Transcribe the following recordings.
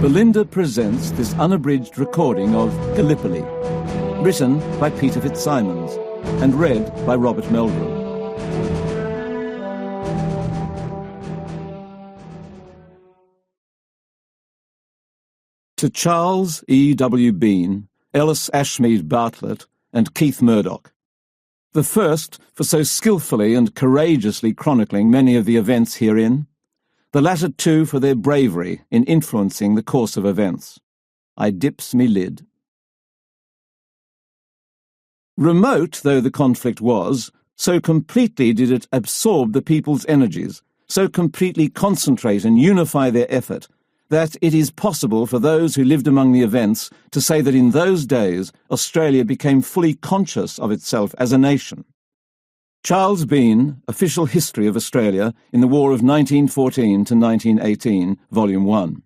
Belinda presents this unabridged recording of Gallipoli, written by Peter Fitzsimons and read by Robert Meldrum. To Charles E. W. Bean, Ellis Ashmead Bartlett, and Keith Murdoch. The first for so skilfully and courageously chronicling many of the events herein, the latter two for their bravery in influencing the course of events. I dips me lid. Remote though the conflict was, so completely did it absorb the people's energies, so completely concentrate and unify their effort, that it is possible for those who lived among the events to say that in those days Australia became fully conscious of itself as a nation. Charles Bean, Official History of Australia in the War of 1914 to 1918, Volume 1.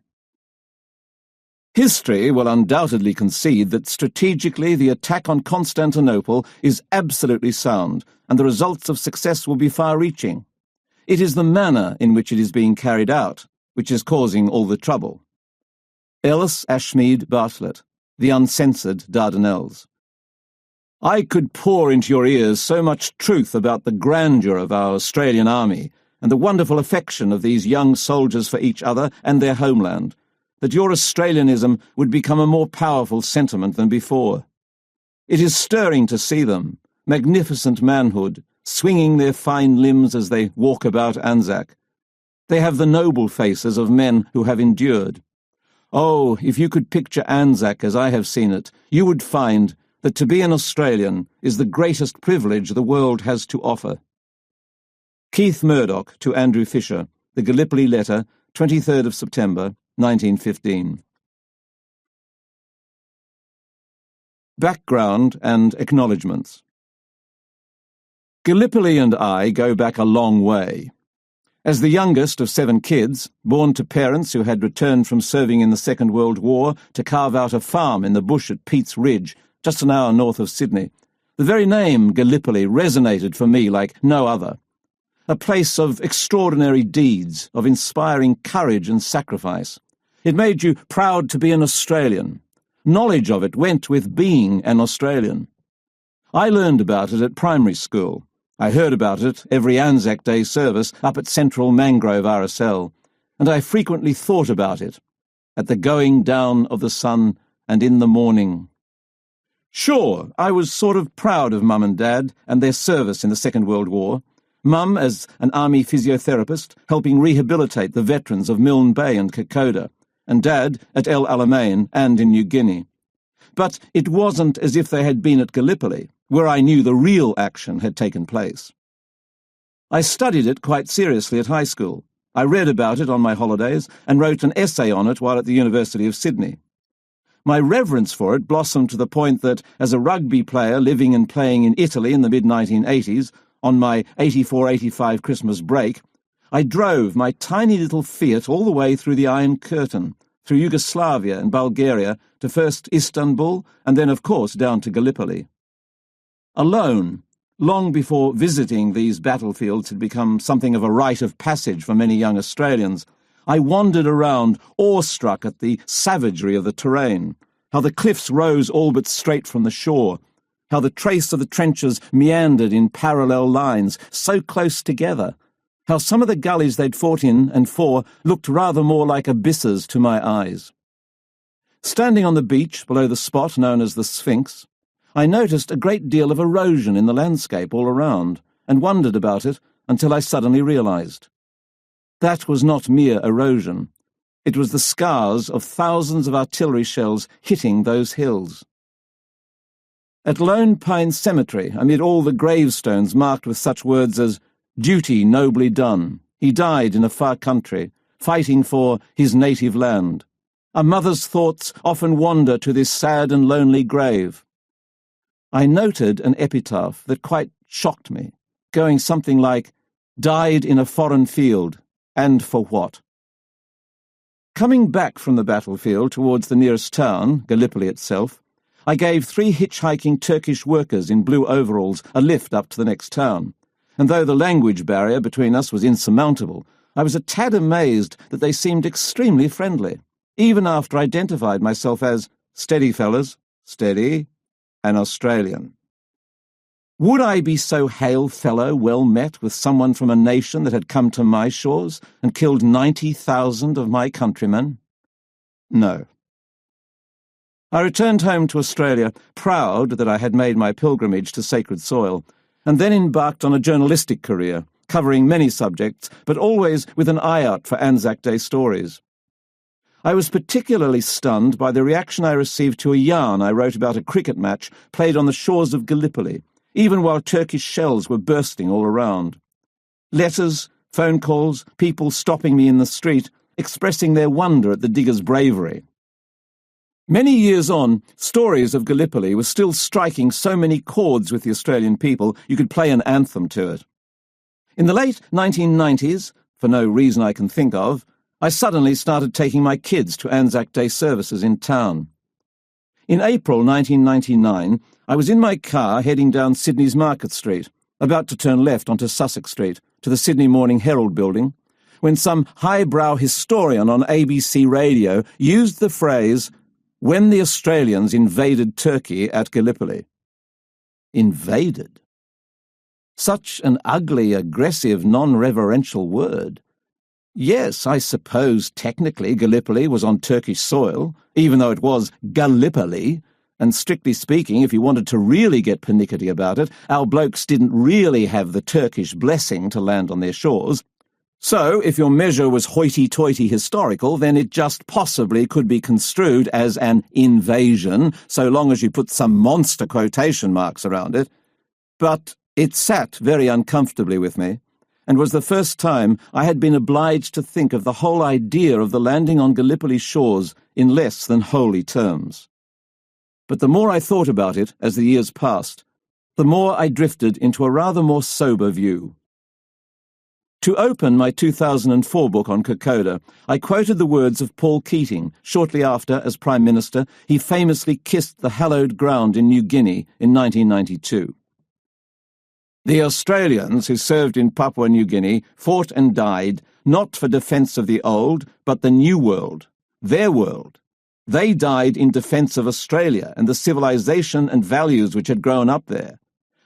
History will undoubtedly concede that strategically the attack on Constantinople is absolutely sound, and the results of success will be far-reaching. It is the manner in which it is being carried out which is causing all the trouble. Ellis Ashmead Bartlett, The Uncensored Dardanelles. I could pour into your ears so much truth about the grandeur of our Australian army and the wonderful affection of these young soldiers for each other and their homeland, that your Australianism would become a more powerful sentiment than before. It is stirring to see them, magnificent manhood, swinging their fine limbs as they walk about Anzac. They have the noble faces of men who have endured. Oh, if you could picture Anzac as I have seen it, you would find that to be an Australian is the greatest privilege the world has to offer. Keith Murdoch to Andrew Fisher, The Gallipoli Letter, 23rd of September, 1915. Background and acknowledgements. Gallipoli and I go back a long way. As the youngest of 7 kids, born to parents who had returned from serving in the Second World War to carve out a farm in the bush at Pete's Ridge, just an hour north of Sydney, the very name Gallipoli resonated for me like no other. A place of extraordinary deeds, of inspiring courage and sacrifice. It made you proud to be an Australian. Knowledge of it went with being an Australian. I learned about it at primary school. I heard about it every Anzac Day service up at Central Mangrove RSL, and I frequently thought about it, at the going down of the sun and in the morning. Sure, I was sort of proud of Mum and Dad and their service in the Second World War. Mum as an army physiotherapist, helping rehabilitate the veterans of Milne Bay and Kokoda, and Dad at El Alamein and in New Guinea. But it wasn't as if they had been at Gallipoli, where I knew the real action had taken place. I studied it quite seriously at high school. I read about it on my holidays and wrote an essay on it while at the University of Sydney. My reverence for it blossomed to the point that, as a rugby player living and playing in Italy in the mid-1980s, on my 84-85 Christmas break, I drove my tiny little Fiat all the way through the Iron Curtain, through Yugoslavia and Bulgaria, to first Istanbul and then, of course, down to Gallipoli. Alone, long before visiting these battlefields had become something of a rite of passage for many young Australians, I wandered around, awestruck at the savagery of the terrain, how the cliffs rose all but straight from the shore, how the trace of the trenches meandered in parallel lines, so close together, how some of the gullies they'd fought in and for looked rather more like abysses to my eyes. Standing on the beach below the spot known as the Sphinx, I noticed a great deal of erosion in the landscape all around, and wondered about it until I suddenly realized. That was not mere erosion. It was the scars of thousands of artillery shells hitting those hills. At Lone Pine Cemetery, amid all the gravestones marked with such words as "Duty nobly done," he died in a far country, fighting for his native land. A mother's thoughts often wander to this sad and lonely grave. I noted an epitaph that quite shocked me, going something like, "Died in a foreign field, and for what?" Coming back from the battlefield towards the nearest town, Gallipoli itself, I gave 3 hitchhiking Turkish workers in blue overalls a lift up to the next town, and though the language barrier between us was insurmountable, I was a tad amazed that they seemed extremely friendly. even after I identified myself as, steady fellas, steady, an Australian. Would I be so hail-fellow well met with someone from a nation that had come to my shores and killed 90,000 of my countrymen? No. I returned home to Australia, proud that I had made my pilgrimage to sacred soil, and then embarked on a journalistic career, covering many subjects, but always with an eye out for Anzac Day stories. I was particularly stunned by the reaction I received to a yarn I wrote about a cricket match played on the shores of Gallipoli, even while Turkish shells were bursting all around. Letters, phone calls, people stopping me in the street, expressing their wonder at the diggers' bravery. Many years on, stories of Gallipoli were still striking so many chords with the Australian people you could play an anthem to it. In the late 1990s, for no reason I can think of, I suddenly started taking my kids to Anzac Day services in town. In April 1999, I was in my car heading down Sydney's Market Street, about to turn left onto Sussex Street, to the Sydney Morning Herald building, when some highbrow historian on ABC radio used the phrase, "when the Australians invaded Turkey at Gallipoli." Invaded? Such an ugly, aggressive, non-reverential word. Yes, I suppose technically Gallipoli was on Turkish soil, even though it was Gallipoli, and strictly speaking, if you wanted to really get pernickety about it, our blokes didn't really have the Turkish blessing to land on their shores. So, if your measure was hoity-toity historical, then it just possibly could be construed as an invasion, so long as you put some monster quotation marks around it. But it sat very uncomfortably with me, and was the first time I had been obliged to think of the whole idea of the landing on Gallipoli shores in less than holy terms. But the more I thought about it as the years passed, the more I drifted into a rather more sober view. To open my 2004 book on Kokoda, I quoted the words of Paul Keating. Shortly after, as Prime Minister, he famously kissed the hallowed ground in New Guinea in 1992. The Australians who served in Papua New Guinea fought and died not for defence of the old, but the new world, their world. They died in defence of Australia and the civilization and values which had grown up there.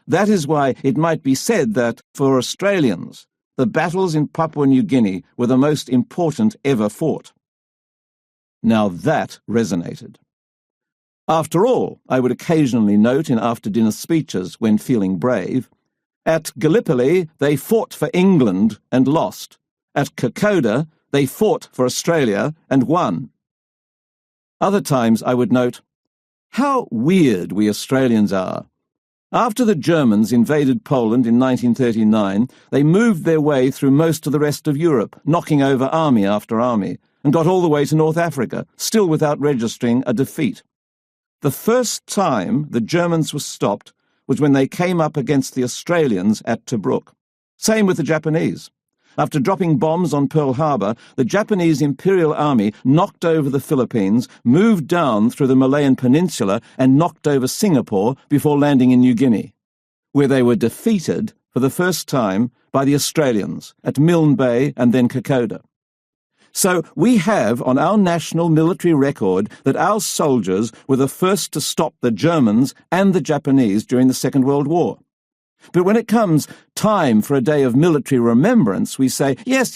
That is why it might be said that, for Australians, the battles in Papua New Guinea were the most important ever fought. Now that resonated. After all, I would occasionally note in after-dinner speeches when feeling brave, at Gallipoli they fought for England and lost. At Kokoda they fought for Australia and won. Other times I would note, how weird we Australians are. After the Germans invaded Poland in 1939, they moved their way through most of the rest of Europe, knocking over army after army, and got all the way to North Africa, still without registering a defeat. The first time the Germans were stopped was when they came up against the Australians at Tobruk. Same with the Japanese. After dropping bombs on Pearl Harbor, the Japanese Imperial Army knocked over the Philippines, moved down through the Malayan Peninsula, and knocked over Singapore before landing in New Guinea, where they were defeated for the first time by the Australians at Milne Bay and then Kokoda. So we have on our national military record that our soldiers were the first to stop the Germans and the Japanese during the Second World War. But when it comes time for a day of military remembrance, we say, yes,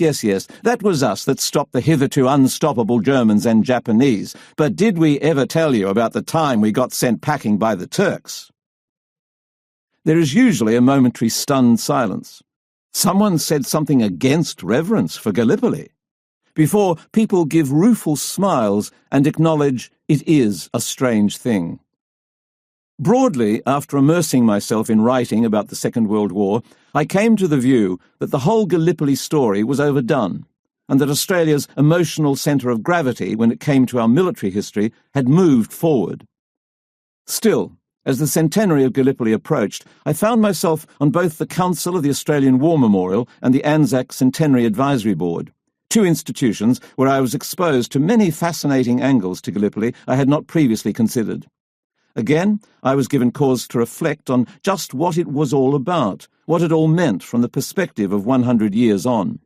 that was us that stopped the hitherto unstoppable Germans and Japanese. But did we ever tell you about the time we got sent packing by the Turks? There is usually a momentary stunned silence. Someone said something against reverence for Gallipoli, before people give rueful smiles and acknowledge it is a strange thing. Broadly, after immersing myself in writing about the Second World War, I came to the view that the whole Gallipoli story was overdone, and that Australia's emotional centre of gravity when it came to our military history had moved forward. Still, as the centenary of Gallipoli approached, I found myself on both the Council of the Australian War Memorial and the Anzac Centenary Advisory Board, two institutions where I was exposed to many fascinating angles to Gallipoli I had not previously considered. Again, I was given cause to reflect on just what it was all about, what it all meant from the perspective of 100 years on.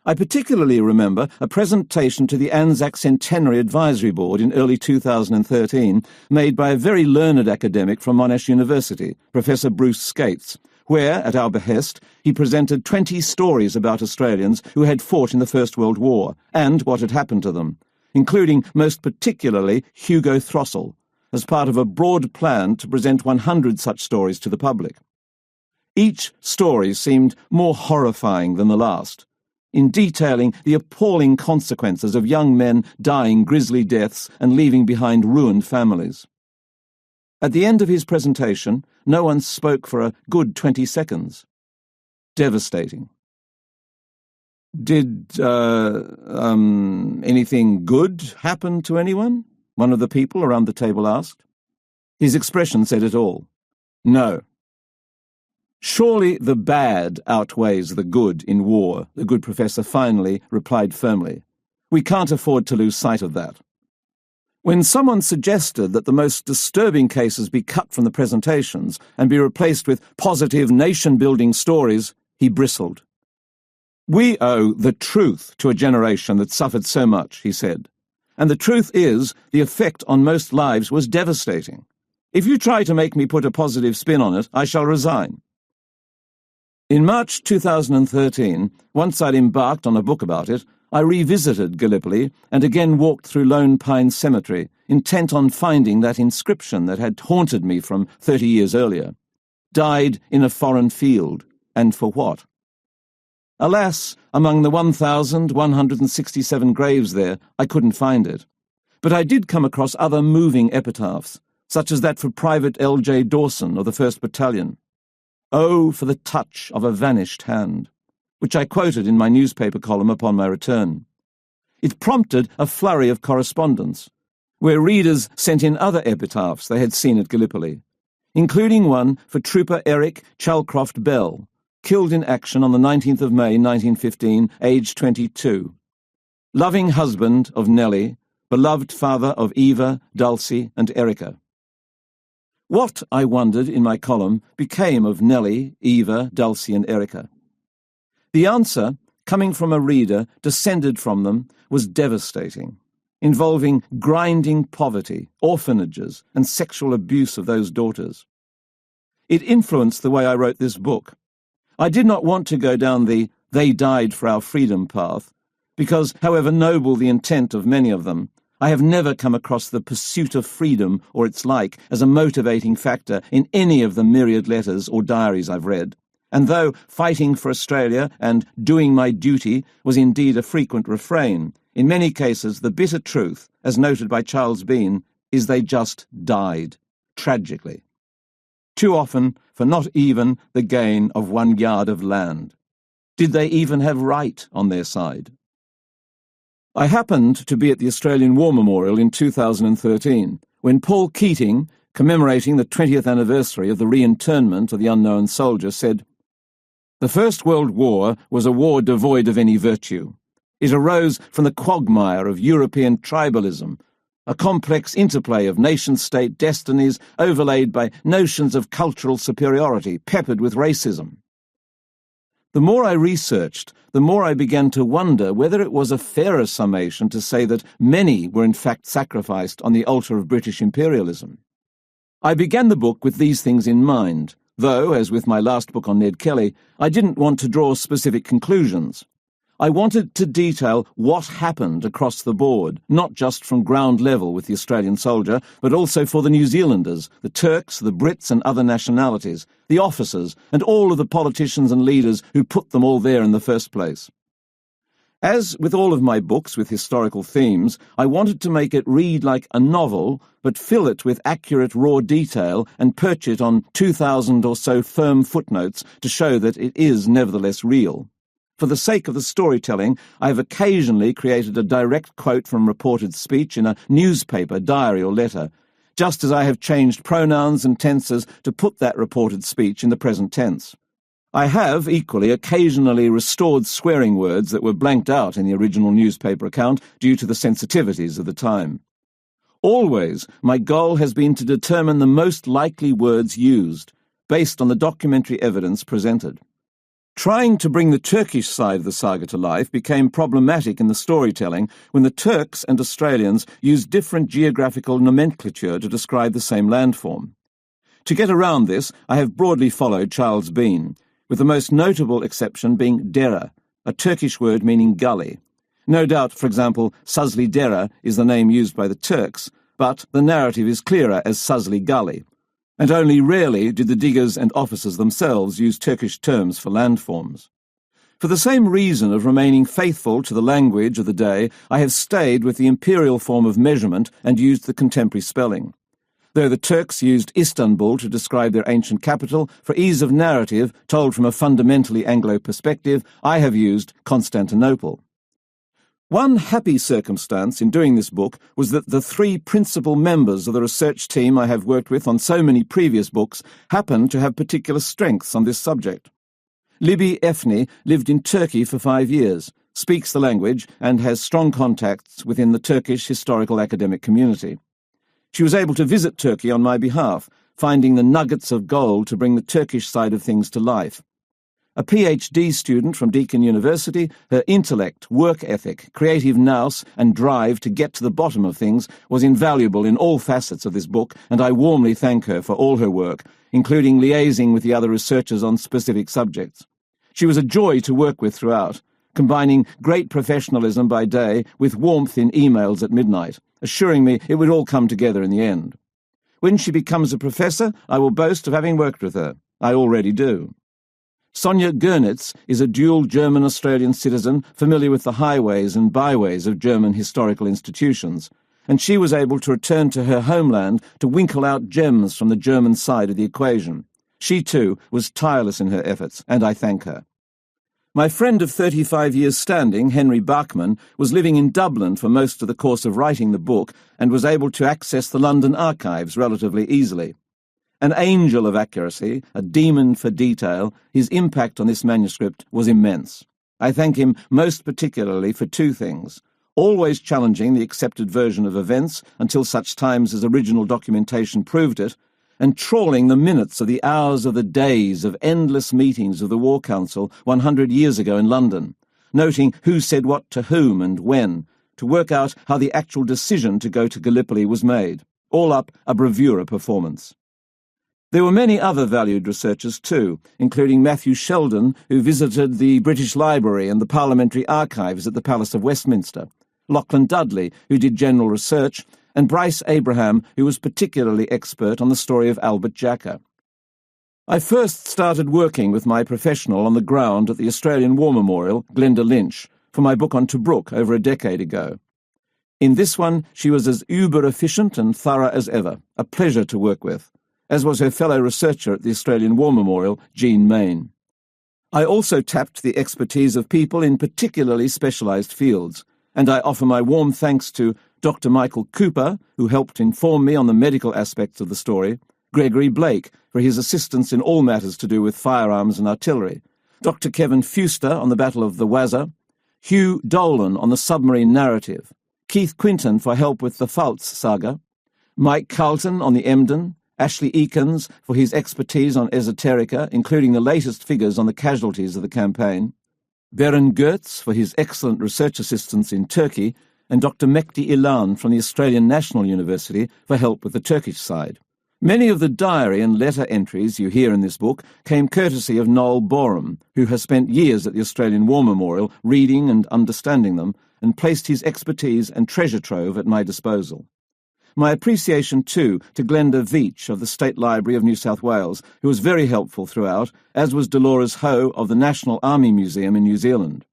I particularly remember a presentation to the Anzac Centenary Advisory Board in early 2013 made by a very learned academic from Monash University, Professor Bruce Skates, where, at our behest, he presented 20 stories about Australians who had fought in the First World War and what had happened to them, including most particularly Hugo Throssell, as part of a broad plan to present 100 such stories to the public. Each story seemed more horrifying than the last, in detailing the appalling consequences of young men dying grisly deaths and leaving behind ruined families. At the end of his presentation, no one spoke for a good 20 seconds. Devastating. "Did, anything good happen to anyone?" one of the people around the table asked. His expression said it all. No. "Surely the bad outweighs the good in war," the good professor finally replied firmly. "We can't afford to lose sight of that." When someone suggested that the most disturbing cases be cut from the presentations and be replaced with positive nation-building stories, he bristled. "We owe the truth to a generation that suffered so much," he said. "And the truth is, the effect on most lives was devastating. If you try to make me put a positive spin on it, I shall resign." In March 2013, once I'd embarked on a book about it, I revisited Gallipoli and again walked through Lone Pine Cemetery, intent on finding that inscription that had haunted me from 30 years earlier. Died in a foreign field, and for what? Alas, among the 1,167 graves there, I couldn't find it. But I did come across other moving epitaphs, such as that for Private L.J. Dawson of the 1st Battalion. "Oh, for the touch of a vanished hand," which I quoted in my newspaper column upon my return. It prompted a flurry of correspondence, where readers sent in other epitaphs they had seen at Gallipoli, including one for Trooper Eric Chalcroft Bell, killed in action on the 19th of May 1915, aged 22. Loving husband of Nellie, beloved father of Eva, Dulcie and Erica. What, I wondered in my column, became of Nellie, Eva, Dulcie and Erica? The answer, coming from a reader descended from them, was devastating, involving grinding poverty, orphanages and sexual abuse of those daughters. It influenced the way I wrote this book. I did not want to go down the "they died for our freedom" path, because, however noble the intent of many of them, I have never come across the pursuit of freedom or its like as a motivating factor in any of the myriad letters or diaries I've read. And though fighting for Australia and doing my duty was indeed a frequent refrain, in many cases the bitter truth, as noted by Charles Bean, is they just died, tragically. Too often for not even the gain of 1 yard of land. Did they even have right on their side? I happened to be at the Australian War Memorial in 2013, when Paul Keating, commemorating the 20th anniversary of the re-internment of the unknown soldier, said, "The First World War was a war devoid of any virtue. It arose from the quagmire of European tribalism, a complex interplay of nation-state destinies overlaid by notions of cultural superiority, peppered with racism." The more I researched, the more I began to wonder whether it was a fairer summation to say that many were in fact sacrificed on the altar of British imperialism. I began the book with these things in mind, though, as with my last book on Ned Kelly, I didn't want to draw specific conclusions. I wanted to detail what happened across the board, not just from ground level with the Australian soldier, but also for the New Zealanders, the Turks, the Brits and other nationalities, the officers, and all of the politicians and leaders who put them all there in the first place. As with all of my books with historical themes, I wanted to make it read like a novel, but fill it with accurate raw detail and perch it on 2,000 or so firm footnotes to show that it is nevertheless real. For the sake of the storytelling, I have occasionally created a direct quote from reported speech in a newspaper, diary or letter, just as I have changed pronouns and tenses to put that reported speech in the present tense. I have, equally, occasionally restored swearing words that were blanked out in the original newspaper account due to the sensitivities of the time. Always, my goal has been to determine the most likely words used, based on the documentary evidence presented. Trying to bring the Turkish side of the saga to life became problematic in the storytelling when the Turks and Australians used different geographical nomenclature to describe the same landform. To get around this, I have broadly followed Charles Bean, with the most notable exception being dere, a Turkish word meaning gully. No doubt, for example, Suzley Dere is the name used by the Turks, but the narrative is clearer as Suzley Gully, and only rarely did the diggers and officers themselves use Turkish terms for landforms. For the same reason of remaining faithful to the language of the day, I have stayed with the imperial form of measurement and used the contemporary spelling. Though the Turks used Istanbul to describe their ancient capital, for ease of narrative, told from a fundamentally Anglo perspective, I have used Constantinople. One happy circumstance in doing this book was that the three principal members of the research team I have worked with on so many previous books happened to have particular strengths on this subject. Libby Efni lived in Turkey for 5 years, speaks the language, and has strong contacts within the Turkish historical academic community. She was able to visit Turkey on my behalf, finding the nuggets of gold to bring the Turkish side of things to life. A PhD student from Deakin University, her intellect, work ethic, creative nous, and drive to get to the bottom of things was invaluable in all facets of this book, and I warmly thank her for all her work, including liaising with the other researchers on specific subjects. She was a joy to work with throughout, combining great professionalism by day with warmth in emails at midnight, assuring me it would all come together in the end. When she becomes a professor, I will boast of having worked with her. I already do. Sonja Gernitz is a dual German-Australian citizen familiar with the highways and byways of German historical institutions, and she was able to return to her homeland to winkle out gems from the German side of the equation. She, too, was tireless in her efforts, and I thank her. My friend of 35 years' standing, Henry Bachman, was living in Dublin for most of the course of writing the book and was able to access the London archives relatively easily. An angel of accuracy, a demon for detail, his impact on this manuscript was immense. I thank him most particularly for two things: always challenging the accepted version of events until such times as original documentation proved it, and trawling the minutes of the hours of the days of endless meetings of the War Council 100 years ago in London, noting who said what to whom and when, to work out how the actual decision to go to Gallipoli was made. All up, a bravura performance. There were many other valued researchers too, including Matthew Sheldon, who visited the British Library and the Parliamentary Archives at the Palace of Westminster, Lachlan Dudley, who did general research, and Bryce Abraham, who was particularly expert on the story of Albert Jacka. I first started working with my professional on the ground at the Australian War Memorial, Glenda Lynch, for my book on Tobruk over a decade ago. In this one, she was as uber-efficient and thorough as ever, a pleasure to work with, as was her fellow researcher at the Australian War Memorial, Jean Mayne. I also tapped the expertise of people in particularly specialised fields, and I offer my warm thanks to Dr. Michael Cooper, who helped inform me on the medical aspects of the story, Gregory Blake, for his assistance in all matters to do with firearms and artillery, Dr. Kevin Fuster on the Battle of the Wazza, Hugh Dolan on the submarine narrative, Keith Quinton for help with the Pfalz saga, Mike Carlton on the Emden, Ashley Eakins for his expertise on esoterica, including the latest figures on the casualties of the campaign, Beren Goetz for his excellent research assistance in Turkey, and Dr. Mehdi Ilan from the Australian National University for help with the Turkish side. Many of the diary and letter entries you hear in this book came courtesy of Noel Borum, who has spent years at the Australian War Memorial reading and understanding them, and placed his expertise and treasure trove at my disposal. My appreciation, too, to Glenda Veitch of the State Library of New South Wales, who was very helpful throughout, as was Dolores Ho of the National Army Museum in New Zealand.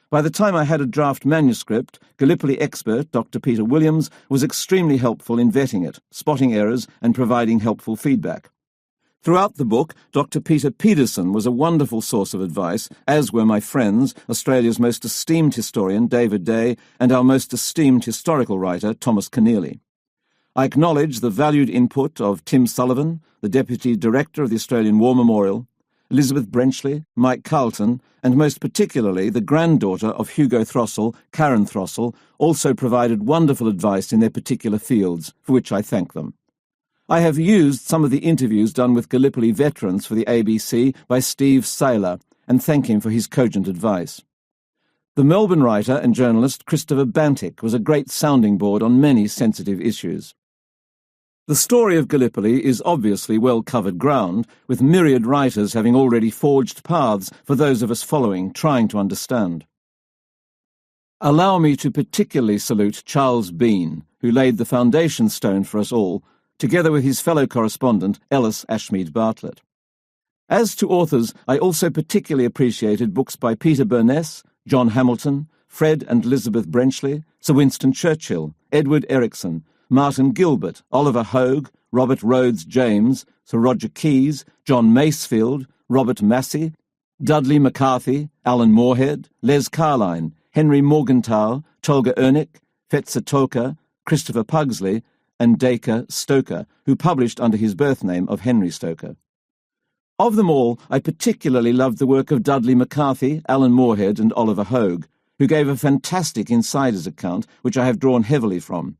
By the time I had a draft manuscript, Gallipoli expert Dr. Peter Williams was extremely helpful in vetting it, spotting errors, and providing helpful feedback. Throughout the book, Dr. Peter Pedersen was a wonderful source of advice, as were my friends, Australia's most esteemed historian, David Day, and our most esteemed historical writer, Thomas Keneally. I acknowledge the valued input of Tim Sullivan, the Deputy Director of the Australian War Memorial, Elizabeth Brenchley, Mike Carlton, and most particularly the granddaughter of Hugo Throssell, Karen Throssell, also provided wonderful advice in their particular fields, for which I thank them. I have used some of the interviews done with Gallipoli veterans for the ABC by Steve Saylor, and thank him for his cogent advice. The Melbourne writer and journalist Christopher Bantic was a great sounding board on many sensitive issues. The story of Gallipoli is obviously well-covered ground, with myriad writers having already forged paths for those of us following, trying to understand. Allow me to particularly salute Charles Bean, who laid the foundation stone for us all, together with his fellow correspondent Ellis Ashmead Bartlett. As to authors, I also particularly appreciated books by Peter Burness, John Hamilton, Fred and Elizabeth Brenchley, Sir Winston Churchill, Edward Erickson, Martin Gilbert, Oliver Hogue, Robert Rhodes James, Sir Roger Keyes, John Masefield, Robert Massey, Dudley McCarthy, Alan Moorhead, Les Carline, Henry Morgenthau, Tolga Ernick, Fetzer Christopher Pugsley, and Dacre Stoker, who published under his birth name of Henry Stoker. Of them all, I particularly loved the work of Dudley McCarthy, Alan Moorhead, and Oliver Hogue, who gave a fantastic insider's account, which I have drawn heavily from.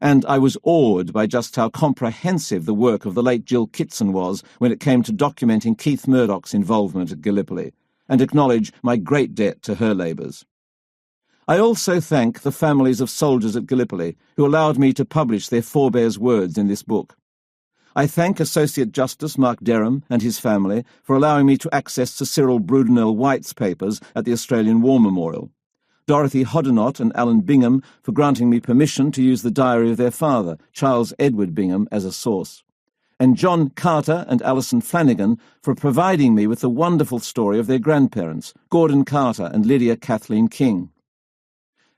And I was awed by just how comprehensive the work of the late Jill Kitson was when it came to documenting Keith Murdoch's involvement at Gallipoli, and acknowledge my great debt to her labours. I also thank the families of soldiers at Gallipoli who allowed me to publish their forebears' words in this book. I thank Associate Justice Mark Derham and his family for allowing me to access Sir Cyril Brudenell White's papers at the Australian War Memorial, Dorothy Hoddinott and Alan Bingham for granting me permission to use the diary of their father, Charles Edward Bingham, as a source, and John Carter and Alison Flanagan for providing me with the wonderful story of their grandparents, Gordon Carter and Lydia Kathleen King.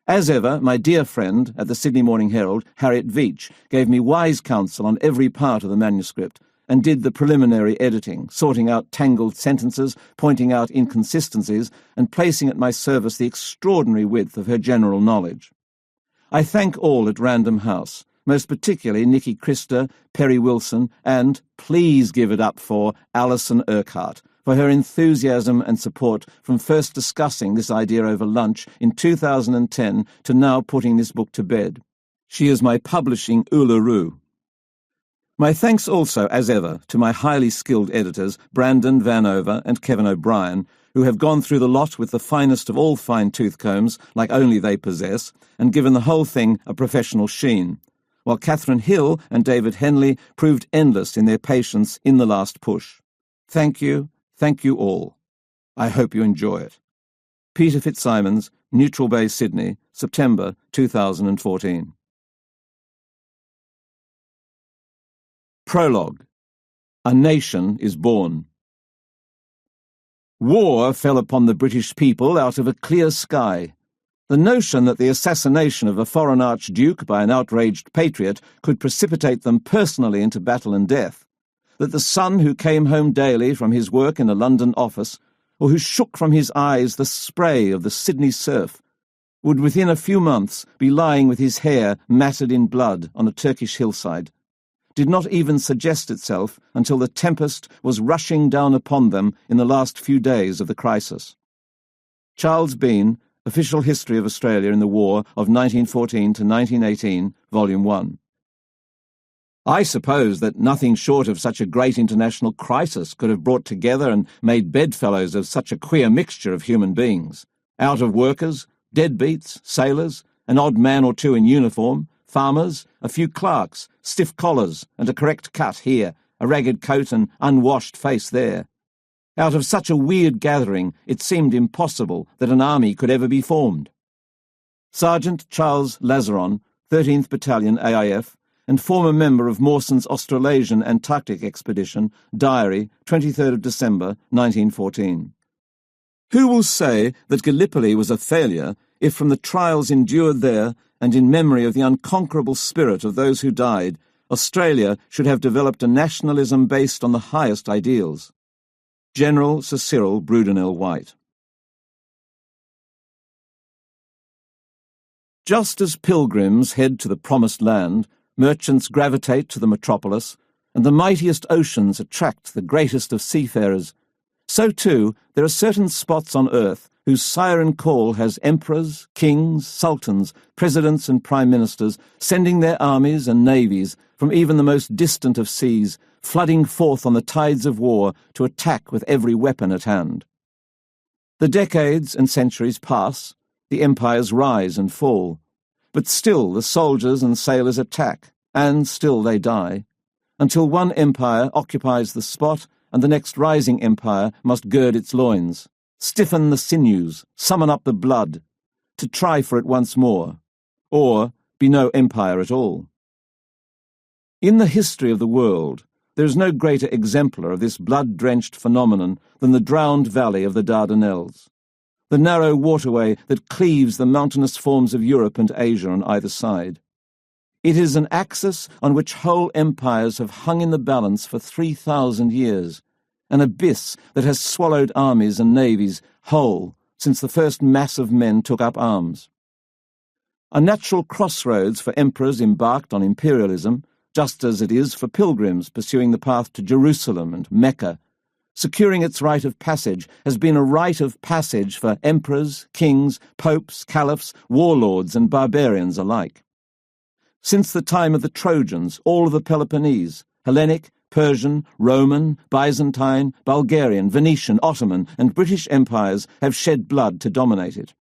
As ever, my dear friend at the Sydney Morning Herald, Harriet Veitch, gave me wise counsel on every part of the manuscript and did the preliminary editing, sorting out tangled sentences, pointing out inconsistencies, and placing at my service the extraordinary width of her general knowledge. I thank all at Random House, most particularly Nicky Christer, Perry Wilson, and, please give it up for, Alison Urquhart, for her enthusiasm and support from first discussing this idea over lunch in 2010 to now putting this book to bed. She is my publishing Uluru. My thanks also, as ever, to my highly skilled editors, Brandon Vanover and Kevin O'Brien, who have gone through the lot with the finest of all fine-tooth combs, like only they possess, and given the whole thing a professional sheen, while Catherine Hill and David Henley proved endless in their patience in the last push. Thank you all. I hope you enjoy it. Peter Fitzsimons, Neutral Bay, Sydney, September 2014. Prologue. A Nation is Born. War fell upon the British people out of a clear sky. The notion that the assassination of a foreign archduke by an outraged patriot could precipitate them personally into battle and death, that the son who came home daily from his work in a London office, or who shook from his eyes the spray of the Sydney surf, would within a few months be lying with his hair matted in blood on a Turkish hillside, did not even suggest itself until the tempest was rushing down upon them in the last few days of the crisis. Charles Bean, Official History of Australia in the War of 1914 to 1918, Volume 1. I suppose that nothing short of such a great international crisis could have brought together and made bedfellows of such a queer mixture of human beings. Out-of-workers, deadbeats, sailors, an odd man or two in uniform, farmers, a few clerks, stiff collars and a correct cut here, a ragged coat and unwashed face there. Out of such a weird gathering, it seemed impossible that an army could ever be formed. Sergeant Charles Lazaron, 13th Battalion AIF, and former member of Mawson's Australasian Antarctic Expedition, diary, 23rd of December, 1914. Who will say that Gallipoli was a failure if from the trials endured there and in memory of the unconquerable spirit of those who died, Australia should have developed a nationalism based on the highest ideals? General Sir Cyril Brudenell White. Just as pilgrims head to the promised land, merchants gravitate to the metropolis, and the mightiest oceans attract the greatest of seafarers, so too there are certain spots on earth whose siren call has emperors, kings, sultans, presidents and prime ministers sending their armies and navies from even the most distant of seas, flooding forth on the tides of war to attack with every weapon at hand. The decades and centuries pass, the empires rise and fall, but still the soldiers and sailors attack, and still they die, until one empire occupies the spot and the next rising empire must gird its loins, stiffen the sinews, summon up the blood, to try for it once more, or be no empire at all. In the history of the world, there is no greater exemplar of this blood-drenched phenomenon than the drowned valley of the Dardanelles, the narrow waterway that cleaves the mountainous forms of Europe and Asia on either side. It is an axis on which whole empires have hung in the balance for 3,000 years, an abyss that has swallowed armies and navies whole since the first mass of men took up arms. A natural crossroads for emperors embarked on imperialism, just as it is for pilgrims pursuing the path to Jerusalem and Mecca. Securing its rite of passage has been a rite of passage for emperors, kings, popes, caliphs, warlords and barbarians alike. Since the time of the Trojans, all of the Peloponnese, Hellenic, Persian, Roman, Byzantine, Bulgarian, Venetian, Ottoman and British empires have shed blood to dominate it.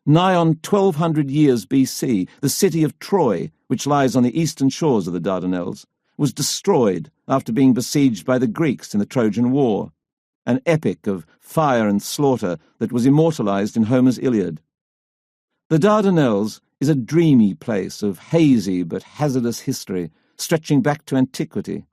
Nigh on 1200 years BC, the city of Troy, which lies on the eastern shores of the Dardanelles, was destroyed after being besieged by the Greeks in the Trojan War, an epic of fire and slaughter that was immortalized in Homer's Iliad. The Dardanelles is a dreamy place of hazy but hazardous history, stretching back to antiquity,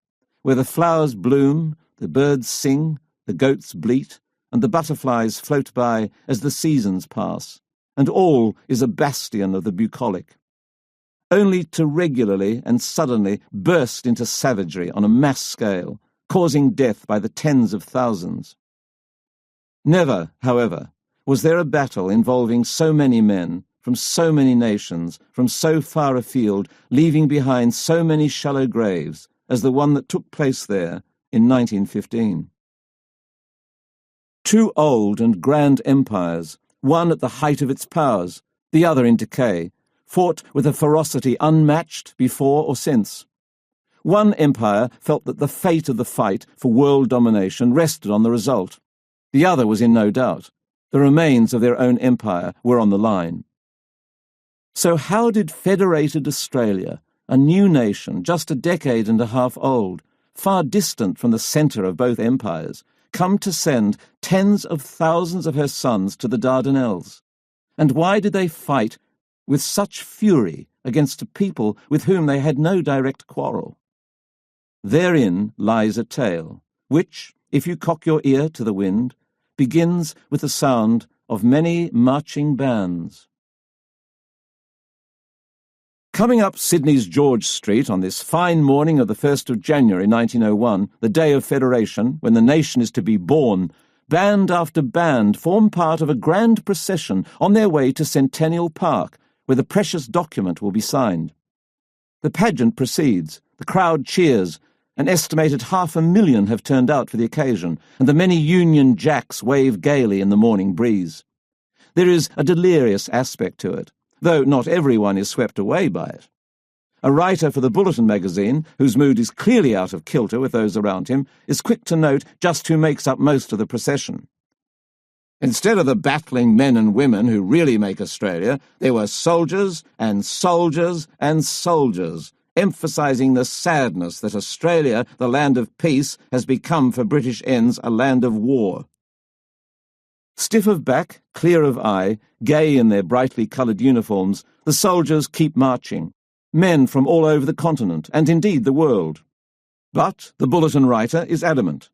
where the flowers bloom, the birds sing, the goats bleat, and the butterflies float by as the seasons pass, and all is a bastion of the bucolic, only to regularly and suddenly burst into savagery on a mass scale, causing death by the tens of thousands. Never, however, was there a battle involving so many men, from so many nations, from so far afield, leaving behind so many shallow graves, as the one that took place there in 1915. Two old and grand empires, one at the height of its powers, the other in decay, fought with a ferocity unmatched before or since. One empire felt that the fate of the fight for world domination rested on the result. The other was in no doubt. The remains of their own empire were on the line. So how did federated Australia, a new nation just a decade and a half old, far distant from the centre of both empires, come to send tens of thousands of her sons to the Dardanelles? And why did they fight with such fury against a people with whom they had no direct quarrel? Therein lies a tale, which, if you cock your ear to the wind, begins with the sound of many marching bands. Coming up Sydney's George Street on this fine morning of the 1st of January 1901, the day of Federation, when the nation is to be born, band after band form part of a grand procession on their way to Centennial Park, where the precious document will be signed. The pageant proceeds, the crowd cheers, an estimated 500,000 have turned out for the occasion, and the many Union Jacks wave gaily in the morning breeze. There is a delirious aspect to it, though not everyone is swept away by it. A writer for the Bulletin magazine, whose mood is clearly out of kilter with those around him, is quick to note just who makes up most of the procession. Instead of the battling men and women who really make Australia, there were soldiers and soldiers and soldiers, emphasising the sadness that Australia, the land of peace, has become for British ends a land of war. Stiff of back, clear of eye, gay in their brightly coloured uniforms, the soldiers keep marching, men from all over the continent, and indeed the world. But the Bulletin writer is adamant.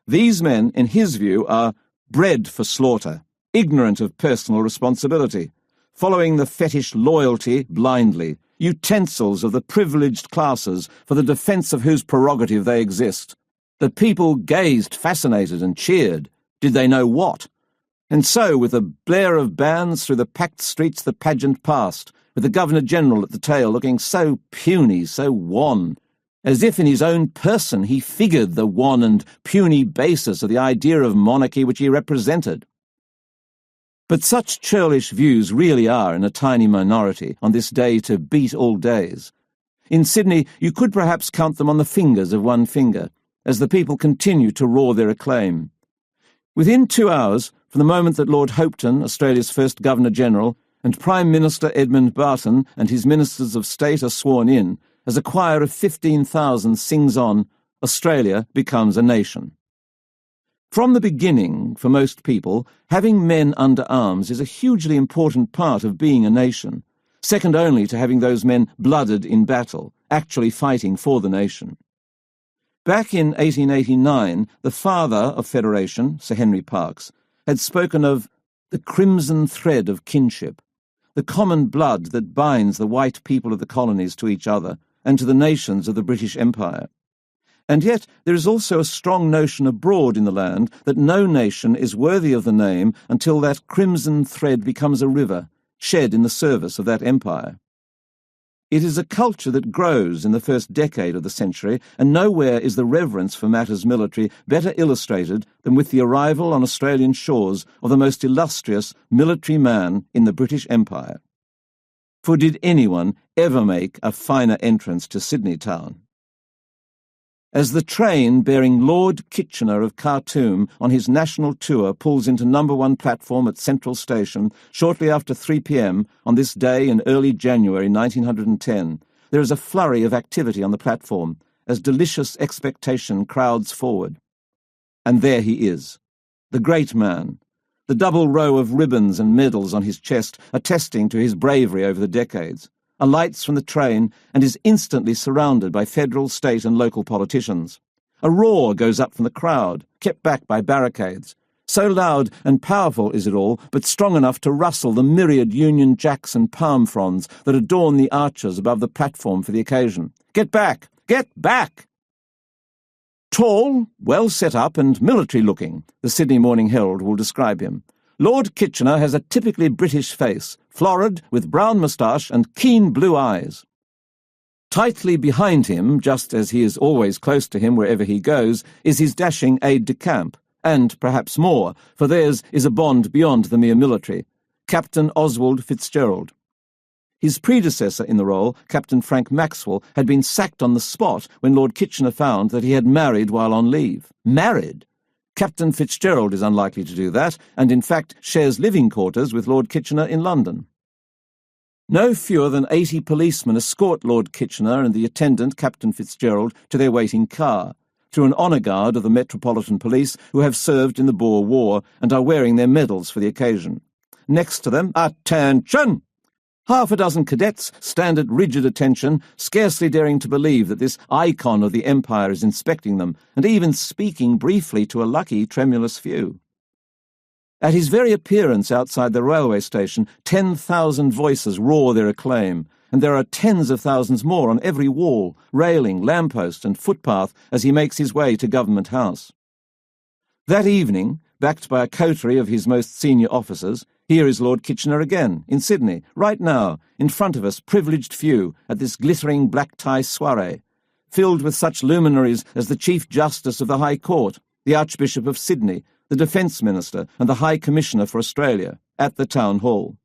These men, in his view, are bred for slaughter, ignorant of personal responsibility, following the fetish loyalty blindly, utensils of the privileged classes for the defence of whose prerogative they exist. The people gazed fascinated and cheered. Did they know what? And so, with a blare of bands through the packed streets, the pageant passed, with the Governor-General at the tail looking so puny, so wan, as if in his own person he figured the wan and puny basis of the idea of monarchy which he represented. But such churlish views really are in a tiny minority on this day to beat all days. In Sydney, you could perhaps count them on the fingers of one finger, as the people continue to roar their acclaim. Within 2 hours, from the moment that Lord Hopetoun, Australia's first Governor-General, and Prime Minister Edmund Barton and his Ministers of State are sworn in, as a choir of 15,000 sings on, Australia becomes a nation. From the beginning, for most people, having men under arms is a hugely important part of being a nation, second only to having those men blooded in battle, actually fighting for the nation. Back in 1889, the father of Federation, Sir Henry Parkes, had spoken of the crimson thread of kinship, the common blood that binds the white people of the colonies to each other and to the nations of the British Empire. And yet there is also a strong notion abroad in the land that no nation is worthy of the name until that crimson thread becomes a river, shed in the service of that empire. It is a culture that grows in the first decade of the century, and nowhere is the reverence for matters military better illustrated than with the arrival on Australian shores of the most illustrious military man in the British Empire. For did anyone ever make a finer entrance to Sydney town? As the train bearing Lord Kitchener of Khartoum on his national tour pulls into No. 1 platform at Central Station shortly after 3 p.m. on this day in early January 1910, there is a flurry of activity on the platform as delicious expectation crowds forward. And there he is, the great man, the double row of ribbons and medals on his chest attesting to his bravery over the decades, alights from the train and is instantly surrounded by federal, state and local politicians. A roar goes up from the crowd, kept back by barricades. So loud and powerful is it all, but strong enough to rustle the myriad Union Jacks and palm fronds that adorn the arches above the platform for the occasion. Get back! Get back! Tall, well set up and military-looking, the Sydney Morning Herald will describe him. Lord Kitchener has a typically British face, florid, with brown moustache and keen blue eyes. Tightly behind him, just as he is always close to him wherever he goes, is his dashing aide-de-camp, and perhaps more, for theirs is a bond beyond the mere military, Captain Oswald Fitzgerald. His predecessor in the role, Captain Frank Maxwell, had been sacked on the spot when Lord Kitchener found that he had married while on leave. Married? Captain Fitzgerald is unlikely to do that, and in fact shares living quarters with Lord Kitchener in London. No fewer than 80 policemen escort Lord Kitchener and the attendant, Captain Fitzgerald, to their waiting car, through an honour guard of the Metropolitan Police who have served in the Boer War and are wearing their medals for the occasion. Next to them, attention! Half a dozen cadets stand at rigid attention, scarcely daring to believe that this icon of the Empire is inspecting them, and even speaking briefly to a lucky, tremulous few. At his very appearance outside the railway station, 10,000 voices roar their acclaim, and there are tens of thousands more on every wall, railing, lamppost and footpath as he makes his way to Government House. That evening, backed by a coterie of his most senior officers, here is Lord Kitchener again, in Sydney, right now, in front of us privileged few, at this glittering black-tie soiree, filled with such luminaries as the Chief Justice of the High Court, the Archbishop of Sydney, the Defence Minister and the High Commissioner for Australia, at the Town Hall.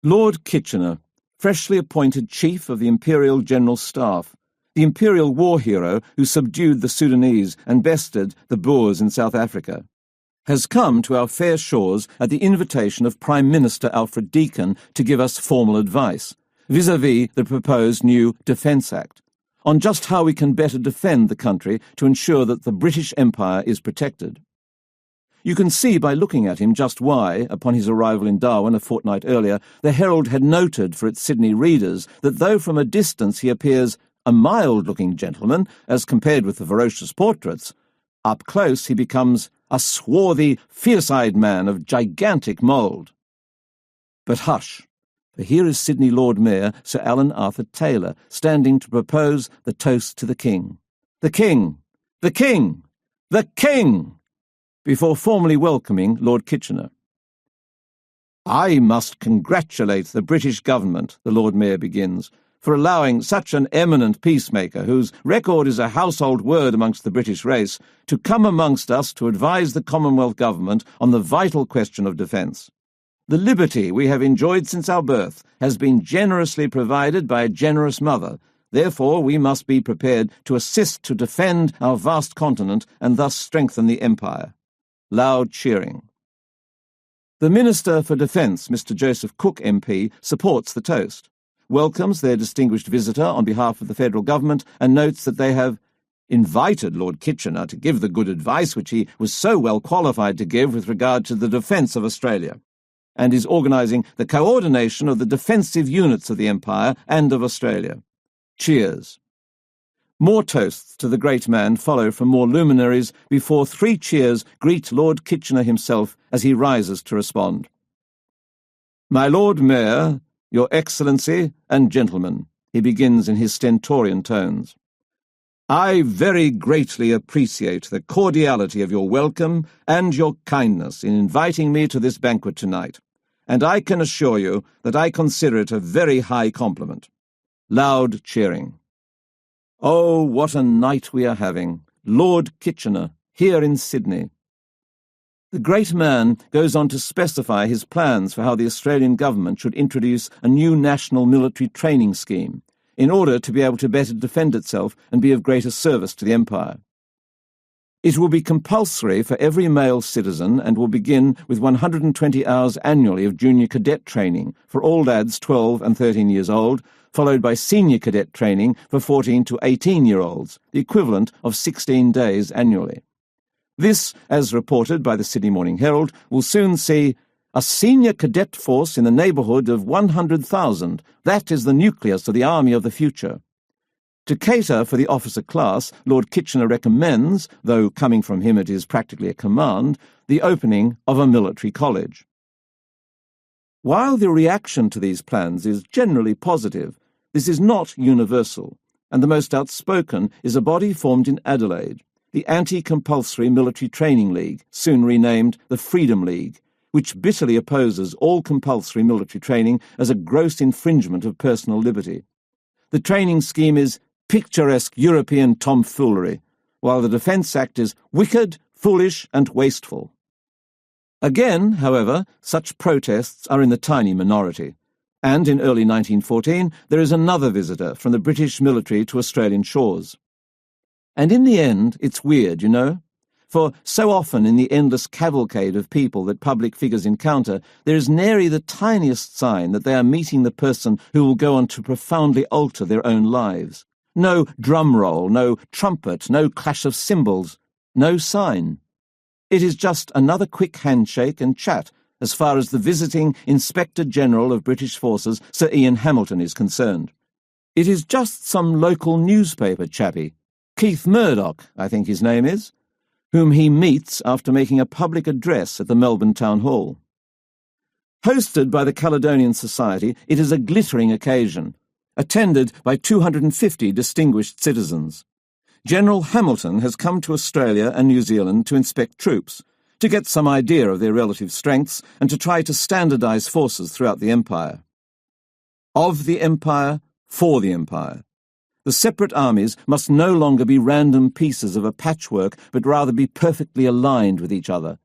Lord Kitchener, freshly appointed Chief of the Imperial General Staff, the Imperial war hero who subdued the Sudanese and bested the Boers in South Africa, has come to our fair shores at the invitation of Prime Minister Alfred Deakin to give us formal advice, vis-à-vis the proposed new Defence Act, on just how we can better defend the country to ensure that the British Empire is protected. You can see by looking at him just why, upon his arrival in Darwin a fortnight earlier, the Herald had noted for its Sydney readers that though from a distance he appears a mild-looking gentleman as compared with the ferocious portraits, up close he becomes a swarthy, fierce-eyed man of gigantic mould. But hush, for here is Sydney Lord Mayor Sir Alan Arthur Taylor standing to propose the toast to the King. The King! The King! The King! Before formally welcoming Lord Kitchener. I must congratulate the British government, the Lord Mayor begins, for allowing such an eminent peacemaker, whose record is a household word amongst the British race, to come amongst us to advise the Commonwealth Government on the vital question of defence. The liberty we have enjoyed since our birth has been generously provided by a generous mother. Therefore, we must be prepared to assist to defend our vast continent and thus strengthen the Empire. Loud cheering. The Minister for Defence, Mr. Joseph Cook MP, supports the toast, welcomes their distinguished visitor on behalf of the federal government, and notes that they have invited Lord Kitchener to give the good advice which he was so well qualified to give with regard to the defence of Australia, and is organising the coordination of the defensive units of the Empire and of Australia. Cheers. More toasts to the great man follow from more luminaries before 3 cheers greet Lord Kitchener himself as he rises to respond. My Lord Mayor, Your Excellency and gentlemen, he begins in his stentorian tones. I very greatly appreciate the cordiality of your welcome and your kindness in inviting me to this banquet tonight, and I can assure you that I consider it a very high compliment. Loud cheering. Oh, what a night we are having. Lord Kitchener, here in Sydney. The great man goes on to specify his plans for how the Australian government should introduce a new national military training scheme in order to be able to better defend itself and be of greater service to the Empire. It will be compulsory for every male citizen and will begin with 120 hours annually of junior cadet training for all lads 12 and 13 years old, followed by senior cadet training for 14 to 18-year-olds, the equivalent of 16 days annually. This, as reported by the Sydney Morning Herald, will soon see a senior cadet force in the neighbourhood of 100,000. That is the nucleus of the army of the future. To cater for the officer class, Lord Kitchener recommends, though coming from him it is practically a command, the opening of a military college. While the reaction to these plans is generally positive, this is not universal, and the most outspoken is a body formed in Adelaide, the Anti-Compulsory Military Training League, soon renamed the Freedom League, which bitterly opposes all compulsory military training as a gross infringement of personal liberty. The training scheme is picturesque European tomfoolery, while the Defence Act is wicked, foolish, and wasteful. Again, however, such protests are in the tiny minority, and in early 1914 there is another visitor from the British military to Australian shores. And in the end, it's weird, you know? For so often in the endless cavalcade of people that public figures encounter, there is nary the tiniest sign that they are meeting the person who will go on to profoundly alter their own lives. No drum roll, no trumpet, no clash of cymbals, no sign. It is just another quick handshake and chat as far as the visiting Inspector General of British Forces, Sir Ian Hamilton, is concerned. It is just some local newspaper chappie, Keith Murdoch, I think his name is, whom he meets after making a public address at the Melbourne Town Hall. Hosted by the Caledonian Society, it is a glittering occasion, attended by 250 distinguished citizens. General Hamilton has come to Australia and New Zealand to inspect troops, to get some idea of their relative strengths and to try to standardise forces throughout the Empire. Of the Empire, for the Empire. The separate armies must no longer be random pieces of a patchwork, but rather be perfectly aligned with each other.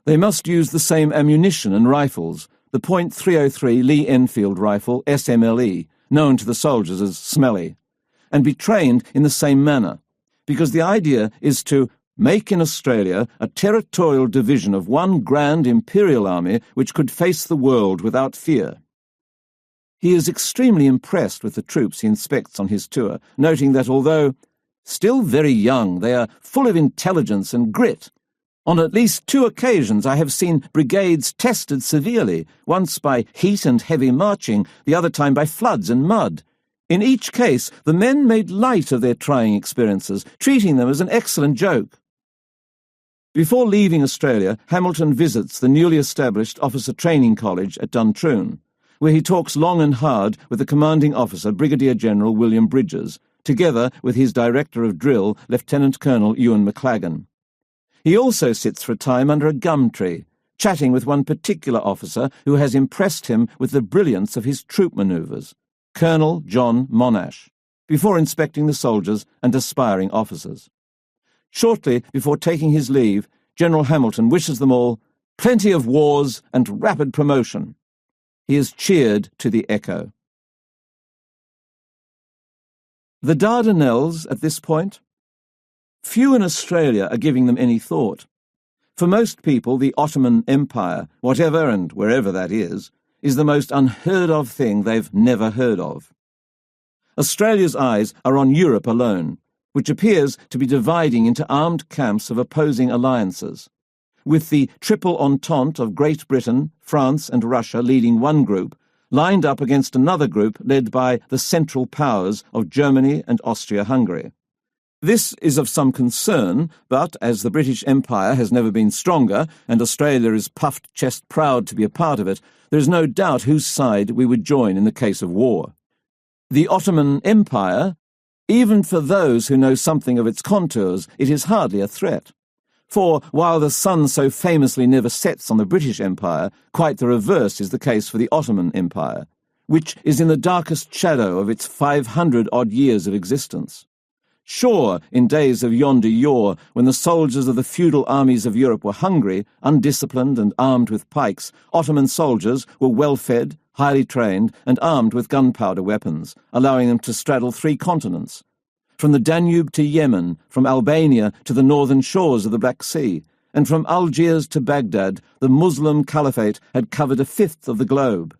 They must use the same ammunition and rifles, the .303 Lee Enfield rifle, SMLE, known to the soldiers as Smelly, and be trained in the same manner, because the idea is to make in Australia a territorial division of one grand imperial army which could face the world without fear. He is extremely impressed with the troops he inspects on his tour, noting that although still very young, they are full of intelligence and grit. On at least 2 occasions I have seen brigades tested severely, once by heat and heavy marching, the other time by floods and mud. In each case, the men made light of their trying experiences, treating them as an excellent joke. Before leaving Australia, Hamilton visits the newly established Officer Training College at Duntroon, where he talks long and hard with the commanding officer, Brigadier General William Bridges, together with his Director of Drill, Lieutenant Colonel Ewan McLagan. He also sits for a time under a gum tree, chatting with one particular officer who has impressed him with the brilliance of his troop manoeuvres, Colonel John Monash, before inspecting the soldiers and aspiring officers. Shortly before taking his leave, General Hamilton wishes them all plenty of wars and rapid promotion. He is cheered to the echo. The Dardanelles at this point? Few in Australia are giving them any thought. For most people, the Ottoman Empire, whatever and wherever that is the most unheard-of thing they've never heard of. Australia's eyes are on Europe alone, which appears to be dividing into armed camps of opposing alliances, with the Triple Entente of Great Britain, France and Russia leading one group, lined up against another group led by the Central Powers of Germany and Austria-Hungary. This is of some concern, but as the British Empire has never been stronger, and Australia is puffed chest proud to be a part of it, there is no doubt whose side we would join in the case of war. The Ottoman Empire, even for those who know something of its contours, it is hardly a threat. For, while the sun so famously never sets on the British Empire, quite the reverse is the case for the Ottoman Empire, which is in the darkest shadow of its 500-odd years of existence. Sure, in days of yonder yore, when the soldiers of the feudal armies of Europe were hungry, undisciplined and armed with pikes, Ottoman soldiers were well-fed, highly trained, and armed with gunpowder weapons, allowing them to straddle 3 continents. From the Danube to Yemen, from Albania to the northern shores of the Black Sea, and from Algiers to Baghdad, the Muslim Caliphate had covered 1/5 of the globe.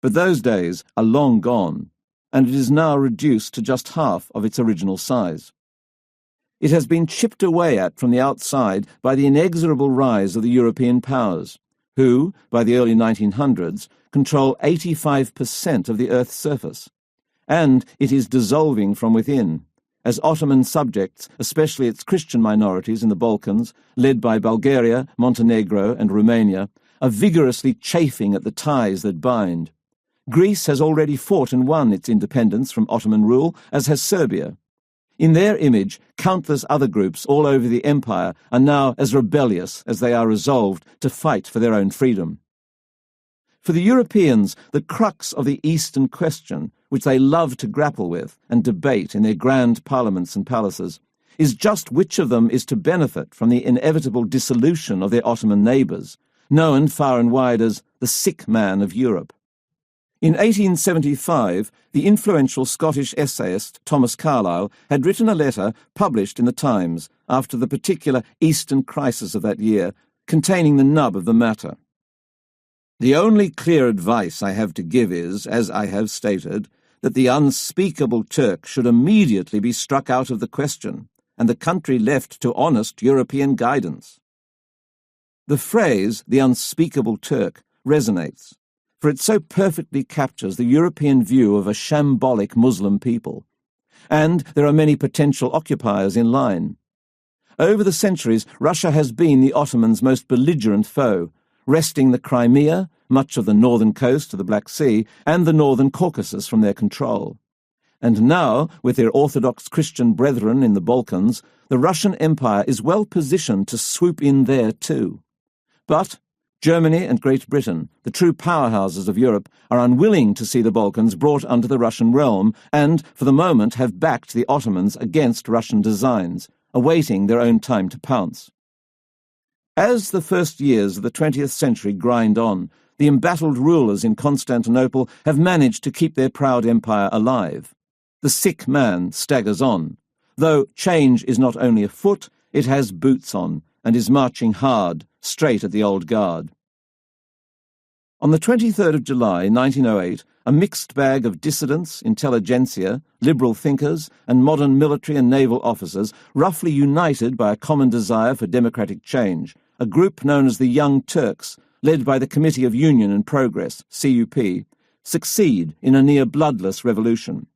But those days are long gone, and it is now reduced to just half of its original size. It has been chipped away at from the outside by the inexorable rise of the European powers, who, by the early 1900s, control 85% of the Earth's surface. And it is dissolving from within, as Ottoman subjects, especially its Christian minorities in the Balkans, led by Bulgaria, Montenegro and Romania, are vigorously chafing at the ties that bind. Greece has already fought and won its independence from Ottoman rule, as has Serbia. In their image, countless other groups all over the empire are now as rebellious as they are resolved to fight for their own freedom. For the Europeans, the crux of the Eastern question, which they love to grapple with and debate in their grand parliaments and palaces, is just which of them is to benefit from the inevitable dissolution of their Ottoman neighbours, known far and wide as the sick man of Europe. In 1875, the influential Scottish essayist Thomas Carlyle had written a letter published in the Times after the particular Eastern crisis of that year, containing the nub of the matter. The only clear advice I have to give is, as I have stated, that the unspeakable Turk should immediately be struck out of the question, and the country left to honest European guidance. The phrase, the unspeakable Turk, resonates, for it so perfectly captures the European view of a shambolic Muslim people. And there are many potential occupiers in line. Over the centuries, Russia has been the Ottomans' most belligerent foe, wresting the Crimea, much of the northern coast of the Black Sea, and the northern Caucasus from their control. And now, with their Orthodox Christian brethren in the Balkans, the Russian Empire is well positioned to swoop in there too. But Germany and Great Britain, the true powerhouses of Europe, are unwilling to see the Balkans brought under the Russian realm and, for the moment, have backed the Ottomans against Russian designs, awaiting their own time to pounce. As the first years of the 20th century grind on, the embattled rulers in Constantinople have managed to keep their proud empire alive. The sick man staggers on. Though change is not only afoot, it has boots on, and is marching hard, straight at the old guard. On the 23rd of July, 1908, a mixed bag of dissidents, intelligentsia, liberal thinkers, and modern military and naval officers, roughly united by a common desire for democratic change, a group known as the Young Turks, led by the Committee of Union and Progress, CUP, succeed in a near-bloodless revolution.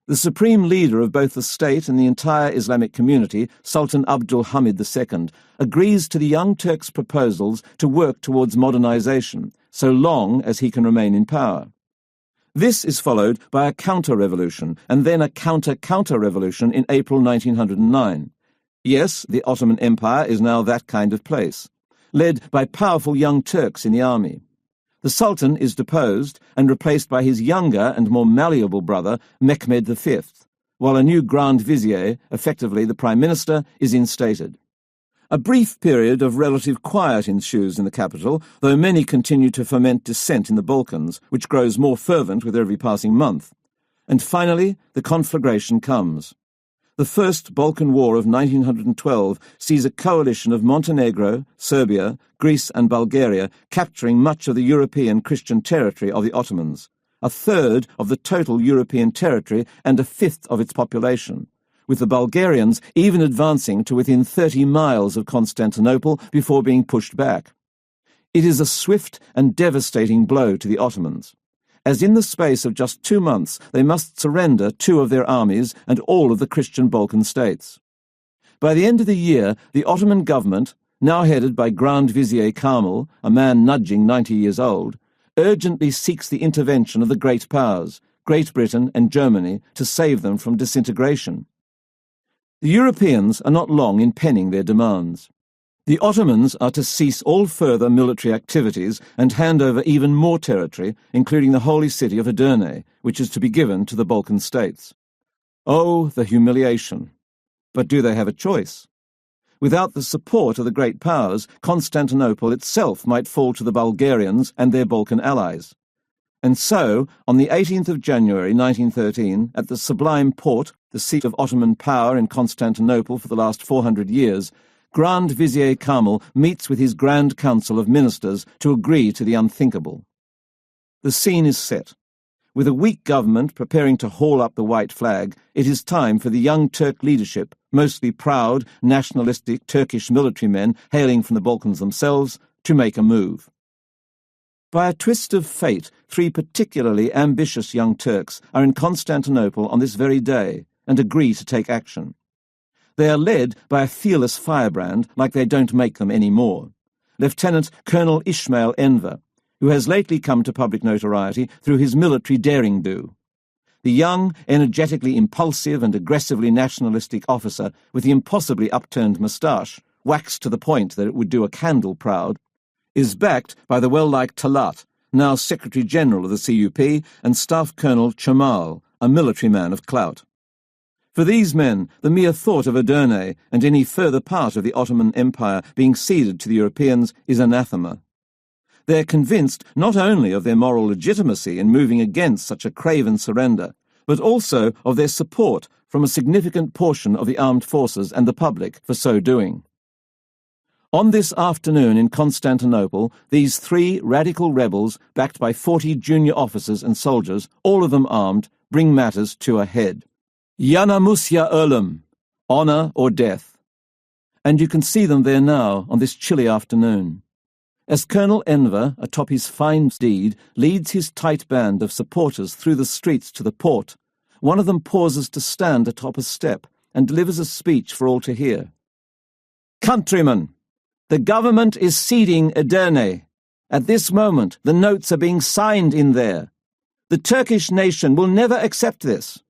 The supreme leader of both the state and the entire Islamic community, Sultan Abdul Hamid II, agrees to the Young Turks' proposals to work towards modernization, so long as he can remain in power. This is followed by a counter-revolution, and then a counter-counter-revolution in April 1909. Yes, the Ottoman Empire is now that kind of place, led by powerful Young Turks in the army. The Sultan is deposed and replaced by his younger and more malleable brother, Mehmed V, while a new Grand Vizier, effectively the Prime Minister, is instated. A brief period of relative quiet ensues in the capital, though many continue to foment dissent in the Balkans, which grows more fervent with every passing month. And finally, the conflagration comes. The First Balkan War of 1912 sees a coalition of Montenegro, Serbia, Greece and Bulgaria capturing much of the European Christian territory of the Ottomans, a third of the total European territory and a fifth of its population, with the Bulgarians even advancing to within 30 miles of Constantinople before being pushed back. It is a swift and devastating blow to the Ottomans, as in the space of just 2 months they must surrender 2 of their armies and all of the Christian Balkan states. By the end of the year, the Ottoman government, now headed by Grand Vizier Kamil, a man nudging 90 years old, urgently seeks the intervention of the great powers, Great Britain and Germany, to save them from disintegration. The Europeans are not long in penning their demands. The Ottomans are to cease all further military activities and hand over even more territory, including the holy city of Edirne, which is to be given to the Balkan states. Oh, the humiliation! But do they have a choice? Without the support of the great powers, Constantinople itself might fall to the Bulgarians and their Balkan allies. And so, on the 18th of January 1913, at the Sublime Porte, the seat of Ottoman power in Constantinople for the last 400 years, Grand Vizier Kamil meets with his Grand Council of Ministers to agree to the unthinkable. The scene is set. With a weak government preparing to haul up the white flag, it is time for the young Turk leadership, mostly proud, nationalistic Turkish military men hailing from the Balkans themselves, to make a move. By a twist of fate, 3 particularly ambitious young Turks are in Constantinople on this very day and agree to take action. They are led by a fearless firebrand like they don't make them any more, Lieutenant Colonel Ismail Enver, who has lately come to public notoriety through his military daring-do. The young, energetically impulsive and aggressively nationalistic officer with the impossibly upturned moustache, waxed to the point that it would do a candle proud, is backed by the well-liked Talat, now Secretary-General of the CUP, and Staff Colonel Chamal, a military man of clout. For these men, the mere thought of Edirne and any further part of the Ottoman Empire being ceded to the Europeans is anathema. They are convinced not only of their moral legitimacy in moving against such a craven surrender, but also of their support from a significant portion of the armed forces and the public for so doing. On this afternoon in Constantinople, these 3 radical rebels, backed by 40 junior officers and soldiers, all of them armed, bring matters to a head. Yanamusya Ölüm, honour or death. And you can see them there now on this chilly afternoon. As Colonel Enver, atop his fine steed, leads his tight band of supporters through the streets to the port, one of them pauses to stand atop a step and delivers a speech for all to hear. Countrymen, the government is ceding Edirne. At this moment, the notes are being signed in there. The Turkish nation will never accept this.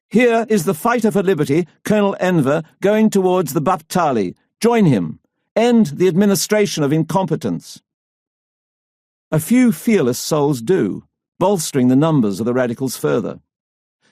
Here is the fighter for liberty, Colonel Enver, going towards the Baptali. Join him. End the administration of incompetence. A few fearless souls do, bolstering the numbers of the radicals further.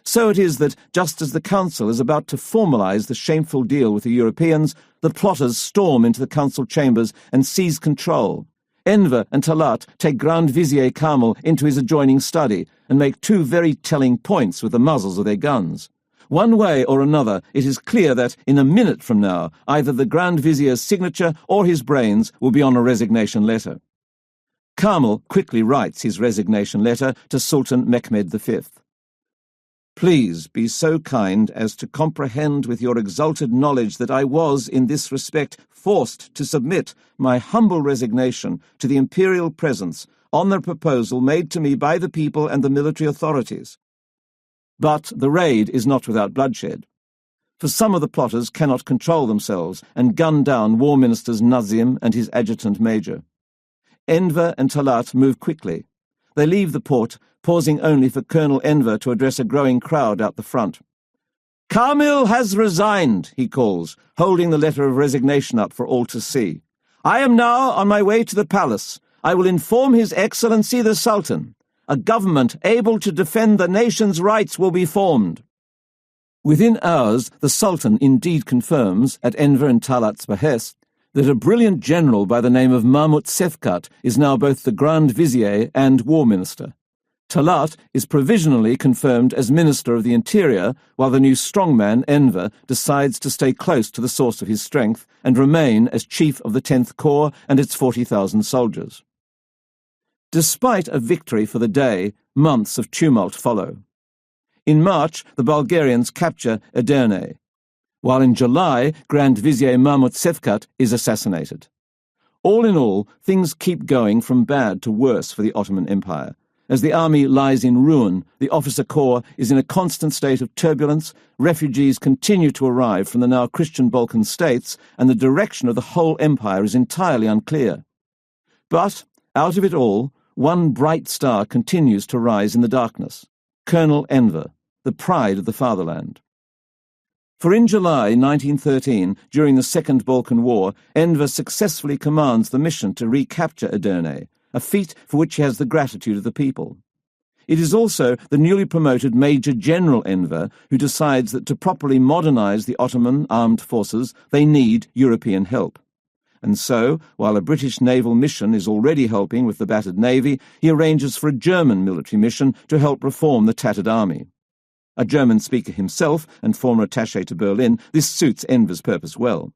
So it is that, just as the Council is about to formalise the shameful deal with the Europeans, the plotters storm into the Council chambers and seize control. Enver and Talat take Grand Vizier Kamil into his adjoining study and make 2 very telling points with the muzzles of their guns. One way or another, it is clear that, in a minute from now, either the Grand Vizier's signature or his brains will be on a resignation letter. Kamil quickly writes his resignation letter to Sultan Mehmed V. Please be so kind as to comprehend with your exalted knowledge that I was, in this respect, forced to submit my humble resignation to the imperial presence on the proposal made to me by the people and the military authorities. But the raid is not without bloodshed, for some of the plotters cannot control themselves and gun down War Ministers Nazim and his adjutant major. Enver and Talat move quickly. They leave the port, pausing only for Colonel Enver to address a growing crowd out the front. Kamil has resigned, he calls, holding the letter of resignation up for all to see. I am now on my way to the palace. I will inform His Excellency the Sultan. A government able to defend the nation's rights will be formed. Within hours, the Sultan indeed confirms, at Enver and Talat's behest, that a brilliant general by the name of Mahmut Sefkat is now both the Grand Vizier and War Minister. Talat is provisionally confirmed as Minister of the Interior, while the new strongman, Enver, decides to stay close to the source of his strength and remain as Chief of the 10th Corps and its 40,000 soldiers. Despite a victory for the day, months of tumult follow. In March, the Bulgarians capture Edirne, while in July, Grand Vizier Mahmud Sevkat is assassinated. All in all, things keep going from bad to worse for the Ottoman Empire. As the army lies in ruin, the officer corps is in a constant state of turbulence, refugees continue to arrive from the now Christian Balkan states, and the direction of the whole empire is entirely unclear. But, out of it all, one bright star continues to rise in the darkness: Colonel Enver, the pride of the fatherland. For in July 1913, during the Second Balkan War, Enver successfully commands the mission to recapture Edirne, a feat for which he has the gratitude of the people. It is also the newly promoted Major General Enver who decides that to properly modernize the Ottoman armed forces, they need European help. And so, while a British naval mission is already helping with the battered navy, he arranges for a German military mission to help reform the tattered army. A German speaker himself and former attaché to Berlin, this suits Enver's purpose well.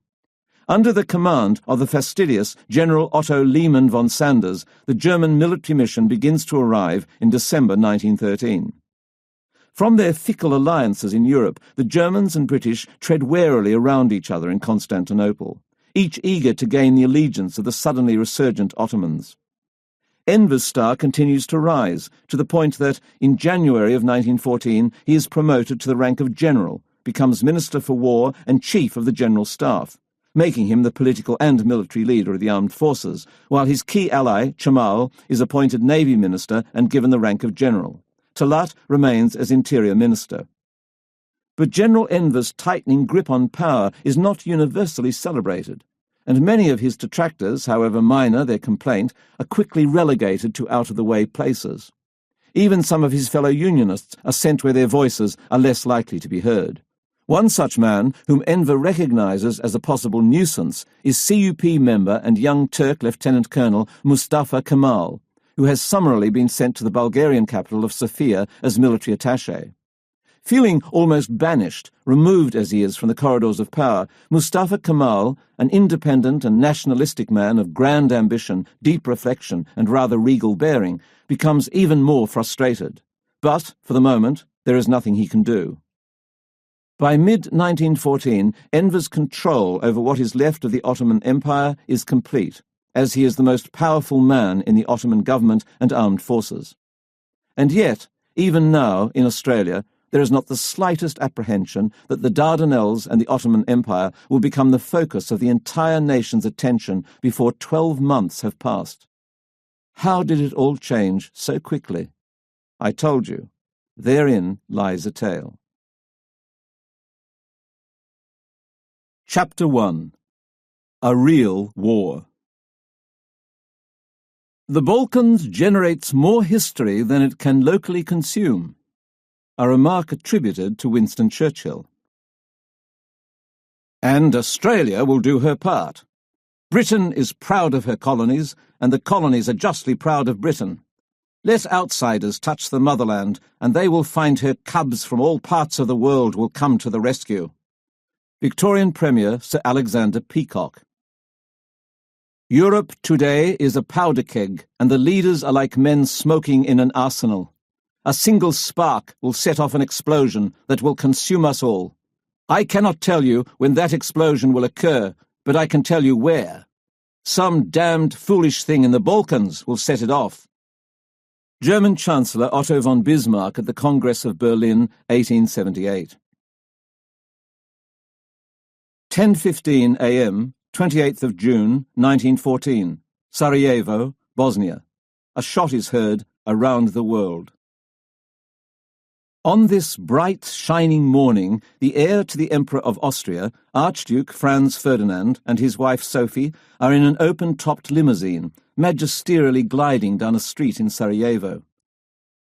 Under the command of the fastidious General Otto Lehmann von Sanders, the German military mission begins to arrive in December 1913. From their fickle alliances in Europe, the Germans and British tread warily around each other in Constantinople, each eager to gain the allegiance of the suddenly resurgent Ottomans. Enver's star continues to rise, to the point that, in January of 1914, he is promoted to the rank of general, becomes Minister for War and Chief of the General Staff, making him the political and military leader of the armed forces, while his key ally, Cemal, is appointed Navy Minister and given the rank of General. Talat remains as Interior Minister. But General Enver's tightening grip on power is not universally celebrated, and many of his detractors, however minor their complaint, are quickly relegated to out-of-the-way places. Even some of his fellow Unionists are sent where their voices are less likely to be heard. One such man, whom Enver recognizes as a possible nuisance, is CUP member and young Turk Lieutenant Colonel Mustafa Kemal, who has summarily been sent to the Bulgarian capital of Sofia as military attaché. Feeling almost banished, removed as he is from the corridors of power, Mustafa Kemal, an independent and nationalistic man of grand ambition, deep reflection, and rather regal bearing, becomes even more frustrated. But, for the moment, there is nothing he can do. By mid-1914, Enver's control over what is left of the Ottoman Empire is complete, as he is the most powerful man in the Ottoman government and armed forces. And yet, even now, in Australia, there is not the slightest apprehension that the Dardanelles and the Ottoman Empire will become the focus of the entire nation's attention before 12 months have passed. How did it all change so quickly? I told you, therein lies a tale. Chapter 1. A Real War. The Balkans generates more history than it can locally consume. A remark attributed to Winston Churchill. And Australia will do her part. Britain is proud of her colonies, and the colonies are justly proud of Britain. Let outsiders touch the motherland, and they will find her cubs from all parts of the world will come to the rescue. Victorian Premier Sir Alexander Peacock. Europe today is a powder keg, and the leaders are like men smoking in an arsenal. A single spark will set off an explosion that will consume us all. I cannot tell you when that explosion will occur, but I can tell you where. Some damned foolish thing in the Balkans will set it off. German Chancellor Otto von Bismarck at the Congress of Berlin, 1878. 10:15 a.m., 28th of June, 1914, Sarajevo, Bosnia. A shot is heard around the world. On this bright, shining morning, the heir to the Emperor of Austria, Archduke Franz Ferdinand, and his wife Sophie are in an open-topped limousine, magisterially gliding down a street in Sarajevo.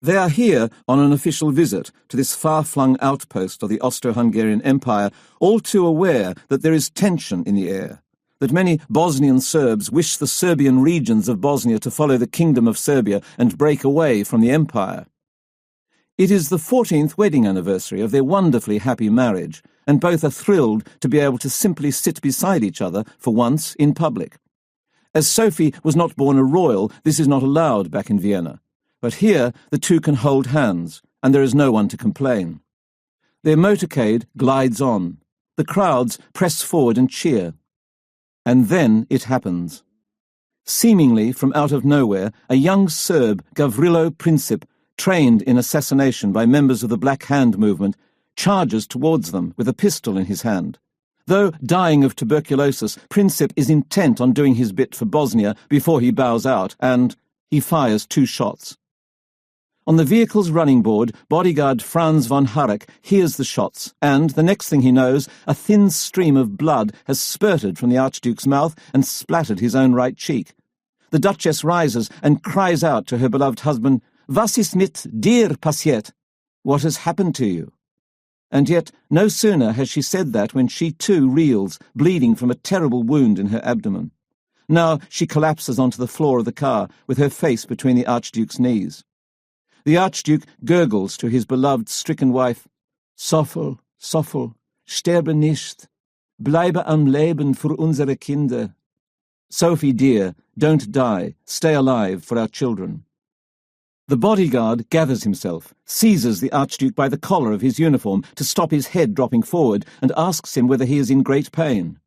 They are here on an official visit to this far-flung outpost of the Austro-Hungarian Empire, all too aware that there is tension in the air, that many Bosnian Serbs wish the Serbian regions of Bosnia to follow the Kingdom of Serbia and break away from the Empire, It is the 14th wedding anniversary of their wonderfully happy marriage, and both are thrilled to be able to simply sit beside each other for once in public. As Sophie was not born a royal, this is not allowed back in Vienna. But here the two can hold hands, and there is no one to complain. Their motorcade glides on. The crowds press forward and cheer. And then it happens. Seemingly from out of nowhere, a young Serb, Gavrilo Princip, trained in assassination by members of the Black Hand movement, charges towards them with a pistol in his hand. Though dying of tuberculosis, Princip is intent on doing his bit for Bosnia before he bows out, and he fires 2 shots. On the vehicle's running board, bodyguard Franz von Harek hears the shots, and, the next thing he knows, a thin stream of blood has spurted from the Archduke's mouth and splattered his own right cheek. The Duchess rises and cries out to her beloved husband, "Was ist mit dir passiert? What has happened to you?" And yet, no sooner has she said that when she too reels, bleeding from a terrible wound in her abdomen. Now she collapses onto the floor of the car, with her face between the Archduke's knees. The Archduke gurgles to his beloved stricken wife, "Soffel, Soffel, sterbe nicht. Bleibe am Leben für unsere Kinder." Sophie dear, don't die, stay alive for our children. The bodyguard gathers himself, seizes the Archduke by the collar of his uniform to stop his head dropping forward, and asks him whether he is in great pain.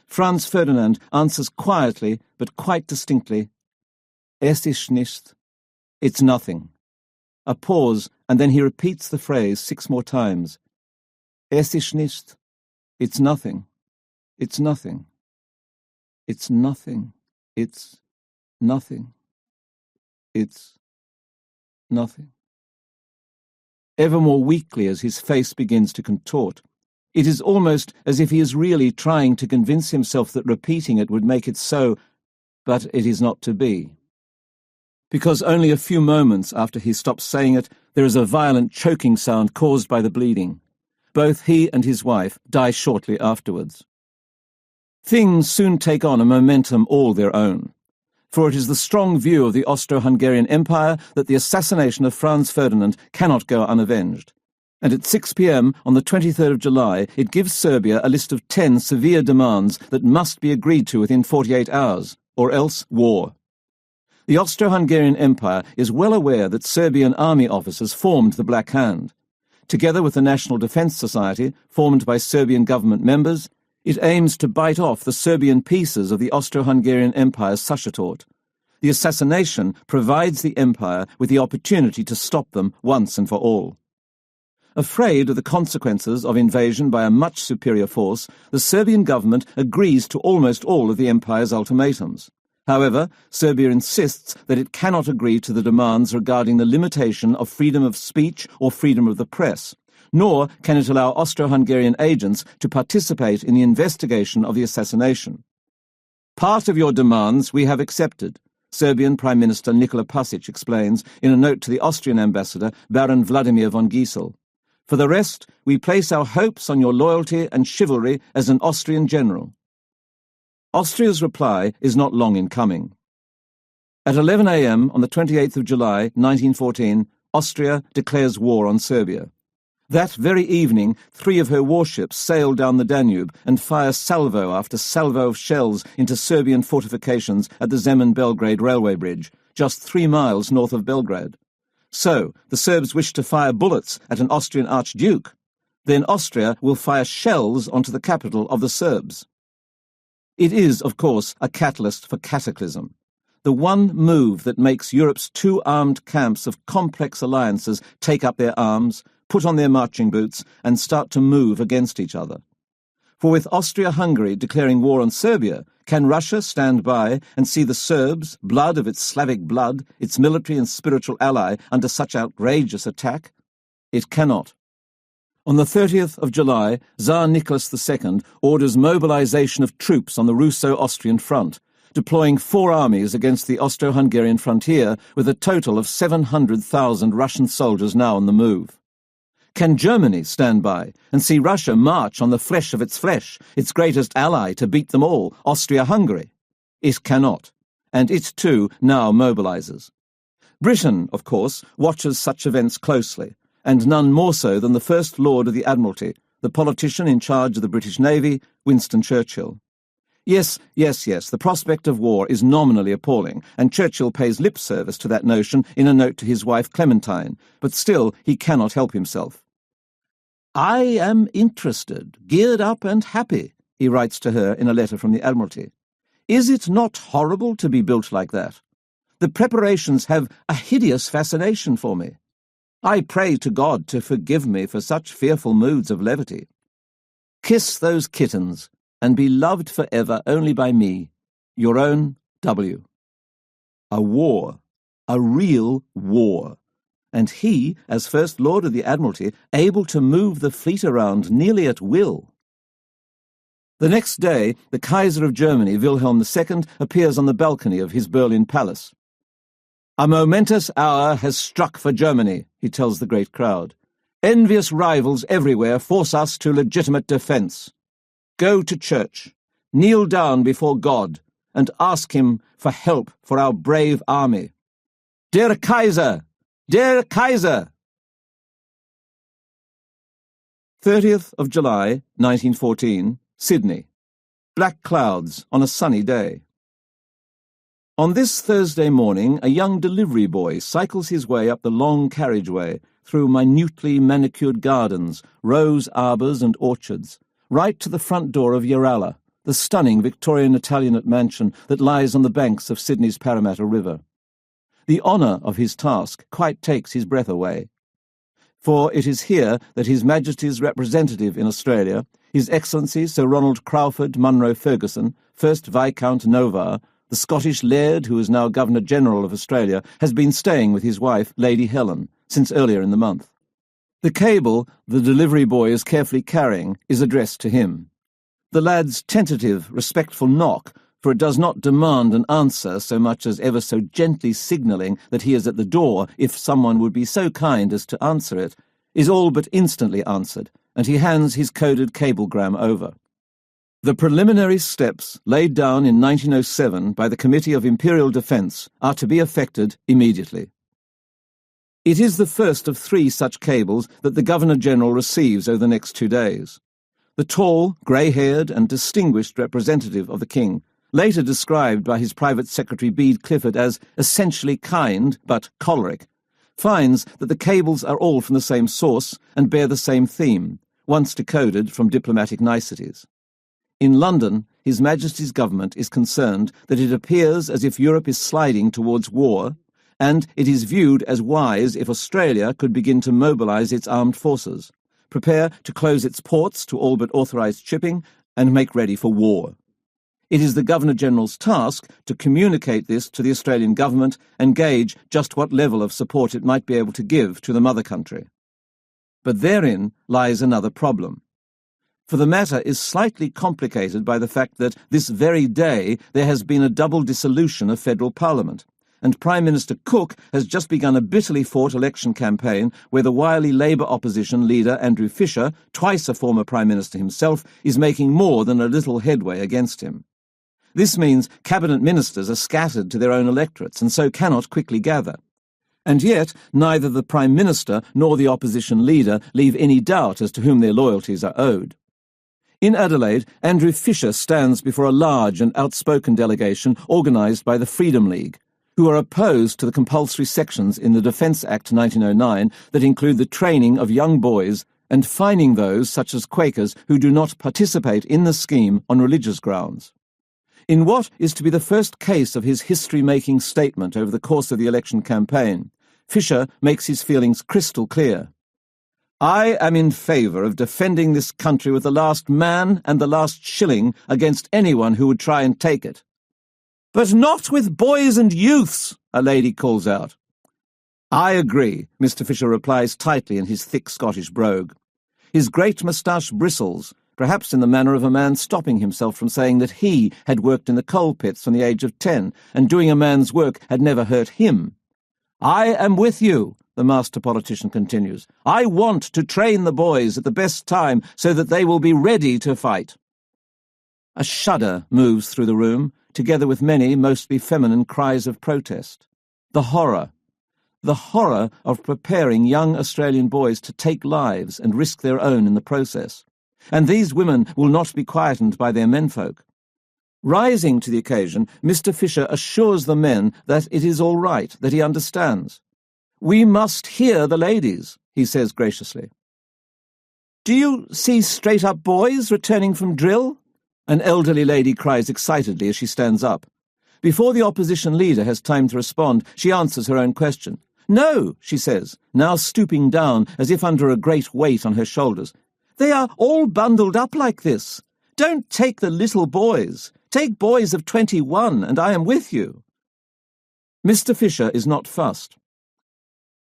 Franz Ferdinand answers quietly, but quite distinctly, "Es ist nicht." It's nothing. A pause, and then he repeats the phrase 6 more times. "Es ist nicht." It's nothing. It's nothing. It's nothing. It's nothing. It's nothing. Ever more weakly as his face begins to contort, it is almost as if he is really trying to convince himself that repeating it would make it so, but it is not to be. Because only a few moments after he stops saying it, there is a violent choking sound caused by the bleeding. Both he and his wife die shortly afterwards. Things soon take on a momentum all their own, for it is the strong view of the Austro-Hungarian Empire that the assassination of Franz Ferdinand cannot go unavenged. And at 6 p.m. on the 23rd of July, it gives Serbia a list of 10 severe demands that must be agreed to within 48 hours, or else war. The Austro-Hungarian Empire is well aware that Serbian army officers formed the Black Hand. Together with the National Defence Society, formed by Serbian government members, it aims to bite off the Serbian pieces of the Austro-Hungarian Empire's Sachsetort. The assassination provides the empire with the opportunity to stop them once and for all. Afraid of the consequences of invasion by a much superior force, the Serbian government agrees to almost all of the empire's ultimatums. However, Serbia insists that it cannot agree to the demands regarding the limitation of freedom of speech or freedom of the press, nor can it allow Austro-Hungarian agents to participate in the investigation of the assassination. "Part of your demands we have accepted," Serbian Prime Minister Nikola Pasic explains in a note to the Austrian ambassador Baron Vladimir von Giesel. "For the rest, we place our hopes on your loyalty and chivalry as an Austrian general." Austria's reply is not long in coming. At 11 a.m. on the 28th of July, 1914, Austria declares war on Serbia. That very evening, 3 of her warships sail down the Danube and fire salvo after salvo of shells into Serbian fortifications at the Zemun-Belgrade railway bridge, just 3 miles north of Belgrade. So, the Serbs wish to fire bullets at an Austrian archduke. Then Austria will fire shells onto the capital of the Serbs. It is, of course, a catalyst for cataclysm. The one move that makes Europe's 2 armed camps of complex alliances take up their arms, put on their marching boots, and start to move against each other. For with Austria-Hungary declaring war on Serbia, can Russia stand by and see the Serbs, blood of its Slavic blood, its military and spiritual ally, under such outrageous attack? It cannot. On the 30th of July, Tsar Nicholas II orders mobilization of troops on the Russo-Austrian front, deploying 4 armies against the Austro-Hungarian frontier with a total of 700,000 Russian soldiers now on the move. Can Germany stand by and see Russia march on the flesh of its flesh, its greatest ally to beat them all, Austria-Hungary? It cannot, and it too now mobilizes. Britain, of course, watches such events closely, and none more so than the First Lord of the Admiralty, the politician in charge of the British Navy, Winston Churchill. Yes, the prospect of war is nominally appalling, and Churchill pays lip service to that notion in a note to his wife Clementine, but still he cannot help himself. "I am interested, geared up and happy," he writes to her in a letter from the Admiralty. "Is it not horrible to be built like that? The preparations have a hideous fascination for me. I pray to God to forgive me for such fearful moods of levity. Kiss those kittens, and be loved forever only by me, your own W." A war, a real war, and he, as First Lord of the Admiralty, able to move the fleet around nearly at will. The next day, the Kaiser of Germany, Wilhelm II, appears on the balcony of his Berlin palace. "A momentous hour has struck for Germany," he tells the great crowd. "Envious rivals everywhere force us to legitimate defence. Go to church, kneel down before God, and ask him for help for our brave army. Der Kaiser! Der Kaiser!" 30th of July, 1914, Sydney. Black clouds on a sunny day. On this Thursday morning, a young delivery boy cycles his way up the long carriageway through minutely manicured gardens, rose arbours and orchards, right to the front door of Yarralla, the stunning Victorian Italianate mansion that lies on the banks of Sydney's Parramatta River. The honour of his task quite takes his breath away. For it is here that His Majesty's representative in Australia, His Excellency Sir Ronald Crawford Munro Ferguson, 1st Viscount Novar, the Scottish laird who is now Governor-General of Australia, has been staying with his wife, Lady Helen, since earlier in the month. The cable the delivery boy is carefully carrying is addressed to him. The lad's tentative, respectful knock, for it does not demand an answer so much as ever so gently signalling that he is at the door if someone would be so kind as to answer it, is all but instantly answered, and he hands his coded cablegram over. The preliminary steps laid down in 1907 by the Committee of Imperial Defence are to be effected immediately. It is the first of 3 such cables that the Governor-General receives over the next 2 days. The tall, grey-haired and distinguished representative of the King, later described by his private secretary Bede Clifford as essentially kind but choleric, finds that the cables are all from the same source and bear the same theme, once decoded from diplomatic niceties. In London, His Majesty's government is concerned that it appears as if Europe is sliding towards war, and it is viewed as wise if Australia could begin to mobilise its armed forces, prepare to close its ports to all but authorised shipping, and make ready for war. It is the Governor-General's task to communicate this to the Australian government and gauge just what level of support it might be able to give to the mother country. But therein lies another problem. For the matter is slightly complicated by the fact that this very day there has been a double dissolution of federal parliament, and Prime Minister Cook has just begun a bitterly fought election campaign where the wily Labour opposition leader Andrew Fisher, twice a former Prime Minister himself, is making more than a little headway against him. This means cabinet ministers are scattered to their own electorates and so cannot quickly gather. And yet neither the Prime Minister nor the opposition leader leave any doubt as to whom their loyalties are owed. In Adelaide, Andrew Fisher stands before a large and outspoken delegation organised by the Freedom League, who are opposed to the compulsory sections in the Defence Act 1909 that include the training of young boys and fining those, such as Quakers, who do not participate in the scheme on religious grounds. In what is to be the first case of his history-making statement over the course of the election campaign, Fisher makes his feelings crystal clear. "I am in favour of defending this country with the last man and the last shilling against anyone who would try and take it." "But not with boys and youths," a lady calls out. "I agree," Mr. Fisher replies tightly in his thick Scottish brogue. His great moustache bristles, perhaps in the manner of a man stopping himself from saying that he had worked in the coal pits from the age of 10, and doing a man's work had never hurt him. "I am with you," the master politician continues. "I want to train the boys at the best time so that they will be ready to fight." A shudder moves through the room, together with many mostly feminine cries of protest. The horror. The horror of preparing young Australian boys to take lives and risk their own in the process. And these women will not be quietened by their menfolk. Rising to the occasion, Mr. Fisher assures the men that it is all right, that he understands. "We must hear the ladies," he says graciously. "Do you see straight-up boys returning from drill?" an elderly lady cries excitedly as she stands up. Before the opposition leader has time to respond, she answers her own question. "No," she says, now stooping down as if under a great weight on her shoulders. "They are all bundled up like this. Don't take the little boys. Take boys of 21, and I am with you." Mr. Fisher is not fussed.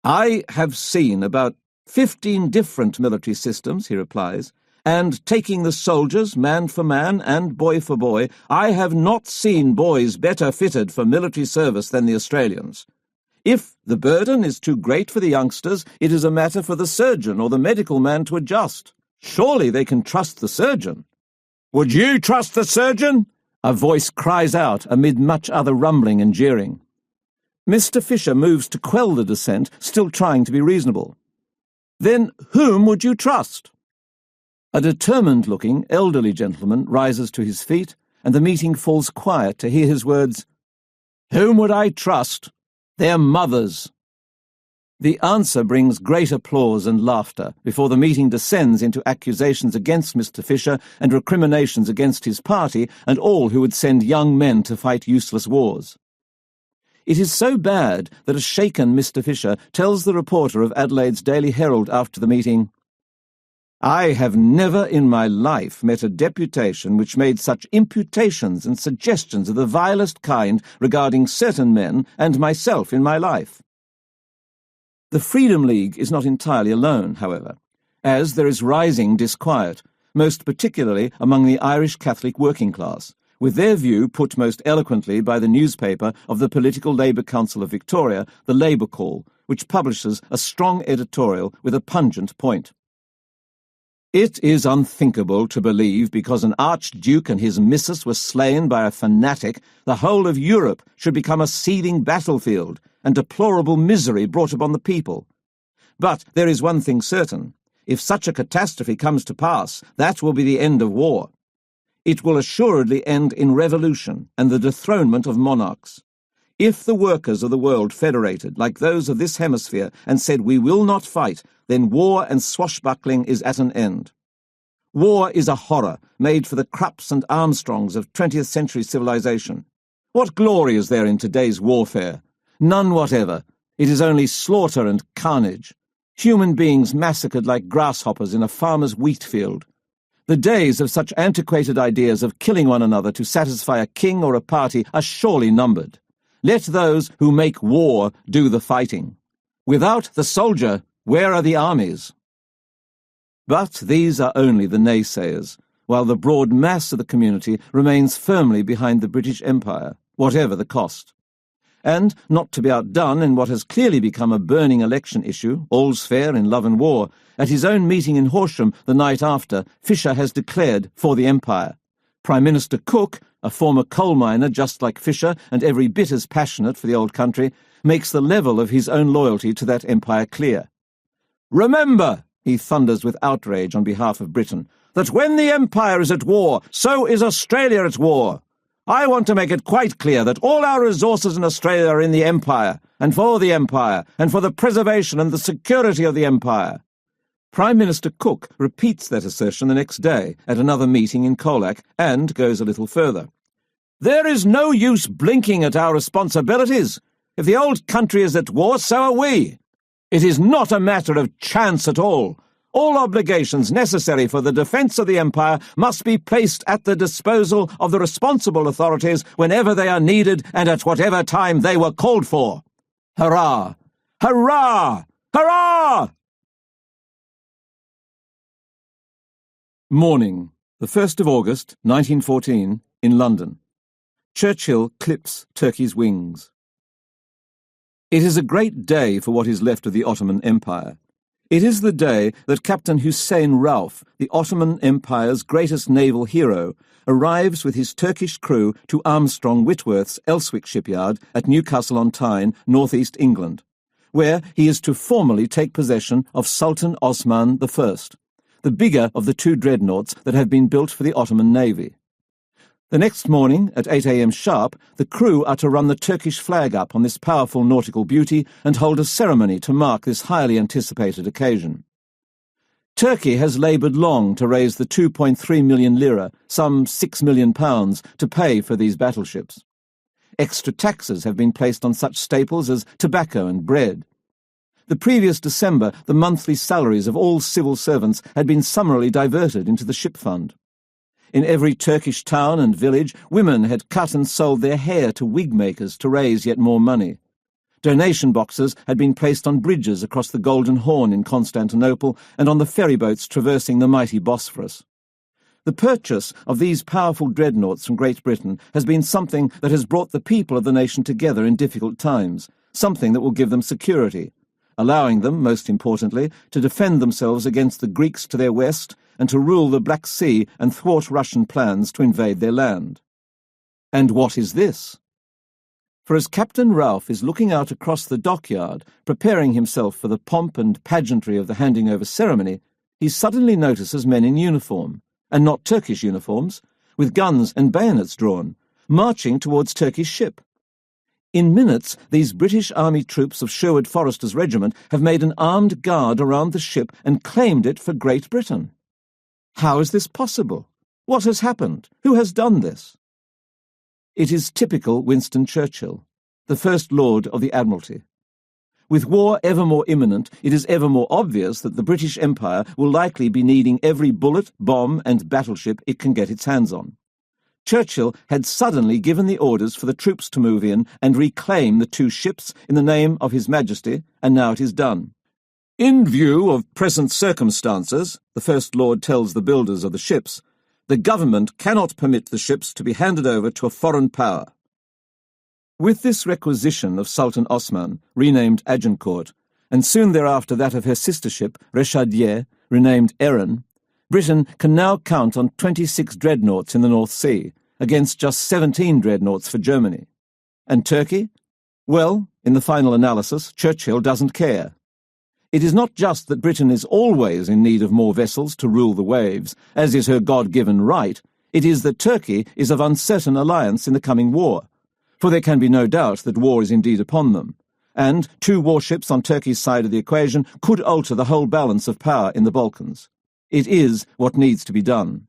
"I have seen about 15 different military systems," he replies, "and taking the soldiers, man for man and boy for boy, I have not seen boys better fitted for military service than the Australians. If the burden is too great for the youngsters, it is a matter for the surgeon or the medical man to adjust. Surely they can trust the surgeon." "Would you trust the surgeon?" a voice cries out amid much other rumbling and jeering. Mr. Fisher moves to quell the dissent, still trying to be reasonable. "Then whom would you trust?" A determined-looking, elderly gentleman rises to his feet, and the meeting falls quiet to hear his words, "Whom would I trust? Their mothers." The answer brings great applause and laughter before the meeting descends into accusations against Mr. Fisher and recriminations against his party and all who would send young men to fight useless wars. It is so bad that a shaken Mr. Fisher tells the reporter of Adelaide's Daily Herald after the meeting, "I have never in my life met a deputation which made such imputations and suggestions of the vilest kind regarding certain men and myself in my life." The Freedom League is not entirely alone, however, as there is rising disquiet, most particularly among the Irish Catholic working class, with their view put most eloquently by the newspaper of the Political Labour Council of Victoria, the Labour Call, which publishes a strong editorial with a pungent point. "It is unthinkable to believe because an archduke and his missus were slain by a fanatic, the whole of Europe should become a seething battlefield and deplorable misery brought upon the people. But there is one thing certain. If such a catastrophe comes to pass, that will be the end of war. It will assuredly end in revolution and the dethronement of monarchs. If the workers of the world federated like those of this hemisphere and said we will not fight, then war and swashbuckling is at an end. War is a horror made for the Krupps and Armstrongs of 20th century civilization. What glory is there in today's warfare? None whatever. It is only slaughter and carnage. Human beings massacred like grasshoppers in a farmer's wheat field. The days of such antiquated ideas of killing one another to satisfy a king or a party are surely numbered. Let those who make war do the fighting. Without the soldier, where are the armies?" But these are only the naysayers, while the broad mass of the community remains firmly behind the British Empire, whatever the cost. And, not to be outdone in what has clearly become a burning election issue, all's fair in love and war, at his own meeting in Horsham the night after, Fisher has declared for the Empire. Prime Minister Cook, a former coal miner just like Fisher and every bit as passionate for the old country, makes the level of his own loyalty to that empire clear. "Remember," he thunders with outrage on behalf of Britain, "that when the Empire is at war, so is Australia at war. I want to make it quite clear that all our resources in Australia are in the Empire, and for the preservation and the security of the Empire." Prime Minister Cook repeats that assertion the next day at another meeting in Colac and goes a little further. "There is no use blinking at our responsibilities. If the old country is at war, so are we. It is not a matter of chance at all. All obligations necessary for the defence of the Empire must be placed at the disposal of the responsible authorities whenever they are needed and at whatever time they were called for. Hurrah! Hurrah! Hurrah!" Morning, the 1st of August, 1914, in London. Churchill clips Turkey's wings. It is a great day for what is left of the Ottoman Empire. It is the day that Captain Hussein Rauf, the Ottoman Empire's greatest naval hero, arrives with his Turkish crew to Armstrong Whitworth's Elswick shipyard at Newcastle-on-Tyne, northeast England. where he is to formally take possession of Sultan Osman I, the bigger of the two dreadnoughts that have been built for the Ottoman Navy. The next morning, at 8 a.m. sharp, the crew are to run the Turkish flag up on this powerful nautical beauty and hold a ceremony to mark this highly anticipated occasion. Turkey has laboured long to raise the 2.3 million lira, some £6 million, to pay for these battleships. Extra taxes have been placed on such staples as tobacco and bread. The previous December, the monthly salaries of all civil servants had been summarily diverted into the ship fund. In every Turkish town and village, women had cut and sold their hair to wig makers to raise yet more money. Donation boxes had been placed on bridges across the Golden Horn in Constantinople and on the ferryboats traversing the mighty Bosphorus. The purchase of these powerful dreadnoughts from Great Britain has been something that has brought the people of the nation together in difficult times, something that will give them security, allowing them, most importantly, to defend themselves against the Greeks to their west and to rule the Black Sea and thwart Russian plans to invade their land. And what is this? For as Captain Ralph is looking out across the dockyard, preparing himself for the pomp and pageantry of the handing-over ceremony, he suddenly notices men in uniform, and not Turkish uniforms, with guns and bayonets drawn, marching towards Turkish ship. In minutes, these British Army troops of Sherwood Forester's regiment have made an armed guard around the ship and claimed it for Great Britain. How is this possible? What has happened? Who has done this? It is typical Winston Churchill, the First Lord of the Admiralty. With war ever more imminent, it is ever more obvious that the British Empire will likely be needing every bullet, bomb, and battleship it can get its hands on. Churchill had suddenly given the orders for the troops to move in and reclaim the two ships in the name of His Majesty, and now it is done. In view of present circumstances, the First Lord tells the builders of the ships, the government cannot permit the ships to be handed over to a foreign power. With this requisition of Sultan Osman, renamed Agincourt, and soon thereafter that of her sister ship, Reshadieh, renamed Erin, Britain can now count on 26 dreadnoughts in the North Sea, against just 17 dreadnoughts for Germany. And Turkey? Well, in the final analysis, Churchill doesn't care. It is not just that Britain is always in need of more vessels to rule the waves, as is her God-given right, it is that Turkey is of uncertain alliance in the coming war, for there can be no doubt that war is indeed upon them, and 2 warships on Turkey's side of the equation could alter the whole balance of power in the Balkans. It is what needs to be done.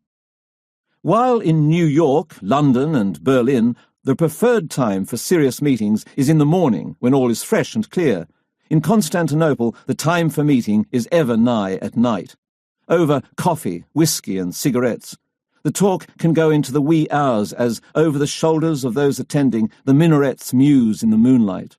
While in New York, London, and Berlin, the preferred time for serious meetings is in the morning, when all is fresh and clear, in Constantinople, the time for meeting is ever nigh at night. Over coffee, whiskey, and cigarettes. The talk can go into the wee hours as, over the shoulders of those attending, the minarets muse in the moonlight.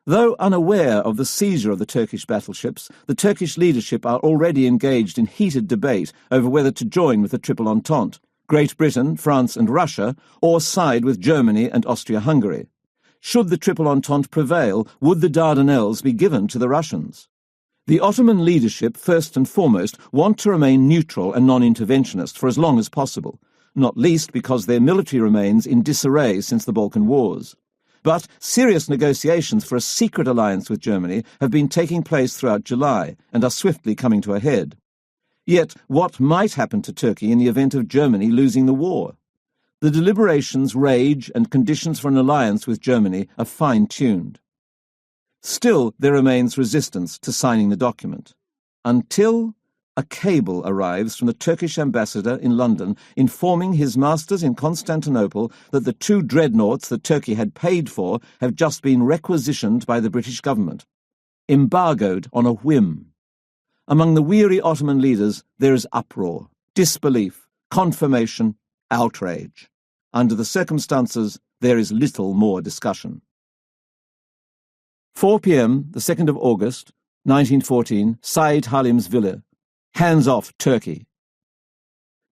Though unaware of the seizure of the Turkish battleships, the Turkish leadership are already engaged in heated debate over whether to join with the Triple Entente, Great Britain, France, and Russia, or side with Germany and Austria-Hungary. Should the Triple Entente prevail, would the Dardanelles be given to the Russians? The Ottoman leadership, first and foremost, want to remain neutral and non-interventionist for as long as possible, not least because their military remains in disarray since the Balkan Wars. But serious negotiations for a secret alliance with Germany have been taking place throughout July and are swiftly coming to a head. Yet what might happen to Turkey in the event of Germany losing the war? The deliberations rage and conditions for an alliance with Germany are fine-tuned. Still, there remains resistance to signing the document, until a cable arrives from the Turkish ambassador in London informing his masters in Constantinople that the 2 dreadnoughts that Turkey had paid for have just been requisitioned by the British government, embargoed on a whim. Among the weary Ottoman leaders there is uproar, disbelief, confirmation, outrage. Under the circumstances, there is little more discussion. 4 p.m., the 2nd of August, 1914, Said Halim's villa. Hands off Turkey.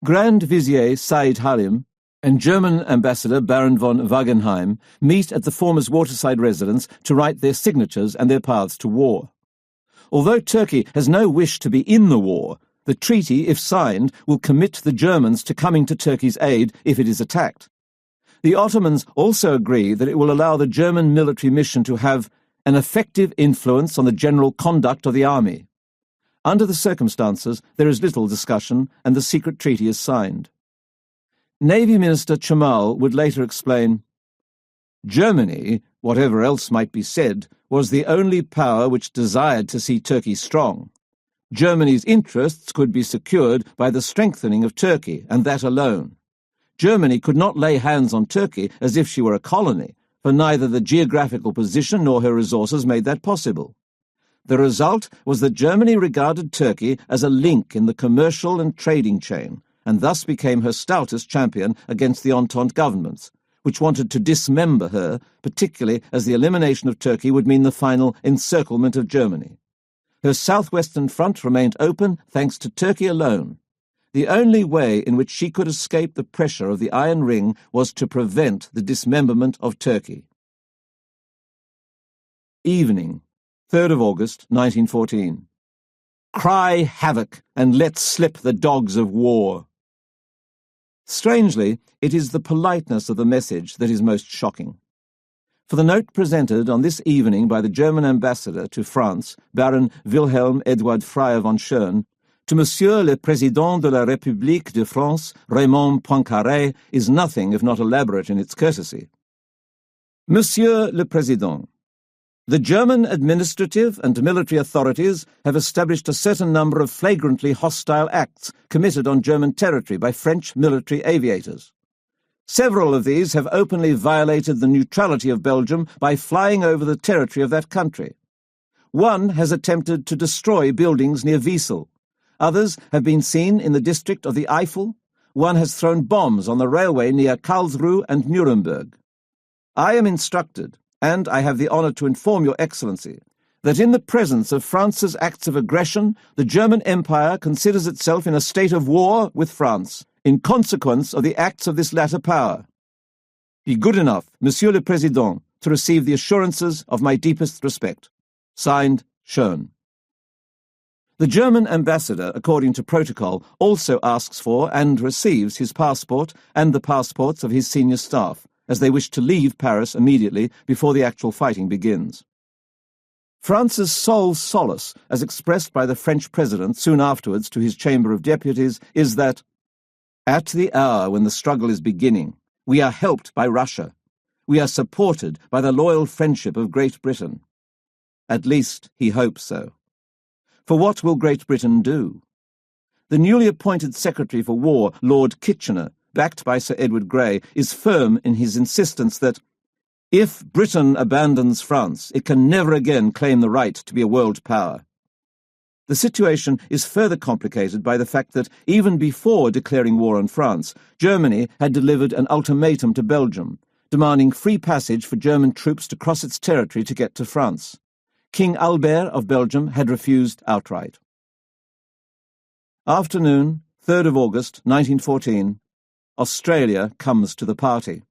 Grand Vizier Said Halim and German Ambassador Baron von Wagenheim meet at the former's waterside residence to write their signatures and their paths to war. Although Turkey has no wish to be in the war, the treaty, if signed, will commit the Germans to coming to Turkey's aid if it is attacked. The Ottomans also agree that it will allow the German military mission to have an effective influence on the general conduct of the army. Under the circumstances, there is little discussion, and the secret treaty is signed. Navy Minister Chamal would later explain, Germany, whatever else might be said, was the only power which desired to see Turkey strong. Germany's interests could be secured by the strengthening of Turkey, and that alone. Germany could not lay hands on Turkey as if she were a colony, for neither the geographical position nor her resources made that possible. The result was that Germany regarded Turkey as a link in the commercial and trading chain, and thus became her stoutest champion against the Entente governments, which wanted to dismember her, particularly as the elimination of Turkey would mean the final encirclement of Germany. Her southwestern front remained open thanks to Turkey alone. The only way in which she could escape the pressure of the Iron Ring was to prevent the dismemberment of Turkey. Evening, 3rd of August, 1914. Cry havoc and let slip the dogs of war. Strangely, it is the politeness of the message that is most shocking. For the note presented on this evening by the German ambassador to France, Baron Wilhelm Eduard Fryer von Schön, to Monsieur le Président de la République de France, Raymond Poincaré, is nothing if not elaborate in its courtesy. Monsieur le Président, the German administrative and military authorities have established a certain number of flagrantly hostile acts committed on German territory by French military aviators. Several of these have openly violated the neutrality of Belgium by flying over the territory of that country. One has attempted to destroy buildings near Wiesel. Others have been seen in the district of the Eifel. One has thrown bombs on the railway near Karlsruhe and Nuremberg. I am instructed, and I have the honour to inform Your Excellency, that in the presence of France's acts of aggression, the German Empire considers itself in a state of war with France, in consequence of the acts of this latter power. Be good enough, Monsieur le Président, to receive the assurances of my deepest respect. Signed, Schön. The German ambassador, according to protocol, also asks for and receives his passport and the passports of his senior staff, as they wish to leave Paris immediately before the actual fighting begins. France's sole solace, as expressed by the French president soon afterwards to his Chamber of Deputies, is that, at the hour when the struggle is beginning, we are helped by Russia. We are supported by the loyal friendship of Great Britain. At least he hopes so. For what will Great Britain do? The newly appointed Secretary for War, Lord Kitchener, backed by Sir Edward Grey, is firm in his insistence that if Britain abandons France, it can never again claim the right to be a world power. The situation is further complicated by the fact that, even before declaring war on France, Germany had delivered an ultimatum to Belgium, demanding free passage for German troops to cross its territory to get to France. King Albert of Belgium had refused outright. Afternoon, 3rd of August, 1914. Australia comes to the party.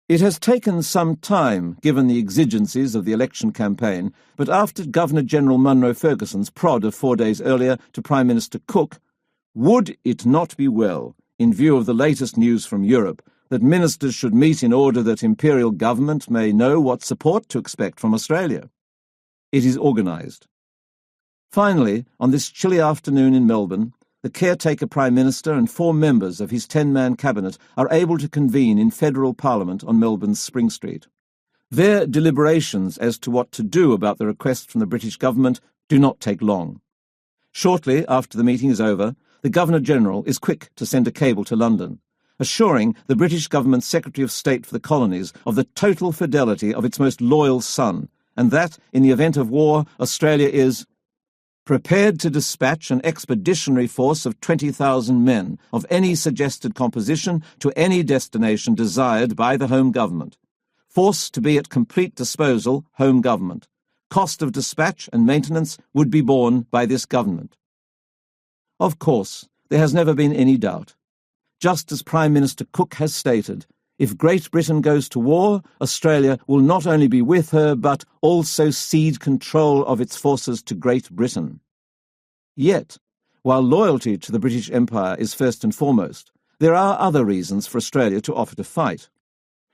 It has taken some time, given the exigencies of the election campaign, but after Governor-General Munro Ferguson's prod of 4 days earlier to Prime Minister Cook, would it not be well, in view of the latest news from Europe, that ministers should meet in order that Imperial government may know what support to expect from Australia? It is organised. Finally, on this chilly afternoon in Melbourne, the caretaker Prime Minister and 4 members of his 10-man cabinet are able to convene in Federal Parliament on Melbourne's Spring Street. Their deliberations as to what to do about the request from the British government do not take long. Shortly after the meeting is over, the Governor-General is quick to send a cable to London, assuring the British government's Secretary of State for the Colonies of the total fidelity of its most loyal son, and that, in the event of war, Australia is prepared to dispatch an expeditionary force of 20,000 men of any suggested composition to any destination desired by the Home Government. Force to be at complete disposal, Home Government. Cost of dispatch and maintenance would be borne by this government. Of course, there has never been any doubt. Just as Prime Minister Cook has stated, if Great Britain goes to war, Australia will not only be with her, but also cede control of its forces to Great Britain. Yet, while loyalty to the British Empire is first and foremost, there are other reasons for Australia to offer to fight.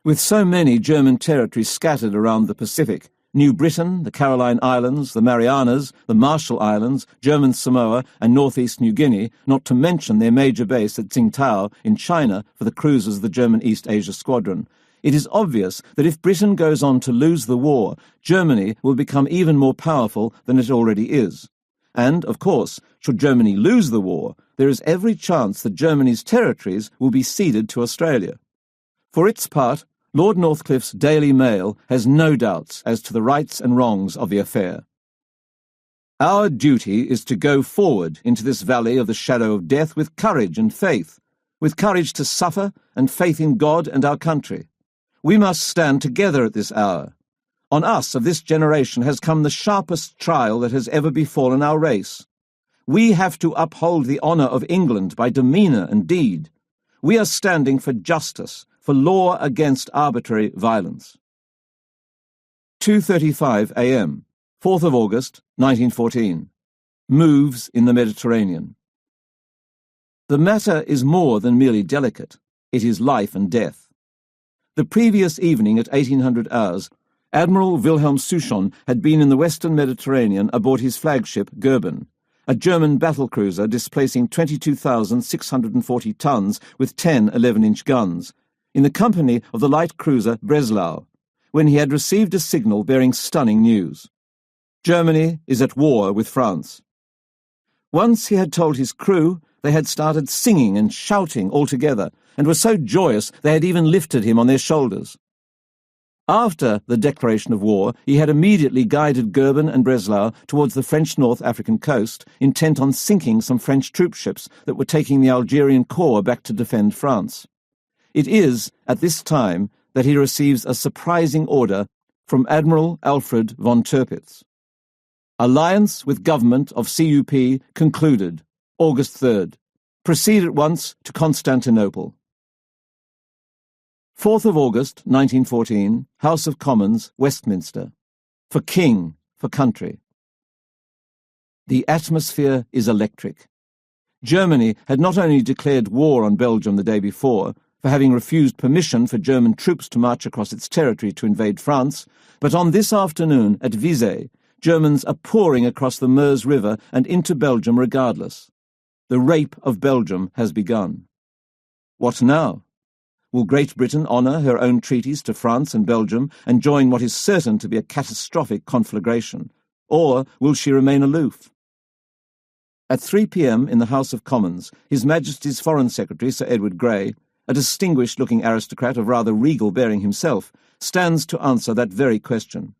With so many German territories scattered around the Pacific, New Britain, the Caroline Islands, the Marianas, the Marshall Islands, German Samoa, and northeast New Guinea, not to mention their major base at Tsingtao in China for the cruisers of the German East Asia Squadron, it is obvious that if Britain goes on to lose the war, Germany will become even more powerful than it already is. And, of course, should Germany lose the war, there is every chance that Germany's territories will be ceded to Australia. For its part, Lord Northcliffe's Daily Mail has no doubts as to the rights and wrongs of the affair. Our duty is to go forward into this valley of the shadow of death with courage and faith, with courage to suffer and faith in God and our country. We must stand together at this hour. On us of this generation has come the sharpest trial that has ever befallen our race. We have to uphold the honour of England by demeanour and deed. We are standing for justice, for law against arbitrary violence. 2:35 a.m., 4th of August, 1914. Moves in the Mediterranean. The matter is more than merely delicate. It is life and death. The previous evening at 1800 hours, Admiral Wilhelm Souchon had been in the western Mediterranean aboard his flagship Goeben, a German battlecruiser displacing 22,640 tons with 10 11-inch guns, in the company of the light cruiser Breslau, when he had received a signal bearing stunning news. Germany is at war with France. Once he had told his crew, they had started singing and shouting all together, and were so joyous they had even lifted him on their shoulders. After the declaration of war, he had immediately guided Goeben and Breslau towards the French North African coast, intent on sinking some French troop ships that were taking the Algerian corps back to defend France. It is, at this time, that he receives a surprising order from Admiral Alfred von Tirpitz. Alliance with government of CUP concluded, August 3rd. Proceed at once to Constantinople. 4th of August, 1914, House of Commons, Westminster. For King, for country. The atmosphere is electric. Germany had not only declared war on Belgium the day before, for having refused permission for German troops to march across its territory to invade France, but on this afternoon at Visay, Germans are pouring across the Meuse River and into Belgium regardless. The rape of Belgium has begun. What now? Will Great Britain honour her own treaties to France and Belgium and join what is certain to be a catastrophic conflagration, or will she remain aloof? At 3 p.m. in the House of Commons, His Majesty's Foreign Secretary, Sir Edward Grey, a distinguished-looking aristocrat of rather regal bearing himself, stands to answer that very question.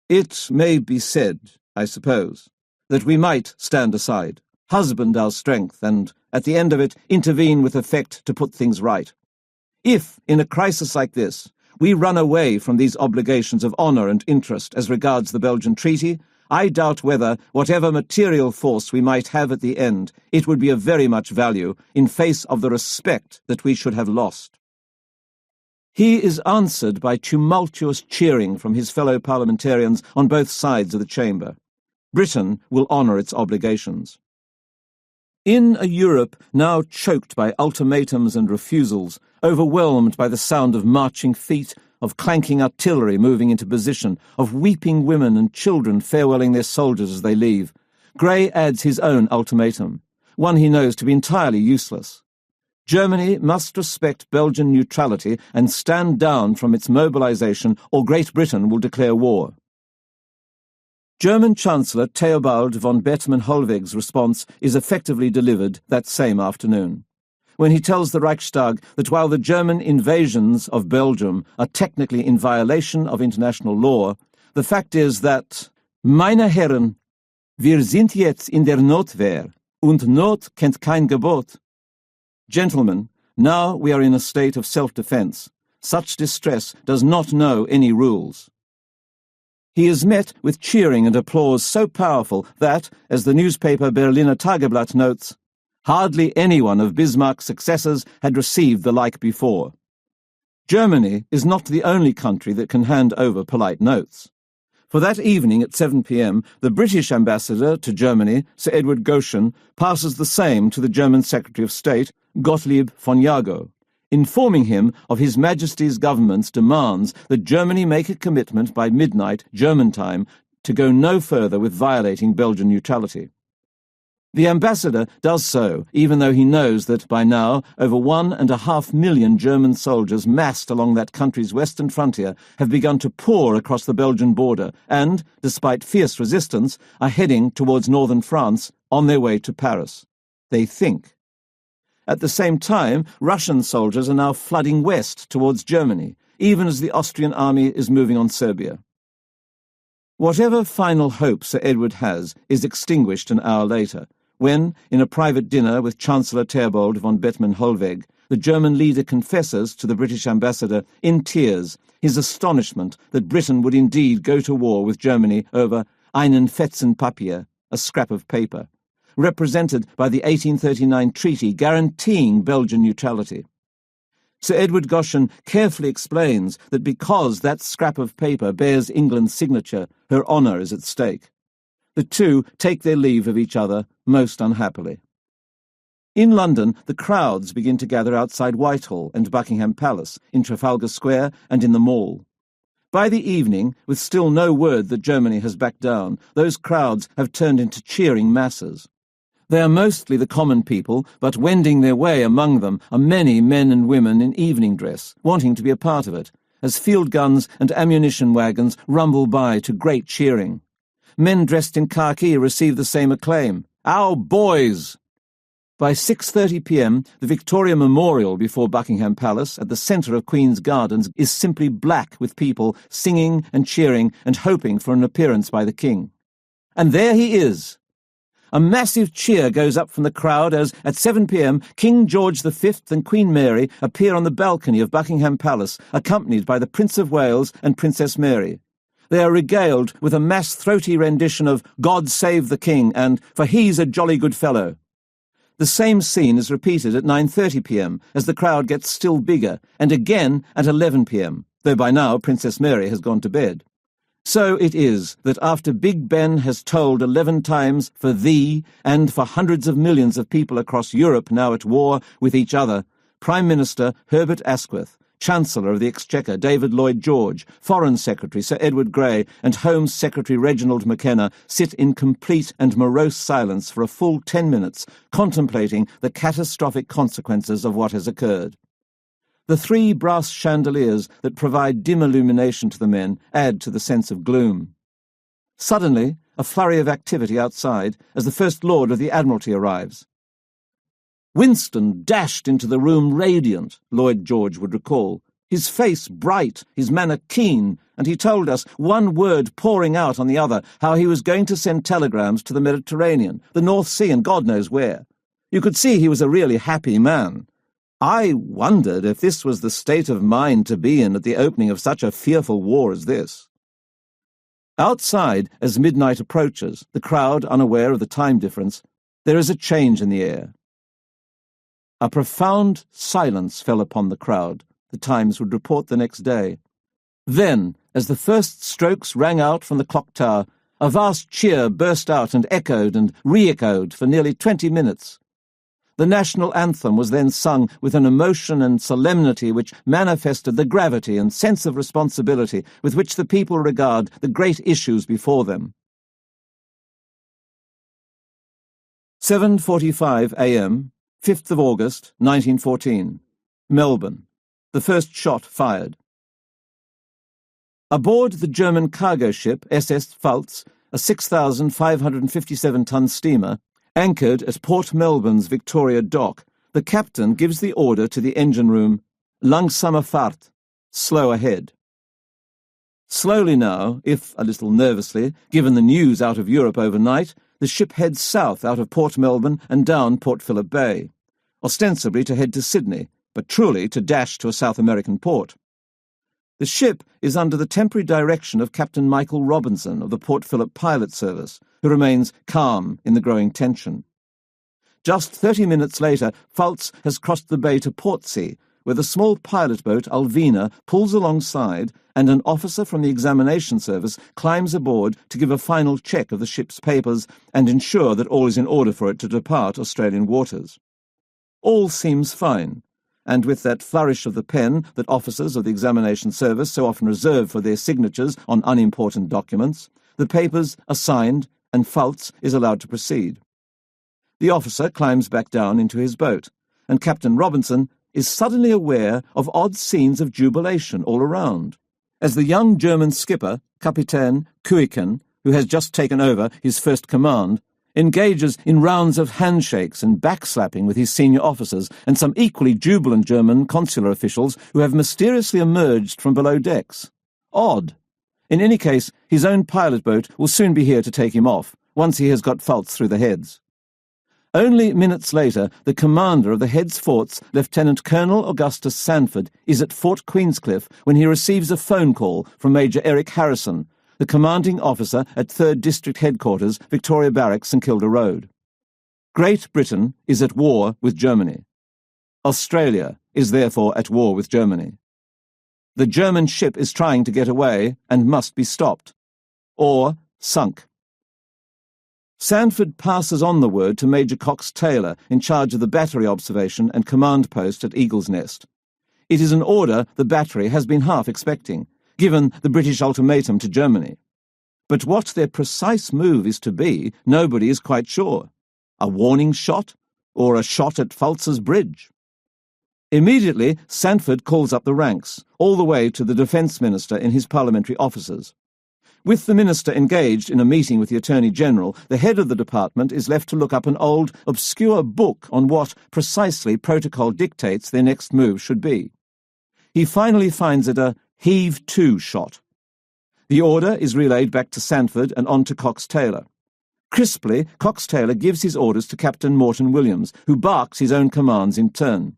It may be said, I suppose, that we might stand aside, husband our strength, and, at the end of it, intervene with effect to put things right. If, in a crisis like this, we run away from these obligations of honour and interest as regards the Belgian Treaty, I doubt whether, whatever material force we might have at the end, it would be of very much value in face of the respect that we should have lost. He is answered by tumultuous cheering from his fellow parliamentarians on both sides of the chamber. Britain will honour its obligations. In a Europe now choked by ultimatums and refusals, overwhelmed by the sound of marching feet, of clanking artillery moving into position, of weeping women and children farewelling their soldiers as they leave, Grey adds his own ultimatum, one he knows to be entirely useless. Germany must respect Belgian neutrality and stand down from its mobilization, or Great Britain will declare war. German Chancellor Theobald von Bethmann-Hollweg's response is effectively delivered that same afternoon, when he tells the Reichstag that while the German invasions of Belgium are technically in violation of international law, the fact is that, meine Herren, wir sind jetzt in der Notwehr, und Not kennt kein Gebot. Gentlemen, now we are in a state of self-defense. Such distress does not know any rules. He is met with cheering and applause so powerful that, as the newspaper Berliner Tageblatt notes, hardly anyone of Bismarck's successors had received the like before. Germany is not the only country that can hand over polite notes. For that evening at 7 p.m, the British ambassador to Germany, Sir Edward Goschen, passes the same to the German Secretary of State, Gottlieb von Jagow. informing him of His Majesty's government's demands that Germany make a commitment by midnight, German time, to go no further with violating Belgian neutrality. The ambassador does so, even though he knows that, by now, over 1.5 million German soldiers massed along that country's western frontier have begun to pour across the Belgian border and, despite fierce resistance, are heading towards northern France on their way to Paris. They think. At the same time, Russian soldiers are now flooding west towards Germany, even as the Austrian army is moving on Serbia. Whatever final hope Sir Edward has is extinguished an hour later, when, in a private dinner with Chancellor Theobald von Bethmann-Hollweg, the German leader confesses to the British ambassador, in tears, his astonishment that Britain would indeed go to war with Germany over einen Fetzen Papier, a scrap of paper, represented by the 1839 treaty guaranteeing Belgian neutrality. Sir Edward Goschen carefully explains that because that scrap of paper bears England's signature, her honour is at stake. The two take their leave of each other most unhappily. In London, the crowds begin to gather outside Whitehall and Buckingham Palace, in Trafalgar Square and in the Mall. By the evening, with still no word that Germany has backed down, those crowds have turned into cheering masses. They are mostly the common people, but wending their way among them are many men and women in evening dress, wanting to be a part of it, as field guns and ammunition wagons rumble by to great cheering. Men dressed in khaki receive the same acclaim. Our boys! By 6:30 p.m, the Victoria Memorial before Buckingham Palace, at the centre of Queen's Gardens, is simply black with people singing and cheering and hoping for an appearance by the King. And there he is! A massive cheer goes up from the crowd as, at 7 p.m, King George V and Queen Mary appear on the balcony of Buckingham Palace, accompanied by the Prince of Wales and Princess Mary. They are regaled with a mass throaty rendition of God Save the King and For He's a Jolly Good Fellow. The same scene is repeated at 9:30 p.m, as the crowd gets still bigger, and again at 11 p.m, though by now Princess Mary has gone to bed. So it is that after Big Ben has tolled 11 times for thee and for hundreds of millions of people across Europe now at war with each other, Prime Minister Herbert Asquith, Chancellor of the Exchequer David Lloyd George, Foreign Secretary Sir Edward Grey, and Home Secretary Reginald McKenna sit in complete and morose silence for a full 10 minutes, contemplating the catastrophic consequences of what has occurred. The 3 brass chandeliers that provide dim illumination to the men add to the sense of gloom. Suddenly, a flurry of activity outside as the First Lord of the Admiralty arrives. Winston dashed into the room radiant, Lloyd George would recall, his face bright, his manner keen, and he told us, one word pouring out on the other, how he was going to send telegrams to the Mediterranean, the North Sea, and God knows where. You could see he was a really happy man. I wondered if this was the state of mind to be in at the opening of such a fearful war as this. Outside, as midnight approaches, the crowd unaware of the time difference, there is a change in the air. A profound silence fell upon the crowd, the Times would report the next day. Then, as the first strokes rang out from the clock tower, a vast cheer burst out and echoed and re-echoed for nearly 20 minutes. The national anthem was then sung with an emotion and solemnity which manifested the gravity and sense of responsibility with which the people regard the great issues before them. 7:45 a.m., 5th of August, 1914. Melbourne. The first shot fired. Aboard the German cargo ship SS Pfalz, a 6,557-ton steamer, anchored at Port Melbourne's Victoria Dock, the captain gives the order to the engine room, "Langsamer Fahrt," slow ahead. Slowly now, if a little nervously, given the news out of Europe overnight, the ship heads south out of Port Melbourne and down Port Phillip Bay, ostensibly to head to Sydney, but truly to dash to a South American port. The ship is under the temporary direction of Captain Michael Robinson of the Port Phillip Pilot Service, who remains calm in the growing tension. Just 30 minutes later, Pfalz has crossed the bay to Portsea, where the small pilot boat Alvina pulls alongside and an officer from the examination service climbs aboard to give a final check of the ship's papers and ensure that all is in order for it to depart Australian waters. All seems fine, and with that flourish of the pen that officers of the examination service so often reserve for their signatures on unimportant documents, the papers are signed and Fultz is allowed to proceed. The officer climbs back down into his boat, and Captain Robinson is suddenly aware of odd scenes of jubilation all around, as the young German skipper, Kapitän Kuiken, who has just taken over his first command, engages in rounds of handshakes and backslapping with his senior officers and some equally jubilant German consular officials who have mysteriously emerged from below decks. Odd. In any case, his own pilot boat will soon be here to take him off, once he has got Fultz through the heads. Only minutes later, the commander of the Heads Forts, Lieutenant Colonel Augustus Sanford, is at Fort Queenscliff when he receives a phone call from Major Eric Harrison, the commanding officer at 3rd District Headquarters, Victoria Barracks, St Kilda Road. Great Britain is at war with Germany. Australia is therefore at war with Germany. The German ship is trying to get away and must be stopped, or sunk. Sanford passes on the word to Major Cox Taylor, in charge of the battery observation and command post at Eagle's Nest. It is an order the battery has been half expecting, given the British ultimatum to Germany. But what their precise move is to be, nobody is quite sure. A warning shot, or a shot at Fultz's bridge? Immediately, Sanford calls up the ranks, all the way to the Defence Minister in his parliamentary offices. With the Minister engaged in a meeting with the Attorney-General, the head of the department is left to look up an old, obscure book on what, precisely, protocol dictates their next move should be. He finally finds it a heave-to shot. The order is relayed back to Sanford and on to Cox Taylor. Crisply, Cox Taylor gives his orders to Captain Morton Williams, who barks his own commands in turn.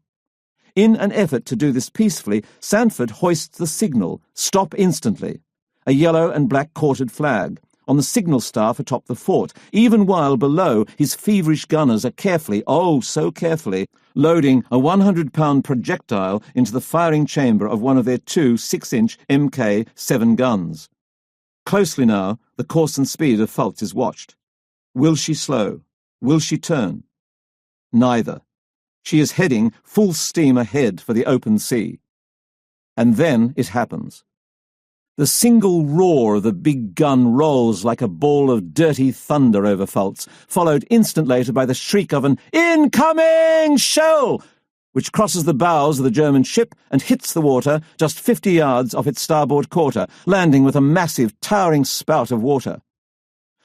In an effort to do this peacefully, Sanford hoists the signal, "Stop instantly," a yellow and black quartered flag, on the signal staff atop the fort, even while below his feverish gunners are carefully, oh so carefully, loading a 100-pound projectile into the firing chamber of one of their two 6-inch Mk7 guns. Closely now, the course and speed of Fultz is watched. Will she slow? Will she turn? Neither. She is heading full steam ahead for the open sea. And then it happens. The single roar of the big gun rolls like a ball of dirty thunder over Fultz, followed instant later by the shriek of an incoming shell, which crosses the bows of the German ship and hits the water just 50 yards off its starboard quarter, landing with a massive, towering spout of water.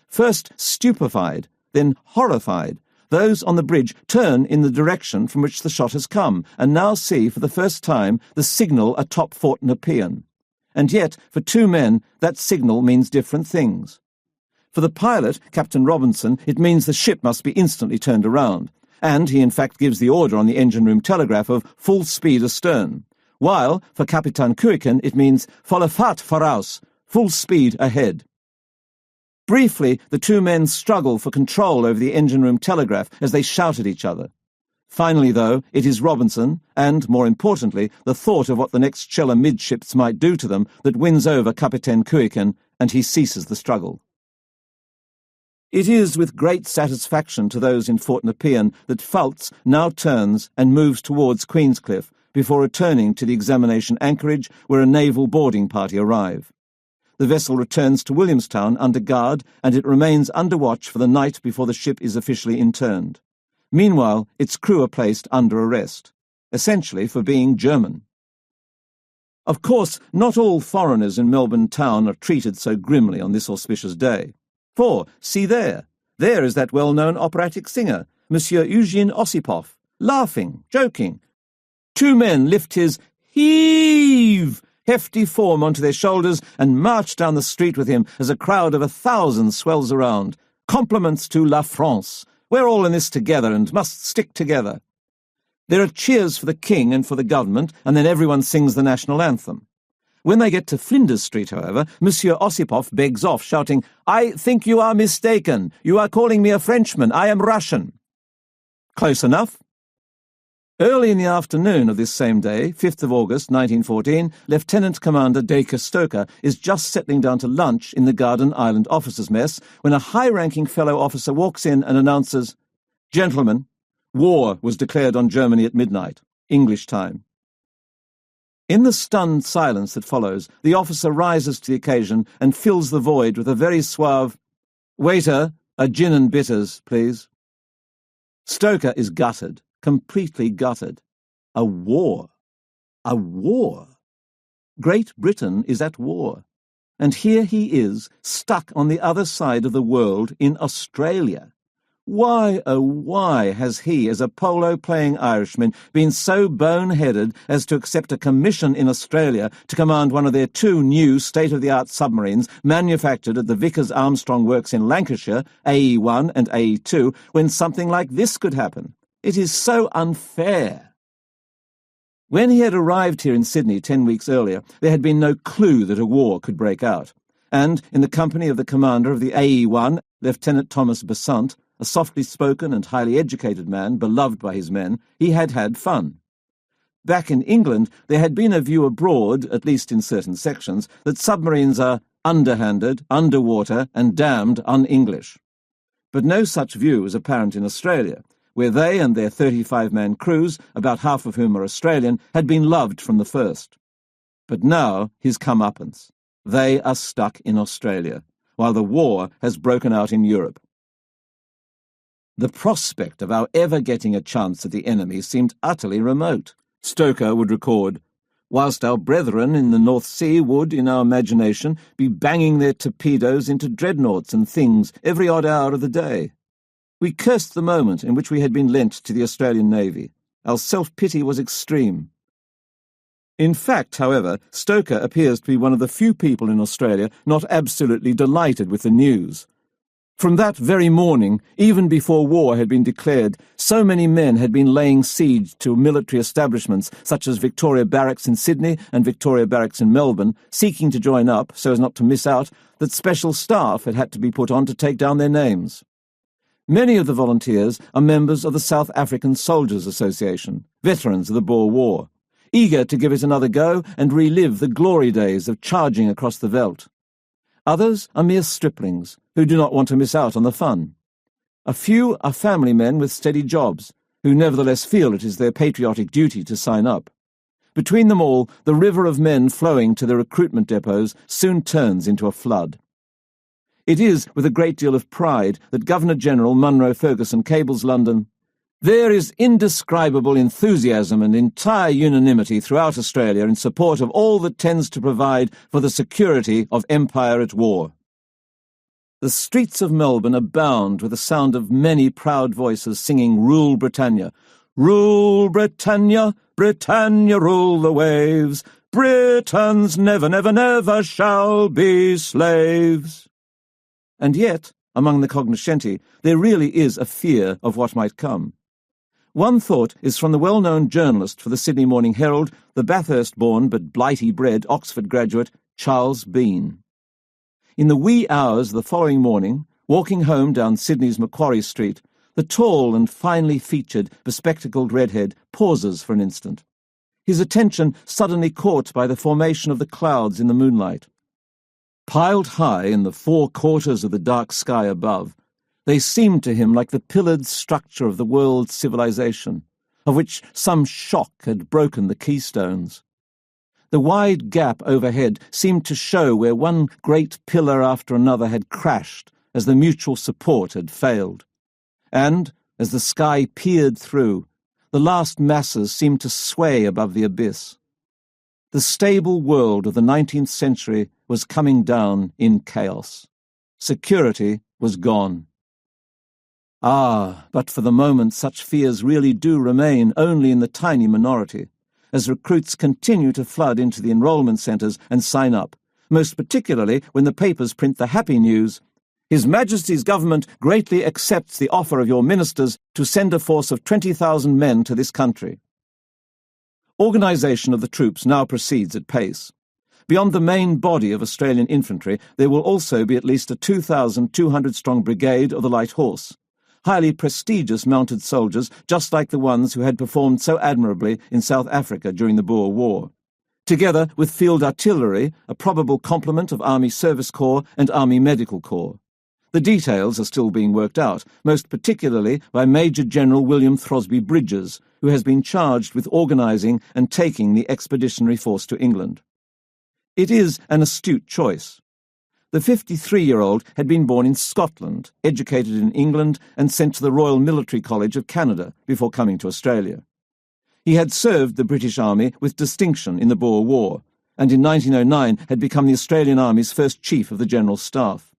First stupefied, then horrified, those on the bridge turn in the direction from which the shot has come, and now see for the first time the signal atop Fort Nepean. And yet, for two men, that signal means different things. For the pilot, Captain Robinson, it means the ship must be instantly turned around, and he in fact gives the order on the engine-room telegraph of full speed astern, while, for Kapitän Kuiken, it means volle Fahrt voraus, full speed ahead. Briefly, the two men struggle for control over the engine-room telegraph as they shout at each other. Finally, though, it is Robinson, and, more importantly, the thought of what the next shell amidships might do to them that wins over Kapitän Kuiken, and he ceases the struggle. It is with great satisfaction to those in Fort Nepean that Fultz now turns and moves towards Queenscliff before returning to the examination anchorage where a naval boarding party arrive. The vessel returns to Williamstown under guard, and it remains under watch for the night before the ship is officially interned. Meanwhile, its crew are placed under arrest, essentially for being German. Of course, not all foreigners in Melbourne town are treated so grimly on this auspicious day. For, see there is that well-known operatic singer, Monsieur Eugene Ossipoff, laughing, joking. Two men lift his heave hefty form onto their shoulders and march down the street with him as a crowd of 1,000 swells around. Compliments to La France. We're all in this together and must stick together. There are cheers for the king and for the government, and then everyone sings the national anthem. When they get to Flinders Street, however, Monsieur Ossipoff begs off, shouting, "I think you are mistaken. You are calling me a Frenchman. I am Russian." Close enough. Early in the afternoon of this same day, 5th of August, 1914, Lieutenant Commander Dacre Stoker is just settling down to lunch in the Garden Island officers' mess when a high-ranking fellow officer walks in and announces, "Gentlemen, war was declared on Germany at midnight. English time. In the stunned silence that follows, the officer rises to the occasion and fills the void with a very suave, "Waiter, a gin and bitters, please." Stoker is gutted, completely gutted. A war. A war. Great Britain is at war. And here he is, stuck on the other side of the world in Australia. Why, oh why, has he, as a polo-playing Irishman, been so bone-headed as to accept a commission in Australia to command one of their 2 new state-of-the-art submarines manufactured at the Vickers Armstrong Works in Lancashire, AE-1 and AE-2, when something like this could happen? It is so unfair. When he had arrived here in Sydney 10 weeks earlier, there had been no clue that a war could break out, and, in the company of the commander of the AE-1, Lieutenant Thomas Besant, a softly-spoken and highly educated man, beloved by his men, he had had fun. Back in England, there had been a view abroad, at least in certain sections, that submarines are underhanded, underwater, and damned un-English. But no such view was apparent in Australia, where they and their 35-man crews, about half of whom are Australian, had been loved from the first. But now his comeuppance. They are stuck in Australia, while the war has broken out in Europe. The prospect of our ever getting a chance at the enemy seemed utterly remote. Stoker would record, whilst our brethren in the North Sea would, in our imagination, be banging their torpedoes into dreadnoughts and things every odd hour of the day. We cursed the moment in which we had been lent to the Australian Navy. Our self-pity was extreme. In fact, however, Stoker appears to be one of the few people in Australia not absolutely delighted with the news. From that very morning, even before war had been declared, so many men had been laying siege to military establishments such as Victoria Barracks in Sydney and Victoria Barracks in Melbourne, seeking to join up so as not to miss out, that special staff had to be put on to take down their names. Many of the volunteers are members of the South African Soldiers Association, veterans of the Boer War, eager to give it another go and relive the glory days of charging across the veldt. Others are mere striplings who do not want to miss out on the fun. A few are family men with steady jobs, who nevertheless feel it is their patriotic duty to sign up. Between them all, the river of men flowing to the recruitment depots soon turns into a flood. It is with a great deal of pride that Governor-General Munro Ferguson cables London, "There is indescribable enthusiasm and entire unanimity throughout Australia in support of all that tends to provide for the security of empire at war." The streets of Melbourne abound with the sound of many proud voices singing "Rule Britannia." "Rule Britannia, Britannia rule the waves. Britons never, never, never shall be slaves." And yet, among the cognoscenti, there really is a fear of what might come. One thought is from the well-known journalist for the Sydney Morning Herald, the Bathurst-born but Blighty-bred Oxford graduate, Charles Bean. In the wee hours of the following morning, walking home down Sydney's Macquarie Street, the tall and finely featured, bespectacled redhead pauses for an instant, his attention suddenly caught by the formation of the clouds in the moonlight. Piled high in the 4 quarters of the dark sky above, they seemed to him like the pillared structure of the world's civilization, of which some shock had broken the keystones. The wide gap overhead seemed to show where one great pillar after another had crashed as the mutual support had failed. And, as the sky peered through, the last masses seemed to sway above the abyss. The stable world of the 19th century was coming down in chaos. Security was gone. Ah, but for the moment such fears really do remain only in the tiny minority, as recruits continue to flood into the enrolment centres and sign up, most particularly when the papers print the happy news, "His Majesty's Government greatly accepts the offer of your ministers to send a force of 20,000 men to this country." Organisation of the troops now proceeds at pace. Beyond the main body of Australian infantry, there will also be at least a 2,200-strong brigade of the Light Horse, highly prestigious mounted soldiers just like the ones who had performed so admirably in South Africa during the Boer War, together with field artillery, a probable complement of Army Service Corps and Army Medical Corps. The details are still being worked out, most particularly by Major General William Throsby Bridges, who has been charged with organising and taking the expeditionary force to England. It is an astute choice. The 53-year-old had been born in Scotland, educated in England, and sent to the Royal Military College of Canada before coming to Australia. He had served the British Army with distinction in the Boer War, and in 1909 had become the Australian Army's first Chief of the General Staff.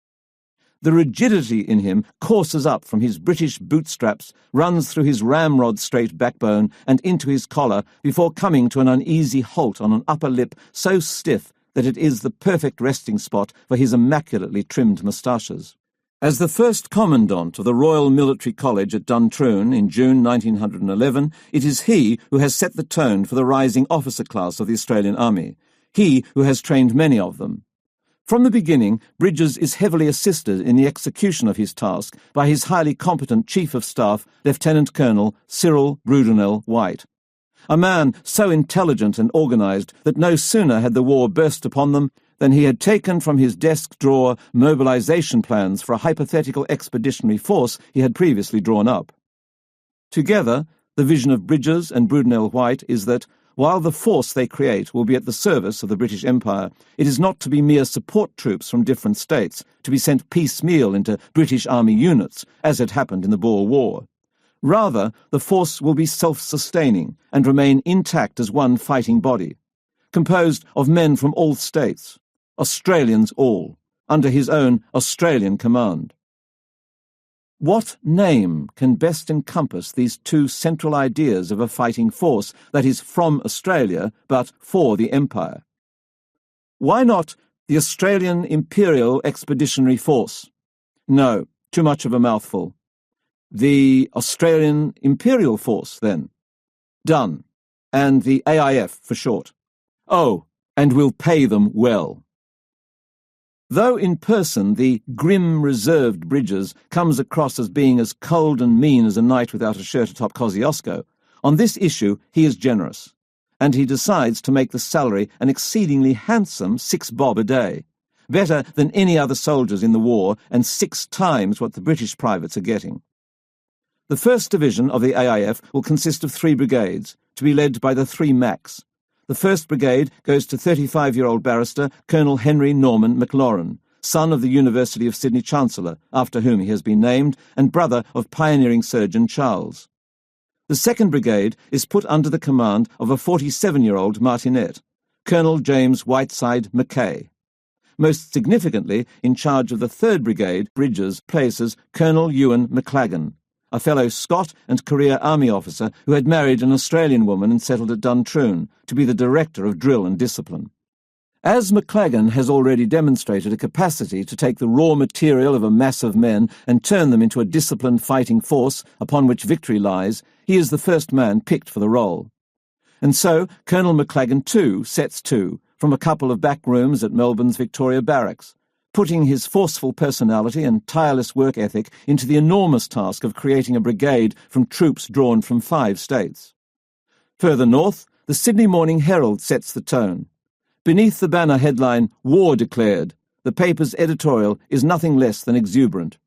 The rigidity in him courses up from his British bootstraps, runs through his ramrod-straight backbone and into his collar before coming to an uneasy halt on an upper lip so stiff that it is the perfect resting spot for his immaculately trimmed moustaches. As the first Commandant of the Royal Military College at Duntroon in June 1911, it is he who has set the tone for the rising officer class of the Australian Army, he who has trained many of them. From the beginning, Bridges is heavily assisted in the execution of his task by his highly competent Chief of Staff, Lieutenant Colonel Cyril Brudenell White, a man so intelligent and organised that no sooner had the war burst upon them than he had taken from his desk drawer mobilisation plans for a hypothetical expeditionary force he had previously drawn up. Together, the vision of Bridges and Brudenell White is that, while the force they create will be at the service of the British Empire, it is not to be mere support troops from different states, to be sent piecemeal into British Army units, as had happened in the Boer War. Rather, the force will be self-sustaining and remain intact as one fighting body, composed of men from all states, Australians all, under his own Australian command. What name can best encompass these two central ideas of a fighting force that is from Australia but for the Empire? Why not the Australian Imperial Expeditionary Force? No, too much of a mouthful. The Australian Imperial Force, then. Done. And the AIF for short. Oh, and we'll pay them well. Though in person the grim, reserved Bridges comes across as being as cold and mean as a knight without a shirt atop Kosciuszko, on this issue he is generous, and he decides to make the salary an exceedingly handsome 6 bob a day, better than any other soldiers in the war and 6 times what the British privates are getting. The 1st Division of the AIF will consist of 3 brigades, to be led by the 3 Macs. The 1st Brigade goes to 35-year-old barrister Colonel Henry Norman McLaurin, son of the University of Sydney Chancellor, after whom he has been named, and brother of pioneering surgeon Charles. The 2nd Brigade is put under the command of a 47-year-old martinet, Colonel James Whiteside Mackay. Most significantly, in charge of the 3rd Brigade, Bridges places Colonel Ewan McLagan, a fellow Scot and career army officer who had married an Australian woman and settled at Duntroon, to be the director of drill and discipline. As McLagan has already demonstrated a capacity to take the raw material of a mass of men and turn them into a disciplined fighting force upon which victory lies, he is the first man picked for the role. And so Colonel McLagan too sets to from a couple of back rooms at Melbourne's Victoria Barracks, putting his forceful personality and tireless work ethic into the enormous task of creating a brigade from troops drawn from 5 states. Further north, the Sydney Morning Herald sets the tone. Beneath the banner headline, "War Declared," the paper's editorial is nothing less than exuberant.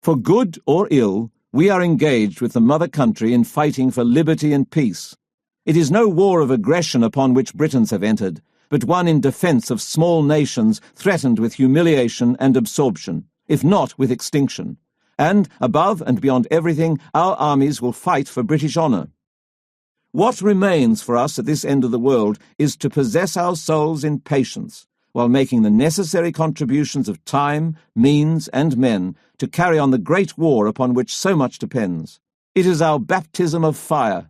For good or ill, we are engaged with the mother country in fighting for liberty and peace. It is no war of aggression upon which Britons have entered, but one in defence of small nations threatened with humiliation and absorption, if not with extinction. And, above and beyond everything, our armies will fight for British honour. What remains for us at this end of the world is to possess our souls in patience, while making the necessary contributions of time, means, and men to carry on the great war upon which so much depends. It is our baptism of fire.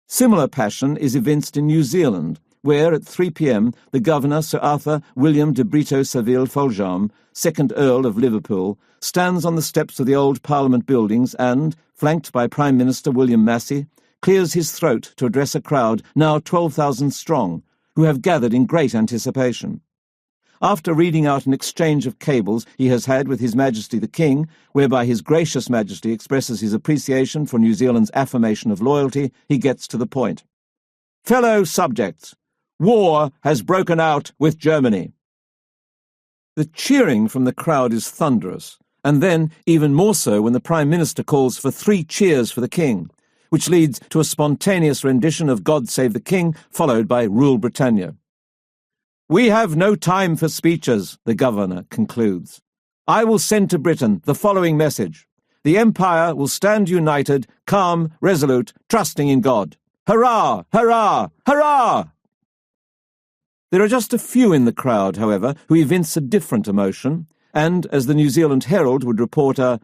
Similar passion is evinced in New Zealand, where at 3 p.m. the Governor, Sir Arthur William de Brito Saville Foljam, 2nd Earl of Liverpool, stands on the steps of the old Parliament buildings and, flanked by Prime Minister William Massey, clears his throat to address a crowd now 12,000 strong, who have gathered in great anticipation. After reading out an exchange of cables he has had with His Majesty the King, whereby His Gracious Majesty expresses his appreciation for New Zealand's affirmation of loyalty, he gets to the point. Fellow subjects, war has broken out with Germany. The cheering from the crowd is thunderous, and then even more so when the Prime Minister calls for 3 cheers for the King, which leads to a spontaneous rendition of God Save the King, followed by Rule Britannia. "We have no time for speeches," the governor concludes. "I will send to Britain the following message. The Empire will stand united, calm, resolute, trusting in God. Hurrah! Hurrah! Hurrah!" There are just a few in the crowd, however, who evince a different emotion, and, as the New Zealand Herald would report, are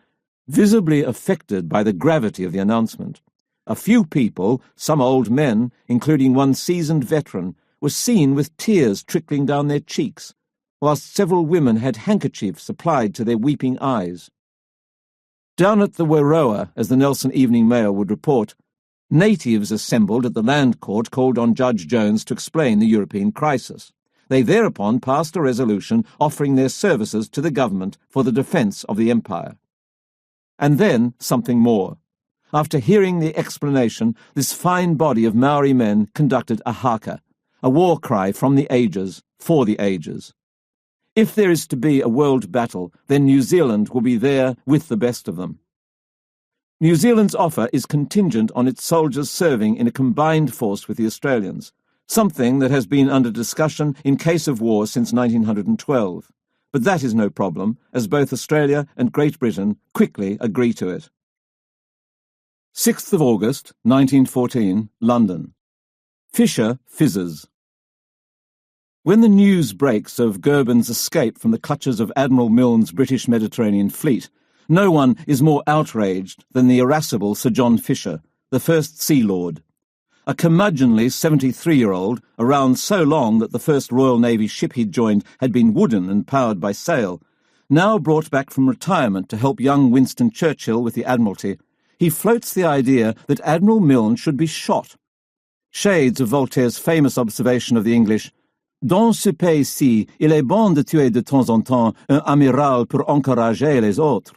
visibly affected by the gravity of the announcement. A few people, some old men, including one seasoned veteran, were seen with tears trickling down their cheeks, whilst several women had handkerchiefs applied to their weeping eyes. Down at the Wairoa, as the Nelson Evening Mail would report, natives assembled at the Land Court called on Judge Jones to explain the European crisis. They thereupon passed a resolution offering their services to the government for the defence of the Empire. And then something more. After hearing the explanation, this fine body of Maori men conducted a haka, a war cry from the ages, for the ages. If there is to be a world battle, then New Zealand will be there with the best of them. New Zealand's offer is contingent on its soldiers serving in a combined force with the Australians, something that has been under discussion in case of war since 1912. But that is no problem, as both Australia and Great Britain quickly agree to it. 6th of August, 1914, London. Fisher fizzes. When the news breaks of Goulburn's escape from the clutches of Admiral Milne's British Mediterranean fleet, no one is more outraged than the irascible Sir John Fisher, the first Sea Lord. A curmudgeonly 73-year-old, around so long that the first Royal Navy ship he'd joined had been wooden and powered by sail, now brought back from retirement to help young Winston Churchill with the Admiralty, he floats the idea that Admiral Milne should be shot. Shades of Voltaire's famous observation of the English, "Dans ce pays-ci, il est bon de tuer de temps en temps un amiral pour encourager les autres."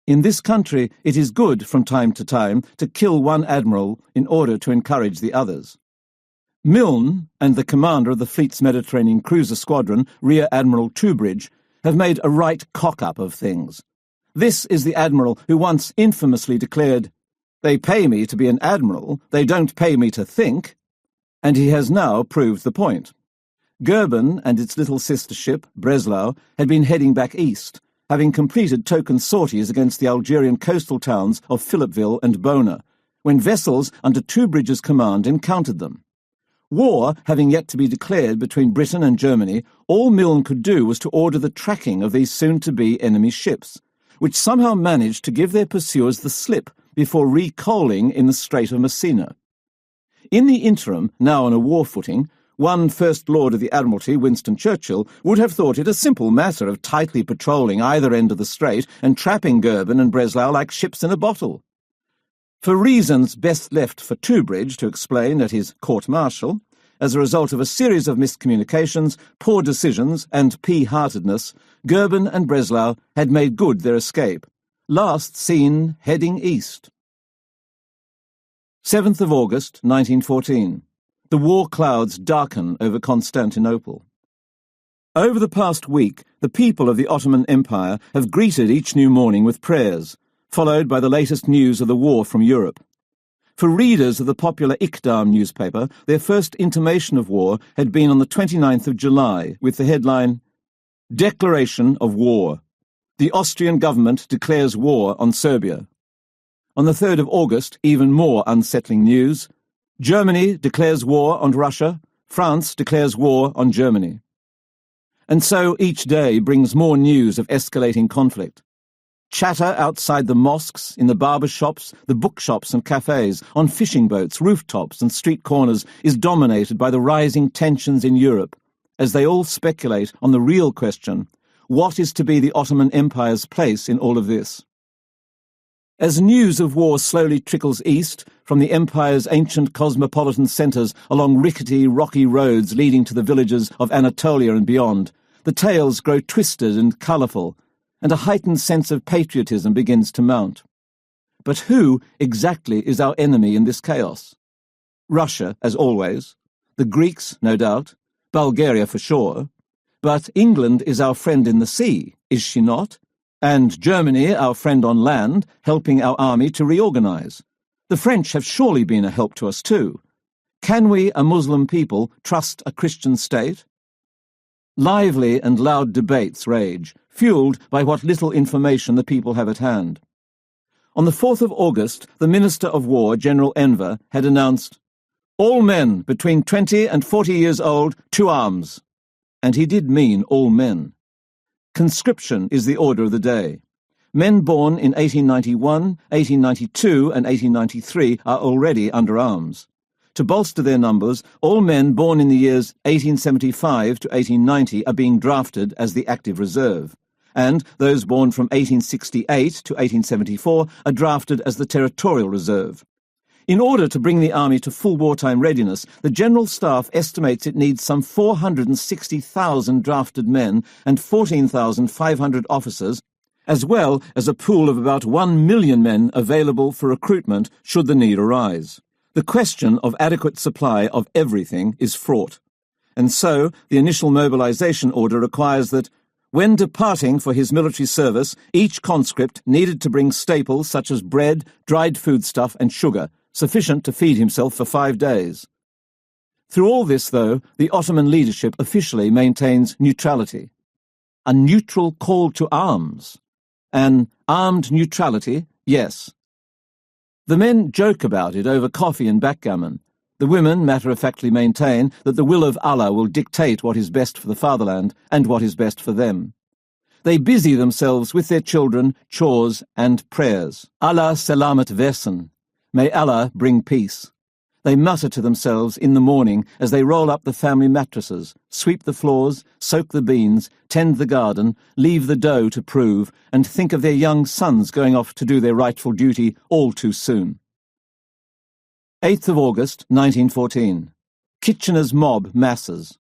In this country, it is good from time to kill one admiral in order to encourage the others. Milne and the commander of the fleet's Mediterranean cruiser squadron, Rear Admiral Troubridge, have made a right cock-up of things. This is the admiral who once infamously declared, "They pay me to be an admiral, they don't pay me to think," and he has now proved the point. Goulburn and its little sister ship, Breslau, had been heading back east, having completed token sorties against the Algerian coastal towns of Philippeville and Bona, when vessels under Troubridge's command encountered them. War having yet to be declared between Britain and Germany, all Milne could do was to order the tracking of these soon-to-be enemy ships, which somehow managed to give their pursuers the slip before recoaling in the Strait of Messina. In the interim, now on a war footing, one First Lord of the Admiralty, Winston Churchill, would have thought it a simple matter of tightly patrolling either end of the strait and trapping Goulburn and Breslau like ships in a bottle. For reasons best left for Troubridge to explain at his court-martial, as a result of a series of miscommunications, poor decisions, and pea-heartedness, Goulburn and Breslau had made good their escape, last seen heading east. 7th of August, 1914. The war clouds darken over Constantinople. Over the past week, the people of the Ottoman Empire have greeted each new morning with prayers, followed by the latest news of the war from Europe. For readers of the popular Ikdam newspaper, their first intimation of war had been on the 29th of July, with the headline, "Declaration of War. The Austrian government declares war on Serbia." On the 3rd of August, even more unsettling news. Germany declares war on Russia, France declares war on Germany. And so each day brings more news of escalating conflict. Chatter outside the mosques, in the barber shops, the bookshops and cafes, on fishing boats, rooftops and street corners is dominated by the rising tensions in Europe, as they all speculate on the real question, what is to be the Ottoman Empire's place in all of this? As news of war slowly trickles east, from the Empire's ancient cosmopolitan centres along rickety, rocky roads leading to the villages of Anatolia and beyond, the tales grow twisted and colourful, and a heightened sense of patriotism begins to mount. But who exactly is our enemy in this chaos? Russia, as always, the Greeks, no doubt, Bulgaria for sure, but England is our friend in the sea, is she not? And Germany, our friend on land, helping our army to reorganize. The French have surely been a help to us too. Can we, a Muslim people, trust a Christian state? Lively and loud debates rage, fueled by what little information the people have at hand. On the 4th of August, the Minister of War, General Enver, had announced, "All men between 20 and 40 years old to arms." And he did mean all men. Conscription is the order of the day. Men born in 1891, 1892 and 1893 are already under arms. To bolster their numbers, all men born in the years 1875 to 1890 are being drafted as the active reserve, and those born from 1868 to 1874 are drafted as the territorial reserve. In order to bring the army to full wartime readiness, the General Staff estimates it needs some 460,000 drafted men and 14,500 officers, as well as a pool of about 1 million men available for recruitment should the need arise. The question of adequate supply of everything is fraught, and so the initial mobilization order requires that, when departing for his military service, each conscript needed to bring staples such as bread, dried foodstuff and sugar, sufficient to feed himself for 5 days. Through all this, though, the Ottoman leadership officially maintains neutrality. A neutral call to arms. An armed neutrality, yes. The men joke about it over coffee and backgammon. The women matter-of-factly maintain that the will of Allah will dictate what is best for the fatherland and what is best for them. They busy themselves with their children, chores and prayers. Allah selamat versen. May Allah bring peace. They mutter to themselves in the morning as they roll up the family mattresses, sweep the floors, soak the beans, tend the garden, leave the dough to prove, and think of their young sons going off to do their rightful duty all too soon. 8th of August, 1914. Kitchener's mob masses.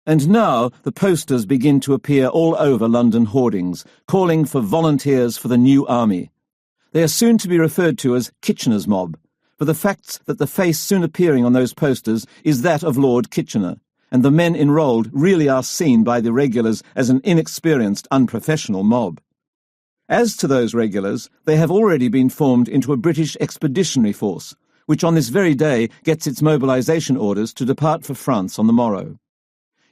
And now the posters begin to appear all over London hoardings, calling for volunteers for the new army. They are soon to be referred to as Kitchener's mob, for the facts that the face soon appearing on those posters is that of Lord Kitchener, and the men enrolled really are seen by the regulars as an inexperienced, unprofessional mob. As to those regulars, they have already been formed into a British expeditionary force, which on this very day gets its mobilization orders to depart for France on the morrow.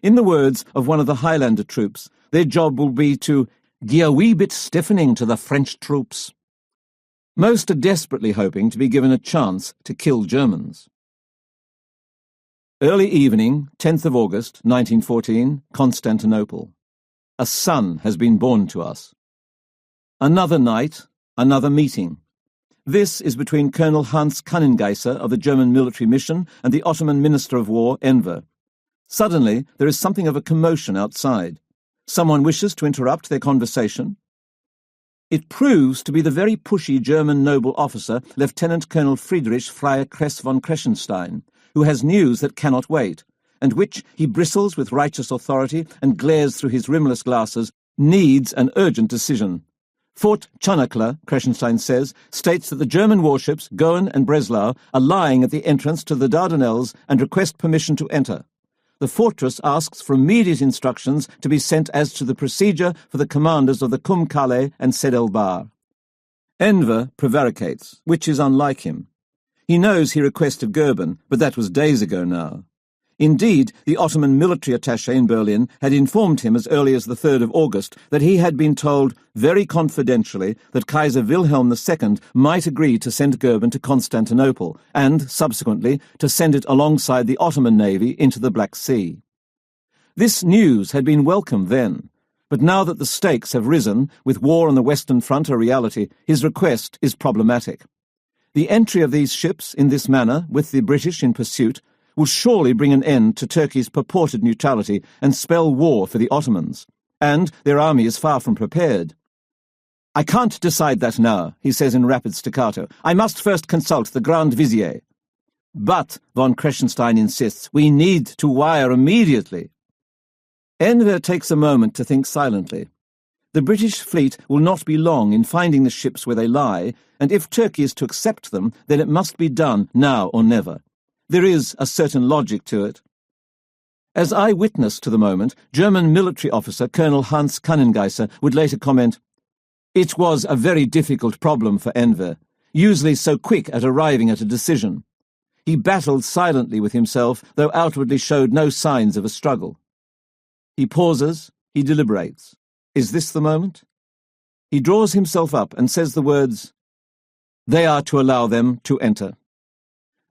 In the words of one of the Highlander troops, their job will be to "gie a wee bit stiffening to the French troops." Most are desperately hoping to be given a chance to kill Germans. Early evening, 10th of August, 1914, Constantinople. A son has been born to us. Another night, another meeting. This is between Colonel Hans Kannengeiser of the German military mission and the Ottoman Minister of War, Enver. Suddenly, there is something of a commotion outside. Someone wishes to interrupt their conversation. It proves to be the very pushy German noble officer, Lieutenant Colonel Friedrich Freier Kress von Kressenstein, who has news that cannot wait, and which he bristles with righteous authority and glares through his rimless glasses, needs an urgent decision. Fort Chanakla, Kressenstein says, states that the German warships Goen and Breslau are lying at the entrance to the Dardanelles and request permission to enter. The fortress asks for immediate instructions to be sent as to the procedure for the commanders of the Kum-Kale and Sed el-Bahr. Enver prevaricates, which is unlike him. He knows he requested Goeben, but that was days ago now. Indeed, the Ottoman military attaché in Berlin had informed him as early as the 3rd of August that he had been told, very confidentially, that Kaiser Wilhelm II might agree to send Goeben to Constantinople, and, subsequently, to send it alongside the Ottoman navy into the Black Sea. This news had been welcome then, but now that the stakes have risen, with war on the Western Front a reality, his request is problematic. The entry of these ships in this manner, with the British in pursuit, will surely bring an end to Turkey's purported neutrality and spell war for the Ottomans, and their army is far from prepared. "I can't decide that now," he says in rapid staccato. "I must first consult the Grand Vizier." "But," von Kressenstein insists, "we need to wire immediately." Enver takes a moment to think silently. The British fleet will not be long in finding the ships where they lie, and if Turkey is to accept them, then it must be done now or never. There is a certain logic to it. As eyewitness to the moment, German military officer Colonel Hans Kannengeiser would later comment, It was a very difficult problem for Enver, usually so quick at arriving at a decision. He battled silently with himself, though outwardly showed no signs of a struggle. He pauses, he deliberates. Is this the moment? He draws himself up and says the words, "They are to allow them to enter."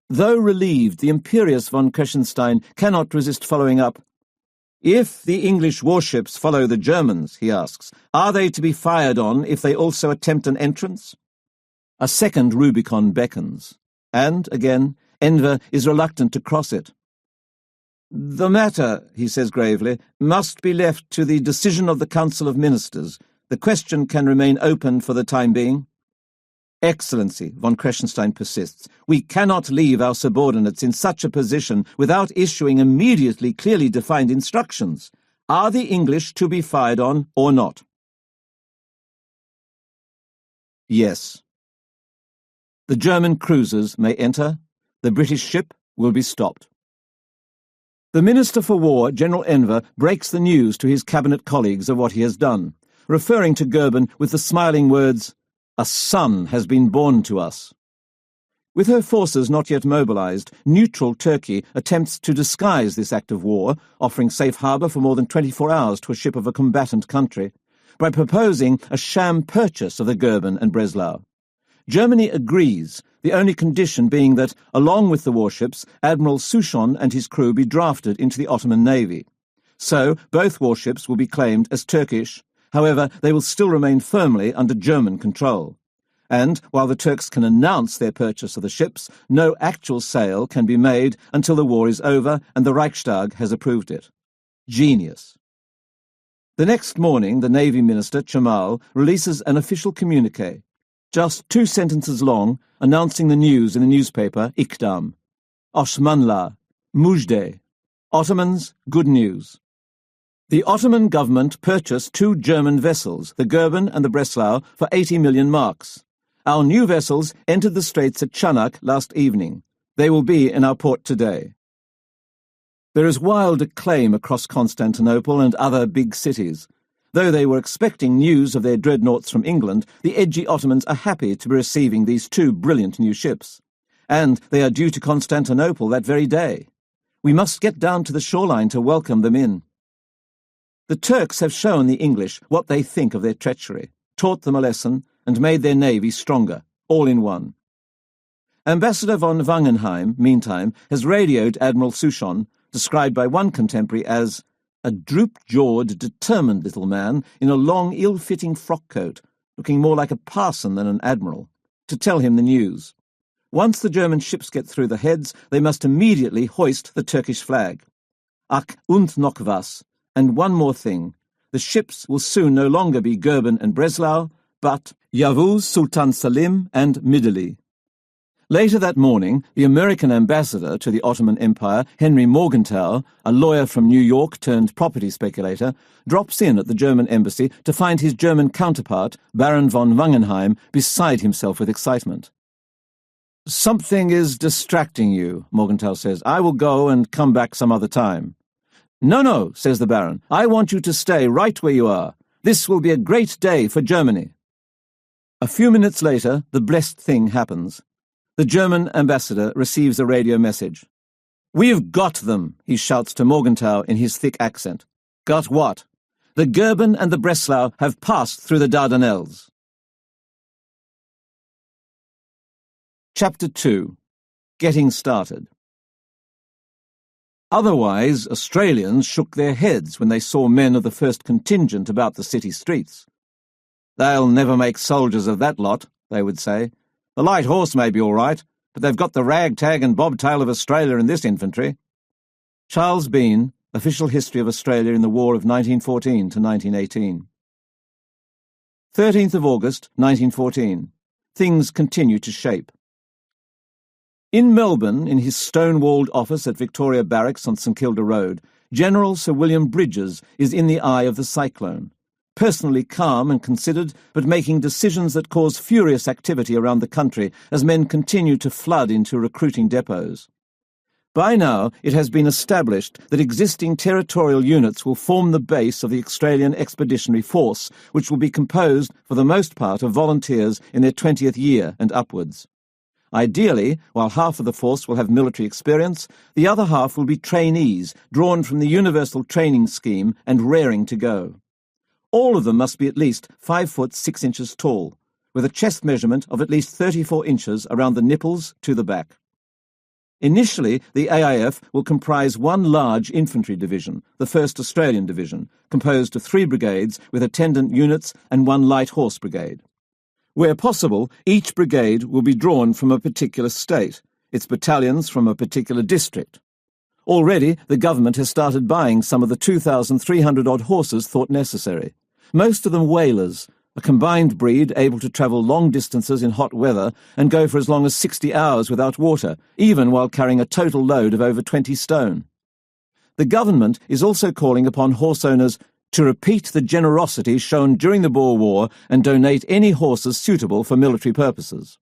Though relieved, the imperious von Kressenstein cannot resist following up. If the English warships follow the Germans, he asks, are they to be fired on if they also attempt an entrance? A second Rubicon beckons, and, again, Enver is reluctant to cross it. The matter, he says gravely, must be left to the decision of the Council of Ministers. The question can remain open for the time being. Excellency, von Kressenstein persists, we cannot leave our subordinates in such a position without issuing immediately clearly defined instructions. Are the English to be fired on or not? Yes. The German cruisers may enter. The British ship will be stopped. The Minister for War, General Enver, breaks the news to his cabinet colleagues of what he has done, referring to Goeben with the smiling words, "A son has been born to us." With her forces not yet mobilized, neutral Turkey attempts to disguise this act of war, offering safe harbor for more than 24 hours to a ship of a combatant country, by proposing a sham purchase of the Goeben and Breslau. Germany agrees, the only condition being that, along with the warships, Admiral Souchon and his crew be drafted into the Ottoman Navy. So, both warships will be claimed as Turkish. However, they will still remain firmly under German control. And, while the Turks can announce their purchase of the ships, no actual sale can be made until the war is over and the Reichstag has approved it. Genius. The next morning, the Navy Minister, Cemal, releases an official communiqué, just 2 sentences long, announcing the news in the newspaper İkdam. Osmanlılar, Müjde. Ottomans, good news. The Ottoman government purchased 2 German vessels, the Goeben and the Breslau, for 80 million marks. Our new vessels entered the straits at Chanak last evening. They will be in our port today. There is wild acclaim across Constantinople and other big cities. Though they were expecting news of their dreadnoughts from England, the edgy Ottomans are happy to be receiving these 2 brilliant new ships. And they are due to Constantinople that very day. We must get down to the shoreline to welcome them in. The Turks have shown the English what they think of their treachery, taught them a lesson, and made their navy stronger, all in one. Ambassador von Wangenheim, meantime, has radioed Admiral Souchon, described by one contemporary as a droop-jawed, determined little man in a long, ill-fitting frock-coat, looking more like a parson than an admiral, to tell him the news. Once the German ships get through the heads, they must immediately hoist the Turkish flag. Ach, und noch was. And one more thing. The ships will soon no longer be Goeben and Breslau, but Yavuz Sultan Selim and Mideli. Later that morning, the American ambassador to the Ottoman Empire, Henry Morgenthau, a lawyer from New York turned property speculator, drops in at the German embassy to find his German counterpart, Baron von Wangenheim, beside himself with excitement. "Something is distracting you," Morgenthau says. "I will go and come back some other time." "No," says the Baron. "I want you to stay right where you are. This will be a great day for Germany." A few minutes later, the blessed thing happens. The German ambassador receives a radio message. "We've got them," he shouts to Morgenthau in his thick accent. "Got what?" "The Goeben and the Breslau have passed through the Dardanelles." Chapter 2. Getting Started. Otherwise, Australians shook their heads when they saw men of the first contingent about the city streets. "They'll never make soldiers of that lot," they would say. "The light horse may be all right, but they've got the ragtag and bobtail of Australia in this infantry." Charles Bean, Official History of Australia in the War of 1914 to 1918. 13th of August, 1914. Things continue to shape. In Melbourne, in his stone-walled office at Victoria Barracks on St Kilda Road, General Sir William Bridges is in the eye of the cyclone, personally calm and considered, but making decisions that cause furious activity around the country as men continue to flood into recruiting depots. By now, it has been established that existing territorial units will form the base of the Australian Expeditionary Force, which will be composed, for the most part, of volunteers in their 20th year and upwards. Ideally, while half of the force will have military experience, the other half will be trainees, drawn from the Universal Training Scheme and raring to go. All of them must be at least 5 foot 6 inches tall, with a chest measurement of at least 34 inches around the nipples to the back. Initially, the AIF will comprise one large infantry division, the 1st Australian Division, composed of 3 brigades with attendant units and 1 light horse brigade. Where possible, each brigade will be drawn from a particular state, its battalions from a particular district. Already, the government has started buying some of the 2,300-odd horses thought necessary. Most of them whalers, a combined breed able to travel long distances in hot weather and go for as long as 60 hours without water, even while carrying a total load of over 20 stone. The government is also calling upon horse owners to repeat the generosity shown during the Boer War and donate any horses suitable for military purposes.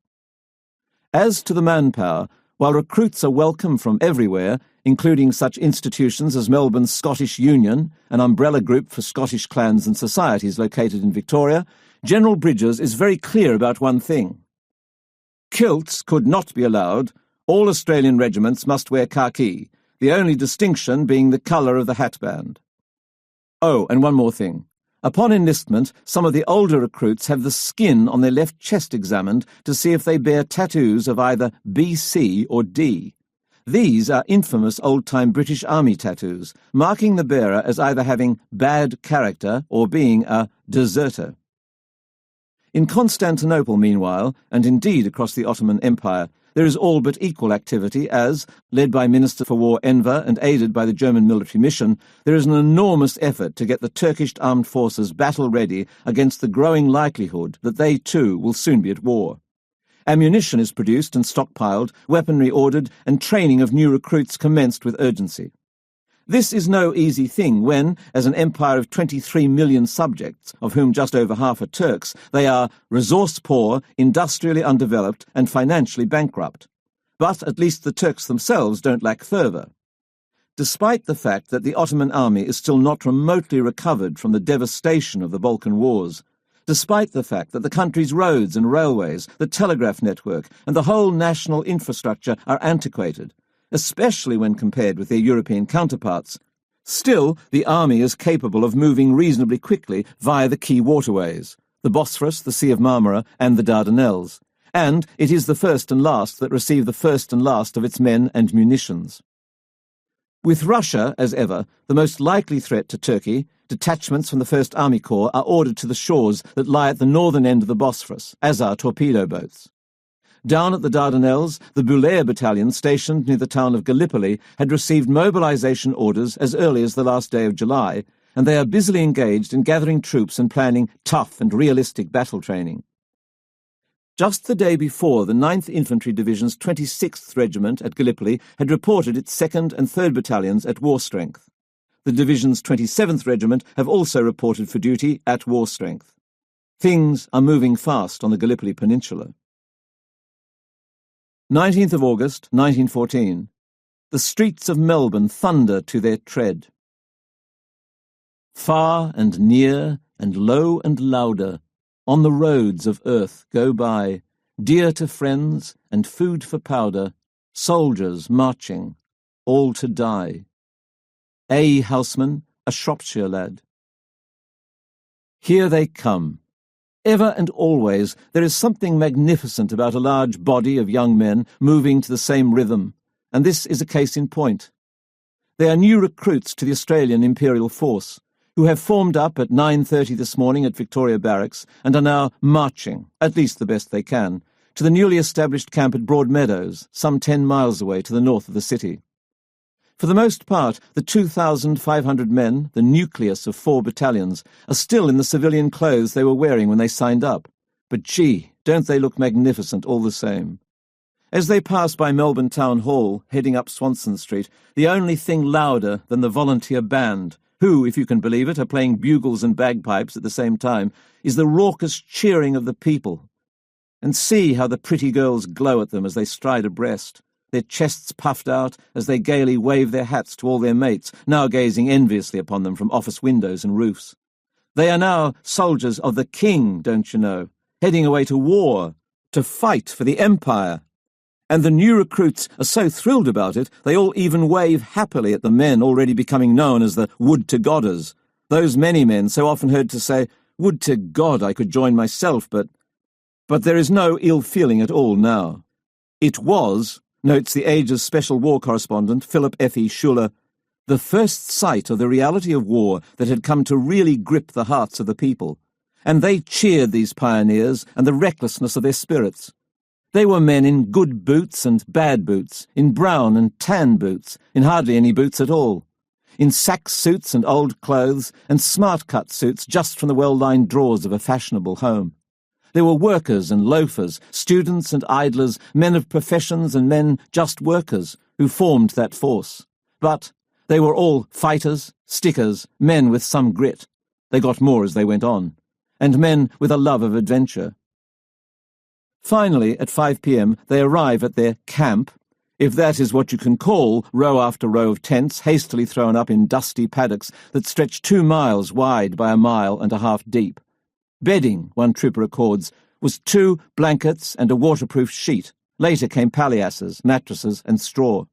As to the manpower, while recruits are welcome from everywhere, including such institutions as Melbourne's Scottish Union, an umbrella group for Scottish clans and societies located in Victoria, General Bridges is very clear about one thing. Kilts could not be allowed. All Australian regiments must wear khaki, the only distinction being the colour of the hatband. Oh, and one more thing. Upon enlistment, some of the older recruits have the skin on their left chest examined to see if they bear tattoos of either BC or D. These are infamous old-time British Army tattoos, marking the bearer as either having bad character or being a deserter. In Constantinople, meanwhile, and indeed across the Ottoman Empire, there is all but equal activity as, led by Minister for War Enver and aided by the German military mission, there is an enormous effort to get the Turkish armed forces battle-ready against the growing likelihood that they too will soon be at war. Ammunition is produced and stockpiled, weaponry ordered, and training of new recruits commenced with urgency. This is no easy thing when, as an empire of 23 million subjects, of whom just over half are Turks, they are resource-poor, industrially undeveloped, and financially bankrupt. But at least the Turks themselves don't lack fervour. Despite the fact that the Ottoman army is still not remotely recovered from the devastation of the Balkan Wars, despite the fact that the country's roads and railways, the telegraph network, and the whole national infrastructure are antiquated, especially when compared with their European counterparts, still the army is capable of moving reasonably quickly via the key waterways, the Bosphorus, the Sea of Marmara, and the Dardanelles, and it is the first and last that receive the first and last of its men and munitions. With Russia, as ever, the most likely threat to Turkey, detachments from the 1st Army Corps are ordered to the shores that lie at the northern end of the Bosphorus, as are torpedo boats. Down at the Dardanelles, the Boulay Battalion stationed near the town of Gallipoli had received mobilization orders as early as the last day of July, and they are busily engaged in gathering troops and planning tough and realistic battle training. Just the day before, the 9th Infantry Division's 26th Regiment at Gallipoli had reported its 2nd and 3rd Battalions at war strength. The division's 27th Regiment have also reported for duty at war strength. Things are moving fast on the Gallipoli Peninsula. 19th of August, 1914. The streets of Melbourne thunder to their tread. Far and near and low and louder, on the roads of earth go by, dear to friends and food for powder, soldiers marching, all to die. A. Houseman, a Shropshire lad. Here they come. Ever and always there is something magnificent about a large body of young men moving to the same rhythm, and this is a case in point. They are new recruits to the Australian Imperial Force, who have formed up at 9:30 this morning at Victoria Barracks and are now marching, at least the best they can, to the newly established camp at Broadmeadows, some 10 miles away to the north of the city. For the most part, the 2,500 men, the nucleus of 4 battalions, are still in the civilian clothes they were wearing when they signed up. But gee, don't they look magnificent all the same. As they pass by Melbourne Town Hall, heading up Swanston Street, the only thing louder than the volunteer band, who, if you can believe it, are playing bugles and bagpipes at the same time, is the raucous cheering of the people. And see how the pretty girls glow at them as they stride abreast, their chests puffed out as they gaily wave their hats to all their mates, now gazing enviously upon them from office windows and roofs. They are now soldiers of the king, don't you know, heading away to war, to fight for the empire. And the new recruits are so thrilled about it, they all even wave happily at the men already becoming known as the would-to-godders, those many men so often heard to say, "Would to God I could join myself, but there is no ill feeling at all now." It was, notes the Age's special war correspondent, Philip F.E. Schuller, the first sight of the reality of war that had come to really grip the hearts of the people, and they cheered these pioneers and the recklessness of their spirits. They were men in good boots and bad boots, in brown and tan boots, in hardly any boots at all, in sack suits and old clothes, and smart-cut suits just from the well-lined drawers of a fashionable home. There were workers and loafers, students and idlers, men of professions and men just workers, who formed that force. But they were all fighters, stickers, men with some grit. They got more as they went on, and men with a love of adventure. Finally, at 5 p.m, they arrive at their camp, if that is what you can call row after row of tents hastily thrown up in dusty paddocks that stretch 2 miles wide by 1.5 miles deep. Bedding, one trooper records, was 2 blankets and a waterproof sheet. Later came palliasses, mattresses, and straw.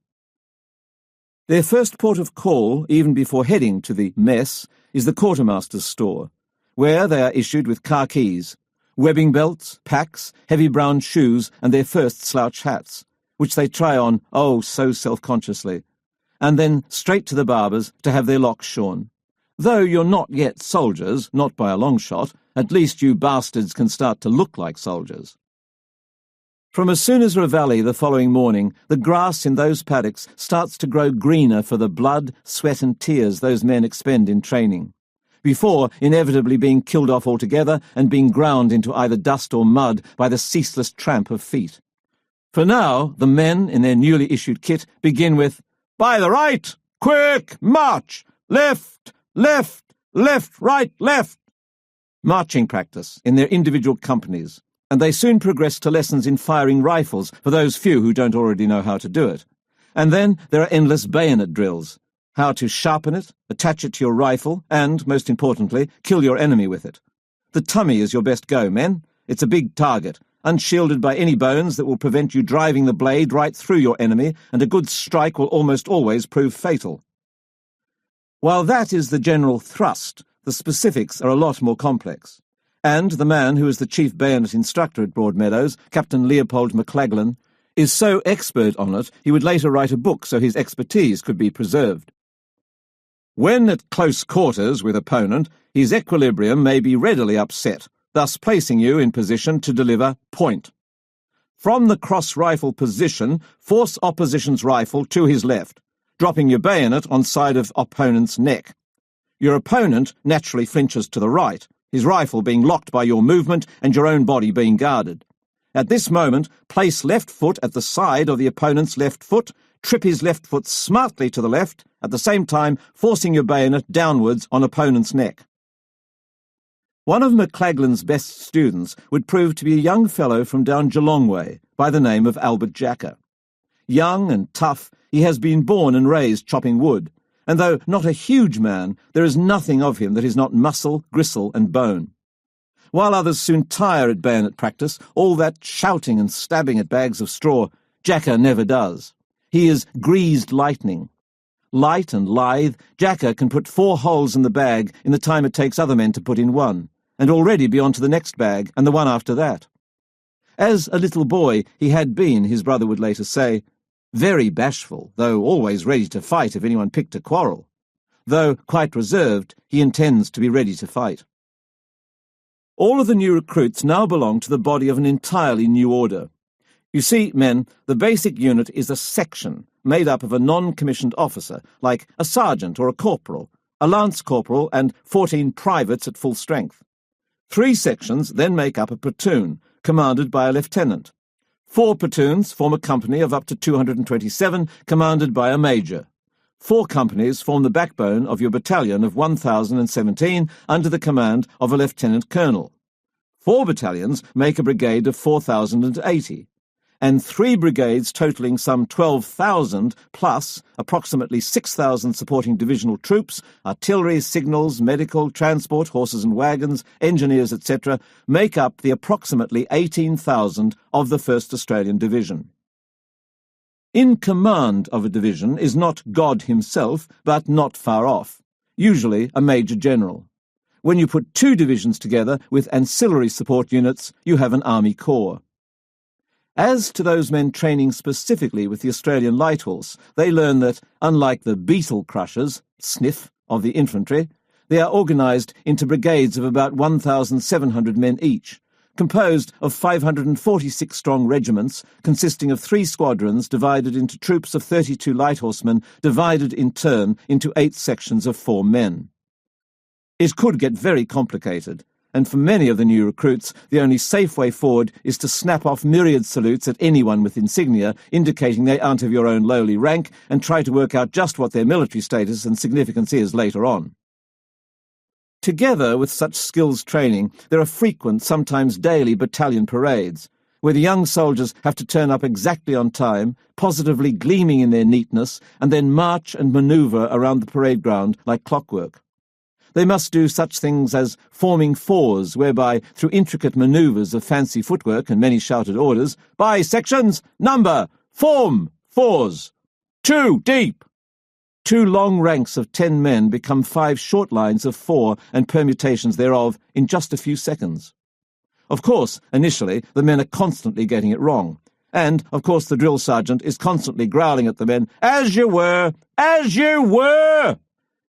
Their first port of call, even before heading to the mess, is the quartermaster's store, where they are issued with car keys, webbing belts, packs, heavy brown shoes, and their first slouch hats, which they try on, oh, so self-consciously, and then straight to the barber's to have their locks shorn. Though you're not yet soldiers, not by a long shot, at least you bastards can start to look like soldiers. From as soon as Reveille the following morning, the grass in those paddocks starts to grow greener for the blood, sweat and tears those men expend in training, before inevitably being killed off altogether and being ground into either dust or mud by the ceaseless tramp of feet. For now, the men in their newly issued kit begin with, "By the right! Quick! March! Left! Left! Left! Right! Left!" Marching practice in their individual companies, and they soon progress to lessons in firing rifles for those few who don't already know how to do it. And then there are endless bayonet drills, how to sharpen it, attach it to your rifle, and, most importantly, kill your enemy with it. The tummy is your best go, men. It's a big target, unshielded by any bones that will prevent you driving the blade right through your enemy, and a good strike will almost always prove fatal. While that is the general thrust, the specifics are a lot more complex. And the man who is the chief bayonet instructor at Broadmeadows, Captain Leopold McLaglen, is so expert on it he would later write a book so his expertise could be preserved. When at close quarters with opponent, his equilibrium may be readily upset, thus placing you in position to deliver point. From the cross-rifle position, force opposition's rifle to his left, dropping your bayonet on side of opponent's neck. Your opponent naturally flinches to the right, his rifle being locked by your movement and your own body being guarded. At this moment, place left foot at the side of the opponent's left foot, trip his left foot smartly to the left, at the same time forcing your bayonet downwards on opponent's neck. One of McLaglen's best students would prove to be a young fellow from down Geelong way by the name of Albert Jacker. Young and tough, he has been born and raised chopping wood, and though not a huge man, there is nothing of him that is not muscle, gristle and bone. While others soon tire at bayonet practice, all that shouting and stabbing at bags of straw, Jacker never does. He is greased lightning. Light and lithe, Jacker can put 4 holes in the bag in the time it takes other men to put in 1, and already be on to the next bag and the one after that. As a little boy, he had been, his brother would later say, very bashful, though always ready to fight if anyone picked a quarrel. Though quite reserved, he intends to be ready to fight. All of the new recruits now belong to the body of an entirely new order. You see, men, the basic unit is a section made up of a non-commissioned officer, like a sergeant or a corporal, a lance corporal and 14 privates at full strength. 3 sections then make up a platoon, commanded by a lieutenant. 4 platoons form a company of up to 227, commanded by a major. 4 companies form the backbone of your battalion of 1,017 under the command of a lieutenant colonel. 4 battalions make a brigade of 4,080. and 3 brigades totalling some 12,000 plus approximately 6,000 supporting divisional troops, artillery, signals, medical, transport, horses and wagons, engineers, etc., make up the approximately 18,000 of the 1st Australian Division. In command of a division is not God himself, but not far off, usually a Major General. When you put 2 divisions together with ancillary support units, you have an Army Corps. As to those men training specifically with the Australian Light Horse, they learn that, unlike the beetle crushers, sniff, of the infantry, they are organised into brigades of about 1,700 men each, composed of 546-strong regiments consisting of 3 squadrons divided into troops of 32 light horsemen divided in turn into 8 sections of 4 men. It could get very complicated, and for many of the new recruits, the only safe way forward is to snap off myriad salutes at anyone with insignia, indicating they aren't of your own lowly rank, and try to work out just what their military status and significance is later on. Together with such skills training, there are frequent, sometimes daily, battalion parades, where the young soldiers have to turn up exactly on time, positively gleaming in their neatness, and then march and manoeuvre around the parade ground like clockwork. They must do such things as forming fours, whereby, through intricate manoeuvres of fancy footwork and many shouted orders, by sections, number, form, fours, 2 deep. 2 long ranks of 10 men become 5 short lines of 4 and permutations thereof in just a few seconds. Of course, initially, the men are constantly getting it wrong. And, of course, the drill sergeant is constantly growling at the men, as you were,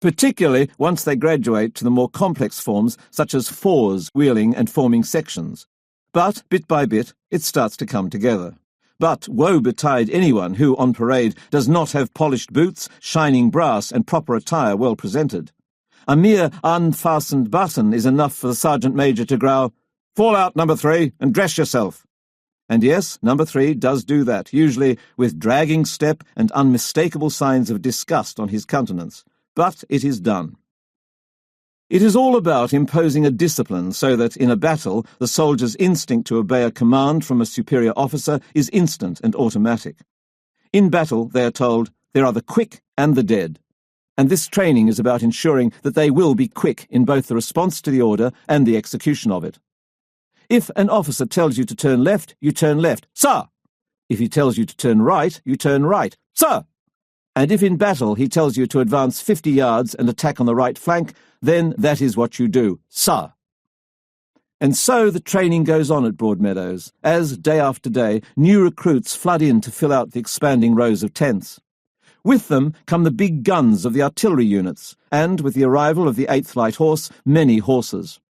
particularly once they graduate to the more complex forms such as fours, wheeling and forming sections. But, bit by bit, it starts to come together. But woe betide anyone who, on parade, does not have polished boots, shining brass and proper attire well presented. A mere unfastened button is enough for the sergeant-major to growl, "Fall out, number 3, and dress yourself." And yes, number 3 does do that, usually with dragging step and unmistakable signs of disgust on his countenance. But it is done. It is all about imposing a discipline so that, in a battle, the soldier's instinct to obey a command from a superior officer is instant and automatic. In battle, they are told, there are the quick and the dead. And this training is about ensuring that they will be quick in both the response to the order and the execution of it. If an officer tells you to turn left, you turn left, sir. If he tells you to turn right, you turn right, sir. And if in battle he tells you to advance 50 yards and attack on the right flank, then that is what you do, sir. And so the training goes on at Broadmeadows, as, day after day, new recruits flood in to fill out the expanding rows of tents. With them come the big guns of the artillery units, and, with the arrival of the 8th Light Horse, many horses.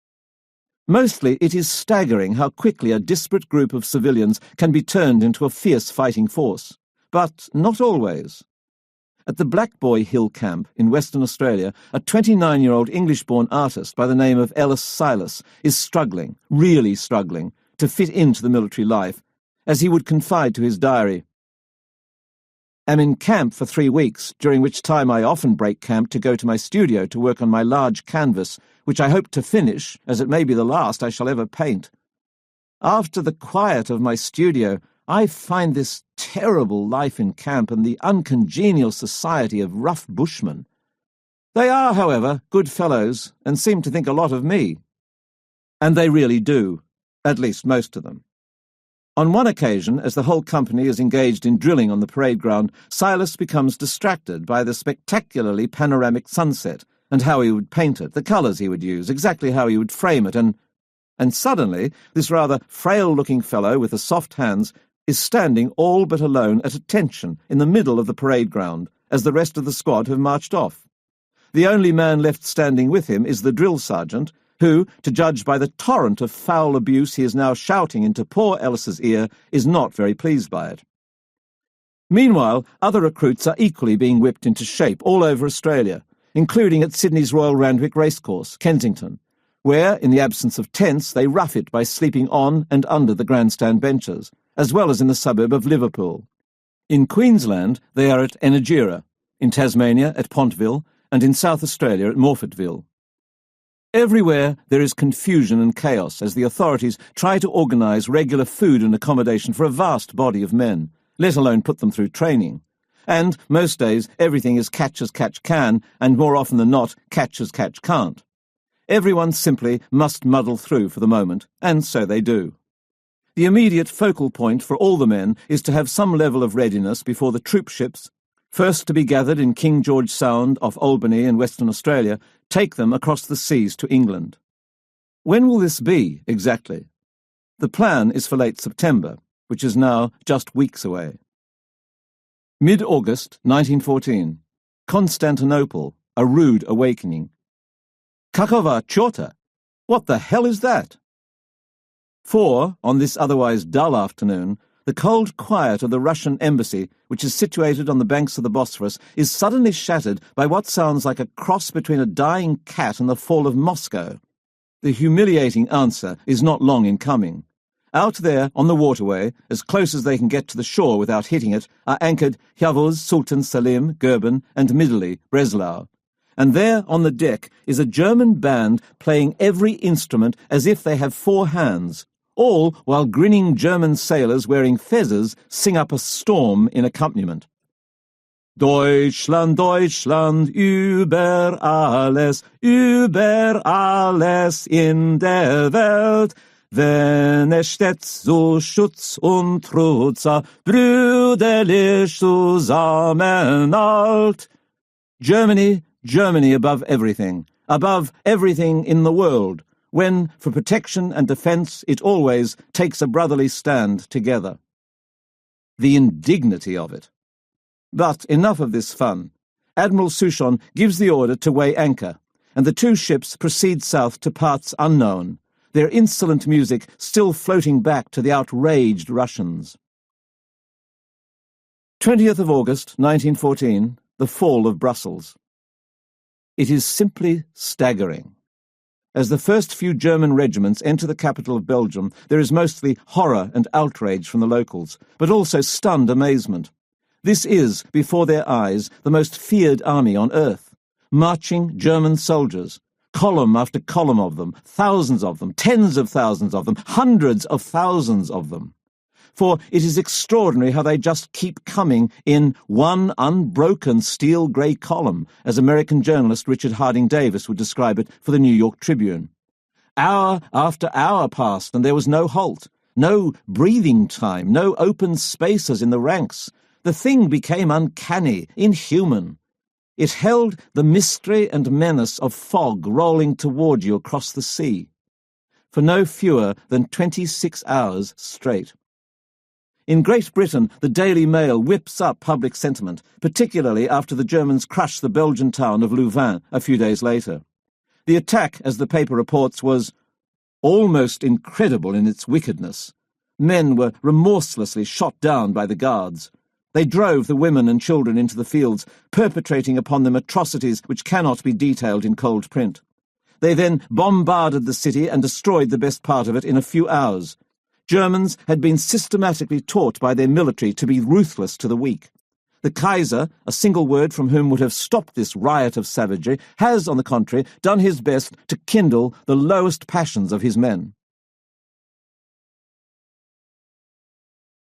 Mostly it is staggering how quickly a disparate group of civilians can be turned into a fierce fighting force. But not always. At the Black Boy Hill Camp in Western Australia, a 29-year-old English-born artist by the name of Ellis Silas is struggling, really struggling, to fit into the military life, as he would confide to his diary. "Am in camp for 3 weeks, during which time I often break camp to go to my studio to work on my large canvas, which I hope to finish, as it may be the last I shall ever paint. After the quiet of my studio, I find this terrible life in camp and the uncongenial society of rough bushmen. They are, however, good fellows, and seem to think a lot of me. And they really do, at least most of them." On one occasion, as the whole company is engaged in drilling on the parade ground, Silas becomes distracted by the spectacularly panoramic sunset, and how he would paint it, the colours he would use, exactly how he would frame it, and suddenly this rather frail-looking fellow with the soft hands is standing all but alone at attention in the middle of the parade ground, as the rest of the squad have marched off. The only man left standing with him is the drill sergeant, who, to judge by the torrent of foul abuse he is now shouting into poor Ellis's ear, is not very pleased by it. Meanwhile, other recruits are equally being whipped into shape all over Australia, including at Sydney's Royal Randwick Racecourse, Kensington, where, in the absence of tents, they rough it by sleeping on and under the grandstand benches, as well as in the suburb of Liverpool. In Queensland, they are at Energera, in Tasmania at Pontville, and in South Australia at Morphettville. Everywhere there is confusion and chaos as the authorities try to organise regular food and accommodation for a vast body of men, let alone put them through training. And most days everything is catch as catch can, and more often than not, catch as catch can't. Everyone simply must muddle through for the moment, and so they do. The immediate focal point for all the men is to have some level of readiness before the troop ships, first to be gathered in King George Sound off Albany in Western Australia, take them across the seas to England. When will this be, exactly? The plan is for late September, which is now just weeks away. Mid-August 1914. Constantinople, a rude awakening. Kakova Chota? What the hell is that? For, on this otherwise dull afternoon, the cold quiet of the Russian embassy, which is situated on the banks of the Bosphorus, is suddenly shattered by what sounds like a cross between a dying cat and the fall of Moscow. The humiliating answer is not long in coming. Out there on the waterway, as close as they can get to the shore without hitting it, are anchored Yavuz, Sultan Selim, Gerben, and Midderley, Breslau. And there on the deck is a German band playing every instrument as if they have 4 hands, all while grinning German sailors wearing fezzes sing up a storm in accompaniment. Deutschland, Deutschland, über alles in der Welt, wenn es steht so Schutz und Trutz, brüderlich zusammenhalt. Germany, Germany above everything in the world, when, for protection and defence, it always takes a brotherly stand together. The indignity of it. But enough of this fun. Admiral Souchon gives the order to weigh anchor, and the 2 ships proceed south to parts unknown, their insolent music still floating back to the outraged Russians. 20th of August, 1914, the fall of Brussels. It is simply staggering. As the first few German regiments enter the capital of Belgium, there is mostly horror and outrage from the locals, but also stunned amazement. This is, before their eyes, the most feared army on earth. Marching German soldiers, column after column of them, thousands of them, tens of thousands of them, hundreds of thousands of them. For it is extraordinary how they just keep coming in one unbroken steel grey column, as American journalist Richard Harding Davis would describe it for the New York Tribune. Hour after hour passed, and there was no halt, no breathing time, no open spaces in the ranks. The thing became uncanny, inhuman. It held the mystery and menace of fog rolling toward you across the sea, for no fewer than 26 hours straight. In Great Britain, the Daily Mail whips up public sentiment, particularly after the Germans crushed the Belgian town of Louvain a few days later. The attack, as the paper reports, was almost incredible in its wickedness. Men were remorselessly shot down by the guards. They drove the women and children into the fields, perpetrating upon them atrocities which cannot be detailed in cold print. They then bombarded the city and destroyed the best part of it in a few hours. Germans had been systematically taught by their military to be ruthless to the weak. The Kaiser, a single word from whom would have stopped this riot of savagery, has, on the contrary, done his best to kindle the lowest passions of his men.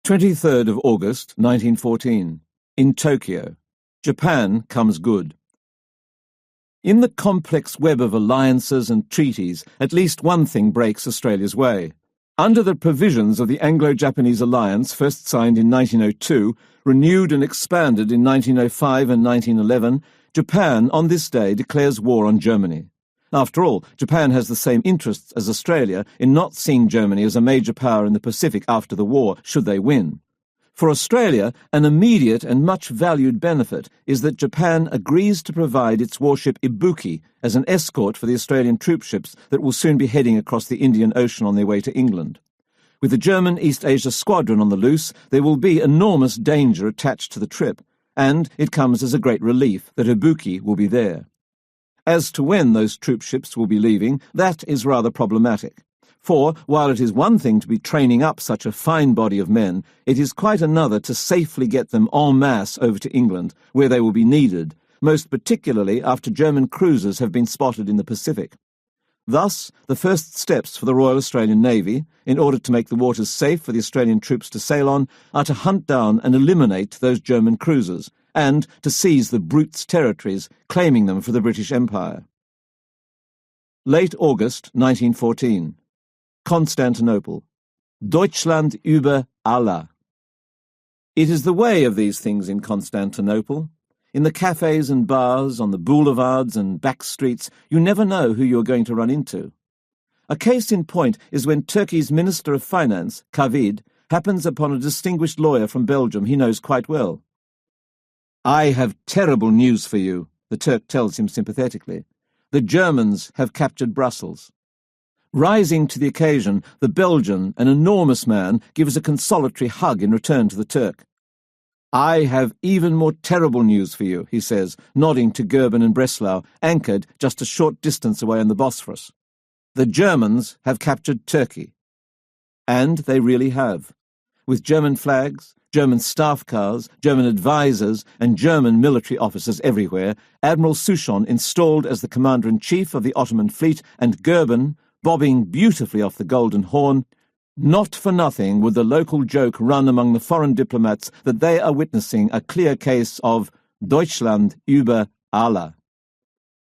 23rd of August, 1914. In Tokyo. Japan comes good. In the complex web of alliances and treaties, at least one thing breaks Australia's way. Under the provisions of the Anglo-Japanese alliance, first signed in 1902, renewed and expanded in 1905 and 1911, Japan on this day declares war on Germany. After all, Japan has the same interests as Australia in not seeing Germany as a major power in the Pacific after the war, should they win. For Australia, an immediate and much valued benefit is that Japan agrees to provide its warship Ibuki as an escort for the Australian troop ships that will soon be heading across the Indian Ocean on their way to England. With the German East Asia Squadron on the loose, there will be enormous danger attached to the trip, and it comes as a great relief that Ibuki will be there. As to when those troop ships will be leaving, that is rather problematic. For, while it is one thing to be training up such a fine body of men, it is quite another to safely get them en masse over to England, where they will be needed, most particularly after German cruisers have been spotted in the Pacific. Thus, the first steps for the Royal Australian Navy, in order to make the waters safe for the Australian troops to sail on, are to hunt down and eliminate those German cruisers, and to seize the brutes' territories, claiming them for the British Empire. Late August 1914. Constantinople. Deutschland über Allah. It is the way of these things in Constantinople. In the cafes and bars, on the boulevards and back streets, you never know who you are going to run into. A case in point is when Turkey's Minister of Finance, Kavid, happens upon a distinguished lawyer from Belgium he knows quite well. "I have terrible news for you," the Turk tells him sympathetically. "The Germans have captured Brussels." Rising to the occasion, the Belgian, an enormous man, gives a consolatory hug in return to the Turk. "I have even more terrible news for you," he says, nodding to Goeben and Breslau, anchored just a short distance away on the Bosphorus. "The Germans have captured Turkey." And they really have. With German flags, German staff cars, German advisors, and German military officers everywhere, Admiral Souchon installed as the commander-in-chief of the Ottoman fleet, and Goeben, bobbing beautifully off the Golden Horn. Not for nothing would the local joke run among the foreign diplomats that they are witnessing a clear case of Deutschland über Allah.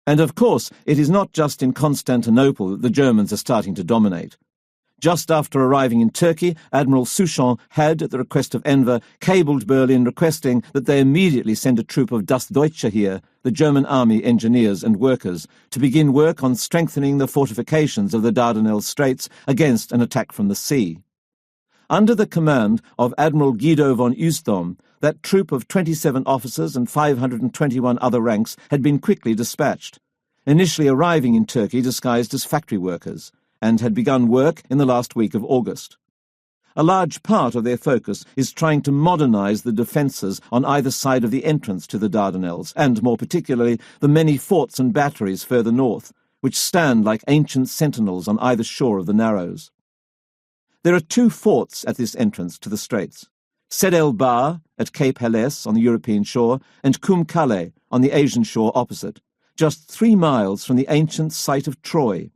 And of course, it is not just in Constantinople that the Germans are starting to dominate. Just after arriving in Turkey, Admiral Souchon had, at the request of Enver, cabled Berlin requesting that they immediately send a troop of Das Deutsche here, the German army engineers and workers, to begin work on strengthening the fortifications of the Dardanelles Straits against an attack from the sea. Under the command of Admiral Guido von Usedom, that troop of 27 officers and 521 other ranks had been quickly dispatched, initially arriving in Turkey disguised as factory workers, and had begun work in the last week of August. A large part of their focus is trying to modernize the defences on either side of the entrance to the Dardanelles, and more particularly the many forts and batteries further north, which stand like ancient sentinels on either shore of the Narrows. There are two forts at this entrance to the Straits: Sed el Bahr at Cape Helles on the European shore, and Kum Kale on the Asian shore opposite, just 3 miles from the ancient site of Troy.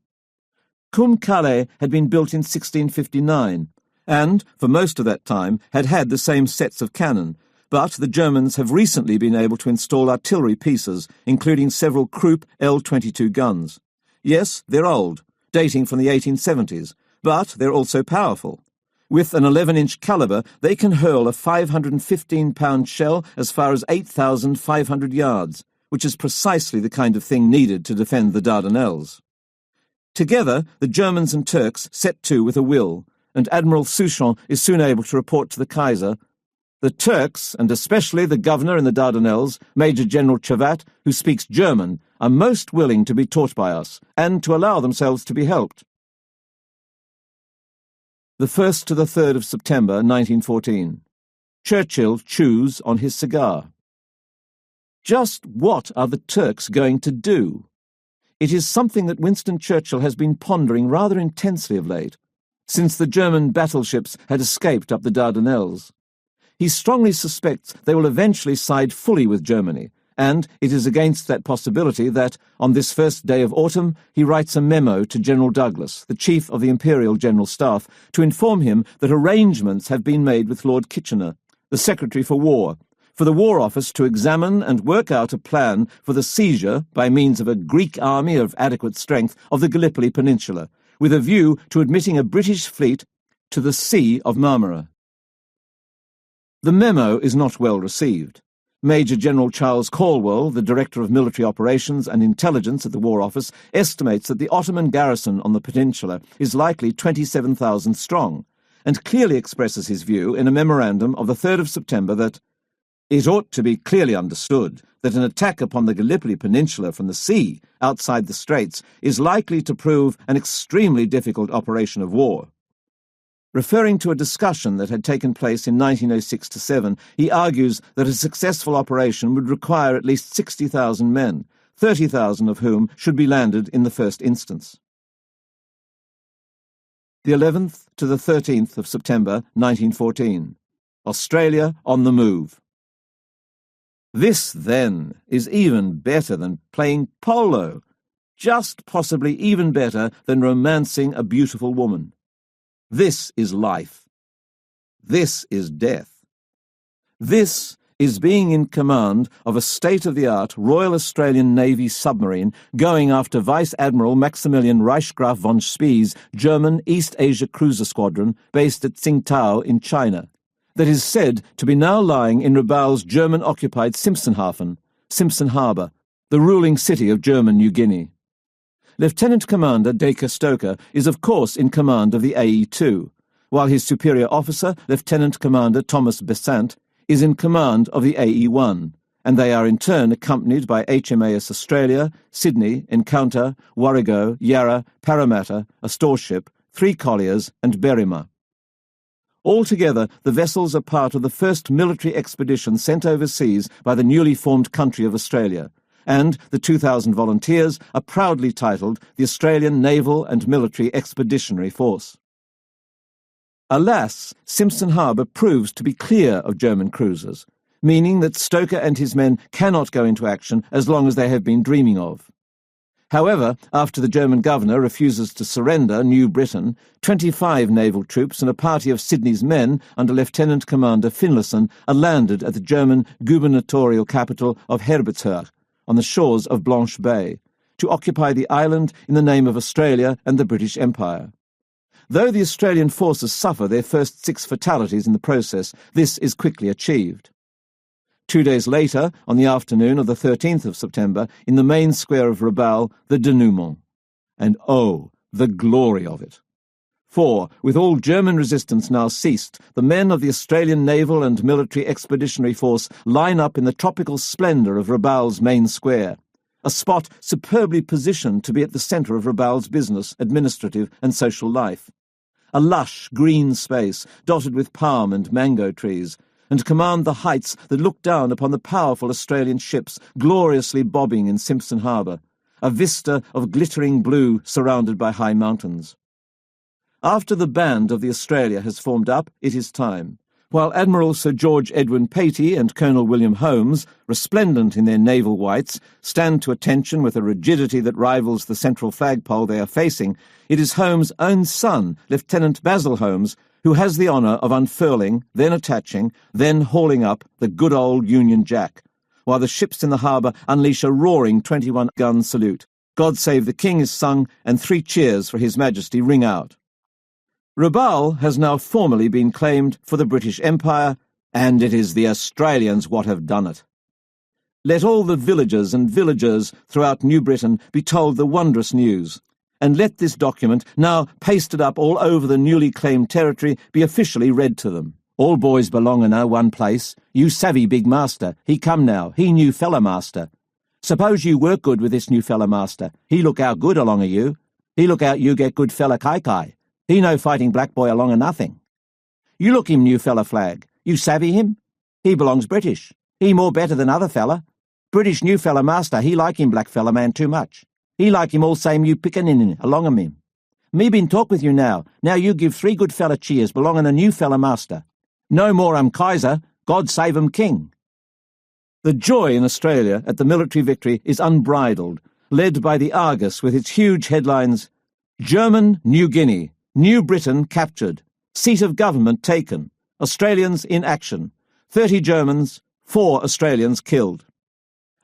Kum Kale had been built in 1659, and, for most of that time, had had the same sets of cannon, but the Germans have recently been able to install artillery pieces, including several Krupp L-22 guns. Yes, they're old, dating from the 1870s, but they're also powerful. With an 11-inch caliber, they can hurl a 515-pound shell as far as 8,500 yards, which is precisely the kind of thing needed to defend the Dardanelles. Together, the Germans and Turks set to with a will, and Admiral Souchon is soon able to report to the Kaiser, "The Turks, and especially the governor in the Dardanelles, Major General Chavat, who speaks German, are most willing to be taught by us, and to allow themselves to be helped." The 1st to the 3rd of September 1914. Churchill chews on his cigar. Just what are the Turks going to do? It is something that Winston Churchill has been pondering rather intensely of late, since the German battleships had escaped up the Dardanelles. He strongly suspects they will eventually side fully with Germany, and it is against that possibility that, on this first day of autumn, he writes a memo to General Douglas, the Chief of the Imperial General Staff, to inform him that arrangements have been made with Lord Kitchener, the Secretary for War, for the War Office to examine and work out a plan for the seizure, by means of a Greek army of adequate strength, of the Gallipoli Peninsula, with a view to admitting a British fleet to the Sea of Marmara. The memo is not well received. Major General Charles Caldwell, the Director of Military Operations and Intelligence at the War Office, estimates that the Ottoman garrison on the peninsula is likely 27,000 strong, and clearly expresses his view in a memorandum of the 3rd of September that "it ought to be clearly understood that an attack upon the Gallipoli Peninsula from the sea, outside the Straits, is likely to prove an extremely difficult operation of war." Referring to a discussion that had taken place in 1906-7, he argues that a successful operation would require at least 60,000 men, 30,000 of whom should be landed in the first instance. The 11th to the 13th of September 1914. Australia on the move. This, then, is even better than playing polo. just possibly even better than romancing a beautiful woman. This is life. This is death. This is being in command of a state-of-the-art Royal Australian Navy submarine going after Vice Admiral Maximilian Reichsgraf von Spee's German East Asia Cruiser Squadron based at Tsingtao in China, that is said to be now lying in Rabaul's German-occupied Simpson Harbour, the ruling city of German New Guinea. Lieutenant Commander Dacre Stoker is of course in command of the AE-2, while his superior officer, Lieutenant Commander Thomas Besant, is in command of the AE-1, and they are in turn accompanied by HMAS Australia, Sydney, Encounter, Warrego, Yarra, Parramatta, a store ship, 3 colliers, and Berrima. Altogether, the vessels are part of the first military expedition sent overseas by the newly formed country of Australia, and the 2,000 volunteers are proudly titled the Australian Naval and Military Expeditionary Force. Alas, Simpson Harbour proves to be clear of German cruisers, meaning that Stoker and his men cannot go into action as long as they have been dreaming of. However, after the German governor refuses to surrender New Britain, 25 naval troops and a party of Sydney's men under Lieutenant Commander Finlayson are landed at the German gubernatorial capital of Herbertshoek on the shores of Blanche Bay, to occupy the island in the name of Australia and the British Empire. Though the Australian forces suffer their first 6 fatalities in the process, this is quickly achieved. 2 days later, on the afternoon of the 13th of September, in the main square of Rabaul, the denouement. And oh, the glory of it! For, with all German resistance now ceased, the men of the Australian Naval and Military Expeditionary Force line up in the tropical splendour of Rabaul's main square, a spot superbly positioned to be at the centre of Rabaul's business, administrative and social life. A lush green space dotted with palm and mango trees, and command the heights that look down upon the powerful Australian ships gloriously bobbing in Simpson Harbour, a vista of glittering blue surrounded by high mountains. After the band of the Australia has formed up, it is time. While Admiral Sir George Edwin Patey and Colonel William Holmes, resplendent in their naval whites, stand to attention with a rigidity that rivals the central flagpole they are facing, it is Holmes' own son, Lieutenant Basil Holmes, who has the honour of unfurling, then attaching, then hauling up the good old Union Jack, while the ships in the harbour unleash a roaring 21-gun salute. God Save the King is sung, and 3 cheers for His Majesty ring out. Rabaul has now formally been claimed for the British Empire, and it is the Australians what have done it. Let all the villagers and villagers throughout New Britain be told the wondrous news, and let this document, now pasted up all over the newly claimed territory, be officially read to them. All boys belong in one place. You savvy big master. He come now. He new fella master. Suppose you work good with this new fella master. He look out good along of you. He look out you get good fella kai-kai. He no fighting black boy along of nothing. You look him new fella flag. You savvy him? He belongs British. He more better than other fella. British new fella master, he like him black fella man too much. He like him all same you pickaninny along of him. Me been talk with you now. Now you give 3 good fella cheers belonging a new fella master. No more Kaiser, God save King. The joy in Australia at the military victory is unbridled, led by the Argus with its huge headlines, German New Guinea, New Britain captured, seat of government taken, Australians in action, 30 Germans, 4 Australians killed.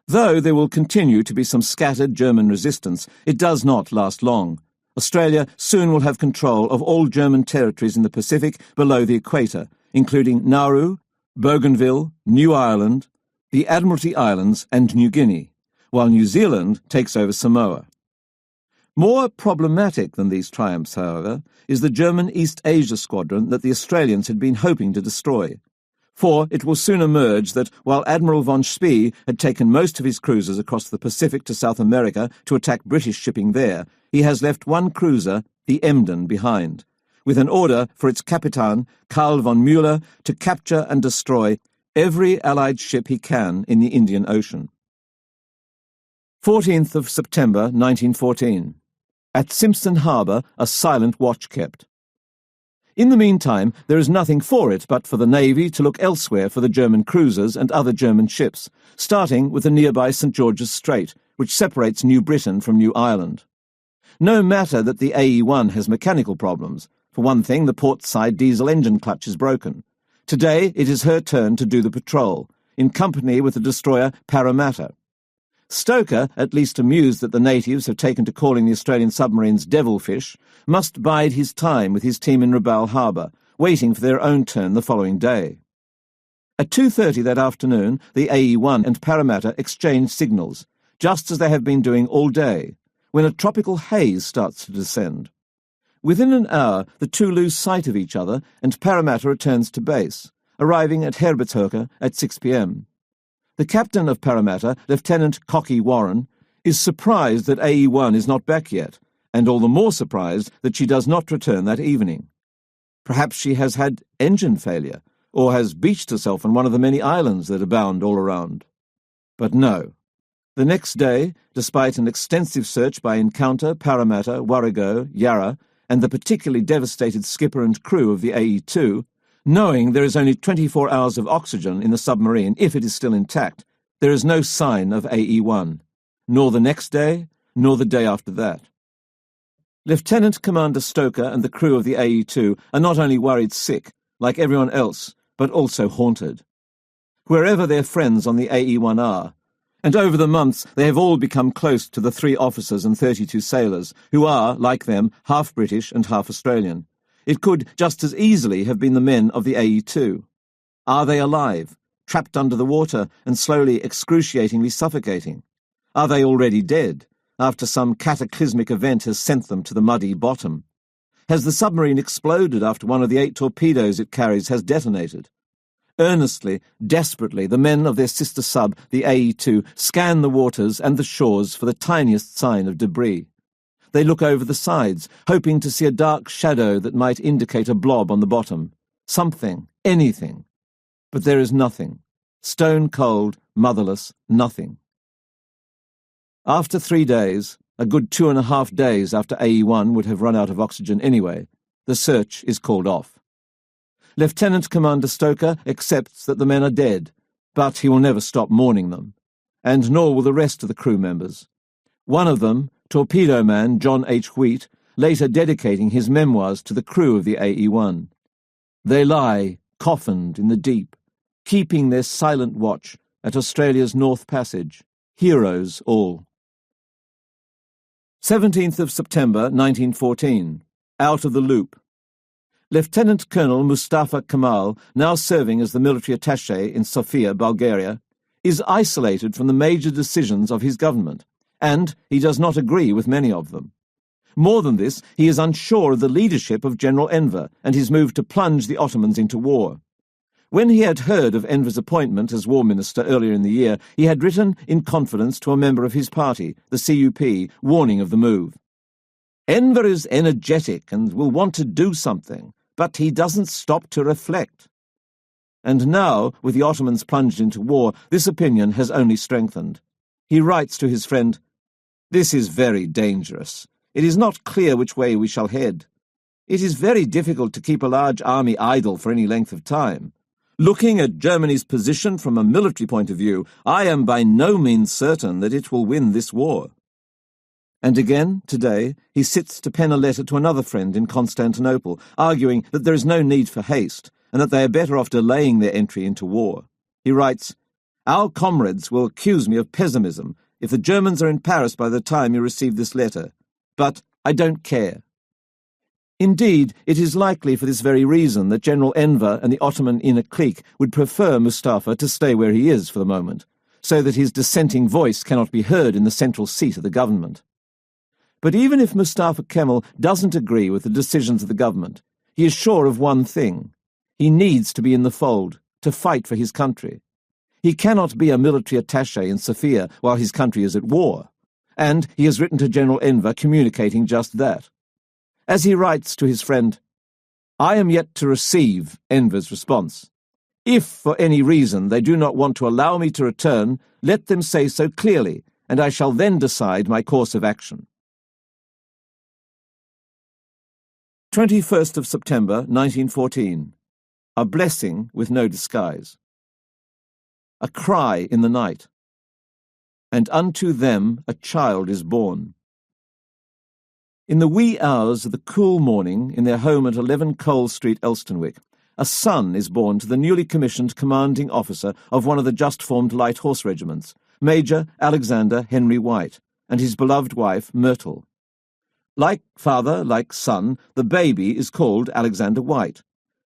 Though there will continue to be some scattered German resistance, it does not last long. Australia soon will have control of all German territories in the Pacific below the equator, including Nauru, Bougainville, New Ireland, the Admiralty Islands and New Guinea, while New Zealand takes over Samoa. More problematic than these triumphs, however, is the German East Asia Squadron that the Australians had been hoping to destroy. For it will soon emerge that, while Admiral von Spee had taken most of his cruisers across the Pacific to South America to attack British shipping there, he has left one cruiser, the Emden, behind, with an order for its Capitan, Karl von Müller, to capture and destroy every Allied ship he can in the Indian Ocean. 14th of September 1914. At Simpson Harbour, a silent watch kept. In the meantime, there is nothing for it but for the Navy to look elsewhere for the German cruisers and other German ships, starting with the nearby St. George's Strait, which separates New Britain from New Ireland. No matter that the AE-1 has mechanical problems. For one thing, the port side diesel engine clutch is broken. Today it is her turn to do the patrol, in company with the destroyer Parramatta. Stoker, at least amused that the natives have taken to calling the Australian submarines devilfish, must bide his time with his team in Rabaul Harbour, waiting for their own turn the following day. At 2:30 that afternoon, the AE-1 and Parramatta exchange signals, just as they have been doing all day, when a tropical haze starts to descend. Within an hour, the two lose sight of each other and Parramatta returns to base, arriving at Herbertshoek at 6 p.m. The captain of Parramatta, Lieutenant Cocky Warren, is surprised that AE-1 is not back yet, and all the more surprised that she does not return that evening. Perhaps she has had engine failure, or has beached herself on one of the many islands that abound all around. But no. The next day, despite an extensive search by Encounter, Parramatta, Warrego, Yarra, and the particularly devastated skipper and crew of the AE-2, knowing there is only 24 hours of oxygen in the submarine if it is still intact, there is no sign of AE-1, nor the next day, nor the day after that. Lieutenant Commander Stoker and the crew of the AE-2 are not only worried sick, like everyone else, but also haunted. Wherever their friends on the AE-1 are, and over the months they have all become close to the 3 officers and 32 sailors, who are, like them, half British and half Australian. It could just as easily have been the men of the AE-2. Are they alive, trapped under the water and slowly excruciatingly suffocating? Are they already dead, after some cataclysmic event has sent them to the muddy bottom? Has the submarine exploded after one of the 8 torpedoes it carries has detonated? Earnestly, desperately, the men of their sister sub, the AE-2, scan the waters and the shores for the tiniest sign of debris. They look over the sides, hoping to see a dark shadow that might indicate a blob on the bottom. Something, anything. But there is nothing. Stone cold, motherless, nothing. After 3 days, a good 2.5 days after AE-1 would have run out of oxygen anyway, the search is called off. Lieutenant Commander Stoker accepts that the men are dead, but he will never stop mourning them, and nor will the rest of the crew members. One of them, torpedo man John H. Wheat, later dedicating his memoirs to the crew of the AE-1. They lie, coffined in the deep, keeping their silent watch at Australia's North Passage, heroes all. 17th of September 1914. Out of the loop. Lieutenant Colonel Mustafa Kemal, now serving as the military attaché in Sofia, Bulgaria, is isolated from the major decisions of his government, and he does not agree with many of them. More than this, he is unsure of the leadership of General Enver and his move to plunge the Ottomans into war. When he had heard of Enver's appointment as War Minister earlier in the year, he had written in confidence to a member of his party, the CUP, warning of the move. Enver is energetic and will want to do something, but he doesn't stop to reflect. And now, with the Ottomans plunged into war, this opinion has only strengthened. He writes to his friend, "This is very dangerous. It is not clear which way we shall head. It is very difficult to keep a large army idle for any length of time. Looking at Germany's position from a military point of view, I am by no means certain that it will win this war." And again, today, he sits to pen a letter to another friend in Constantinople, arguing that there is no need for haste, and that they are better off delaying their entry into war. He writes, "Our comrades will accuse me of pessimism if the Germans are in Paris by the time you receive this letter, but I don't care." Indeed, it is likely for this very reason that General Enver and the Ottoman inner clique would prefer Mustafa to stay where he is for the moment, so that his dissenting voice cannot be heard in the central seat of the government. But even if Mustafa Kemal doesn't agree with the decisions of the government, he is sure of one thing. He needs to be in the fold, to fight for his country. He cannot be a military attaché in Sofia while his country is at war, and he has written to General Enver communicating just that. As he writes to his friend, "I am yet to receive Enver's response. If, for any reason, they do not want to allow me to return, let them say so clearly, and I shall then decide my course of action." 21st of September 1914. A blessing with no disguise. A cry in the night. and unto them a child is born. In the wee hours of the cool morning, in their home at 11 Cole Street, Elstonwick, a son is born to the newly commissioned commanding officer of one of the just-formed light horse regiments, Major Alexander Henry White, and his beloved wife, Myrtle. Like father, like son, the baby is called Alexander White,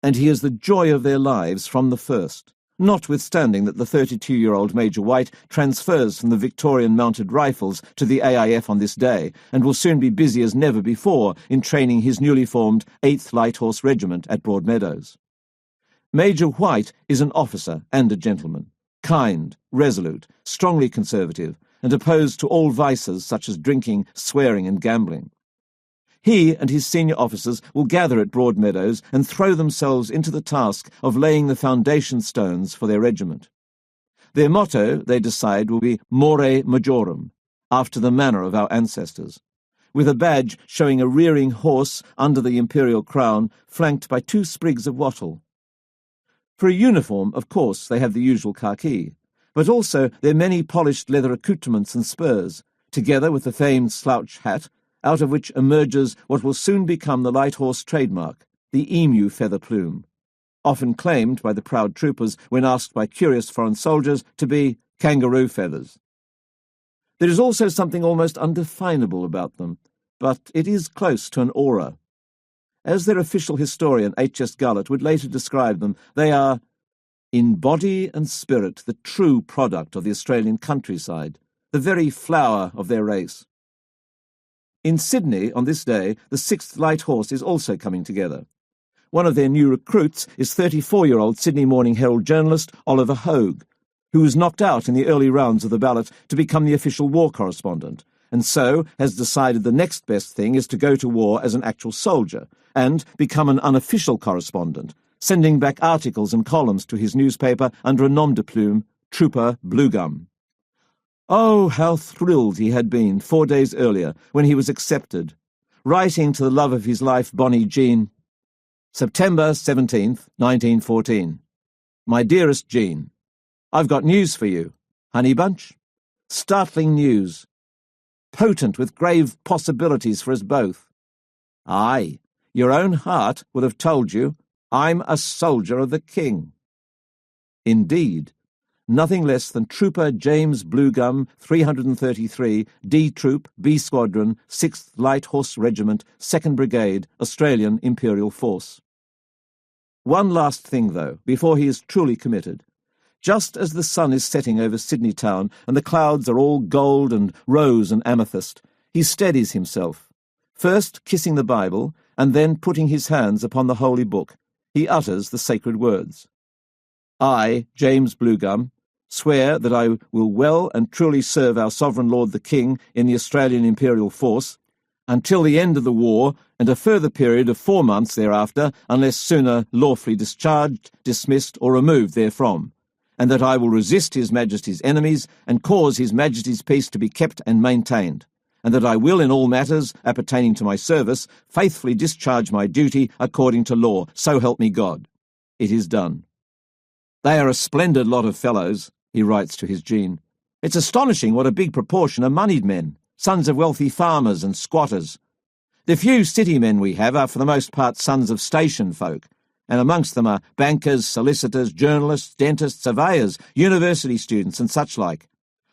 and he is the joy of their lives from the first, notwithstanding that the 32-year-old Major White transfers from the Victorian Mounted Rifles to the AIF on this day, and will soon be busy as never before in training his newly formed 8th Light Horse Regiment at Broadmeadows. Major White is an officer and a gentleman, kind, resolute, strongly conservative, and opposed to all vices such as drinking, swearing, and gambling. He and his senior officers will gather at Broadmeadows and throw themselves into the task of laying the foundation stones for their regiment. Their motto, they decide, will be More Majorum, after the manner of our ancestors, with a badge showing a rearing horse under the imperial crown, flanked by 2 sprigs of wattle. For a uniform, of course, they have the usual khaki, but also their many polished leather accoutrements and spurs, together with the famed slouch hat, out of which emerges what will soon become the light horse trademark, the emu feather plume, often claimed by the proud troopers when asked by curious foreign soldiers to be kangaroo feathers. There is also something almost undefinable about them, but it is close to an aura. As their official historian H.S. Gullett would later describe them, they are, in body and spirit, the true product of the Australian countryside, the very flower of their race. In Sydney, on this day, the 6th Light Horse is also coming together. One of their new recruits is 34-year-old Sydney Morning Herald journalist Oliver Hogue, who was knocked out in the early rounds of the ballot to become the official war correspondent, and so has decided the next best thing is to go to war as an actual soldier and become an unofficial correspondent, sending back articles and columns to his newspaper under a nom de plume, Trooper Bluegum. Oh, how thrilled he had been 4 days earlier when he was accepted, writing to the love of his life, Bonnie Jean, September 17th, 1914. My dearest Jean, I've got news for you. Honey bunch? Startling news. Potent with grave possibilities for us both. Aye, your own heart would have told you I'm a soldier of the King. Indeed, nothing less than Trooper James Bluegum, 333, D Troop, B Squadron, 6th Light Horse Regiment, 2nd Brigade, Australian Imperial Force. One last thing, though, before he is truly committed. Just as the sun is setting over Sydney town and the clouds are all gold and rose and amethyst, he steadies himself, first kissing the Bible and then putting his hands upon the holy book. He utters the sacred words. I, James Bluegum, swear that I will well and truly serve our Sovereign Lord the King in the Australian Imperial Force until the end of the war and a further period of 4 months thereafter, unless sooner lawfully discharged, dismissed, or removed therefrom, and that I will resist His Majesty's enemies and cause His Majesty's peace to be kept and maintained, and that I will in all matters appertaining to my service faithfully discharge my duty according to law, so help me God. It is done. They are a splendid lot of fellows, he writes to his Jean. It's astonishing what a big proportion are moneyed men, sons of wealthy farmers and squatters. The few city men we have are for the most part sons of station folk, and amongst them are bankers, solicitors, journalists, dentists, surveyors, university students, and such like.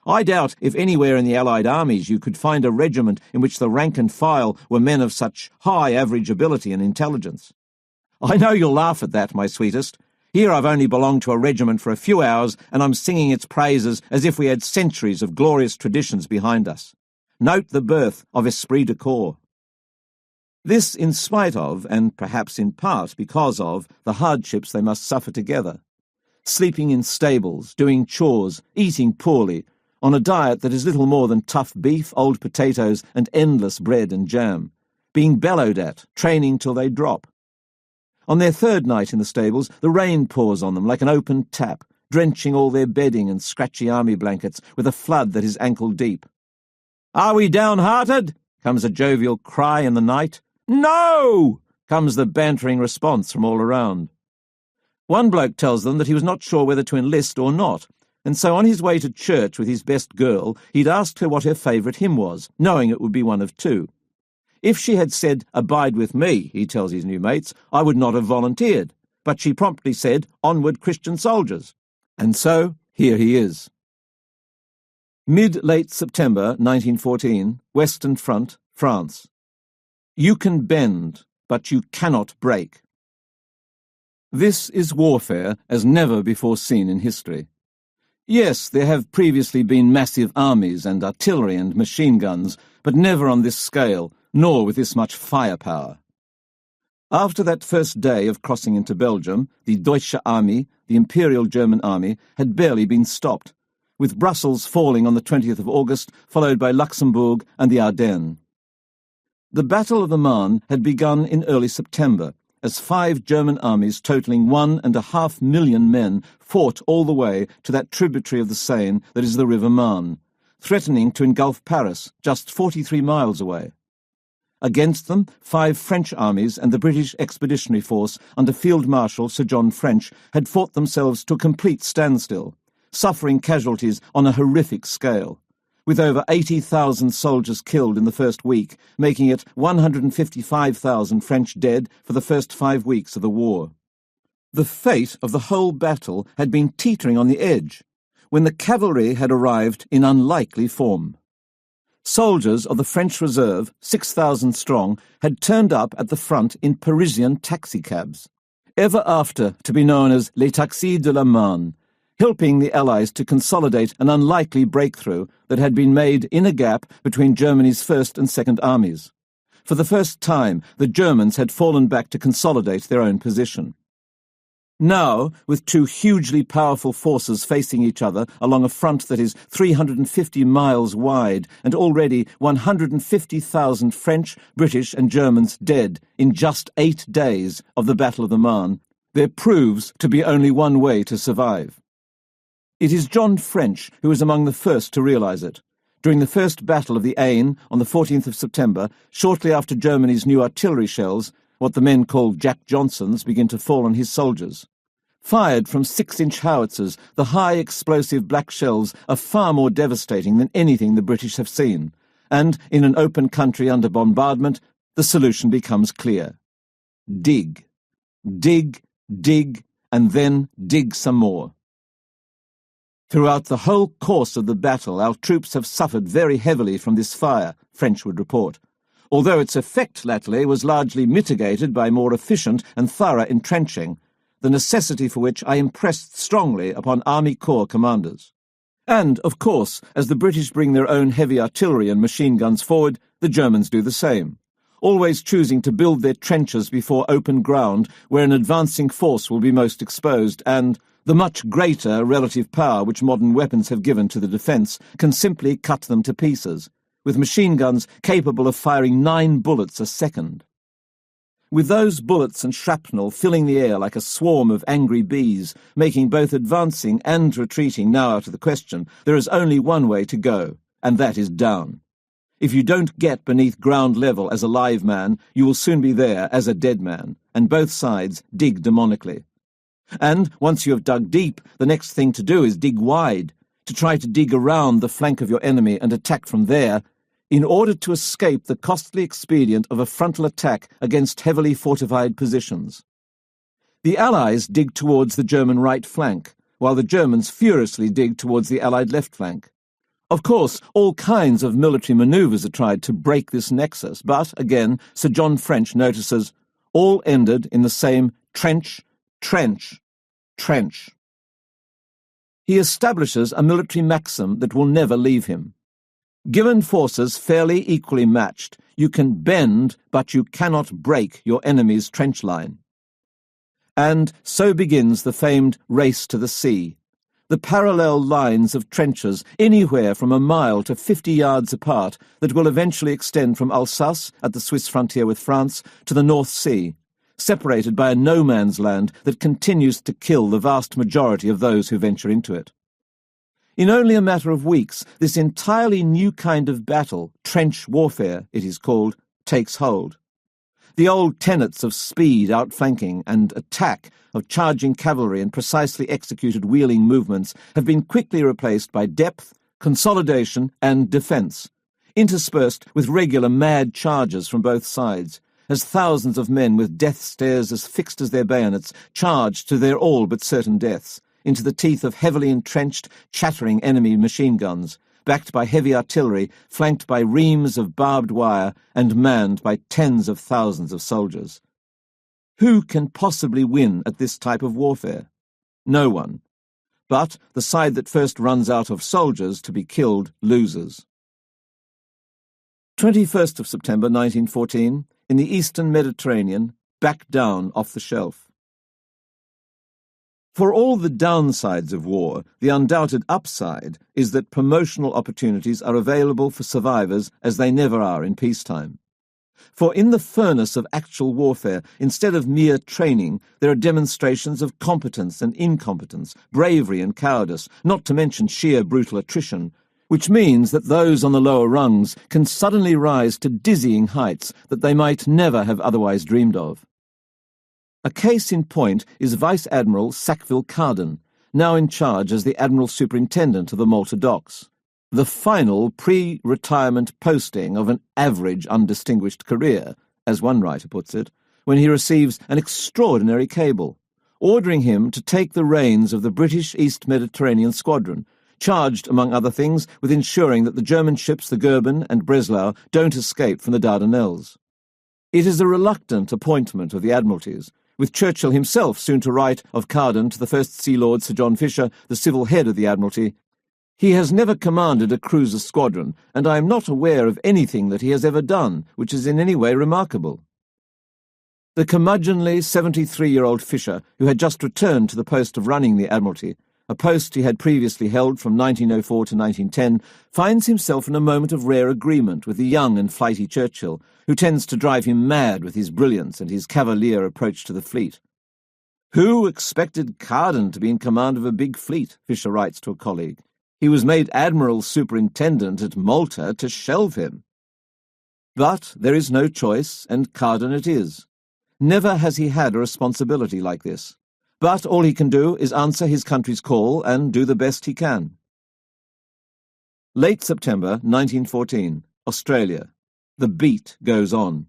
I doubt if anywhere in the Allied armies you could find a regiment in which the rank and file were men of such high average ability and intelligence. I know you'll laugh at that, my sweetest. Here I've only belonged to a regiment for a few hours, and I'm singing its praises as if we had centuries of glorious traditions behind us. Note the birth of esprit de corps. This in spite of, and perhaps in part because of, the hardships they must suffer together. Sleeping in stables, doing chores, eating poorly, on a diet that is little more than tough beef, old potatoes, and endless bread and jam, being bellowed at, training till they drop. On their 3rd night in the stables, the rain pours on them like an open tap, drenching all their bedding and scratchy army blankets with a flood that is ankle deep. "Are we downhearted?" comes a jovial cry in the night. "No!" comes the bantering response from all around. One bloke tells them that he was not sure whether to enlist or not, and so on his way to church with his best girl, he'd asked her what her favourite hymn was, knowing it would be one of two. If she had said, "Abide with me," he tells his new mates, I would not have volunteered, but she promptly said, "Onward, Christian soldiers." And so, here he is. Mid-late September 1914, Western Front, France. You can bend, but you cannot break. This is warfare as never before seen in history. Yes, there have previously been massive armies and artillery and machine guns, but never on this scale, nor with this much firepower. After that first day of crossing into Belgium, the Deutsche Army, the Imperial German Army, had barely been stopped, with Brussels falling on the 20th of August, followed by Luxembourg and the Ardennes. The Battle of the Marne had begun in early September, as 5 German armies totalling 1.5 million men fought all the way to that tributary of the Seine that is the River Marne, threatening to engulf Paris, just 43 miles away. Against them, 5 French armies and the British Expeditionary Force under Field Marshal Sir John French had fought themselves to a complete standstill, suffering casualties on a horrific scale, with over 80,000 soldiers killed in the first week, making it 155,000 French dead for the first 5 weeks of the war. The fate of the whole battle had been teetering on the edge, when the cavalry had arrived in unlikely form. Soldiers of the French Reserve, 6,000 strong, had turned up at the front in Parisian taxicabs, ever after to be known as les taxis de la Marne, helping the Allies to consolidate an unlikely breakthrough that had been made in a gap between Germany's First and Second Armies. For the first time, the Germans had fallen back to consolidate their own position. Now, with 2 hugely powerful forces facing each other along a front that is 350 miles wide and already 150,000 French, British and Germans dead in just 8 days of the Battle of the Marne, there proves to be only one way to survive. It is John French who is among the first to realise it. During the first battle of the Aisne on the 14th of September, shortly after Germany's new artillery shells, what the men called Jack Johnsons, begin to fall on his soldiers. Fired from 6-inch howitzers, the high explosive black shells are far more devastating than anything the British have seen, and in an open country under bombardment, the solution becomes clear. Dig. Dig, dig, and then dig some more. Throughout the whole course of the battle, our troops have suffered very heavily from this fire, French would report, although its effect latterly was largely mitigated by more efficient and thorough entrenching, the necessity for which I impressed strongly upon Army Corps commanders. And, of course, as the British bring their own heavy artillery and machine guns forward, the Germans do the same, always choosing to build their trenches before open ground where an advancing force will be most exposed, and the much greater relative power which modern weapons have given to the defence can simply cut them to pieces, with machine guns capable of firing 9 bullets a second. With those bullets and shrapnel filling the air like a swarm of angry bees, making both advancing and retreating now out of the question, there is only one way to go, and that is down. If you don't get beneath ground level as a live man, you will soon be there as a dead man, and both sides dig demonically. And, once you have dug deep, the next thing to do is dig wide, to try to dig around the flank of your enemy and attack from there, in order to escape the costly expedient of a frontal attack against heavily fortified positions. The Allies dig towards the German right flank, while the Germans furiously dig towards the Allied left flank. Of course, all kinds of military manoeuvres are tried to break this nexus, but, again, Sir John French notices, all ended in the same trench, trench, trench. He establishes a military maxim that will never leave him. Given forces fairly equally matched, you can bend, but you cannot break your enemy's trench line. And so begins the famed race to the sea, the parallel lines of trenches anywhere from a mile to 50 yards apart that will eventually extend from Alsace at the Swiss frontier with France to the North Sea, separated by a no-man's land that continues to kill the vast majority of those who venture into it. In only a matter of weeks, this entirely new kind of battle, trench warfare, it is called, takes hold. The old tenets of speed, outflanking, and attack, of charging cavalry and precisely executed wheeling movements have been quickly replaced by depth, consolidation, and defence, interspersed with regular mad charges from both sides, as thousands of men with death stares as fixed as their bayonets charged to their all but certain deaths, into the teeth of heavily entrenched, chattering enemy machine guns, backed by heavy artillery, flanked by reams of barbed wire, and manned by tens of thousands of soldiers. Who can possibly win at this type of warfare? No one. But the side that first runs out of soldiers to be killed loses. 21st of September 1914, in the eastern Mediterranean, back down off the shelf. For all the downsides of war, the undoubted upside is that promotional opportunities are available for survivors as they never are in peacetime. For in the furnace of actual warfare, instead of mere training, there are demonstrations of competence and incompetence, bravery and cowardice, not to mention sheer brutal attrition, which means that those on the lower rungs can suddenly rise to dizzying heights that they might never have otherwise dreamed of. A case in point is Vice Admiral Sackville Carden, now in charge as the Admiral Superintendent of the Malta Docks, the final pre-retirement posting of an average undistinguished career, as one writer puts it, when he receives an extraordinary cable, ordering him to take the reins of the British East Mediterranean Squadron, charged, among other things, with ensuring that the German ships the Goeben and Breslau don't escape from the Dardanelles. It is a reluctant appointment of the Admiralties, with Churchill himself soon to write of Carden to the First Sea Lord Sir John Fisher, the civil head of the Admiralty, "He has never commanded a cruiser squadron, and I am not aware of anything that he has ever done which is in any way remarkable." The curmudgeonly 73-year-old Fisher, who had just returned to the post of running the Admiralty, a post he had previously held from 1904 to 1910, finds himself in a moment of rare agreement with the young and flighty Churchill, who tends to drive him mad with his brilliance and his cavalier approach to the fleet. "Who expected Carden to be in command of a big fleet?" Fisher writes to a colleague. "He was made Admiral Superintendent at Malta to shelve him." But there is no choice, and Carden it is. Never has he had a responsibility like this. But all he can do is answer his country's call and do the best he can. Late September 1914, Australia. The beat goes on.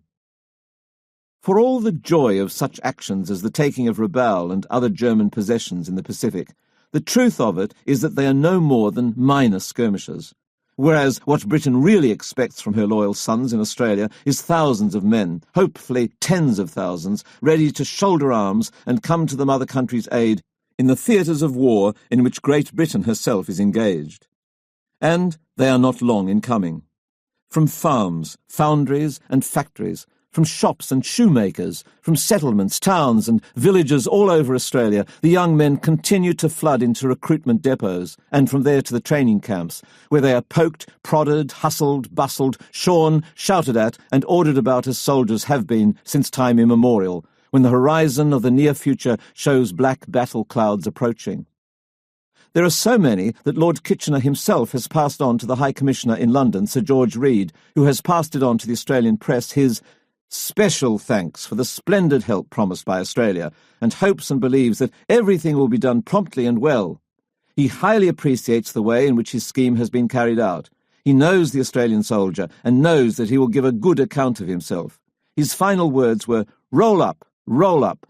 For all the joy of such actions as the taking of Rabaul and other German possessions in the Pacific, the truth of it is that they are no more than minor skirmishes, whereas what Britain really expects from her loyal sons in Australia is thousands of men, hopefully tens of thousands, ready to shoulder arms and come to the mother country's aid in the theatres of war in which Great Britain herself is engaged. And they are not long in coming. From farms, foundries and factories, from shops and shoemakers, from settlements, towns and villages all over Australia, the young men continue to flood into recruitment depots, and from there to the training camps, where they are poked, prodded, hustled, bustled, shorn, shouted at, and ordered about as soldiers have been since time immemorial, when the horizon of the near future shows black battle clouds approaching. There are so many that Lord Kitchener himself has passed on to the High Commissioner in London, Sir George Reed, who has passed it on to the Australian press, his special thanks for the splendid help promised by Australia, and hopes and believes that everything will be done promptly and well. He highly appreciates the way in which his scheme has been carried out. He knows the Australian soldier, and knows that he will give a good account of himself. His final words were, "Roll up, roll up."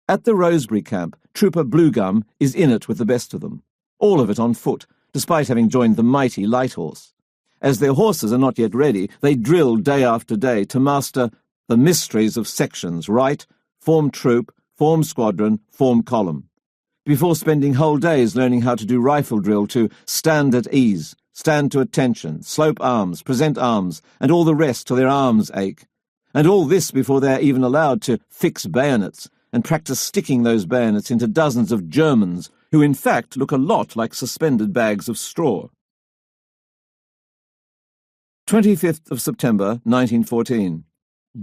At the Rosebery camp, Trooper Bluegum is in it with the best of them, all of it on foot, despite having joined the mighty Light Horse. As their horses are not yet ready, they drill day after day to master the mysteries of sections, right, form troop, form squadron, form column, before spending whole days learning how to do rifle drill to stand at ease, stand to attention, slope arms, present arms, and all the rest till their arms ache. And all this before they are even allowed to fix bayonets and practice sticking those bayonets into dozens of Germans, who in fact look a lot like suspended bags of straw. 25th of September, 1914.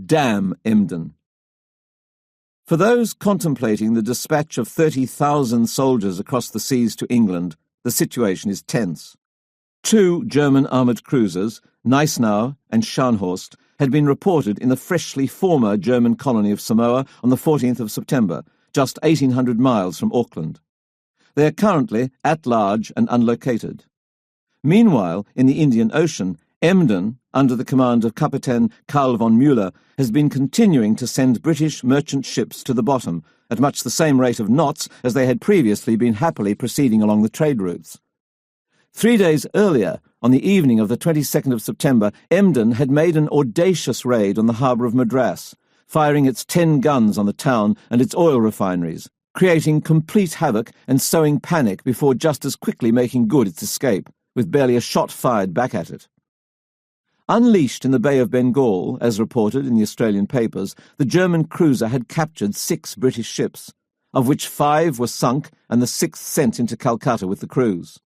Damn Emden. For those contemplating the dispatch of 30,000 soldiers across the seas to England, the situation is tense. 2 German armoured cruisers, Gneisenau and Scharnhorst, had been reported in the freshly former German colony of Samoa on the 14th of September, just 1,800 miles from Auckland. They are currently at large and unlocated. Meanwhile, in the Indian Ocean, Emden, under the command of Kapitein Karl von Müller, has been continuing to send British merchant ships to the bottom at much the same rate of knots as they had previously been happily proceeding along the trade routes. 3 days earlier, on the evening of the 22nd of September, Emden had made an audacious raid on the harbour of Madras, firing its 10 guns on the town and its oil refineries, creating complete havoc and sowing panic before just as quickly making good its escape, with barely a shot fired back at it. Unleashed in the Bay of Bengal, as reported in the Australian papers, the German cruiser had captured 6 British ships, of which 5 were sunk and the 6th sent into Calcutta with the crews.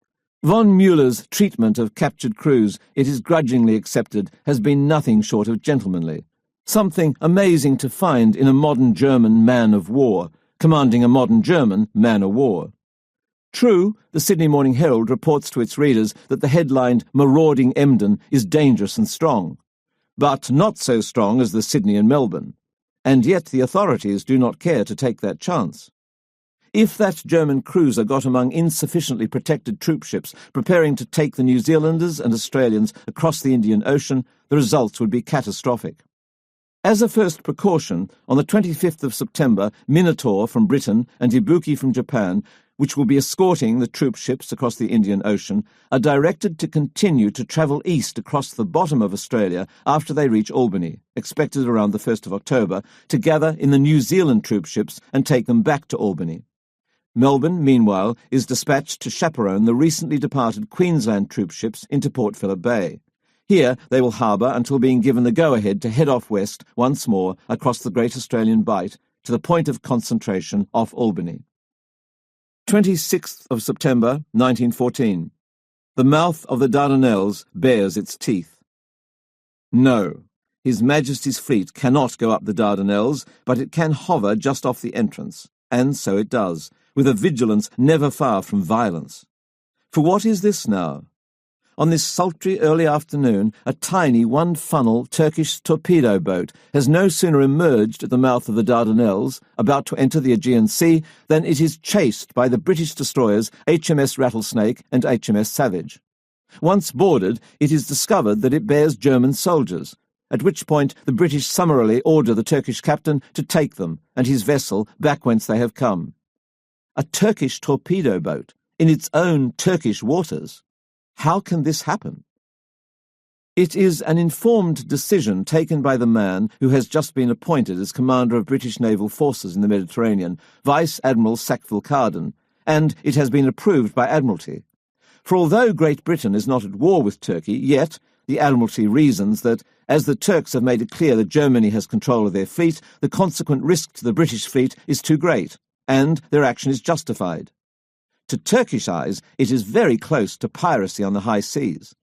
Von Müller's treatment of captured crews, it is grudgingly accepted, has been nothing short of gentlemanly, something amazing to find in a modern German man-of-war, commanding a modern German man-o'-war. True, the Sydney Morning Herald reports to its readers that the headlined marauding Emden is dangerous and strong, but not so strong as the Sydney and Melbourne, and yet the authorities do not care to take that chance. If that German cruiser got among insufficiently protected troopships preparing to take the New Zealanders and Australians across the Indian Ocean, the results would be catastrophic. As a first precaution, on the 25th of September, Minotaur from Britain and Ibuki from Japan, which will be escorting the troop ships across the Indian Ocean, are directed to continue to travel east across the bottom of Australia after they reach Albany, expected around the 1st of October, to gather in the New Zealand troop ships and take them back to Albany. Melbourne, meanwhile, is dispatched to chaperone the recently departed Queensland troop ships into Port Phillip Bay. Here they will harbour until being given the go-ahead to head off west once more across the Great Australian Bight to the point of concentration off Albany. 26th of September, 1914. The mouth of the Dardanelles bares its teeth. No, His Majesty's fleet cannot go up the Dardanelles, but it can hover just off the entrance, and so it does, with a vigilance never far from violence. For what is this now? On this sultry early afternoon, a tiny one-funnel Turkish torpedo boat has no sooner emerged at the mouth of the Dardanelles, about to enter the Aegean Sea, than it is chased by the British destroyers HMS Rattlesnake and HMS Savage. Once boarded, it is discovered that it bears German soldiers, at which point the British summarily order the Turkish captain to take them and his vessel back whence they have come. A Turkish torpedo boat, in its own Turkish waters. How can this happen? It is an informed decision taken by the man who has just been appointed as commander of British naval forces in the Mediterranean, Vice Admiral Sackville-Carden, and it has been approved by Admiralty. For although Great Britain is not at war with Turkey, yet the Admiralty reasons that, as the Turks have made it clear that Germany has control of their fleet, the consequent risk to the British fleet is too great, and their action is justified. To Turkish eyes, it is very close to piracy on the high seas.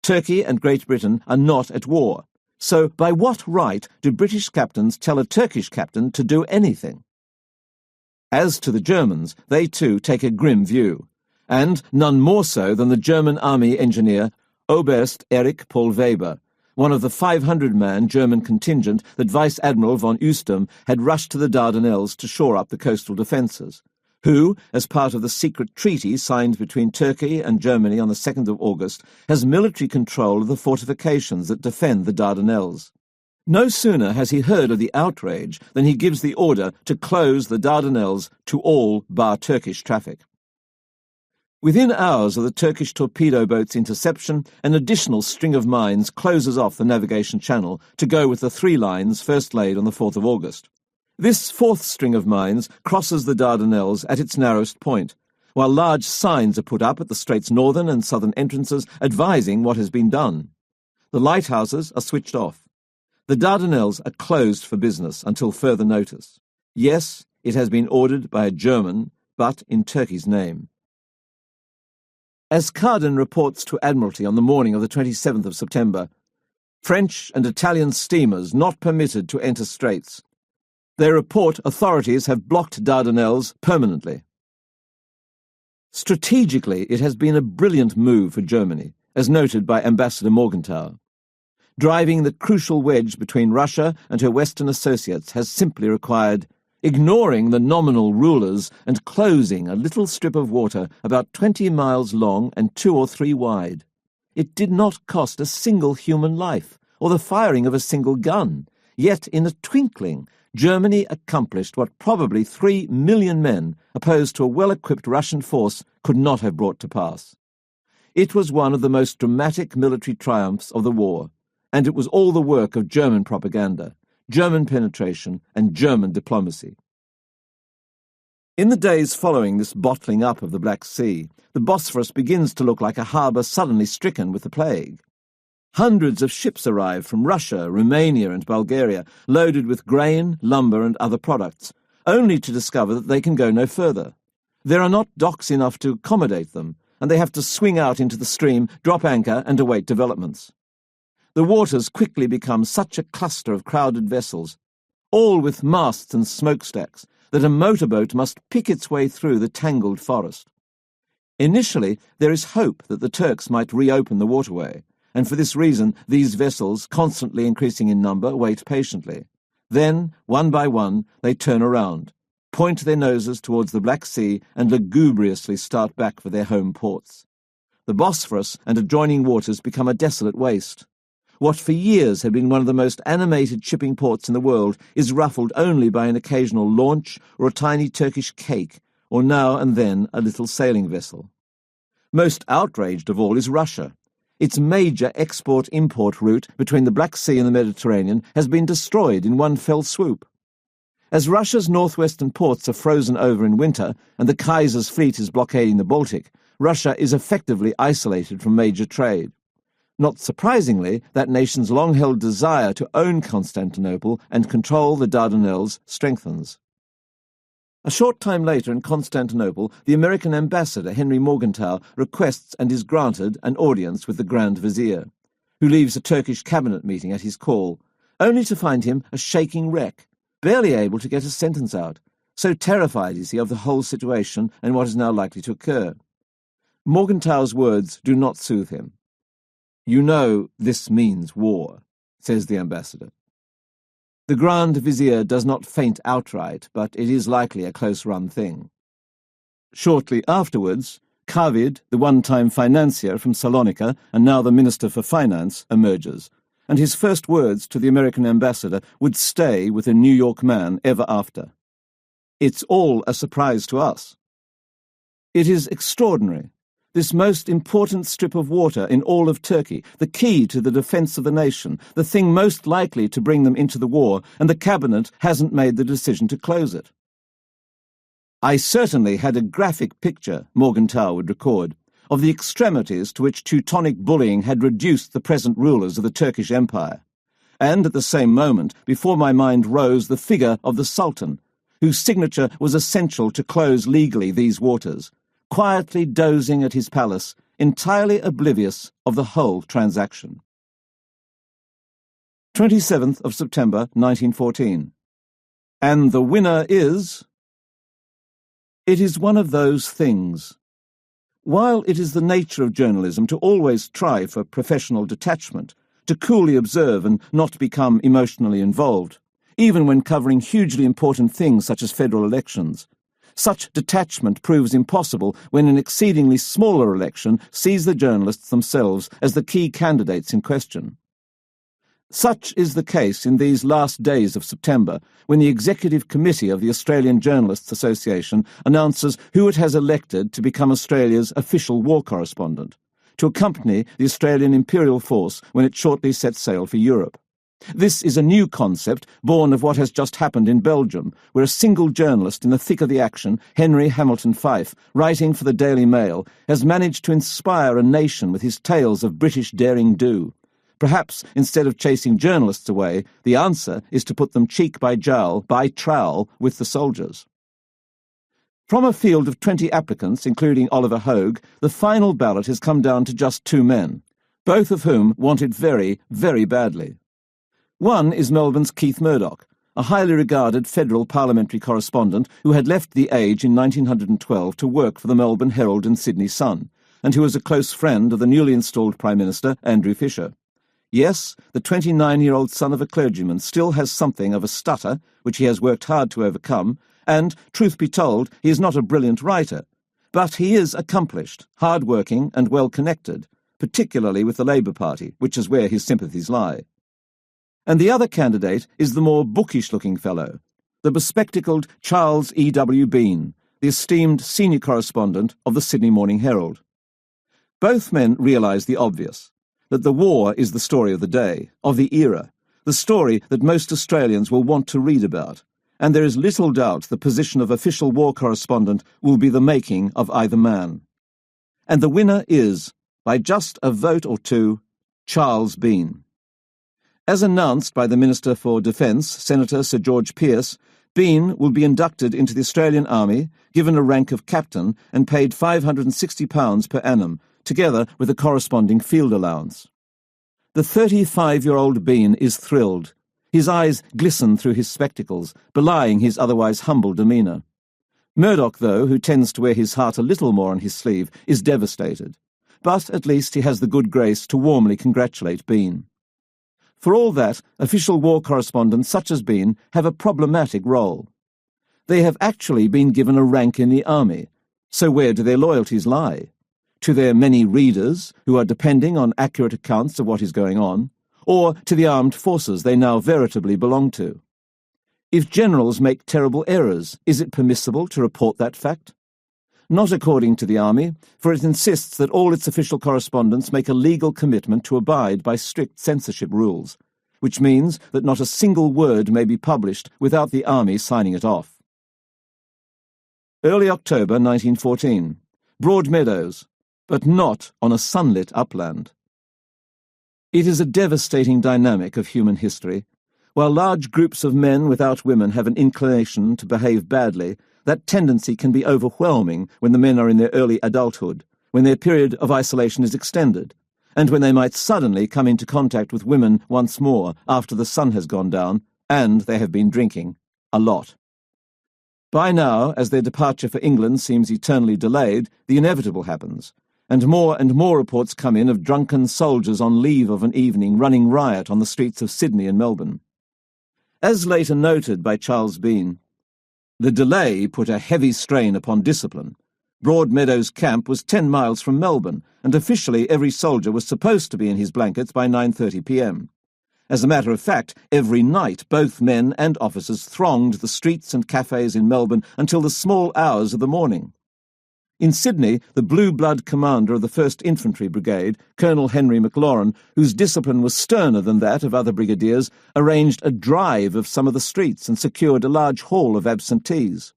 Turkey and Great Britain are not at war, so by what right do British captains tell a Turkish captain to do anything? As to the Germans, they too take a grim view, and none more so than the German army engineer Oberst Erich Paul Weber, one of the 500-man German contingent that Vice Admiral von Oostum had rushed to the Dardanelles to shore up the coastal defences, who, as part of the secret treaty signed between Turkey and Germany on the 2nd of August, has military control of the fortifications that defend the Dardanelles. No sooner has he heard of the outrage than he gives the order to close the Dardanelles to all bar Turkish traffic. Within hours of the Turkish torpedo boat's interception, an additional string of mines closes off the navigation channel to go with the 3 lines first laid on the 4th of August. This 4th string of mines crosses the Dardanelles at its narrowest point, while large signs are put up at the strait's northern and southern entrances advising what has been done. The lighthouses are switched off. The Dardanelles are closed for business until further notice. Yes, it has been ordered by a German, but in Turkey's name. As Carden reports to Admiralty on the morning of the 27th of September, French and Italian steamers not permitted to enter straits. They report authorities have blocked Dardanelles permanently. Strategically, it has been a brilliant move for Germany, as noted by Ambassador Morgenthau. Driving the crucial wedge between Russia and her Western associates has simply required ignoring the nominal rulers and closing a little strip of water about 20 miles long and 2 or 3 wide. It did not cost a single human life, or the firing of a single gun. Yet, in a twinkling, Germany accomplished what probably 3 million men, opposed to a well-equipped Russian force, could not have brought to pass. It was one of the most dramatic military triumphs of the war, and it was all the work of German propaganda, German penetration, and German diplomacy. In the days following this bottling up of the Black Sea, the Bosphorus begins to look like a harbour suddenly stricken with the plague. Hundreds of ships arrive from Russia, Romania, and Bulgaria, loaded with grain, lumber, and other products, only to discover that they can go no further. There are not docks enough to accommodate them, and they have to swing out into the stream, drop anchor, and await developments. The waters quickly become such a cluster of crowded vessels, all with masts and smokestacks, that a motorboat must pick its way through the tangled forest. Initially, there is hope that the Turks might reopen the waterway, and for this reason these vessels, constantly increasing in number, wait patiently. Then, one by one, they turn around, point their noses towards the Black Sea, and lugubriously start back for their home ports. The Bosphorus and adjoining waters become a desolate waste. What for years had been one of the most animated shipping ports in the world is ruffled only by an occasional launch or a tiny Turkish cake, or now and then a little sailing vessel. Most outraged of all is Russia. Its major export-import route between the Black Sea and the Mediterranean has been destroyed in one fell swoop. As Russia's northwestern ports are frozen over in winter and the Kaiser's fleet is blockading the Baltic, Russia is effectively isolated from major trade. Not surprisingly, that nation's long-held desire to own Constantinople and control the Dardanelles strengthens. A short time later in Constantinople, the American ambassador, Henry Morgenthau, requests and is granted an audience with the Grand Vizier, who leaves a Turkish cabinet meeting at his call, only to find him a shaking wreck, barely able to get a sentence out. So terrified is he of the whole situation and what is now likely to occur. Morgenthau's words do not soothe him. "You know this means war," says the ambassador. The Grand Vizier does not faint outright, but it is likely a close-run thing. Shortly afterwards, Kavid, the one-time financier from Salonika and now the Minister for Finance, emerges, and his first words to the American ambassador would stay with a New York man ever after. "It's all a surprise to us." It is extraordinary. This most important strip of water in all of Turkey, the key to the defence of the nation, the thing most likely to bring them into the war, and the cabinet hasn't made the decision to close it. "I certainly had a graphic picture," Morgenthau would record, "of the extremities to which Teutonic bullying had reduced the present rulers of the Turkish Empire. And at the same moment, before my mind rose the figure of the Sultan, whose signature was essential to close legally these waters, quietly dozing at his palace, entirely oblivious of the whole transaction." 27th of September, 1914. And the winner is... It is one of those things. While it is the nature of journalism to always try for professional detachment, to coolly observe and not become emotionally involved, even when covering hugely important things such as federal elections, such detachment proves impossible when an exceedingly smaller election sees the journalists themselves as the key candidates in question. Such is the case in these last days of September, when the Executive Committee of the Australian Journalists Association announces who it has elected to become Australia's official war correspondent, to accompany the Australian Imperial Force when it shortly sets sail for Europe. This is a new concept born of what has just happened in Belgium, where a single journalist in the thick of the action, Henry Hamilton Fyfe, writing for the Daily Mail, has managed to inspire a nation with his tales of British daring-do. Perhaps, instead of chasing journalists away, the answer is to put them cheek by jowl, by trowel, with the soldiers. From a field of 20 applicants, including Oliver Hogue, the final ballot has come down to just 2 men, both of whom want it very, very badly. One is Melbourne's Keith Murdoch, a highly regarded federal parliamentary correspondent who had left the Age in 1912 to work for the Melbourne Herald and Sydney Sun, and who was a close friend of the newly installed Prime Minister, Andrew Fisher. Yes, the 29-year-old son of a clergyman still has something of a stutter, which he has worked hard to overcome, and, truth be told, he is not a brilliant writer. But he is accomplished, hard-working, and well-connected, particularly with the Labour Party, which is where his sympathies lie. And the other candidate is the more bookish-looking fellow, the bespectacled Charles E.W. Bean, the esteemed senior correspondent of the Sydney Morning Herald. Both men realise the obvious, that the war is the story of the day, of the era, the story that most Australians will want to read about, and there is little doubt the position of official war correspondent will be the making of either man. And the winner is, by just a vote or two, Charles Bean. As announced by the Minister for Defence, Senator Sir George Pearce, Bean will be inducted into the Australian Army, given a rank of captain, and paid £560 per annum, together with a corresponding field allowance. The 35-year-old Bean is thrilled. His eyes glisten through his spectacles, belying his otherwise humble demeanour. Murdoch, though, who tends to wear his heart a little more on his sleeve, is devastated. But at least he has the good grace to warmly congratulate Bean. For all that, official war correspondents such as Bean have a problematic role. They have actually been given a rank in the army, so where do their loyalties lie? To their many readers, who are depending on accurate accounts of what is going on, or to the armed forces they now veritably belong to? If generals make terrible errors, is it permissible to report that fact? Not according to the army, for it insists that all its official correspondents make a legal commitment to abide by strict censorship rules, which means that not a single word may be published without the army signing it off. Early October 1914. Broadmeadows, but not on a sunlit upland. It is a devastating dynamic of human history. While large groups of men without women have an inclination to behave badly, that tendency can be overwhelming when the men are in their early adulthood, when their period of isolation is extended, and when they might suddenly come into contact with women once more after the sun has gone down, and they have been drinking a lot. By now, as their departure for England seems eternally delayed, the inevitable happens, and more reports come in of drunken soldiers on leave of an evening running riot on the streets of Sydney and Melbourne. As later noted by Charles Bean, the delay put a heavy strain upon discipline. Broadmeadows camp was 10 miles from Melbourne, and officially every soldier was supposed to be in his blankets by 9:30 p.m. As a matter of fact, every night both men and officers thronged the streets and cafes in Melbourne until the small hours of the morning. In Sydney, the blue blood commander of the 1st Infantry Brigade, Colonel Henry McLaurin, whose discipline was sterner than that of other brigadiers, arranged a drive of some of the streets and secured a large haul of absentees.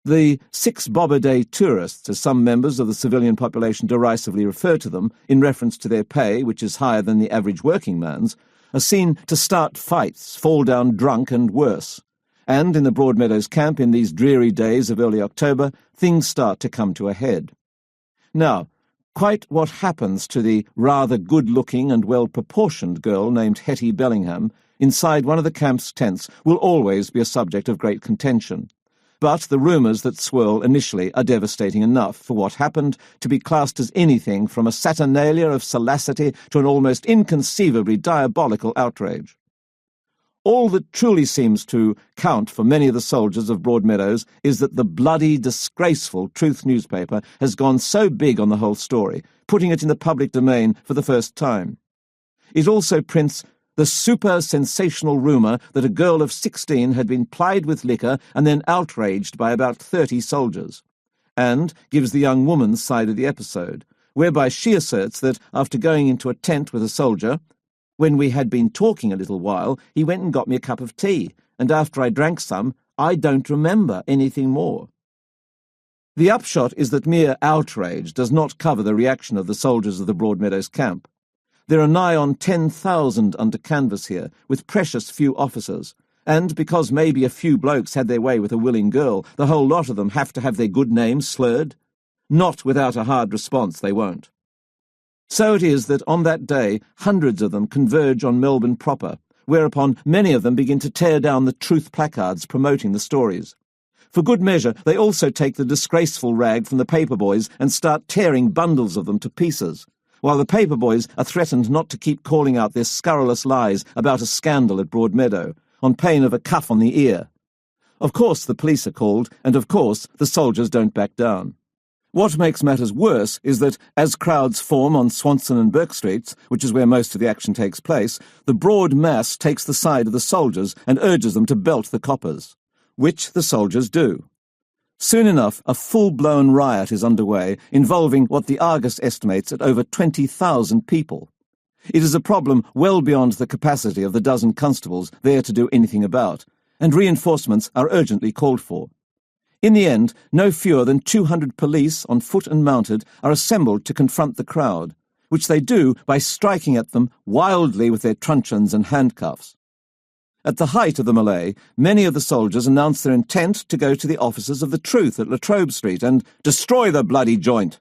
The 6 bob-a-day tourists, as some members of the civilian population derisively refer to them, in reference to their pay, which is higher than the average working man's, are seen to start fights, fall down drunk and worse. And in the Broadmeadows camp in these dreary days of early October, things start to come to a head. Now, quite what happens to the rather good-looking and well-proportioned girl named Hetty Bellingham inside one of the camp's tents will always be a subject of great contention. But the rumours that swirl initially are devastating enough for what happened to be classed as anything from a saturnalia of salacity to an almost inconceivably diabolical outrage. All that truly seems to count for many of the soldiers of Broadmeadows is that the bloody, disgraceful Truth newspaper has gone so big on the whole story, putting it in the public domain for the first time. It also prints the super-sensational rumour that a girl of 16 had been plied with liquor and then outraged by about 30 soldiers, and gives the young woman's side of the episode, whereby she asserts that, after going into a tent with a soldier, when we had been talking a little while, he went and got me a cup of tea, and after I drank some, I don't remember anything more. The upshot is that mere outrage does not cover the reaction of the soldiers of the Broadmeadows camp. There are nigh on 10,000 under canvas here, with precious few officers, and because maybe a few blokes had their way with a willing girl, the whole lot of them have to have their good names slurred. Not without a hard response, they won't. So it is that on that day, hundreds of them converge on Melbourne proper, whereupon many of them begin to tear down the truth placards promoting the stories. For good measure, they also take the disgraceful rag from the paper boys and start tearing bundles of them to pieces, while the paper boys are threatened not to keep calling out their scurrilous lies about a scandal at Broadmeadow, on pain of a cuff on the ear. Of course the police are called, and of course the soldiers don't back down. What makes matters worse is that, as crowds form on Swanson and Burke Streets, which is where most of the action takes place, the broad mass takes the side of the soldiers and urges them to belt the coppers, which the soldiers do. Soon enough, a full-blown riot is underway, involving what the Argus estimates at over 20,000 people. It is a problem well beyond the capacity of the dozen constables there to do anything about, and reinforcements are urgently called for. In the end, no fewer than 200 police, on foot and mounted, are assembled to confront the crowd, which they do by striking at them wildly with their truncheons and handcuffs. At the height of the melee, many of the soldiers announce their intent to go to the offices of the Truth at La Trobe Street and destroy the bloody joint.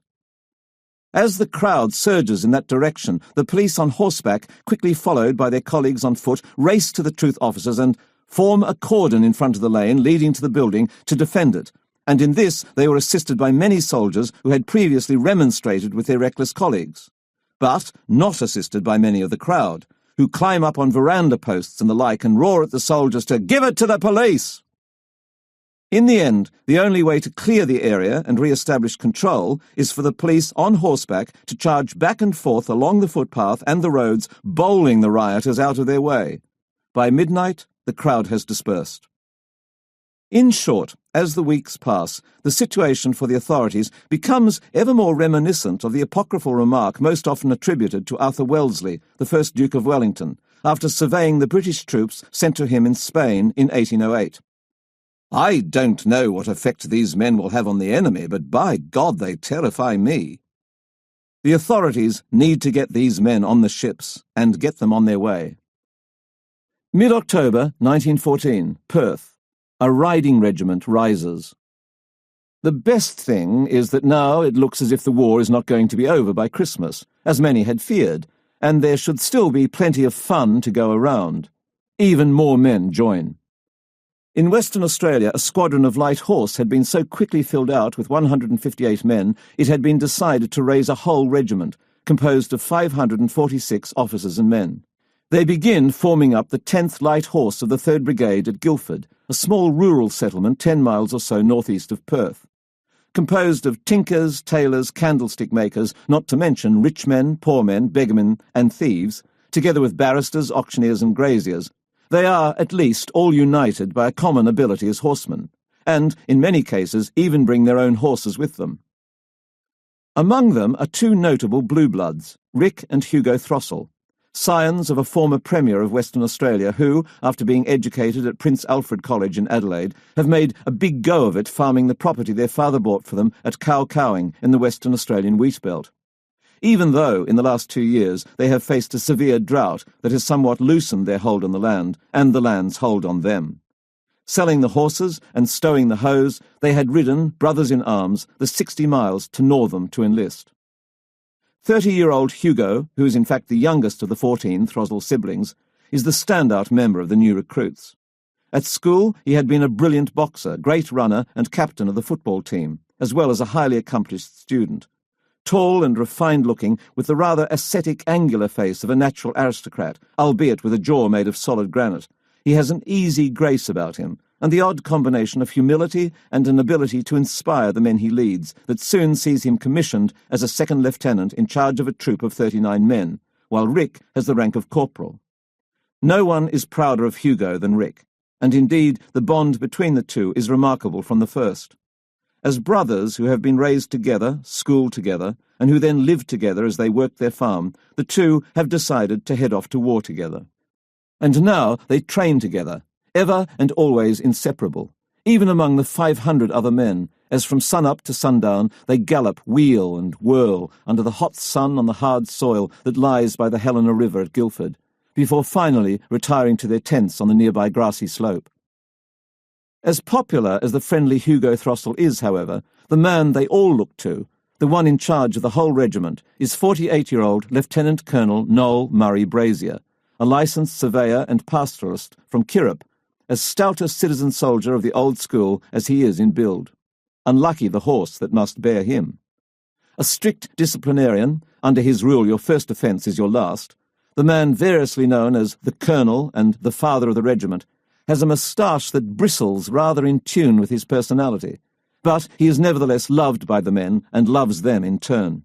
As the crowd surges in that direction, the police on horseback, quickly followed by their colleagues on foot, race to the Truth offices and form a cordon in front of the lane leading to the building to defend it, and in this they were assisted by many soldiers who had previously remonstrated with their reckless colleagues, but not assisted by many of the crowd, who climb up on veranda posts and the like and roar at the soldiers to give it to the police. In the end, the only way to clear the area and re-establish control is for the police on horseback to charge back and forth along the footpath and the roads, bowling the rioters out of their way. By midnight, the crowd has dispersed. In short, as the weeks pass, the situation for the authorities becomes ever more reminiscent of the apocryphal remark most often attributed to Arthur Wellesley, the first Duke of Wellington, after surveying the British troops sent to him in Spain in 1808. "I don't know what effect these men will have on the enemy, but by God they terrify me." The authorities need to get these men on the ships and get them on their way. Mid-October 1914, Perth. A riding regiment rises. The best thing is that now it looks as if the war is not going to be over by Christmas, as many had feared, and there should still be plenty of fun to go around. Even more men join. In Western Australia, a squadron of light horse had been so quickly filled out with 158 men, it had been decided to raise a whole regiment, composed of 546 officers and men. They begin forming up the 10th Light Horse of the 3rd Brigade at Guildford, a small rural settlement 10 miles or so northeast of Perth. Composed of tinkers, tailors, candlestick makers, not to mention rich men, poor men, beggarmen and thieves, together with barristers, auctioneers and graziers, they are, at least, all united by a common ability as horsemen, and, in many cases, even bring their own horses with them. Among them are two notable blue bloods, Rick and Hugo Throssell, scions of a former Premier of Western Australia who, after being educated at Prince Alfred College in Adelaide, have made a big go of it farming the property their father bought for them at Cow-Cowing in the Western Australian wheat belt. Even though, in the last 2 years, they have faced a severe drought that has somewhat loosened their hold on the land, and the land's hold on them. Selling the horses and stowing the hoes, they had ridden, brothers in arms, the 60 miles to Northam to enlist. 30-year-old Hugo, who is in fact the youngest of the 14 Throssell siblings, is the standout member of the new recruits. At school, he had been a brilliant boxer, great runner and captain of the football team, as well as a highly accomplished student. Tall and refined-looking, with the rather ascetic, angular face of a natural aristocrat, albeit with a jaw made of solid granite, he has an easy grace about him, and the odd combination of humility and an ability to inspire the men he leads that soon sees him commissioned as a second lieutenant in charge of a troop of 39 men, while Rick has the rank of corporal. No one is prouder of Hugo than Rick, and indeed the bond between the two is remarkable from the first. As brothers who have been raised together, schooled together, and who then lived together as they worked their farm, the two have decided to head off to war together. And now they train together, ever and always inseparable, even among the 500 other men, as from sun-up to sundown they gallop, wheel and whirl under the hot sun on the hard soil that lies by the Helena River at Guildford, before finally retiring to their tents on the nearby grassy slope. As popular as the friendly Hugo Throssell is, however, the man they all look to, the one in charge of the whole regiment, is 48-year-old Lieutenant Colonel Noel Murray Brazier, a licensed surveyor and pastoralist from Kirrip, as stout a citizen soldier of the old school as he is in build. Unlucky the horse that must bear him. A strict disciplinarian, under his rule your first offence is your last, the man variously known as the Colonel and the Father of the Regiment has a moustache that bristles rather in tune with his personality, but he is nevertheless loved by the men and loves them in turn.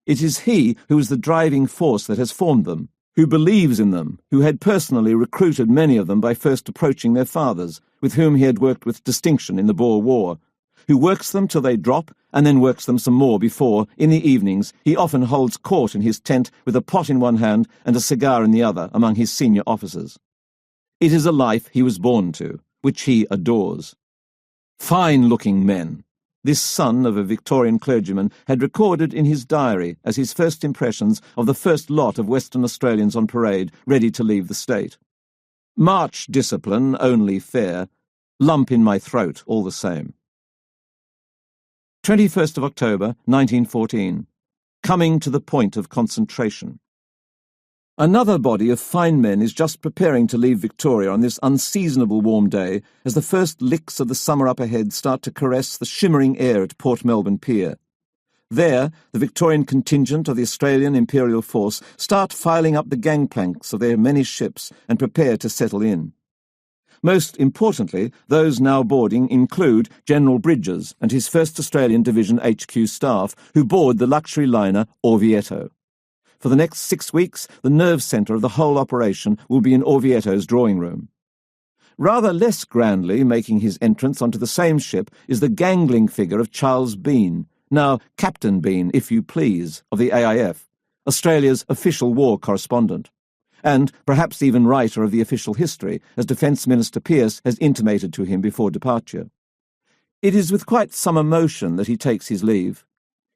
It is he who is the driving force that has formed them, who believes in them, who had personally recruited many of them by first approaching their fathers, with whom he had worked with distinction in the Boer War, who works them till they drop and then works them some more before, in the evenings, he often holds court in his tent with a pot in one hand and a cigar in the other among his senior officers. It is a life he was born to, which he adores. Fine-looking men. This son of a Victorian clergyman had recorded in his diary as his first impressions of the first lot of Western Australians on parade ready to leave the state. March discipline only fair, lump in my throat all the same. 21st of October, 1914. Coming to the point of concentration. Another body of fine men is just preparing to leave Victoria on this unseasonable warm day as the first licks of the summer up ahead start to caress the shimmering air at Port Melbourne Pier. There, the Victorian contingent of the Australian Imperial Force start filing up the gangplanks of their many ships and prepare to settle in. Most importantly, those now boarding include General Bridges and his 1st Australian Division HQ staff, who board the luxury liner Orvieto. For the next 6 weeks, the nerve centre of the whole operation will be in Orvieto's drawing room. Rather less grandly making his entrance onto the same ship is the gangling figure of Charles Bean, now Captain Bean, if you please, of the AIF, Australia's official war correspondent, and perhaps even writer of the official history, as Defence Minister Pearce has intimated to him before departure. It is with quite some emotion that he takes his leave.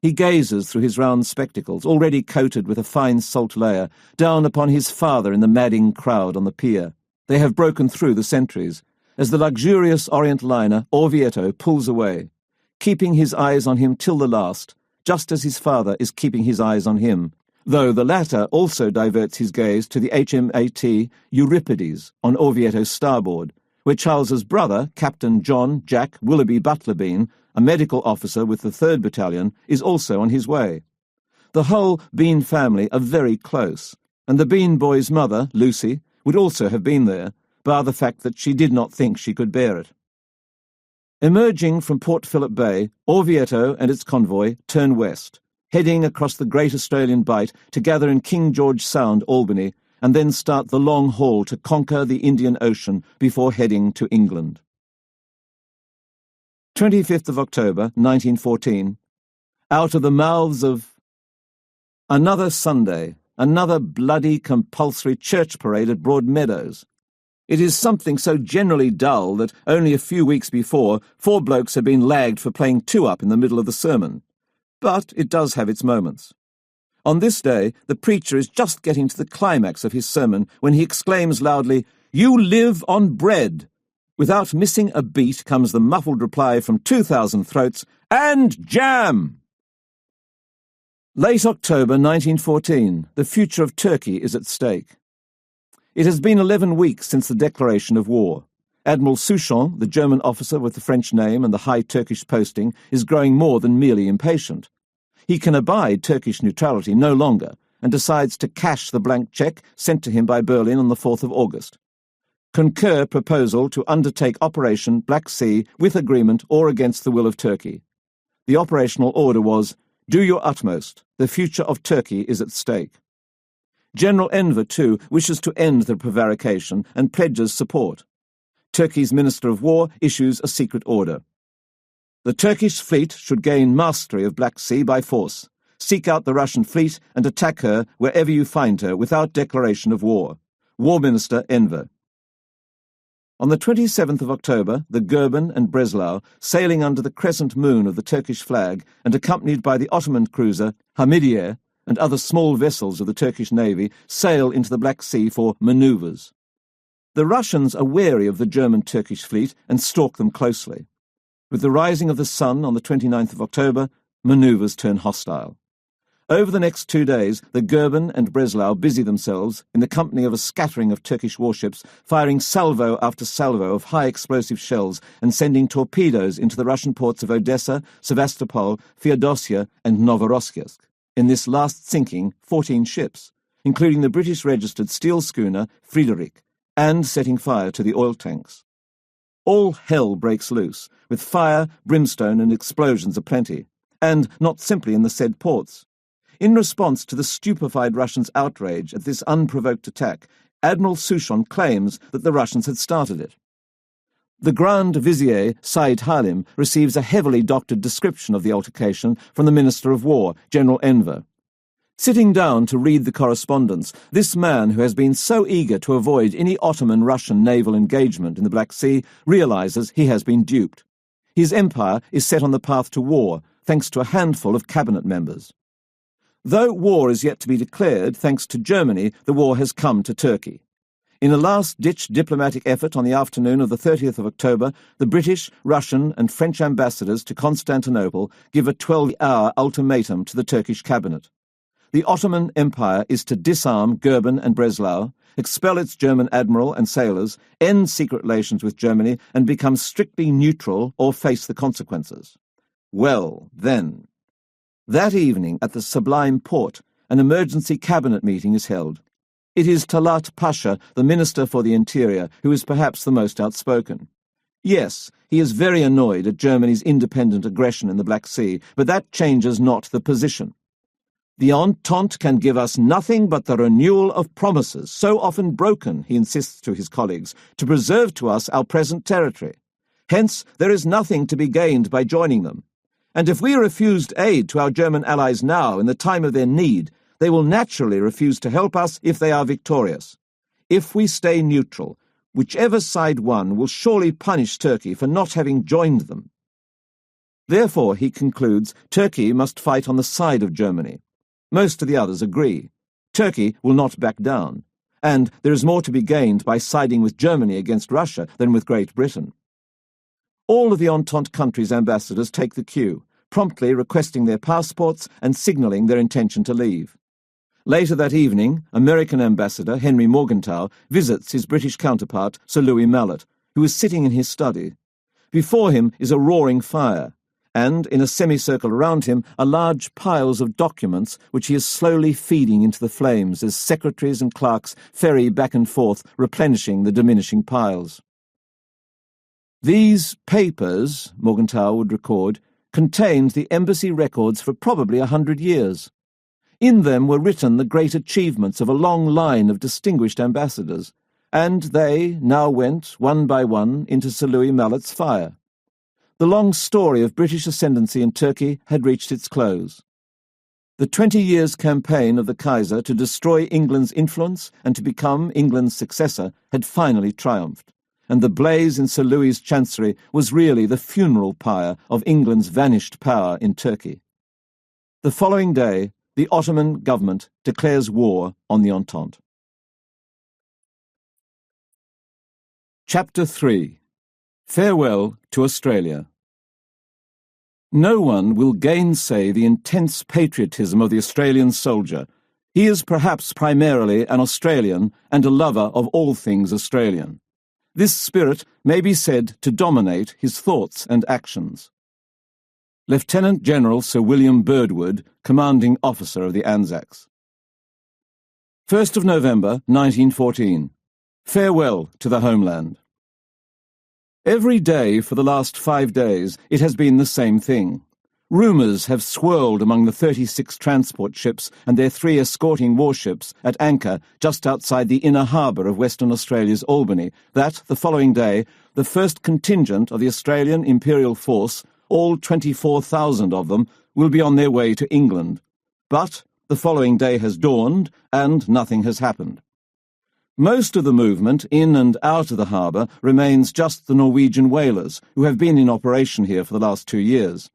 He gazes through his round spectacles, already coated with a fine salt layer, down upon his father in the madding crowd on the pier. They have broken through the sentries, as the luxurious Orient liner Orvieto pulls away, keeping his eyes on him till the last, just as his father is keeping his eyes on him, though the latter also diverts his gaze to the HMAT Euripides on Orvieto's starboard, where Charles's brother, Captain John Jack Willoughby Butler Bean, a medical officer with the 3rd Battalion, is also on his way. The whole Bean family are very close, and the Bean boy's mother, Lucy, would also have been there, bar the fact that she did not think she could bear it. Emerging from Port Phillip Bay, Orvieto and its convoy turn west, heading across the Great Australian Bight to gather in King George Sound, Albany, and then start the long haul to conquer the Indian Ocean before heading to England. 25th of October, 1914. Out of the mouths of another Sunday, another bloody compulsory church parade at Broadmeadows. It is something so generally dull that only a few weeks before 4 blokes had been lagged for playing 2-up in the middle of the sermon. But it does have its moments. On this day, the preacher is just getting to the climax of his sermon when he exclaims loudly, "You live on bread!" Without missing a beat comes the muffled reply from 2,000 throats, "And jam!" Late October 1914, the future of Turkey is at stake. It has been 11 weeks since the declaration of war. Admiral Souchon, the German officer with the French name and the high Turkish posting, is growing more than merely impatient. He can abide Turkish neutrality no longer and decides to cash the blank cheque sent to him by Berlin on the 4th of August. Concur proposal to undertake Operation Black Sea with agreement or against the will of Turkey. The operational order was, "Do your utmost. The future of Turkey is at stake." General Enver, too, wishes to end the prevarication and pledges support. Turkey's Minister of War issues a secret order. The Turkish fleet should gain mastery of Black Sea by force. Seek out the Russian fleet and attack her wherever you find her without declaration of war. War Minister Enver. On the 27th of October, the Goeben and Breslau, sailing under the crescent moon of the Turkish flag and accompanied by the Ottoman cruiser Hamidiye and other small vessels of the Turkish Navy, sail into the Black Sea for manoeuvres. The Russians are wary of the German-Turkish fleet and stalk them closely. With the rising of the sun on the 29th of October, manoeuvres turn hostile. Over the next 2 days, the Goeben and Breslau busy themselves, in the company of a scattering of Turkish warships, firing salvo after salvo of high-explosive shells and sending torpedoes into the Russian ports of Odessa, Sevastopol, Feodosia and Novorossiysk. in this last sinking 14 ships, including the British-registered steel schooner Friedrich, and setting fire to the oil tanks. All hell breaks loose, with fire, brimstone and explosions aplenty, and not simply in the said ports. In response to the stupefied Russians' outrage at this unprovoked attack, Admiral Souchon claims that the Russians had started it. The Grand Vizier, Said Halim, receives a heavily doctored description of the altercation from the Minister of War, General Enver. Sitting down to read the correspondence, this man, who has been so eager to avoid any Ottoman-Russian naval engagement in the Black Sea, realizes he has been duped. His empire is set on the path to war, thanks to a handful of cabinet members. Though war is yet to be declared, thanks to Germany, the war has come to Turkey. In a last-ditch diplomatic effort on the afternoon of the 30th of October, the British, Russian and French ambassadors to Constantinople give a 12-hour ultimatum to the Turkish cabinet. The Ottoman Empire is to disarm Goeben and Breslau, expel its German admiral and sailors, end secret relations with Germany, and become strictly neutral or face the consequences. Well, then. That evening at the Sublime Porte, an emergency cabinet meeting is held. It is Talat Pasha, the Minister for the Interior, who is perhaps the most outspoken. Yes, he is very annoyed at Germany's independent aggression in the Black Sea, but that changes not the position. The Entente can give us nothing but the renewal of promises, so often broken, he insists to his colleagues, to preserve to us our present territory. Hence, there is nothing to be gained by joining them. And if we refused aid to our German allies now in the time of their need, they will naturally refuse to help us if they are victorious. If we stay neutral, whichever side won will surely punish Turkey for not having joined them. Therefore, he concludes, Turkey must fight on the side of Germany. Most of the others agree. Turkey will not back down, and there is more to be gained by siding with Germany against Russia than with Great Britain. All of the Entente countries' ambassadors take the cue, promptly requesting their passports and signalling their intention to leave. Later that evening, American ambassador Henry Morgenthau visits his British counterpart, Sir Louis Mallet, who is sitting in his study. Before him is a roaring fire, and in a semicircle around him are large piles of documents which he is slowly feeding into the flames as secretaries and clerks ferry back and forth, replenishing the diminishing piles. These papers, Morgenthau would record, contained the embassy records for probably 100 years. In them were written the great achievements of a long line of distinguished ambassadors, and they now went, one by one, into Sir Louis Mallet's fire. The long story of British ascendancy in Turkey had reached its close. The 20 years campaign of the Kaiser to destroy England's influence and to become England's successor had finally triumphed, and the blaze in Sir Louis's chancery was really the funeral pyre of England's vanished power in Turkey. The following day, the Ottoman government declares war on the Entente. Chapter 3. Farewell to Australia. No one will gainsay the intense patriotism of the Australian soldier. He is perhaps primarily an Australian and a lover of all things Australian. This spirit may be said to dominate his thoughts and actions. Lieutenant General Sir William Birdwood, commanding officer of the Anzacs. 1st of November, 1914. Farewell to the homeland. Every day for the last 5 days it has been the same thing. Rumours have swirled among the 36 transport ships and their 3 escorting warships at anchor just outside the inner harbour of Western Australia's Albany that, the following day, the first contingent of the Australian Imperial Force, all 24,000 of them, will be on their way to England. But the following day has dawned, and nothing has happened. Most of the movement in and out of the harbour remains just the Norwegian whalers, who have been in operation here for the last 2 years.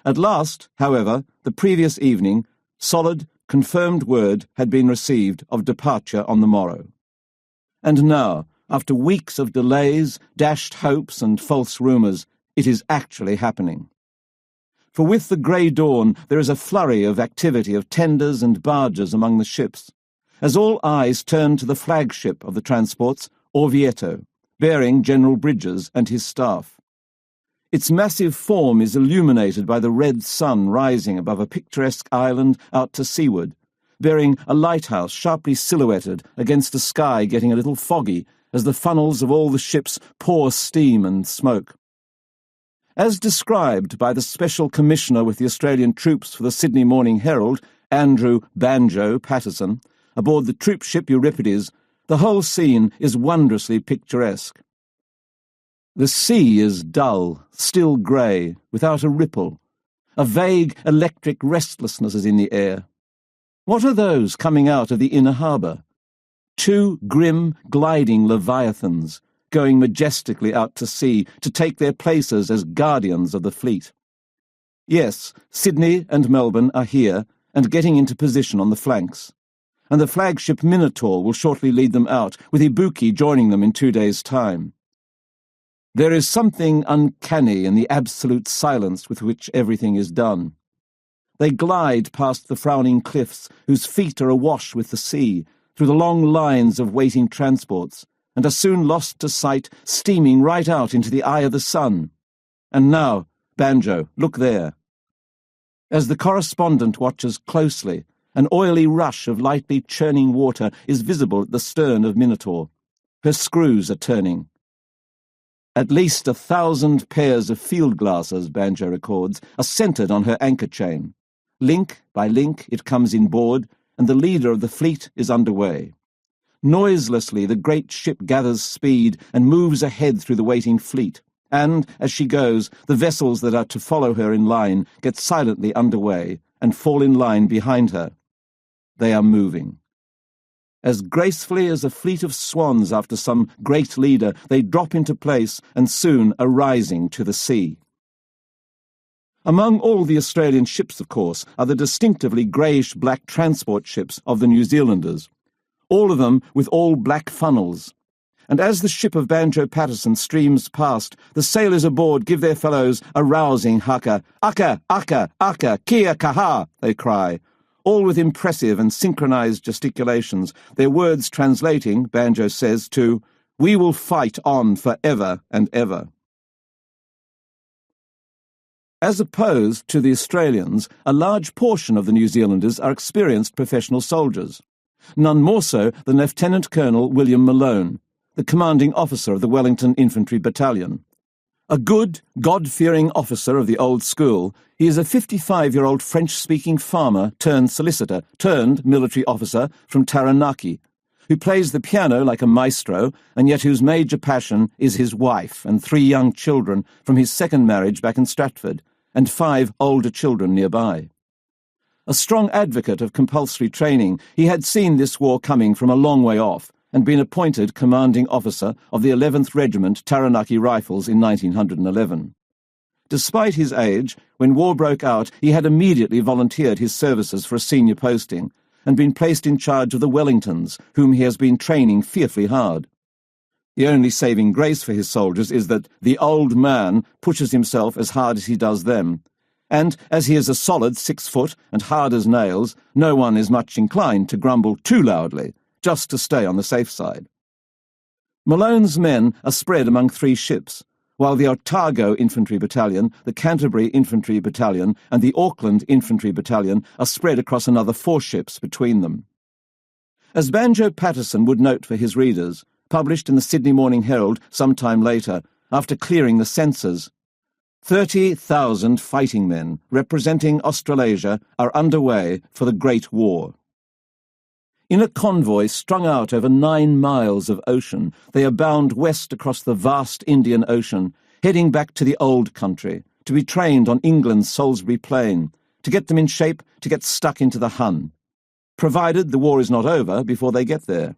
At last, however, the previous evening, solid, confirmed word had been received of departure on the morrow. And now, after weeks of delays, dashed hopes and false rumours, it is actually happening. For with the grey dawn there is a flurry of activity of tenders and barges among the ships, as all eyes turn to the flagship of the transports, Orvieto, bearing General Bridges and his staff. Its massive form is illuminated by the red sun rising above a picturesque island out to seaward, bearing a lighthouse sharply silhouetted against a sky getting a little foggy as the funnels of all the ships pour steam and smoke. As described by the Special Commissioner with the Australian troops for the Sydney Morning Herald, Andrew Banjo Patterson, aboard the troop ship Euripides, the whole scene is wondrously picturesque. The sea is dull, still grey, without a ripple. A vague electric restlessness is in the air. What are those coming out of the inner harbour? 2 grim, gliding leviathans, going majestically out to sea to take their places as guardians of the fleet. Yes, Sydney and Melbourne are here and getting into position on the flanks, and the flagship Minotaur will shortly lead them out, with Ibuki joining them in 2 days' time. There is something uncanny in the absolute silence with which everything is done. They glide past the frowning cliffs, whose feet are awash with the sea, through the long lines of waiting transports, and are soon lost to sight, steaming right out into the eye of the sun. And now, Banjo, look there. As the correspondent watches closely, an oily rush of lightly churning water is visible at the stern of Minotaur. Her screws are turning. At least 1,000 pairs of field glasses, Banjo records, are centred on her anchor chain. Link by link it comes inboard, and the leader of the fleet is underway. Noiselessly the great ship gathers speed and moves ahead through the waiting fleet, and, as she goes, the vessels that are to follow her in line get silently underway and fall in line behind her. They are moving. As gracefully as a fleet of swans after some great leader, they drop into place and soon are rising to the sea. Among all the Australian ships, of course, are the distinctively greyish-black transport ships of the New Zealanders, all of them with all black funnels. And as the ship of Banjo Patterson streams past, the sailors aboard give their fellows a rousing haka. "Aka, aka, aka, kia kaha," they cry, all with impressive and synchronized gesticulations, their words translating, Banjo says, to, "We will fight on for ever and ever." As opposed to the Australians, a large portion of the New Zealanders are experienced professional soldiers. None more so than Lieutenant Colonel William Malone, the commanding officer of the Wellington Infantry Battalion. A good, God-fearing officer of the old school, he is a 55-year-old French-speaking farmer turned solicitor turned military officer from Taranaki, who plays the piano like a maestro and yet whose major passion is his wife and 3 young children from his second marriage back in Stratford, and 5 older children nearby. A strong advocate of compulsory training, he had seen this war coming from a long way off and been appointed commanding officer of the 11th Regiment Taranaki Rifles in 1911. Despite his age, when war broke out, he had immediately volunteered his services for a senior posting and been placed in charge of the Wellingtons, whom he has been training fearfully hard. The only saving grace for his soldiers is that the old man pushes himself as hard as he does them, and as he is a solid 6 foot and hard as nails, no one is much inclined to grumble too loudly, just to stay on the safe side. Malone's men are spread among 3 ships, while the Otago Infantry Battalion, the Canterbury Infantry Battalion, and the Auckland Infantry Battalion are spread across another 4 ships between them. As Banjo Patterson would note for his readers, published in the Sydney Morning Herald some time later, after clearing the censors, 30,000 fighting men representing Australasia are underway for the Great War. In a convoy strung out over 9 miles of ocean, they are bound west across the vast Indian Ocean, heading back to the old country, to be trained on England's Salisbury Plain, to get them in shape to get stuck into the Hun, provided the war is not over before they get there.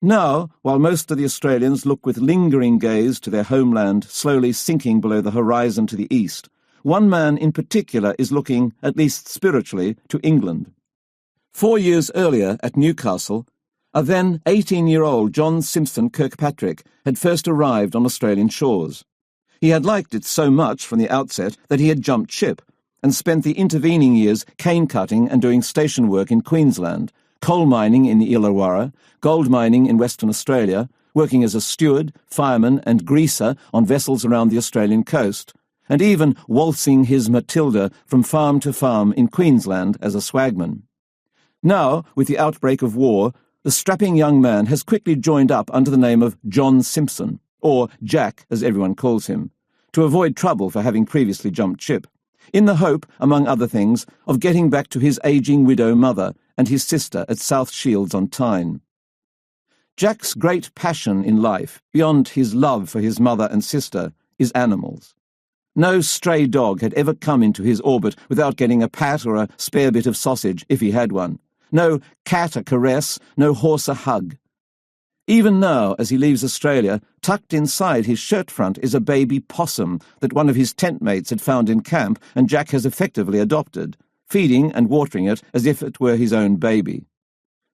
Now, while most of the Australians look with lingering gaze to their homeland slowly sinking below the horizon to the east, one man in particular is looking, at least spiritually, to England. 4 years earlier, at Newcastle, a then 18-year-old John Simpson Kirkpatrick had first arrived on Australian shores. He had liked it so much from the outset that he had jumped ship and spent the intervening years cane-cutting and doing station work in Queensland, coal mining in the Illawarra, gold mining in Western Australia, working as a steward, fireman and greaser on vessels around the Australian coast, and even waltzing his Matilda from farm to farm in Queensland as a swagman. Now, with the outbreak of war, the strapping young man has quickly joined up under the name of John Simpson, or Jack as everyone calls him, to avoid trouble for having previously jumped ship, in the hope, among other things, of getting back to his ageing widow mother and his sister at South Shields on Tyne. Jack's great passion in life, beyond his love for his mother and sister, is animals. No stray dog had ever come into his orbit without getting a pat or a spare bit of sausage if he had one. No cat a caress, no horse a hug. Even now, as he leaves Australia, tucked inside his shirt front is a baby possum that one of his tent mates had found in camp and Jack has effectively adopted, feeding and watering it as if it were his own baby.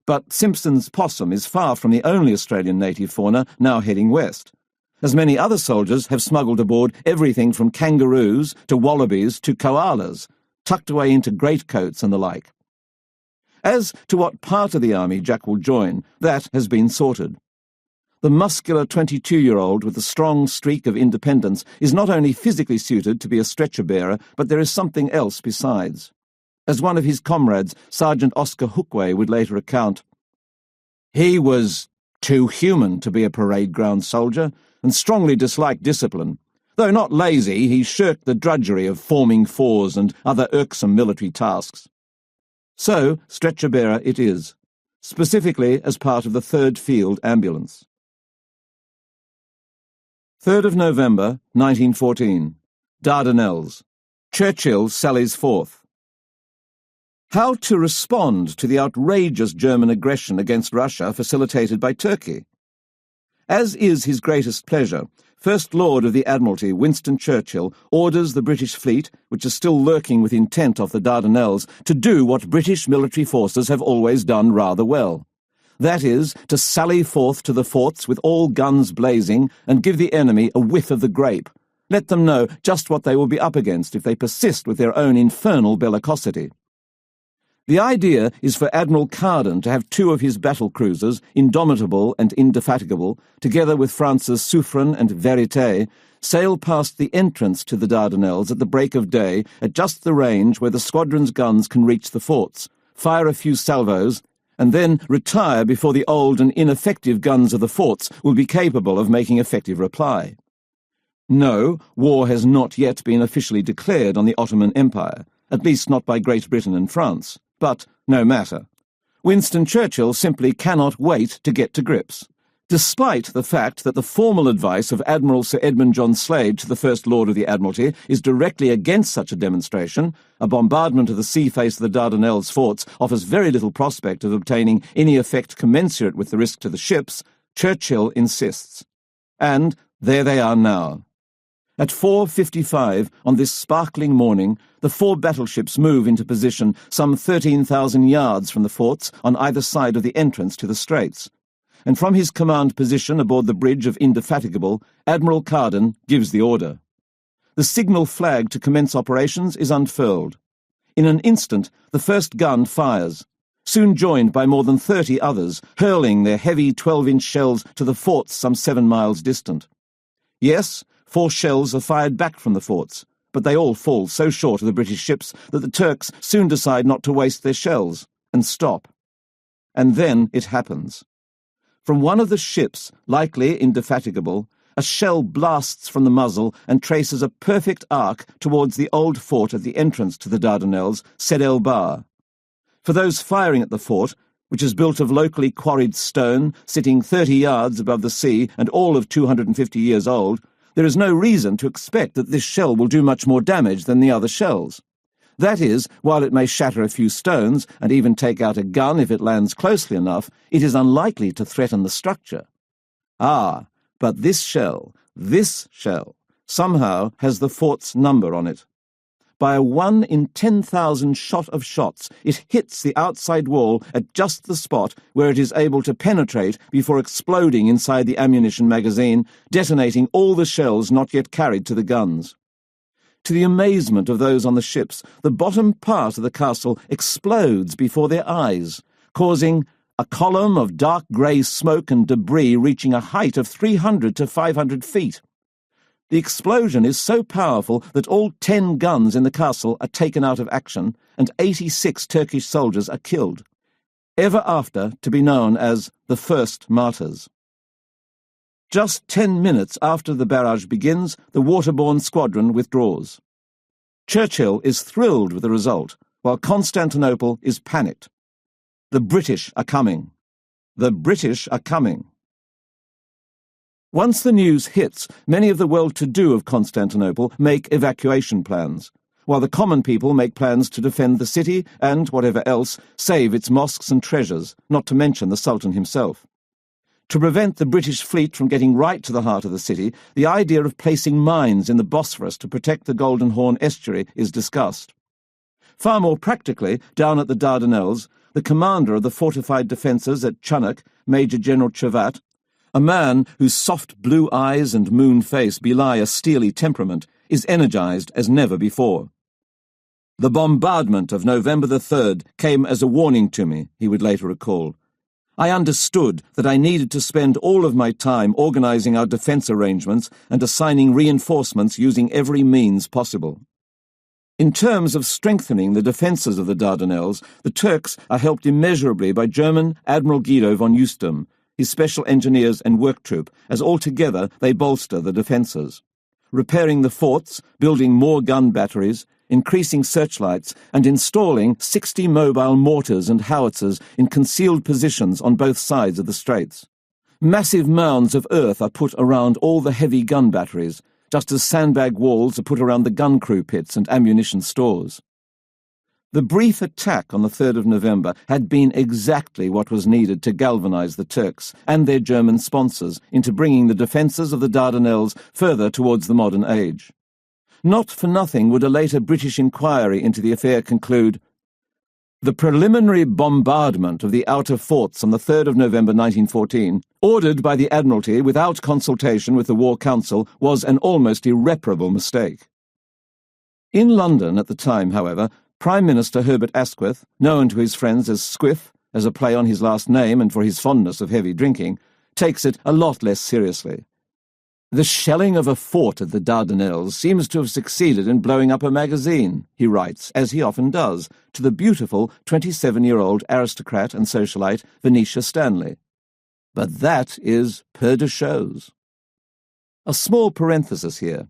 But Simpson's possum is far from the only Australian native fauna now heading west, as many other soldiers have smuggled aboard everything from kangaroos to wallabies to koalas, tucked away into greatcoats and the like. As to what part of the army Jack will join, that has been sorted. The muscular 22-year-old with a strong streak of independence is not only physically suited to be a stretcher-bearer, but there is something else besides. As one of his comrades, Sergeant Oscar Hookway, would later recount, "He was too human to be a parade ground soldier, and strongly disliked discipline. Though not lazy, he shirked the drudgery of forming fours and other irksome military tasks." So, stretcher-bearer it is, specifically as part of the 3rd Field Ambulance. 3rd of November, 1914. Dardanelles. Churchill sallies forth. How to respond to the outrageous German aggression against Russia facilitated by Turkey? As is his greatest pleasure, First Lord of the Admiralty Winston Churchill orders the British fleet, which is still lurking with intent off the Dardanelles, to do what British military forces have always done rather well. That is, to sally forth to the forts with all guns blazing and give the enemy a whiff of the grape. Let them know just what they will be up against if they persist with their own infernal bellicosity. The idea is for Admiral Carden to have 2 of his battle cruisers, Indomitable and Indefatigable, together with France's Suffren and Verité, sail past the entrance to the Dardanelles at the break of day at just the range where the squadron's guns can reach the forts, fire a few salvos, and then retire before the old and ineffective guns of the forts will be capable of making effective reply. No, war has not yet been officially declared on the Ottoman Empire, at least not by Great Britain and France. But no matter. Winston Churchill simply cannot wait to get to grips, despite the fact that the formal advice of Admiral Sir Edmund John Slade to the First Lord of the Admiralty is directly against such a demonstration. A bombardment of the sea face of the Dardanelles forts offers very little prospect of obtaining any effect commensurate with the risk to the ships. Churchill insists. And there they are now. At 4:55 on this sparkling morning, the 4 battleships move into position some 13,000 yards from the forts on either side of the entrance to the straits. And from his command position aboard the bridge of Indefatigable, Admiral Carden gives the order. The signal flag to commence operations is unfurled. In an instant, the first gun fires, soon joined by more than 30 others, hurling their heavy 12-inch shells to the forts some 7 miles distant. Yes, 4 shells are fired back from the forts, but they all fall so short of the British ships that the Turks soon decide not to waste their shells, and stop. And then it happens. From one of the ships, likely Indefatigable, a shell blasts from the muzzle and traces a perfect arc towards the old fort at the entrance to the Dardanelles, Sed el Bahr. For those firing at the fort, which is built of locally quarried stone, sitting 30 yards above the sea and all of 250 years old, there is no reason to expect that this shell will do much more damage than the other shells. That is, while it may shatter a few stones and even take out a gun if it lands closely enough, it is unlikely to threaten the structure. Ah, but this shell, somehow has the fort's number on it. By a 1 in 10,000 shot of shots, it hits the outside wall at just the spot where it is able to penetrate before exploding inside the ammunition magazine, detonating all the shells not yet carried to the guns. To the amazement of those on the ships, the bottom part of the castle explodes before their eyes, causing a column of dark grey smoke and debris reaching a height of 300 to 500 feet. The explosion is so powerful that all 10 guns in the castle are taken out of action and 86 Turkish soldiers are killed, ever after to be known as the First Martyrs. Just 10 minutes after the barrage begins, the waterborne squadron withdraws. Churchill is thrilled with the result, while Constantinople is panicked. The British are coming. The British are coming. Once the news hits, many of the well-to-do of Constantinople make evacuation plans, while the common people make plans to defend the city and, whatever else, save its mosques and treasures, not to mention the Sultan himself. To prevent the British fleet from getting right to the heart of the city, the idea of placing mines in the Bosphorus to protect the Golden Horn estuary is discussed. Far more practically, down at the Dardanelles, the commander of the fortified defences at Chanak, Major General Chavat, a man whose soft blue eyes and moon face belie a steely temperament, is energised as never before. "The bombardment of November the 3rd came as a warning to me," he would later recall. "I understood that I needed to spend all of my time organising our defence arrangements and assigning reinforcements using every means possible." In terms of strengthening the defences of the Dardanelles, the Turks are helped immeasurably by German Admiral Guido von Eustem, his special engineers and work troop, as altogether they bolster the defences. Repairing the forts, building more gun batteries, increasing searchlights, and installing 60 mobile mortars and howitzers in concealed positions on both sides of the straits. Massive mounds of earth are put around all the heavy gun batteries, just as sandbag walls are put around the gun crew pits and ammunition stores. The brief attack on the 3rd of November had been exactly what was needed to galvanise the Turks and their German sponsors into bringing the defences of the Dardanelles further towards the modern age. Not for nothing would a later British inquiry into the affair conclude, "The preliminary bombardment of the outer forts on the 3rd of November 1914, ordered by the Admiralty without consultation with the War Council, was an almost irreparable mistake." In London at the time, however, Prime Minister Herbert Asquith, known to his friends as Squiff, as a play on his last name and for his fondness of heavy drinking, takes it a lot less seriously. "The shelling of a fort at the Dardanelles seems to have succeeded in blowing up a magazine," he writes, as he often does, to the beautiful 27-year-old aristocrat and socialite Venetia Stanley. But that is peu de choses. A small parenthesis here.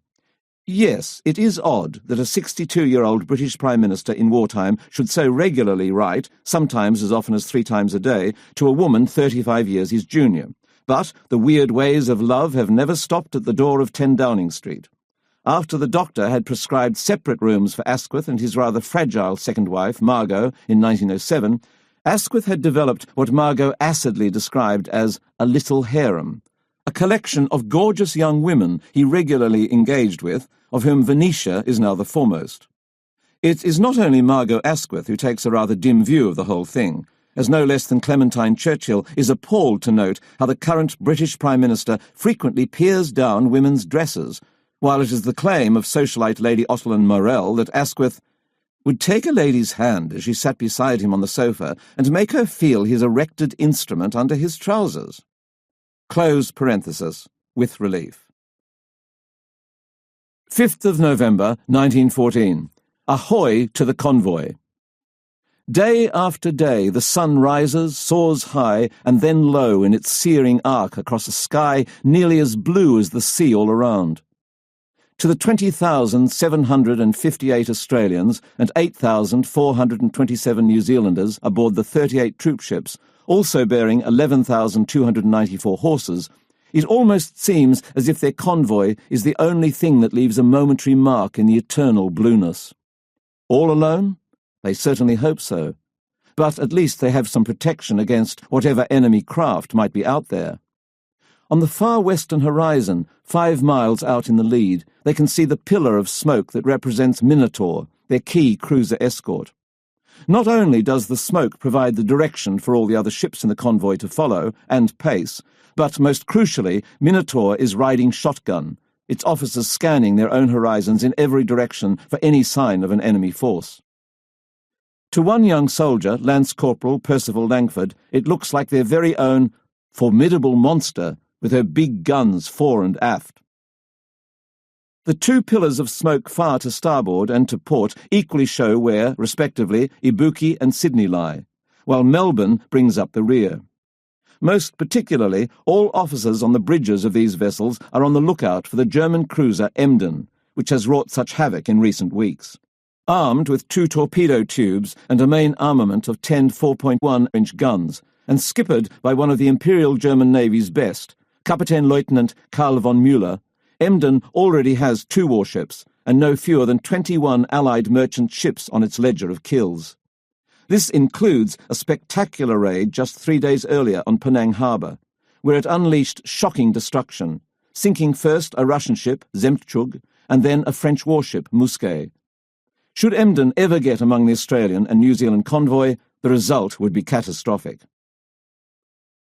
Yes, it is odd that a 62-year-old British Prime Minister in wartime should so regularly write, sometimes as often as 3 times a day, to a woman 35 years his junior. But the weird ways of love have never stopped at the door of 10 Downing Street. After the doctor had prescribed separate rooms for Asquith and his rather fragile second wife, Margot, in 1907, Asquith had developed what Margot acidly described as a little harem, a collection of gorgeous young women he regularly engaged with, of whom Venetia is now the foremost. It is not only Margot Asquith who takes a rather dim view of the whole thing, as no less than Clementine Churchill is appalled to note how the current British Prime Minister frequently peers down women's dresses, while it is the claim of socialite Lady Ottoline Morell that Asquith would take a lady's hand as she sat beside him on the sofa and make her feel his erected instrument under his trousers. Close parenthesis, with relief. 5th of November, 1914. Ahoy to the convoy. Day after day the sun rises, soars high, and then low in its searing arc across a sky nearly as blue as the sea all around. To the 20,758 Australians and 8,427 New Zealanders aboard the 38 troop ships, also bearing 11,294 horses, it almost seems as if their convoy is the only thing that leaves a momentary mark in the eternal blueness. All alone? They certainly hope so. But at least they have some protection against whatever enemy craft might be out there. On the far western horizon, 5 miles out in the lead, they can see the pillar of smoke that represents Minotaur, their key cruiser escort. Not only does the smoke provide the direction for all the other ships in the convoy to follow, and pace, but most crucially, Minotaur is riding shotgun, its officers scanning their own horizons in every direction for any sign of an enemy force. To one young soldier, Lance Corporal Percival Langford, it looks like their very own formidable monster with her big guns fore and aft. The two pillars of smoke far to starboard and to port equally show where, respectively, Ibuki and Sydney lie, while Melbourne brings up the rear. Most particularly, all officers on the bridges of these vessels are on the lookout for the German cruiser Emden, which has wrought such havoc in recent weeks. Armed with 2 torpedo tubes and a main armament of 10 4.1-inch guns, and skippered by one of the Imperial German Navy's best, Kapitän-Leutnant Karl von Müller, Emden already has 2 warships and no fewer than 21 Allied merchant ships on its ledger of kills. This includes a spectacular raid just 3 days earlier on Penang Harbour, where it unleashed shocking destruction, sinking first a Russian ship, Zemtchug, and then a French warship, Musquet. Should Emden ever get among the Australian and New Zealand convoy, the result would be catastrophic.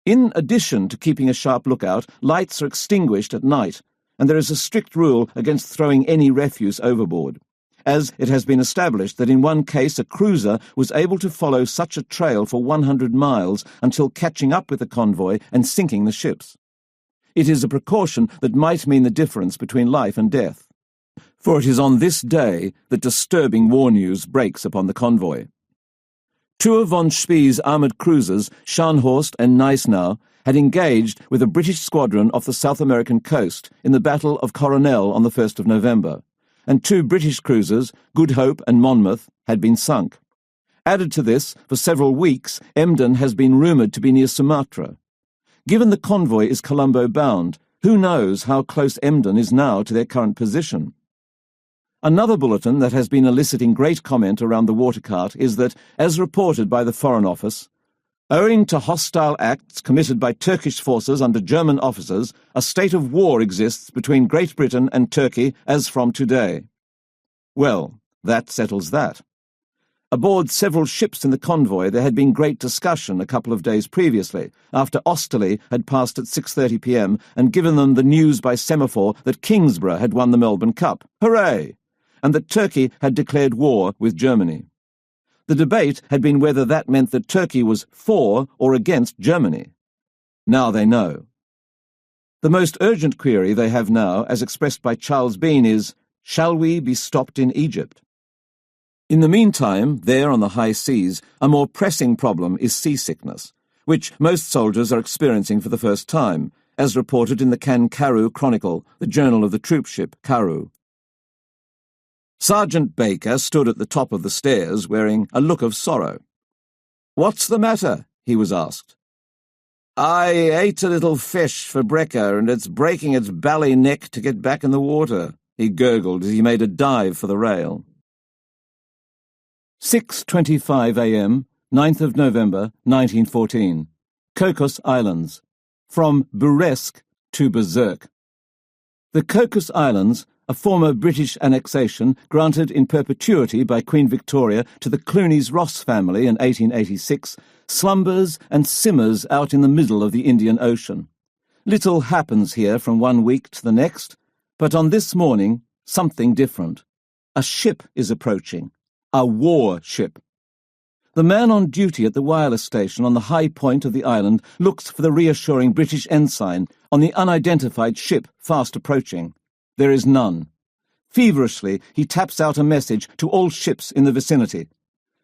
In addition to keeping a sharp lookout, lights are extinguished at night, and there is a strict rule against throwing any refuse overboard, as it has been established that in one case a cruiser was able to follow such a trail for 100 miles until catching up with the convoy and sinking the ships. It is a precaution that might mean the difference between life and death, for it is on this day that disturbing war news breaks upon the convoy. 2 of von Spee's armoured cruisers, Scharnhorst and Gneisenau, had engaged with a British squadron off the South American coast in the Battle of Coronel on the 1st of November, and 2 British cruisers, Good Hope and Monmouth, had been sunk. Added to this, for several weeks, Emden has been rumoured to be near Sumatra. Given the convoy is Colombo-bound, who knows how close Emden is now to their current position? Another bulletin that has been eliciting great comment around the watercart is that, as reported by the Foreign Office, owing to hostile acts committed by Turkish forces under German officers, a state of war exists between Great Britain and Turkey as from today. Well, that settles that. Aboard several ships in the convoy there had been great discussion a couple of days previously, after Osterley had passed at 6:30 p.m. and given them the news by semaphore that Kingsborough had won the Melbourne Cup. Hooray! And that Turkey had declared war with Germany. The debate had been whether that meant that Turkey was for or against Germany. Now they know. The most urgent query they have now, as expressed by Charles Bean, is, shall we be stopped in Egypt? In the meantime, there on the high seas, a more pressing problem is seasickness, which most soldiers are experiencing for the first time, as reported in the Can Karoo Chronicle, the journal of the troopship Karoo. Sergeant Baker stood at the top of the stairs wearing a look of sorrow. "What's the matter?" he was asked. "I ate a little fish for brekker, and it's breaking its bally neck to get back in the water," he gurgled as he made a dive for the rail. 6:25 a.m., 9th of November, 1914. Cocos Islands. From burlesque to berserk. The Cocos Islands, a former British annexation granted in perpetuity by Queen Victoria to the Clunies-Ross family in 1886, slumbers and simmers out in the middle of the Indian Ocean. Little happens here from one week to the next, but on this morning, something different. A ship is approaching. A war ship. The man on duty at the wireless station on the high point of the island looks for the reassuring British ensign on the unidentified ship fast approaching. There is none. Feverishly, he taps out a message to all ships in the vicinity.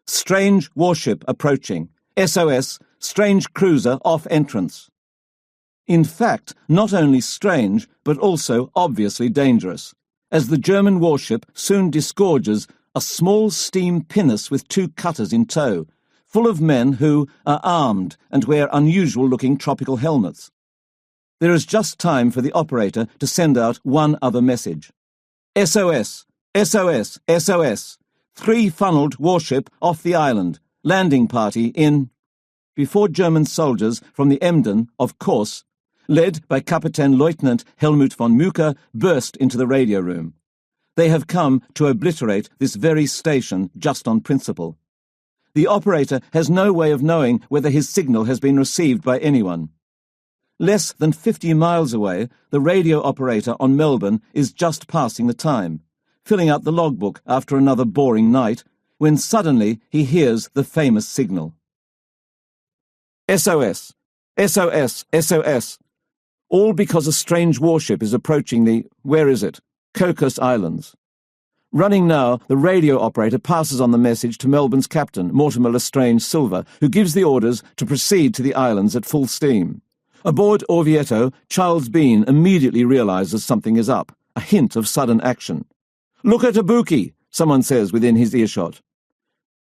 Strange warship approaching. SOS, strange cruiser off entrance. In fact, not only strange, but also obviously dangerous, as the German warship soon disgorges a small steam pinnace with 2 cutters in tow, full of men who are armed and wear unusual-looking tropical helmets. There is just time for the operator to send out one other message. SOS, SOS, SOS. 3-funnelled warship off the island. Landing party in... Before German soldiers from the Emden, of course, led by Kapitän-Leutnant Helmut von Mucke, burst into the radio room. They have come to obliterate this very station just on principle. The operator has no way of knowing whether his signal has been received by anyone. Less than 50 miles away, the radio operator on Melbourne is just passing the time, filling out the logbook after another boring night, when suddenly he hears the famous signal. SOS! SOS! SOS! All because a strange warship is approaching the, where is it, Cocos Islands. Running now, the radio operator passes on the message to Melbourne's captain, Mortimer Lestrange Silver, who gives the orders to proceed to the islands at full steam. Aboard Orvieto, Charles Bean immediately realises something is up, a hint of sudden action. "Look at Ibuki," someone says within his earshot.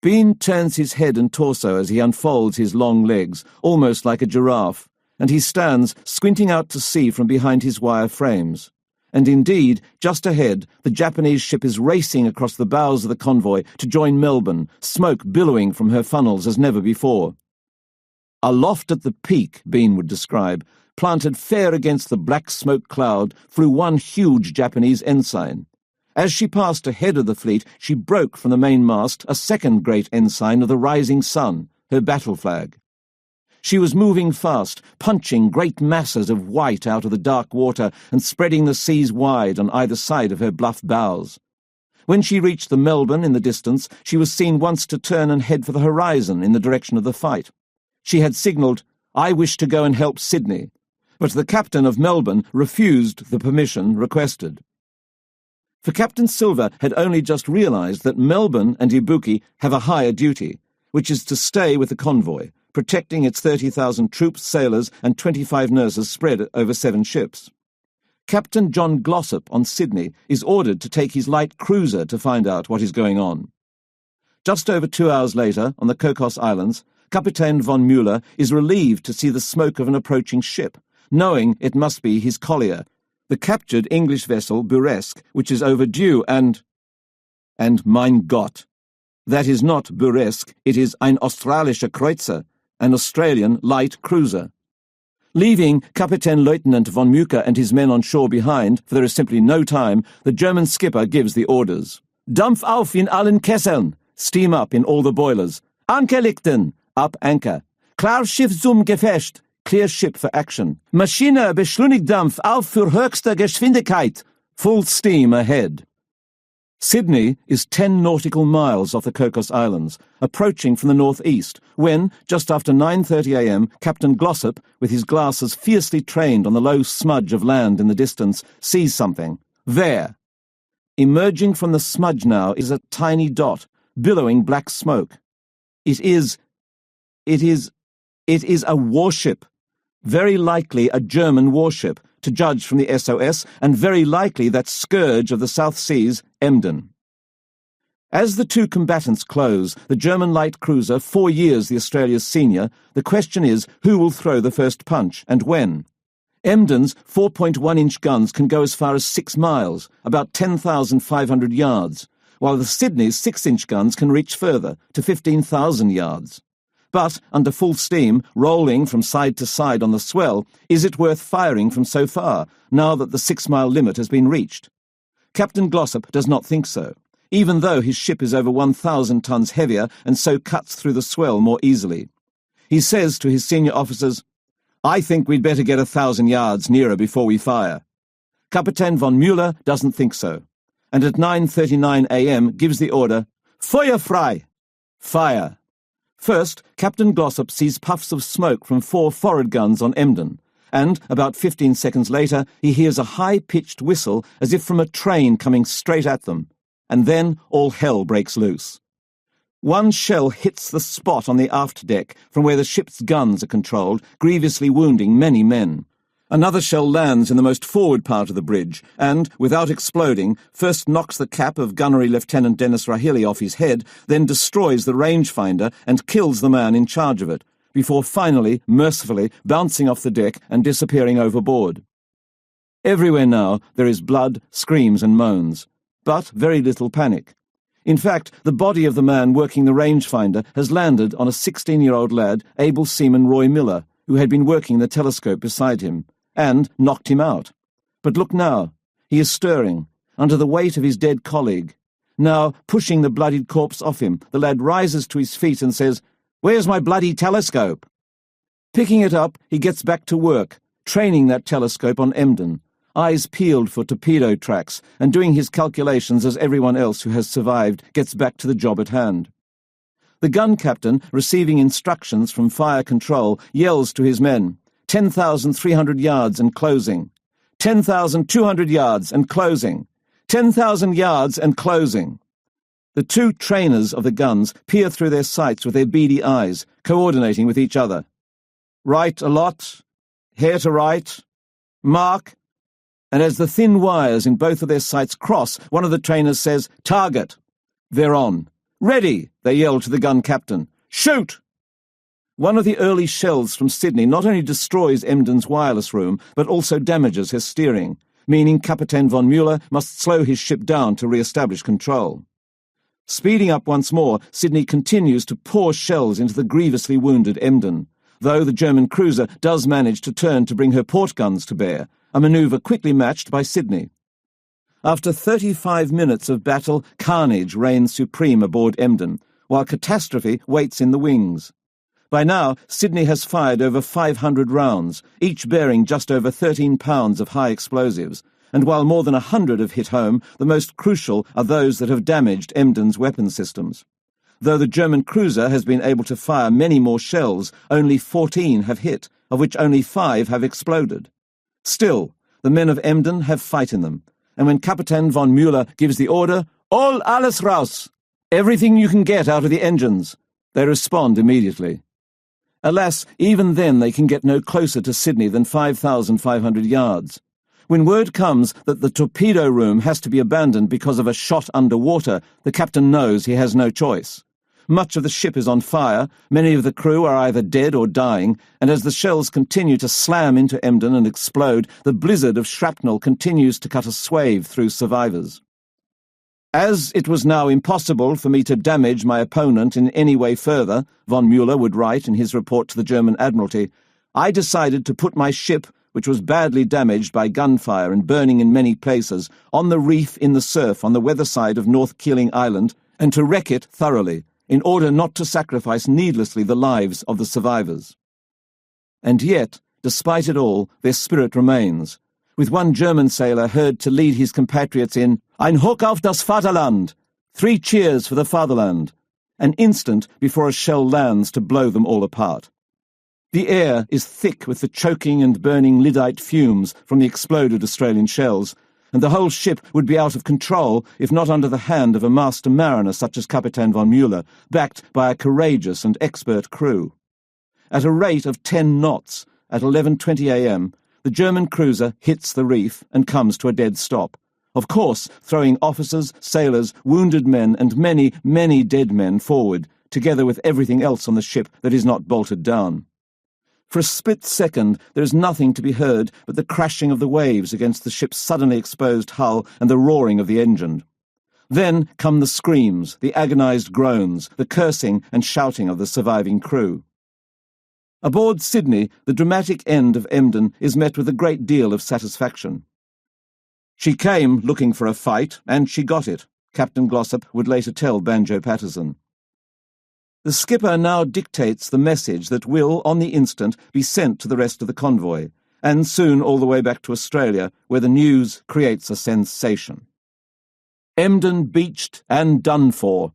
Bean turns his head and torso as he unfolds his long legs, almost like a giraffe, and he stands squinting out to sea from behind his wire frames. And indeed, just ahead, the Japanese ship is racing across the bows of the convoy to join Melbourne, smoke billowing from her funnels as never before. Aloft at the peak, Bean would describe, planted fair against the black smoke cloud, flew one huge Japanese ensign. As she passed ahead of the fleet, she broke from the mainmast a second great ensign of the rising sun, her battle flag. She was moving fast, punching great masses of white out of the dark water and spreading the seas wide on either side of her bluff bows. When she reached the Melbourne in the distance, she was seen once to turn and head for the horizon in the direction of the fight. She had signalled, "I wish to go and help Sydney," but the captain of Melbourne refused the permission requested. For Captain Silver had only just realised that Melbourne and Ibuki have a higher duty, which is to stay with the convoy, protecting its 30,000 troops, sailors, and 25 nurses spread over 7 ships. Captain John Glossop on Sydney is ordered to take his light cruiser to find out what is going on. Just over 2 hours later, on the Cocos Islands, Kapitein von Müller is relieved to see the smoke of an approaching ship, knowing it must be his collier, the captured English vessel Burresque, which is overdue and mein Gott, that is not Burresque, it is ein australischer Kreuzer, an Australian light cruiser. Leaving Kapitän Lieutenant von Müller and his men on shore behind, for there is simply no time, the German skipper gives the orders. Dampf auf in allen Kesseln, steam up in all the boilers. Anker lichten, up anchor. Klar Schiff zum Gefecht, clear ship for action. Maschine Beschleunigdampf auf für höchste Geschwindigkeit, full steam ahead. Sydney is 10 nautical miles off the Cocos Islands, approaching from the northeast, when, just after 9:30 a.m., Captain Glossop, with his glasses fiercely trained on the low smudge of land in the distance, sees something. There! Emerging from the smudge now is a tiny dot, billowing black smoke. It is a warship. Very likely a German warship, to judge from the SOS, and very likely that scourge of the South Seas, Emden. As the two combatants close, the German light cruiser, 4 years the Australia's senior, the question is who will throw the first punch, and when? Emden's 4.1-inch guns can go as far as 6 miles, about 10,500 yards, while the Sydney's 6-inch guns can reach further, to 15,000 yards. But, under full steam, rolling from side to side on the swell, is it worth firing from so far, now that the 6-mile limit has been reached? Captain Glossop does not think so, even though his ship is over 1,000 tons heavier and so cuts through the swell more easily. He says to his senior officers, "I think we'd better get 1,000 yards nearer before we fire." Kapitän von Müller doesn't think so, and at 9:39 a.m. gives the order, "Feuer frei!" Fire! First, Captain Glossop sees puffs of smoke from 4 forward guns on Emden, and, about 15 seconds later, he hears a high-pitched whistle as if from a train coming straight at them, and then all hell breaks loose. One shell hits the spot on the aft deck from where the ship's guns are controlled, grievously wounding many men. Another shell lands in the most forward part of the bridge and, without exploding, first knocks the cap of Gunnery Lieutenant Dennis Rahilly off his head, then destroys the rangefinder and kills the man in charge of it, before finally, mercifully, bouncing off the deck and disappearing overboard. Everywhere now there is blood, screams and moans, but very little panic. In fact, the body of the man working the rangefinder has landed on a 16-year-old lad, able seaman Roy Miller, who had been working the telescope beside him, and knocked him out. But look now, he is stirring, under the weight of his dead colleague. Now, pushing the bloodied corpse off him, the lad rises to his feet and says, "Where's my bloody telescope?" Picking it up, he gets back to work, training that telescope on Emden, eyes peeled for torpedo tracks, and doing his calculations as everyone else who has survived gets back to the job at hand. The gun captain, receiving instructions from fire control, yells to his men, 10,300 yards and closing. 10,200 yards and closing. 10,000 yards and closing. The two trainers of the guns peer through their sights with their beady eyes, coordinating with each other. Right a lot, here to right, mark, and as the thin wires in both of their sights cross, one of the trainers says, target. They're on. Ready, they yell to the gun captain. Shoot! One of the early shells from Sydney not only destroys Emden's wireless room, but also damages his steering, meaning Kapitän von Müller must slow his ship down to re-establish control. Speeding up once more, Sydney continues to pour shells into the grievously wounded Emden, though the German cruiser does manage to turn to bring her port guns to bear, a manoeuvre quickly matched by Sydney. After 35 minutes of battle, carnage reigns supreme aboard Emden, while catastrophe waits in the wings. By now, Sydney has fired over 500 rounds, each bearing just over 13 pounds of high explosives, and while more than 100 have hit home, the most crucial are those that have damaged Emden's weapon systems. Though the German cruiser has been able to fire many more shells, only 14 have hit, of which only 5 have exploded. Still, the men of Emden have fight in them, and when Kapitän von Müller gives the order, all alles raus! Everything you can get out of the engines, they respond immediately. Alas, even then they can get no closer to Sydney than 5,500 yards. When word comes that the torpedo room has to be abandoned because of a shot underwater, the captain knows he has no choice. Much of the ship is on fire, many of the crew are either dead or dying, and as the shells continue to slam into Emden and explode, the blizzard of shrapnel continues to cut a swathe through survivors. As it was now impossible for me to damage my opponent in any way further, von Müller would write in his report to the German Admiralty, I decided to put my ship, which was badly damaged by gunfire and burning in many places, on the reef in the surf on the weather side of North Keeling Island, and to wreck it thoroughly, in order not to sacrifice needlessly the lives of the survivors. And yet, despite it all, their spirit remains, with one German sailor heard to lead his compatriots in Ein Hoch auf das Vaterland! 3 cheers for the fatherland! An instant before a shell lands to blow them all apart. The air is thick with the choking and burning lyddite fumes from the exploded Australian shells, and the whole ship would be out of control if not under the hand of a master mariner such as Kapitän von Müller, backed by a courageous and expert crew. At a rate of 10 knots, at 11:20 a.m., the German cruiser hits the reef and comes to a dead stop, of course throwing officers, sailors, wounded men and many, many dead men forward, together with everything else on the ship that is not bolted down. For a split second there is nothing to be heard but the crashing of the waves against the ship's suddenly exposed hull and the roaring of the engine. Then come the screams, the agonized groans, the cursing and shouting of the surviving crew. Aboard Sydney, the dramatic end of Emden is met with a great deal of satisfaction. She came looking for a fight, and she got it, Captain Glossop would later tell Banjo Patterson. The skipper now dictates the message that will, on the instant, be sent to the rest of the convoy, and soon all the way back to Australia, where the news creates a sensation. Emden beached and done for.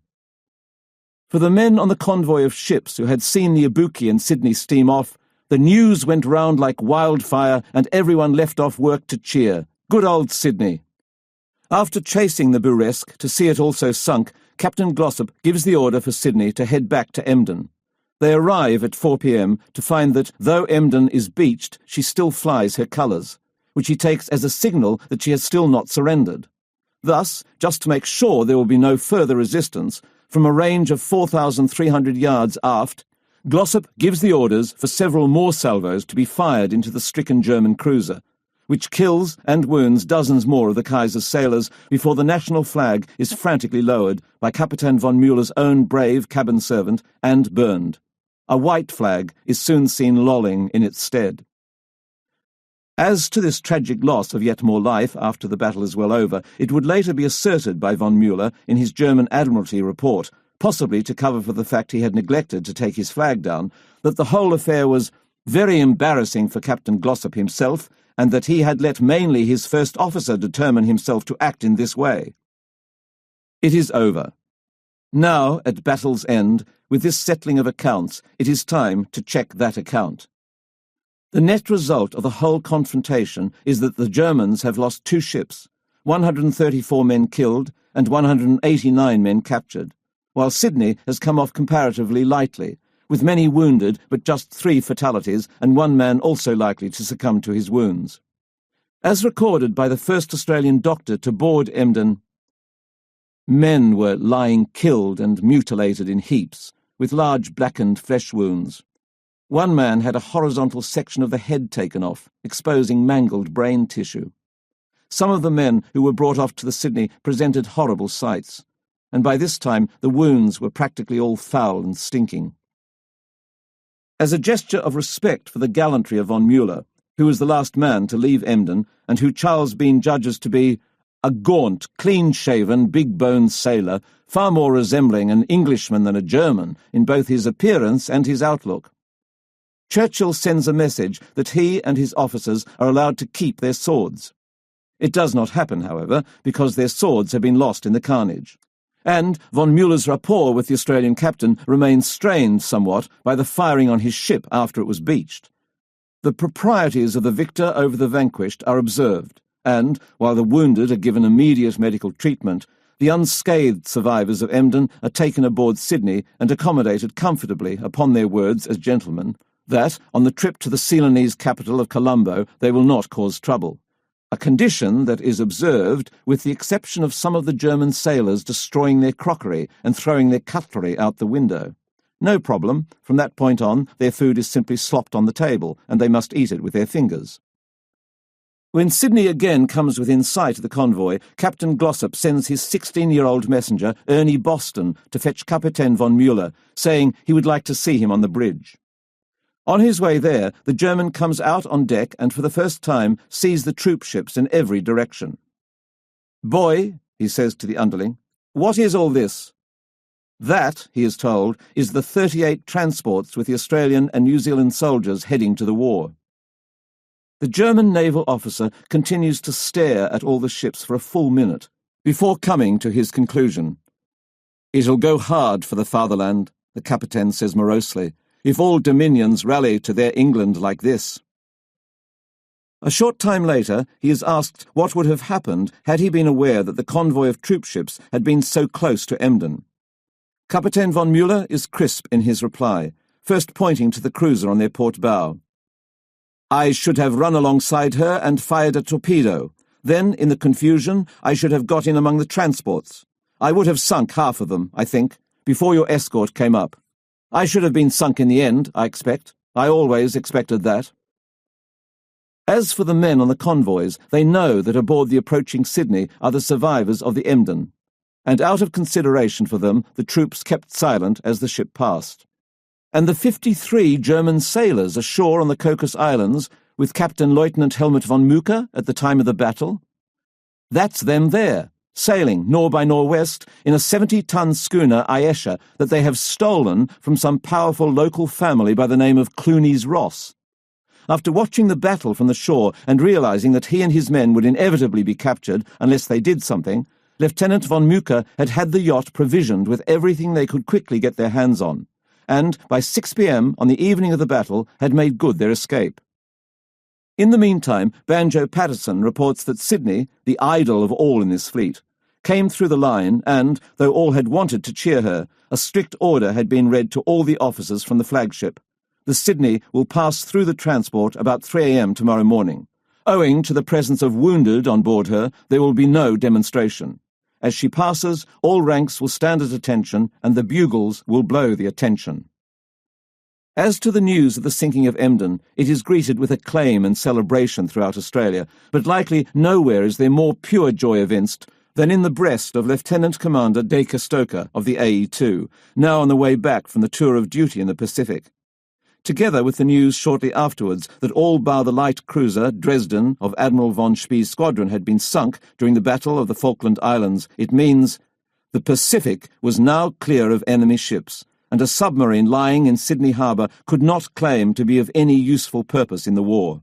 For the men on the convoy of ships who had seen the Ibuki and Sydney steam off, the news went round like wildfire and everyone left off work to cheer. Good old Sydney. After chasing the Burresque to see it also sunk, Captain Glossop gives the order for Sydney to head back to Emden. They arrive at 4 p.m. to find that, though Emden is beached, she still flies her colours, which he takes as a signal that she has still not surrendered. Thus, just to make sure there will be no further resistance, from a range of 4,300 yards aft, Glossop gives the orders for several more salvos to be fired into the stricken German cruiser, which kills and wounds dozens more of the Kaiser's sailors before the national flag is frantically lowered by Kapitän von Müller's own brave cabin servant and burned. A white flag is soon seen lolling in its stead. As to this tragic loss of yet more life after the battle is well over, it would later be asserted by von Müller in his German Admiralty report, possibly to cover for the fact he had neglected to take his flag down, that the whole affair was very embarrassing for Captain Glossop himself and that he had let mainly his first officer determine himself to act in this way. It is over. Now, at battle's end, with this settling of accounts, it is time to check that account. The net result of the whole confrontation is that the Germans have lost 2 ships, 134 men killed and 189 men captured, while Sydney has come off comparatively lightly, with many wounded but just 3 fatalities and 1 man also likely to succumb to his wounds. As recorded by the first Australian doctor to board Emden, men were lying killed and mutilated in heaps, with large blackened flesh wounds. 1 man had a horizontal section of the head taken off, exposing mangled brain tissue. Some of the men who were brought off to the Sydney presented horrible sights, and by this time the wounds were practically all foul and stinking. As a gesture of respect for the gallantry of von Müller, who was the last man to leave Emden, and who Charles Bean judges to be a gaunt, clean-shaven, big-boned sailor, far more resembling an Englishman than a German in both his appearance and his outlook, Churchill sends a message that he and his officers are allowed to keep their swords. It does not happen, however, because their swords have been lost in the carnage. And von Müller's rapport with the Australian captain remains strained somewhat by the firing on his ship after it was beached. The proprieties of the victor over the vanquished are observed, and, while the wounded are given immediate medical treatment, the unscathed survivors of Emden are taken aboard Sydney and accommodated comfortably, upon their words as gentlemen, that, on the trip to the Ceylonese capital of Colombo, they will not cause trouble, a condition that is observed with the exception of some of the German sailors destroying their crockery and throwing their cutlery out the window. No problem. From that point on, their food is simply slopped on the table, and they must eat it with their fingers. When Sydney again comes within sight of the convoy, Captain Glossop sends his 16-year-old messenger, Ernie Boston, to fetch Kapitän von Müller, saying he would like to see him on the bridge. On his way there, the German comes out on deck and for the first time sees the troop ships in every direction. "Boy," he says to the underling, "what is all this?" That, he is told, is the 38 transports with the Australian and New Zealand soldiers heading to the war. The German naval officer continues to stare at all the ships for a full minute, before coming to his conclusion. "It'll go hard for the fatherland," the Captain says morosely, "if all dominions rally to their England like this." A short time later, he is asked what would have happened had he been aware that the convoy of troop ships had been so close to Emden. Kapitän von Müller is crisp in his reply, first pointing to the cruiser on their port bow. "I should have run alongside her and fired a torpedo. Then, in the confusion, I should have got in among the transports. I would have sunk half of them, I think, before your escort came up. I should have been sunk in the end, I expect. I always expected that." As for the men on the convoys, they know that aboard the approaching Sydney are the survivors of the Emden, and out of consideration for them, the troops kept silent as the ship passed. And the 53 German sailors ashore on the Cocos Islands, with Captain Lieutenant Helmut von Mucke at the time of the battle? That's them there, sailing nor by nor'west in a 70-ton schooner Ayesha that they have stolen from some powerful local family by the name of Clooney's Ross. After watching the battle from the shore and realizing that he and his men would inevitably be captured unless they did something, Lieutenant von Mucke had had the yacht provisioned with everything they could quickly get their hands on, and by 6 p.m. on the evening of the battle had made good their escape. In the meantime, Banjo Patterson reports that Sydney, the idol of all in this fleet, came through the line and, though all had wanted to cheer her, a strict order had been read to all the officers from the flagship. The Sydney will pass through the transport about 3 a.m. tomorrow morning. Owing to the presence of wounded on board her, there will be no demonstration. As she passes, all ranks will stand at attention and the bugles will blow the attention. As to the news of the sinking of Emden, it is greeted with acclaim and celebration throughout Australia, but likely nowhere is there more pure joy evinced than in the breast of Lieutenant Commander Dacre Stoker of the AE2, now on the way back from the tour of duty in the Pacific. Together with the news shortly afterwards that all bar the light cruiser Dresden of Admiral von Spee's squadron had been sunk during the Battle of the Falkland Islands, it means the Pacific was now clear of enemy ships, and a submarine lying in Sydney Harbour could not claim to be of any useful purpose in the war.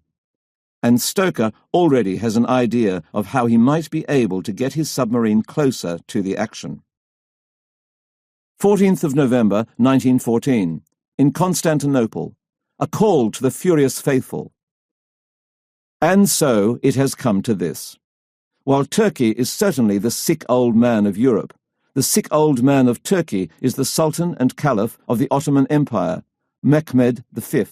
and Stoker already has an idea of how he might be able to get his submarine closer to the action. 14th of November 1914, in Constantinople, a call to the furious faithful. And so it has come to this. While Turkey is certainly the sick old man of Europe, the sick old man of Turkey is the Sultan and Caliph of the Ottoman Empire, Mehmed V.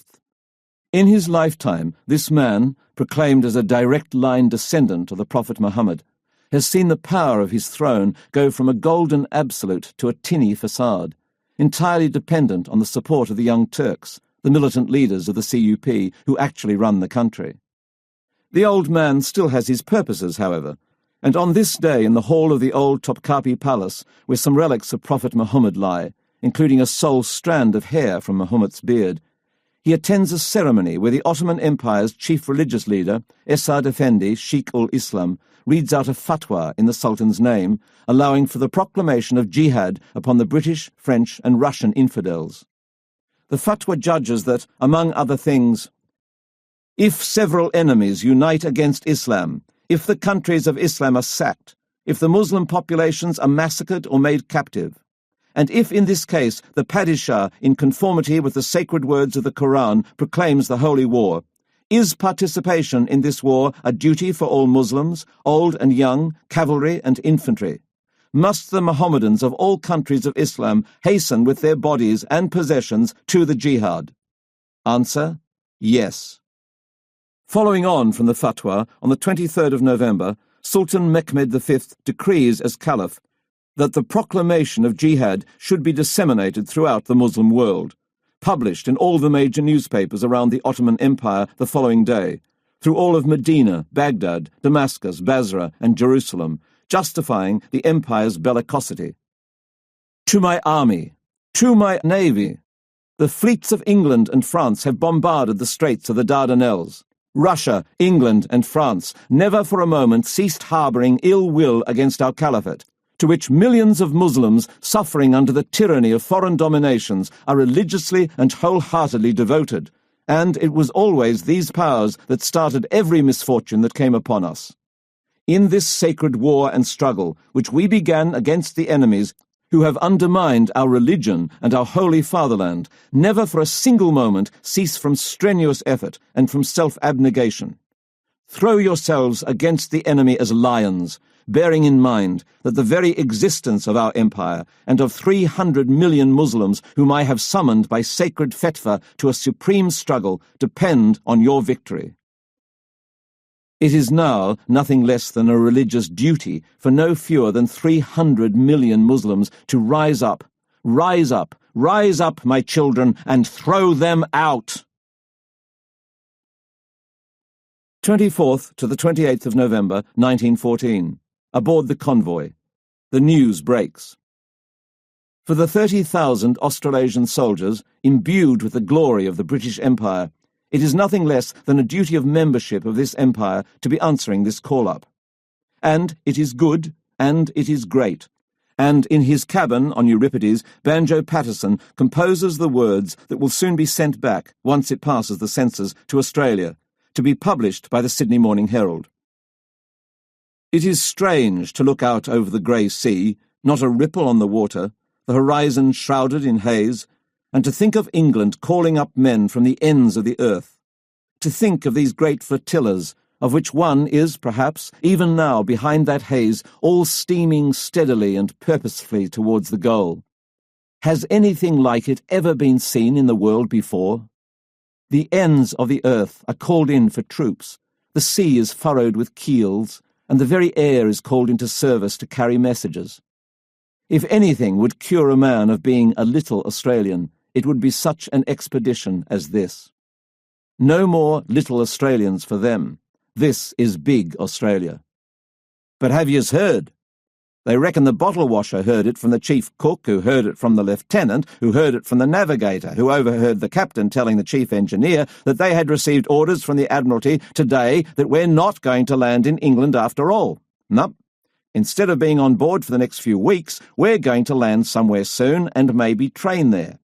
In his lifetime, this man, proclaimed as a direct-line descendant of the Prophet Muhammad, has seen the power of his throne go from a golden absolute to a tinny facade, entirely dependent on the support of the Young Turks, the militant leaders of the CUP who actually run the country. The old man still has his purposes, however, and on this day in the hall of the old Topkapi Palace, where some relics of Prophet Muhammad lie, including a sole strand of hair from Muhammad's beard, he attends a ceremony where the Ottoman Empire's chief religious leader, Esad Effendi, Sheikh-ul-Islam, reads out a fatwa in the Sultan's name, allowing for the proclamation of jihad upon the British, French and Russian infidels. The fatwa judges that, among other things, if several enemies unite against Islam, if the countries of Islam are sacked, if the Muslim populations are massacred or made captive, and if in this case the Padishah, in conformity with the sacred words of the Quran, proclaims the holy war, is participation in this war a duty for all Muslims, old and young, cavalry and infantry? Must the Mohammedans of all countries of Islam hasten with their bodies and possessions to the jihad? Answer, yes. Following on from the fatwa, on the 23rd of November, Sultan Mehmed V decrees as Caliph that the proclamation of jihad should be disseminated throughout the Muslim world, published in all the major newspapers around the Ottoman Empire the following day, through all of Medina, Baghdad, Damascus, Basra, and Jerusalem, justifying the empire's bellicosity. To my army, to my navy, the fleets of England and France have bombarded the straits of the Dardanelles. Russia, England, and France never for a moment ceased harbouring ill will against our caliphate, to which millions of Muslims suffering under the tyranny of foreign dominations are religiously and wholeheartedly devoted, and it was always these powers that started every misfortune that came upon us. In this sacred war and struggle, which we began against the enemies who have undermined our religion and our holy fatherland, never for a single moment cease from strenuous effort and from self-abnegation. Throw yourselves against the enemy as lions, bearing in mind that the very existence of our empire and of 300 million Muslims whom I have summoned by sacred fetwa to a supreme struggle depend on your victory. It is now nothing less than a religious duty for no fewer than 300 million Muslims to rise up, rise up, rise up, my children, and throw them out. 24th to the 28th of November, 1914. Aboard the convoy. The news breaks. For the 30,000 Australasian soldiers, imbued with the glory of the British Empire, it is nothing less than a duty of membership of this empire to be answering this call-up. And it is good, and it is great. And in his cabin on Euripides, Banjo Patterson composes the words that will soon be sent back, once it passes the censors, to Australia, to be published by the Sydney Morning Herald. It is strange to look out over the grey sea, not a ripple on the water, the horizon shrouded in haze, and to think of England calling up men from the ends of the earth. To think of these great flotillas, of which one is, perhaps, even now behind that haze, all steaming steadily and purposefully towards the goal. Has anything like it ever been seen in the world before? The ends of the earth are called in for troops, the sea is furrowed with keels, and the very air is called into service to carry messages. If anything would cure a man of being a little Australian, it would be such an expedition as this. No more little Australians for them. This is big Australia. But have yous heard? They reckon the bottle washer heard it from the chief cook, who heard it from the lieutenant, who heard it from the navigator, who overheard the captain telling the chief engineer that they had received orders from the Admiralty today that we're not going to land in England after all. Nope. Instead of being on board for the next few weeks, we're going to land somewhere soon and maybe train there.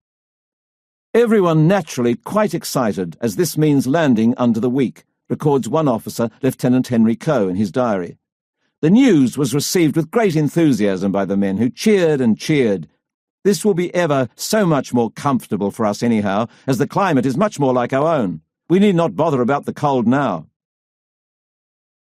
Everyone naturally quite excited, as this means landing under the week, records one officer, Lieutenant Henry Coe, in his diary. The news was received with great enthusiasm by the men, who cheered and cheered. This will be ever so much more comfortable for us anyhow, as the climate is much more like our own. We need not bother about the cold now.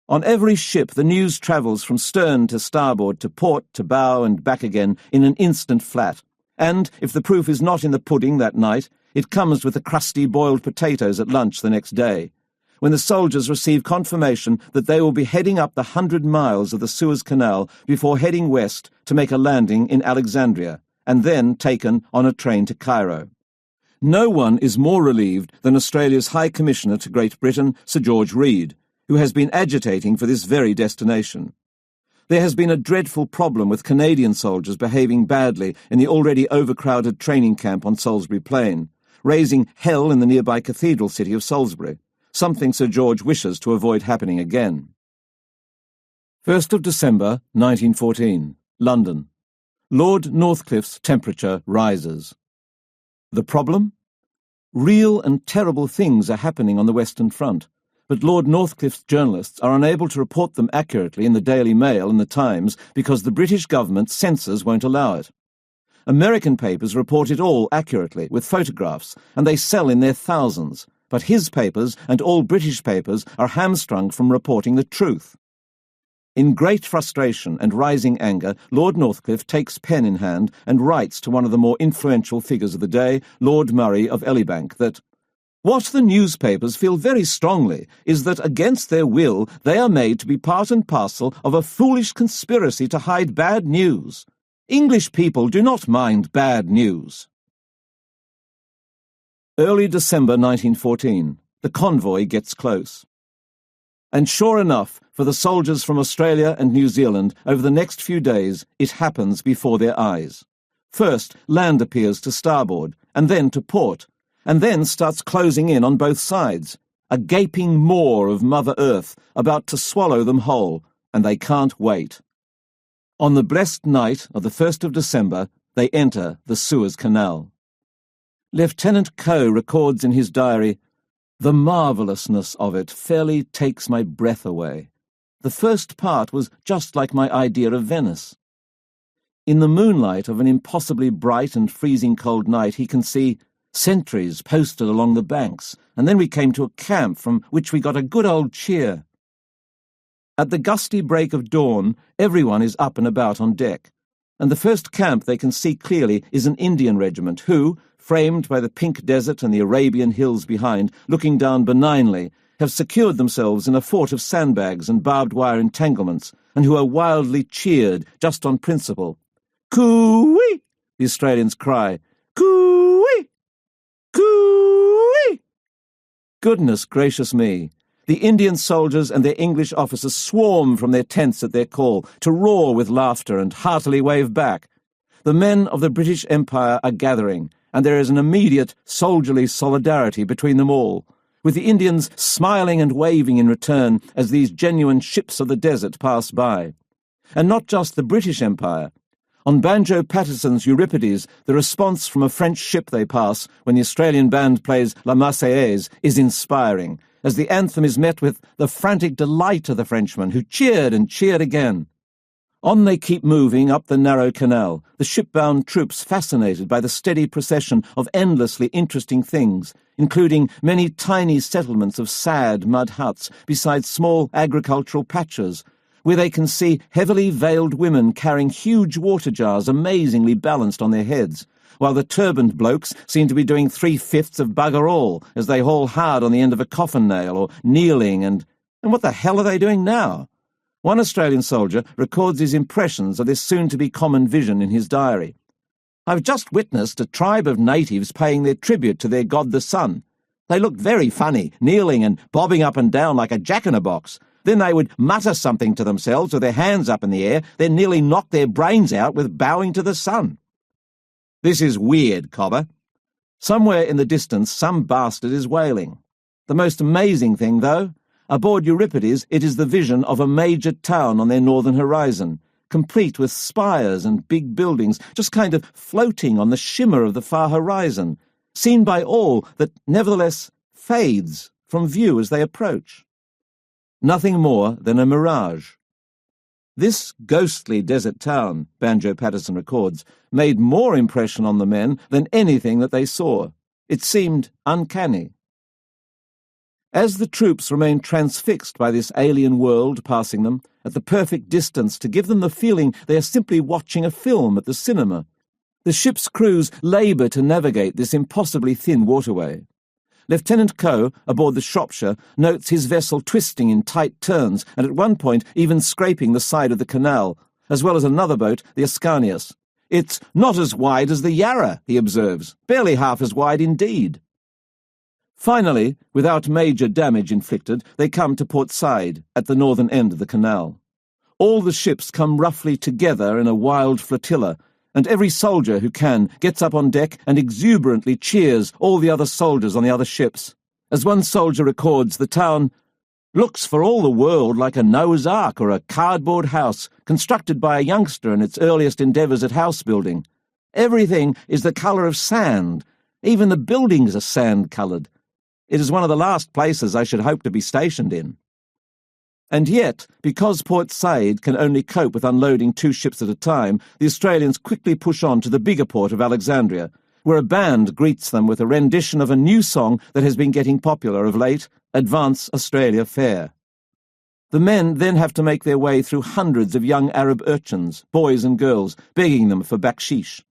On every ship the news travels from stern to starboard, to port, to bow, and back again in an instant flat. And, if the proof is not in the pudding that night, it comes with the crusty boiled potatoes at lunch the next day, when the soldiers receive confirmation that they will be heading up the 100 miles of the Suez Canal before heading west to make a landing in Alexandria, and then taken on a train to Cairo. No one is more relieved than Australia's High Commissioner to Great Britain, Sir George Reid, who has been agitating for this very destination. There has been a dreadful problem with Canadian soldiers behaving badly in the already overcrowded training camp on Salisbury Plain, raising hell in the nearby cathedral city of Salisbury, something Sir George wishes to avoid happening again. 1st of December, 1914, London. Lord Northcliffe's temperature rises. The problem? Real and terrible things are happening on the Western Front, but Lord Northcliffe's journalists are unable to report them accurately in the Daily Mail and the Times because the British government censors won't allow it. American papers report it all accurately, with photographs, and they sell in their thousands, but his papers and all British papers are hamstrung from reporting the truth. In great frustration and rising anger, Lord Northcliffe takes pen in hand and writes to one of the more influential figures of the day, Lord Murray of Elibank, that what the newspapers feel very strongly is that, against their will, they are made to be part and parcel of a foolish conspiracy to hide bad news. English people do not mind bad news. Early December 1914. The convoy gets close. And sure enough, for the soldiers from Australia and New Zealand, over the next few days, it happens before their eyes. First, land appears to starboard, and then to port, and then starts closing in on both sides, a gaping maw of Mother Earth about to swallow them whole, and they can't wait. On the blessed night of the 1st of December, they enter the Suez Canal. Lieutenant Coe records in his diary, "The marvellousness of it fairly takes my breath away. The first part was just like my idea of Venice." In the moonlight of an impossibly bright and freezing cold night he can see sentries posted along the banks, and then we came to a camp from which we got a good old cheer. At the gusty break of dawn, everyone is up and about on deck, and the first camp they can see clearly is an Indian regiment who, framed by the pink desert and the Arabian hills behind, looking down benignly, have secured themselves in a fort of sandbags and barbed wire entanglements, and who are wildly cheered just on principle. "Coo-wee!" the Australians cry. "Coo-wee! Coo-wee!" Goodness gracious me! The Indian soldiers and their English officers swarm from their tents at their call, to roar with laughter and heartily wave back. The men of the British Empire are gathering, and there is an immediate soldierly solidarity between them all, with the Indians smiling and waving in return as these genuine ships of the desert pass by. And not just the British Empire. On Banjo Patterson's Euripides, the response from a French ship they pass when the Australian band plays La Marseillaise is inspiring, as the anthem is met with the frantic delight of the Frenchmen, who cheered and cheered again. On they keep moving up the narrow canal, the ship-bound troops fascinated by the steady procession of endlessly interesting things, including many tiny settlements of sad mud huts beside small agricultural patches, where they can see heavily veiled women carrying huge water jars amazingly balanced on their heads, while the turbaned blokes seem to be doing 3/5 of bugger all as they haul hard on the end of a coffin nail or kneeling and what the hell are they doing now? One Australian soldier records his impressions of this soon-to-be common vision in his diary. "I've just witnessed a tribe of natives paying their tribute to their god the sun. They looked very funny, kneeling and bobbing up and down like a jack-in-a-box. Then they would mutter something to themselves with their hands up in the air, then nearly knock their brains out with bowing to the sun." This is weird, Cobber. Somewhere in the distance some bastard is wailing. The most amazing thing, though, aboard Euripides it is the vision of a major town on their northern horizon, complete with spires and big buildings, just kind of floating on the shimmer of the far horizon, seen by all that nevertheless fades from view as they approach. Nothing more than a mirage. This ghostly desert town, Banjo Patterson records, made more impression on the men than anything that they saw. It seemed uncanny. As the troops remained transfixed by this alien world passing them, at the perfect distance to give them the feeling they are simply watching a film at the cinema, the ship's crews labour to navigate this impossibly thin waterway. Lieutenant Coe, aboard the Shropshire, notes his vessel twisting in tight turns and at one point even scraping the side of the canal, as well as another boat, the Ascanius. "It's not as wide as the Yarra," he observes, "barely half as wide indeed." Finally, without major damage inflicted, they come to Port Said, at the northern end of the canal. All the ships come roughly together in a wild flotilla, and every soldier who can gets up on deck and exuberantly cheers all the other soldiers on the other ships. As one soldier records, the town looks for all the world like a Noah's Ark or a cardboard house constructed by a youngster in its earliest endeavours at house building. Everything is the colour of sand. Even the buildings are sand-coloured. It is one of the last places I should hope to be stationed in. And yet, because Port Said can only cope with unloading 2 ships at a time, the Australians quickly push on to the bigger port of Alexandria, where a band greets them with a rendition of a new song that has been getting popular of late, Advance Australia Fair. The men then have to make their way through hundreds of young Arab urchins, boys and girls, begging them for bakshish.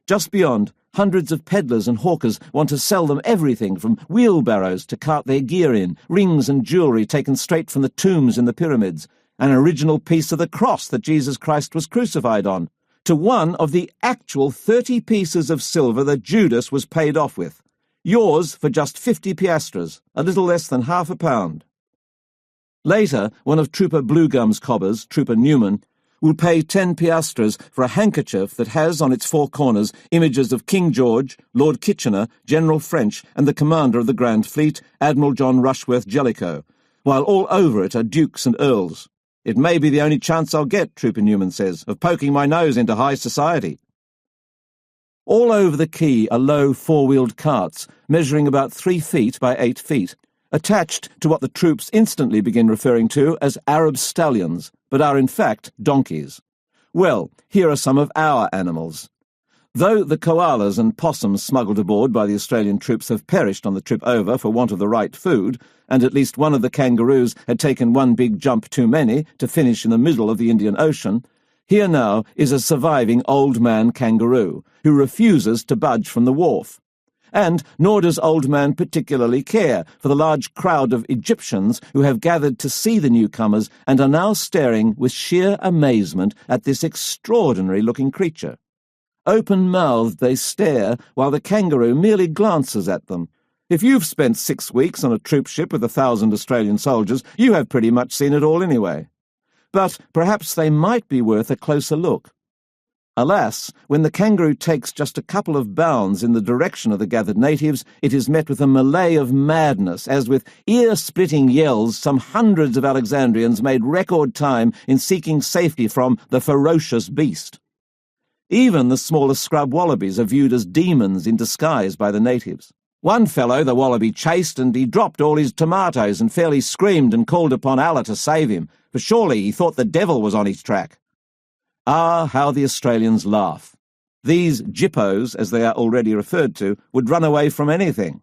Just beyond, hundreds of peddlers and hawkers want to sell them everything from wheelbarrows to cart their gear in, rings and jewellery taken straight from the tombs in the pyramids, an original piece of the cross that Jesus Christ was crucified on, to one of the actual 30 pieces of silver that Judas was paid off with. Yours for just 50 piastres, a little less than half a pound. Later, one of Trooper Bluegum's cobbers, Trooper Newman, will pay 10 piastres for a handkerchief that has on its 4 corners images of King George, Lord Kitchener, General French, and the commander of the Grand Fleet, Admiral John Rushworth Jellicoe, while all over it are dukes and earls. "It may be the only chance I'll get," Trooper Newman says, "of poking my nose into high society." All over the quay are low 4-wheeled carts, measuring about 3 feet by 8 feet, attached to what the troops instantly begin referring to as Arab stallions, but are in fact donkeys. Well, here are some of our animals. Though the koalas and possums smuggled aboard by the Australian troops have perished on the trip over for want of the right food, and at least one of the kangaroos had taken one big jump too many to finish in the middle of the Indian Ocean, here now is a surviving old man kangaroo who refuses to budge from the wharf. And nor does Old Man particularly care for the large crowd of Egyptians who have gathered to see the newcomers and are now staring with sheer amazement at this extraordinary-looking creature. Open-mouthed they stare while the kangaroo merely glances at them. If you've spent 6 weeks on a troop ship with 1,000 Australian soldiers, you have pretty much seen it all anyway. But perhaps they might be worth a closer look. Alas, when the kangaroo takes just a couple of bounds in the direction of the gathered natives, it is met with a melee of madness, as with ear-splitting yells some hundreds of Alexandrians made record time in seeking safety from the ferocious beast. Even the smaller scrub wallabies are viewed as demons in disguise by the natives. One fellow the wallaby chased, and he dropped all his tomatoes and fairly screamed and called upon Allah to save him, for surely he thought the devil was on his track. Ah, how the Australians laugh. These jippos, as they are already referred to, would run away from anything.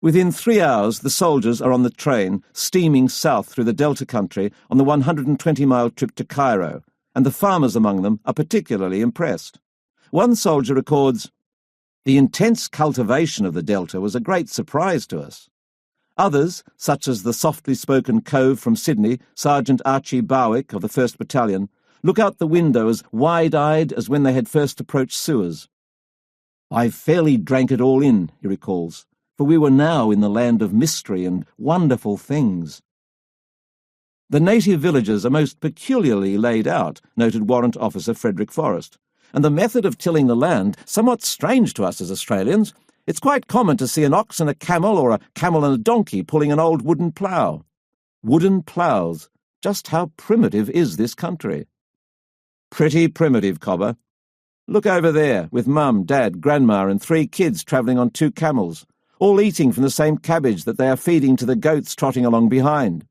Within 3 hours, the soldiers are on the train, steaming south through the Delta country on the 120-mile trip to Cairo, and the farmers among them are particularly impressed. One soldier records, "The intense cultivation of the Delta was a great surprise to us." Others, such as the softly-spoken cove from Sydney, Sergeant Archie Barwick of the 1st Battalion, look out the window as wide-eyed as when they had first approached Suez. "I fairly drank it all in," he recalls, "for we were now in the land of mystery and wonderful things." The native villages are most peculiarly laid out, noted Warrant Officer Frederick Forrest, and the method of tilling the land somewhat strange to us as Australians. It's quite common to see an ox and a camel or a camel and a donkey pulling an old wooden plough. Wooden ploughs. Just how primitive is this country? Pretty primitive, Cobber. Look over there, with Mum, Dad, Grandma and 3 kids travelling on 2 camels, all eating from the same cabbage that they are feeding to the goats trotting along behind.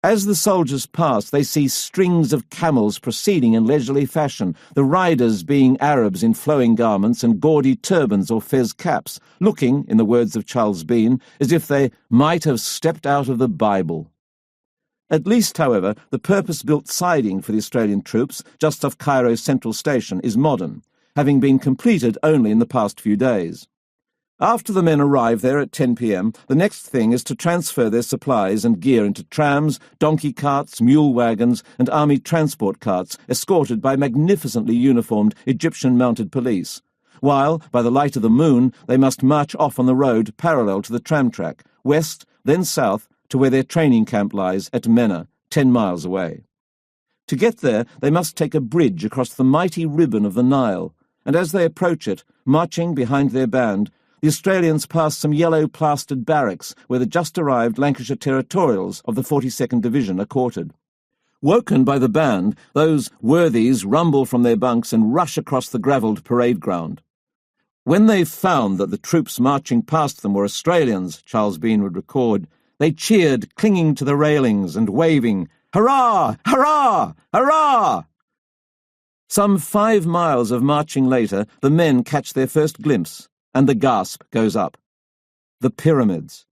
As the soldiers pass, they see strings of camels proceeding in leisurely fashion, the riders being Arabs in flowing garments and gaudy turbans or fez caps, looking, in the words of Charles Bean, as if they might have stepped out of the Bible. At least, however, the purpose-built siding for the Australian troops, just off Cairo's central station, is modern, having been completed only in the past few days. After the men arrive there at 10 p.m, the next thing is to transfer their supplies and gear into trams, donkey carts, mule wagons, and army transport carts, escorted by magnificently uniformed Egyptian mounted police, while, by the light of the moon, they must march off on the road parallel to the tram track, west, then south, to where their training camp lies at Mena, 10 miles away. To get there, they must take a bridge across the mighty ribbon of the Nile, and as they approach it, marching behind their band, the Australians pass some yellow-plastered barracks where the just-arrived Lancashire Territorials of the 42nd Division are quartered. Woken by the band, those worthies rumble from their bunks and rush across the gravelled parade ground. When they found that the troops marching past them were Australians, Charles Bean would record, they cheered, clinging to the railings and waving, "Hurrah! Hurrah! Hurrah!" Some 5 miles of marching later, the men catch their first glimpse, and the gasp goes up. The pyramids.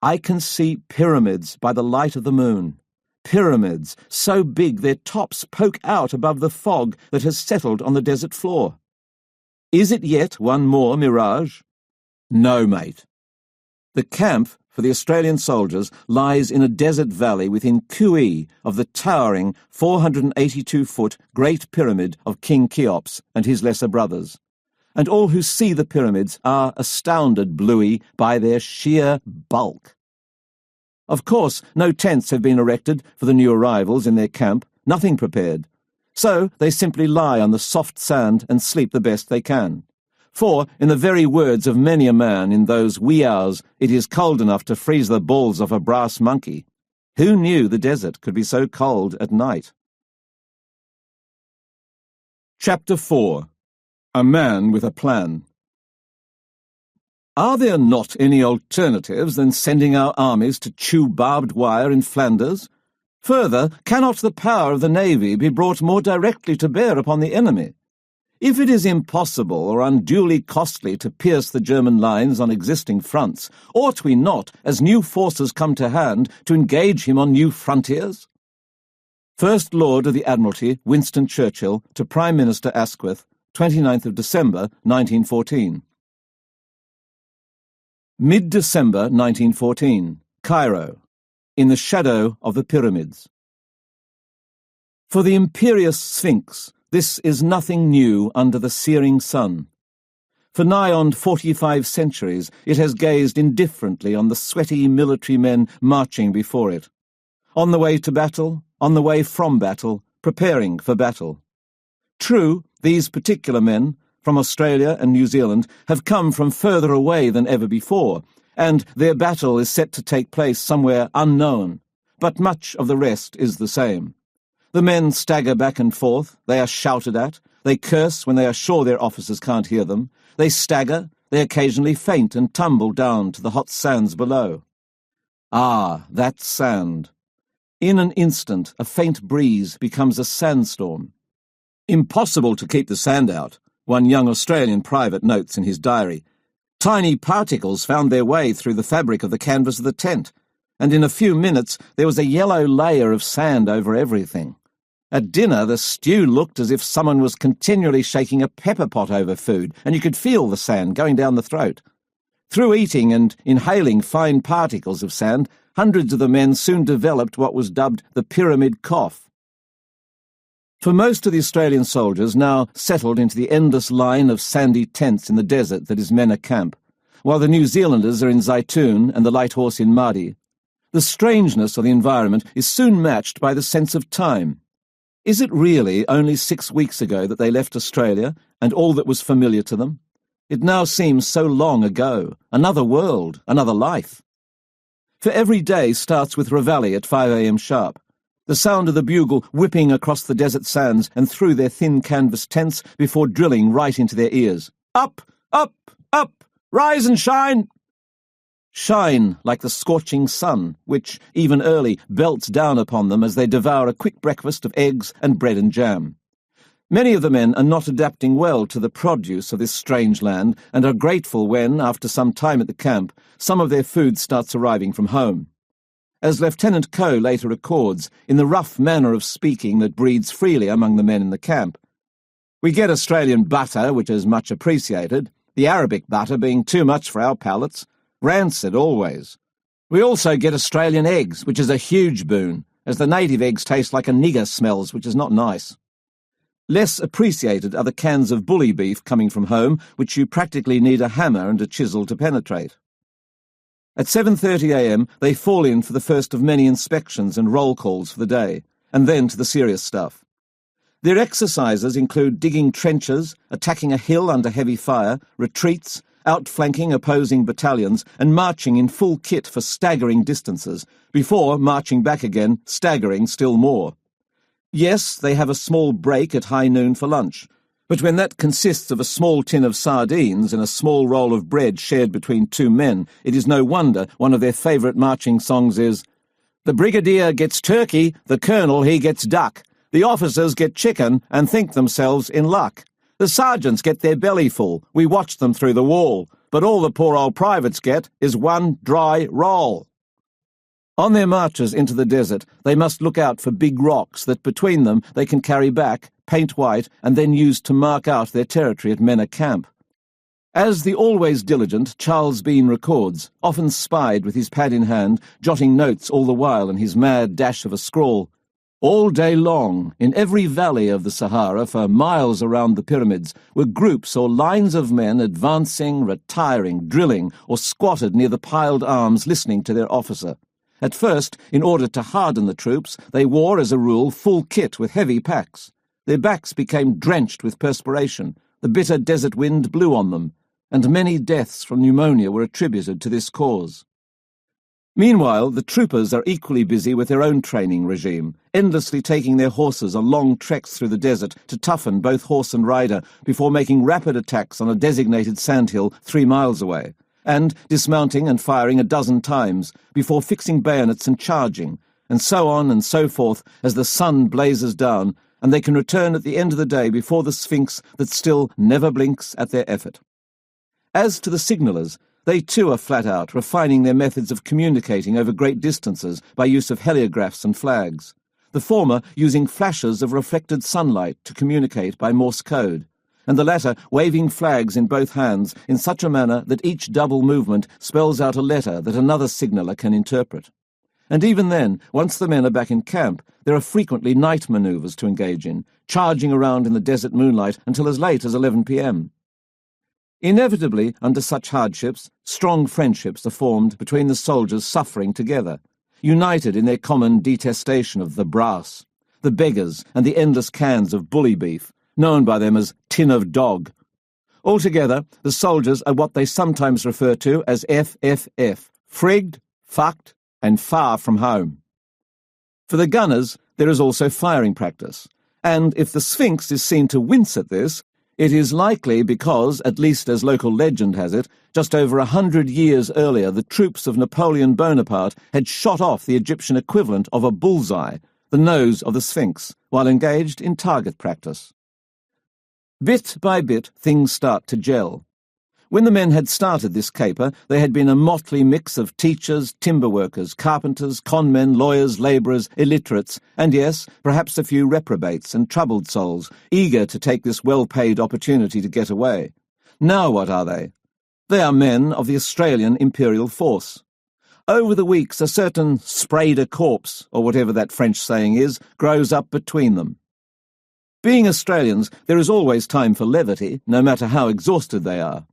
I can see pyramids by the light of the moon. Pyramids so big their tops poke out above the fog that has settled on the desert floor. Is it yet one more mirage? No, mate. The camp for the Australian soldiers lies in a desert valley within cooee of the towering 482-foot Great Pyramid of King Cheops and his lesser brothers. And all who see the pyramids are astounded, Bluey, by their sheer bulk. Of course, no tents have been erected for the new arrivals in their camp, nothing prepared. So they simply lie on the soft sand and sleep the best they can. For, in the very words of many a man in those wee hours, it is cold enough to freeze the balls off a brass monkey. Who knew the desert could be so cold at night? Chapter 4. A Man with a Plan. Are there not any alternatives than sending our armies to chew barbed wire in Flanders? Further, cannot the power of the navy be brought more directly to bear upon the enemy? If it is impossible or unduly costly to pierce the German lines on existing fronts, ought we not, as new forces come to hand, to engage him on new frontiers? First Lord of the Admiralty, Winston Churchill, to Prime Minister Asquith, 29th of December, 1914. Mid-December 1914, Cairo, in the shadow of the pyramids. For the imperious Sphinx, this is nothing new under the searing sun. For nigh on 45 centuries it has gazed indifferently on the sweaty military men marching before it. On the way to battle, on the way from battle, preparing for battle. True, these particular men, from Australia and New Zealand, have come from further away than ever before, and their battle is set to take place somewhere unknown, but much of the rest is the same. The men stagger back and forth, they are shouted at, they curse when they are sure their officers can't hear them, they stagger, they occasionally faint and tumble down to the hot sands below. Ah, that sand! In an instant, a faint breeze becomes a sandstorm. Impossible to keep the sand out, one young Australian private notes in his diary. Tiny particles found their way through the fabric of the canvas of the tent, and in a few minutes there was a yellow layer of sand over everything. At dinner, the stew looked as if someone was continually shaking a pepper pot over food, and you could feel the sand going down the throat. Through eating and inhaling fine particles of sand, hundreds of the men soon developed what was dubbed the pyramid cough. For most of the Australian soldiers now settled into the endless line of sandy tents in the desert that is Mena Camp, while the New Zealanders are in Zaitoon and the Light Horse in Mahdi, the strangeness of the environment is soon matched by the sense of time. Is it really only 6 weeks ago that they left Australia and all that was familiar to them? It now seems so long ago, another world, another life. For every day starts with reveille at 5 a.m. sharp. The sound of the bugle whipping across the desert sands and through their thin canvas tents before drilling right into their ears. Up, up, up, rise and shine! shine like the scorching sun, which, even early, belts down upon them as they devour a quick breakfast of eggs and bread and jam. Many of the men are not adapting well to the produce of this strange land and are grateful when, after some time at the camp, some of their food starts arriving from home. As Lieutenant Coe later records, in the rough manner of speaking that breeds freely among the men in the camp, "We get Australian butter, which is much appreciated, the Arabic butter being too much for our palates, rancid always. We also get Australian eggs, which is a huge boon, as the native eggs taste like a nigger smells, which is not nice. Less appreciated are the cans of bully beef coming from home, which you practically need a hammer and a chisel to penetrate." At 7:30 a.m. they fall in for the first of many inspections and roll calls for the day, and then to the serious stuff. Their exercises include digging trenches, attacking a hill under heavy fire, retreats, outflanking opposing battalions, and marching in full kit for staggering distances, before marching back again, staggering still more. Yes, they have a small break at high noon for lunch, but when that consists of a small tin of sardines and a small roll of bread shared between two men, it is no wonder one of their favourite marching songs is, "The brigadier gets turkey, the colonel he gets duck. The officers get chicken and think themselves in luck. The sergeants get their belly full, we watch them through the wall, but all the poor old privates get is one dry roll." On their marches into the desert, they must look out for big rocks that between them they can carry back, paint white, and then use to mark out their territory at Mena Camp. As the always diligent Charles Bean records, often spied with his pad in hand, jotting notes all the while in his mad dash of a scrawl, "All day long, in every valley of the Sahara for miles around the pyramids, were groups or lines of men advancing, retiring, drilling, or squatted near the piled arms listening to their officer. At first, in order to harden the troops, they wore, as a rule, full kit with heavy packs. Their backs became drenched with perspiration, the bitter desert wind blew on them, and many deaths from pneumonia were attributed to this cause." Meanwhile, the troopers are equally busy with their own training regime, endlessly taking their horses on long treks through the desert to toughen both horse and rider before making rapid attacks on a designated sandhill 3 miles away, and dismounting and firing a dozen times before fixing bayonets and charging, and so on and so forth as the sun blazes down, and they can return at the end of the day before the Sphinx that still never blinks at their effort. As to the signallers, they too are flat out, refining their methods of communicating over great distances by use of heliographs and flags, the former using flashes of reflected sunlight to communicate by Morse code, and the latter waving flags in both hands in such a manner that each double movement spells out a letter that another signaller can interpret. And even then, once the men are back in camp, there are frequently night manoeuvres to engage in, charging around in the desert moonlight until as late as 11 p.m. Inevitably, under such hardships, strong friendships are formed between the soldiers suffering together, united in their common detestation of the brass, the beggars, and the endless cans of bully beef, known by them as tin of dog. Altogether, the soldiers are what they sometimes refer to as FFF, frigged, fucked, and far from home. For the gunners, there is also firing practice, and if the Sphinx is seen to wince at this, it is likely because, at least as local legend has it, just over 100 years earlier the troops of Napoleon Bonaparte had shot off the Egyptian equivalent of a bullseye, the nose of the Sphinx, while engaged in target practice. Bit by bit, things start to gel. When the men had started this caper, they had been a motley mix of teachers, timber workers, carpenters, conmen, lawyers, labourers, illiterates, and yes, perhaps a few reprobates and troubled souls, eager to take this well-paid opportunity to get away. Now what are they? They are men of the Australian Imperial Force. Over the weeks, a certain sprayed a corpse, or whatever that French saying is, grows up between them. Being Australians, there is always time for levity, no matter how exhausted they are.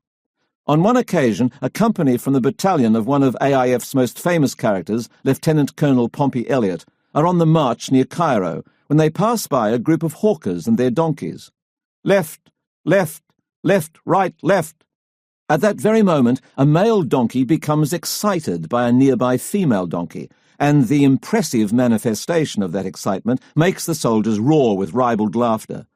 On one occasion, a company from the battalion of one of AIF's most famous characters, Lieutenant Colonel Pompey Elliott, are on the march near Cairo when they pass by a group of hawkers and their donkeys. Left, left, left, right, left. At that very moment, a male donkey becomes excited by a nearby female donkey, and the impressive manifestation of that excitement makes the soldiers roar with ribald laughter.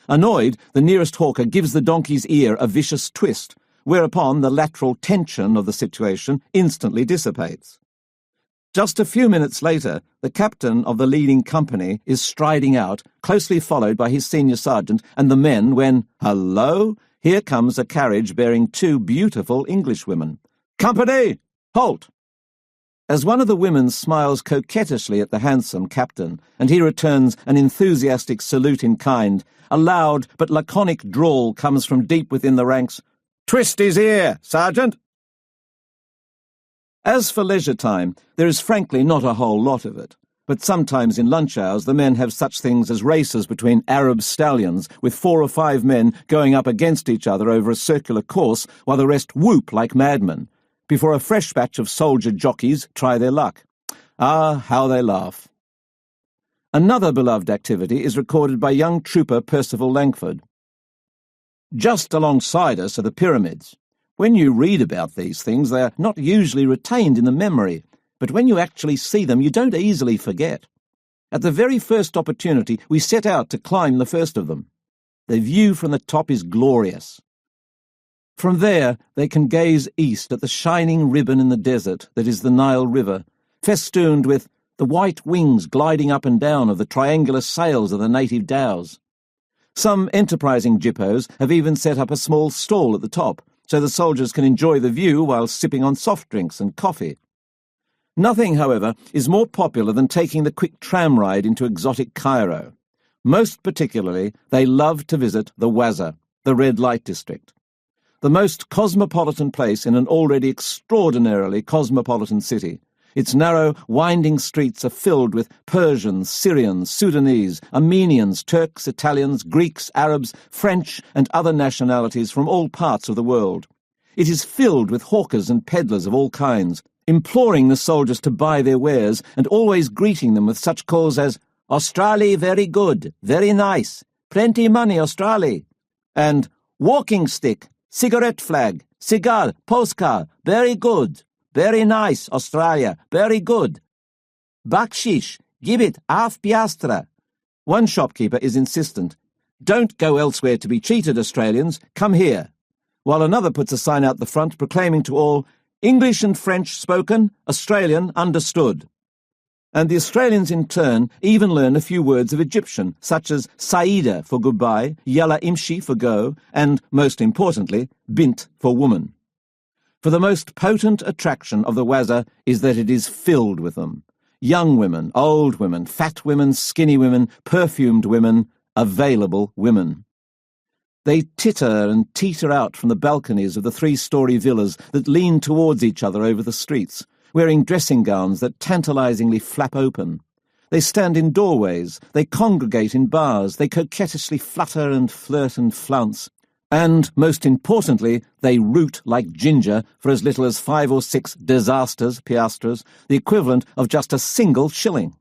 Annoyed, the nearest hawker gives the donkey's ear a vicious twist, whereupon the lateral tension of the situation instantly dissipates. Just a few minutes later, the captain of the leading company is striding out, closely followed by his senior sergeant and the men when, hello, here comes a carriage bearing two beautiful Englishwomen. "Company, halt!" As one of the women smiles coquettishly at the handsome captain, and he returns an enthusiastic salute in kind, a loud but laconic drawl comes from deep within the ranks. "Twist his ear, Sergeant!" As for leisure time, there is frankly not a whole lot of it. But sometimes in lunch hours the men have such things as races between Arab stallions, with 4 or 5 men going up against each other over a circular course while the rest whoop like madmen, before a fresh batch of soldier jockeys try their luck. Ah, how they laugh. Another beloved activity is recorded by young trooper Percival Langford. "Just alongside us are the pyramids. When you read about these things, they are not usually retained in the memory, but when you actually see them, you don't easily forget. At the very first opportunity, we set out to climb the first of them. The view from the top is glorious. From there, they can gaze east at the shining ribbon in the desert that is the Nile River, festooned with the white wings gliding up and down of the triangular sails of the native dhows. Some enterprising jippos have even set up a small stall at the top, so the soldiers can enjoy the view while sipping on soft drinks and coffee. Nothing, however, is more popular than taking the quick tram ride into exotic Cairo. Most particularly, they love to visit the Waza, the red light district. The most cosmopolitan place in an already extraordinarily cosmopolitan city. Its narrow, winding streets are filled with Persians, Syrians, Sudanese, Armenians, Turks, Italians, Greeks, Arabs, French, and other nationalities from all parts of the world. It is filled with hawkers and peddlers of all kinds, imploring the soldiers to buy their wares and always greeting them with such calls as, "Australia very good, very nice, plenty money Australia," and "walking stick, cigarette flag, cigar, postcard, very good. Very nice, Australia, very good. Bakshish, give it half piastra." One shopkeeper is insistent. "Don't go elsewhere to be cheated, Australians, come here," while another puts a sign out the front proclaiming to all, "English and French spoken, Australian understood." And the Australians in turn even learn a few words of Egyptian, such as Saida for goodbye, Yalla Imshi for go, and, most importantly, Bint for woman. For the most potent attraction of the Waza is that it is filled with them. Young women, old women, fat women, skinny women, perfumed women, available women. They titter and teeter out from the balconies of the 3-story villas that lean towards each other over the streets, wearing dressing gowns that tantalizingly flap open. They stand in doorways, they congregate in bars, they coquettishly flutter and flirt and flounce. And, most importantly, they root like ginger for as little as 5 or 6 disasters, piastres, the equivalent of just a single shilling.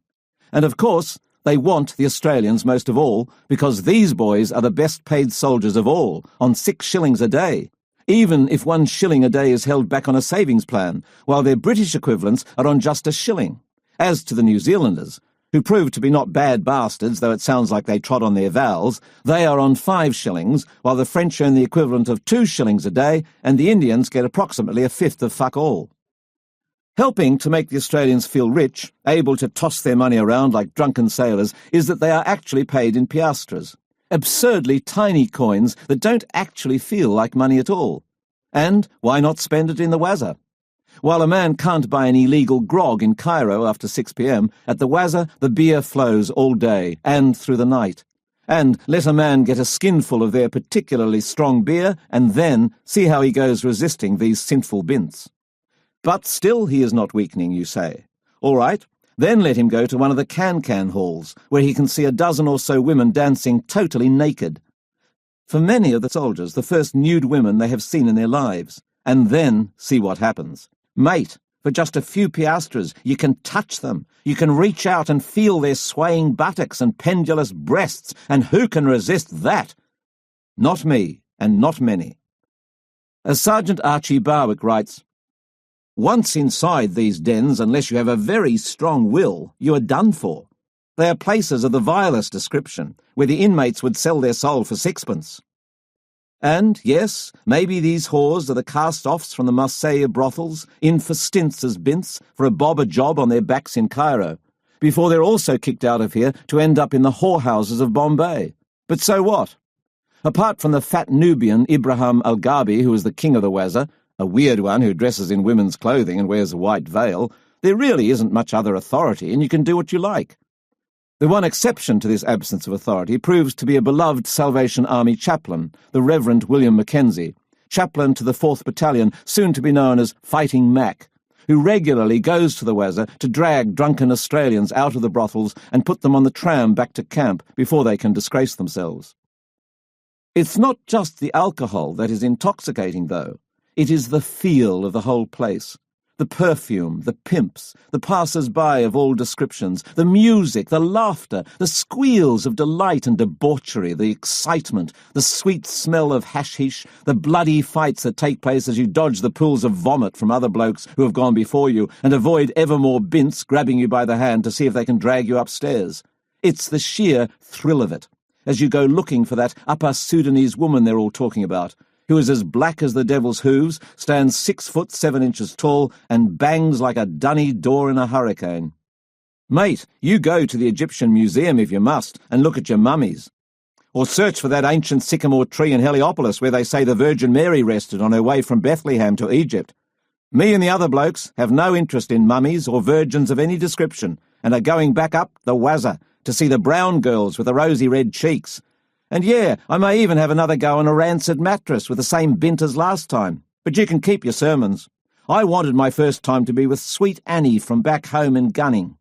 And, of course, they want the Australians most of all, because these boys are the best-paid soldiers of all, on 6 shillings a day, even if 1 shilling a day is held back on a savings plan, while their British equivalents are on just a shilling. As to the New Zealanders, who proved to be not bad bastards, though it sounds like they trod on their vowels, they are on 5 shillings, while the French earn the equivalent of 2 shillings a day, and the Indians get approximately a fifth of fuck all. Helping to make the Australians feel rich, able to toss their money around like drunken sailors, is that they are actually paid in piastres, absurdly tiny coins that don't actually feel like money at all. And why not spend it in the Waza? While a man can't buy an illegal grog in Cairo after 6 p.m, at the Waza the beer flows all day and through the night. And let a man get a skinful of their particularly strong beer, and then see how he goes resisting these sinful bints. But still he is not weakening, you say. All right, then let him go to one of the can-can halls, where he can see a dozen or so women dancing totally naked. For many of the soldiers, the first nude women they have seen in their lives. And then see what happens. Mate, for just a few piastres, you can touch them. You can reach out and feel their swaying buttocks and pendulous breasts, and who can resist that? Not me, and not many. As Sergeant Archie Barwick writes, "Once inside these dens, unless you have a very strong will, you are done for. They are places of the vilest description, where the inmates would sell their soul for 6pence. And, yes, maybe these whores are the cast-offs from the Marseille brothels, in for stints as bints for a bob a job on their backs in Cairo, before they're also kicked out of here to end up in the whorehouses of Bombay. But so what? Apart from the fat Nubian Ibrahim Al-Ghabi, who is the king of the Wazza, a weird one who dresses in women's clothing and wears a white veil, there really isn't much other authority, and you can do what you like. The one exception to this absence of authority proves to be a beloved Salvation Army chaplain, the Reverend William Mackenzie, chaplain to the 4th Battalion, soon to be known as Fighting Mac, who regularly goes to the Wazza to drag drunken Australians out of the brothels and put them on the tram back to camp before they can disgrace themselves. It's not just the alcohol that is intoxicating, though. It is the feel of the whole place. The perfume, the pimps, the passers-by of all descriptions, the music, the laughter, the squeals of delight and debauchery, the excitement, the sweet smell of hashish, the bloody fights that take place as you dodge the pools of vomit from other blokes who have gone before you and avoid ever more bints grabbing you by the hand to see if they can drag you upstairs. It's the sheer thrill of it, as you go looking for that Upper Sudanese woman they're all talking about, who is as black as the devil's hooves, stands 6 foot 7 inches tall, and bangs like a dunny door in a hurricane. Mate, you go to the Egyptian Museum if you must, and look at your mummies. Or search for that ancient sycamore tree in Heliopolis where they say the Virgin Mary rested on her way from Bethlehem to Egypt. Me and the other blokes have no interest in mummies or virgins of any description, and are going back up the Wazza to see the brown girls with the rosy red cheeks. And yeah, I may even have another go on a rancid mattress with the same bint as last time. But you can keep your sermons. I wanted my first time to be with sweet Annie from back home in Gunning.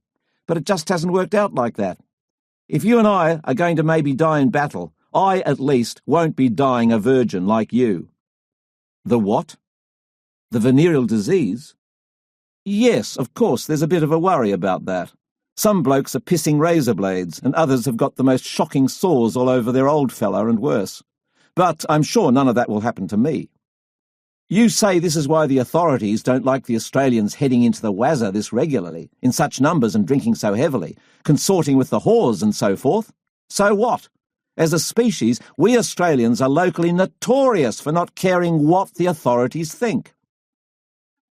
But it just hasn't worked out like that. If you and I are going to maybe die in battle, I, at least, won't be dying a virgin like you. The what? The venereal disease? Yes, of course, there's a bit of a worry about that. Some blokes are pissing razor blades, and others have got the most shocking sores all over their old fella and worse. But I'm sure none of that will happen to me. You say this is why the authorities don't like the Australians heading into the Wazza this regularly, in such numbers and drinking so heavily, consorting with the whores and so forth. So what? As a species, we Australians are locally notorious for not caring what the authorities think.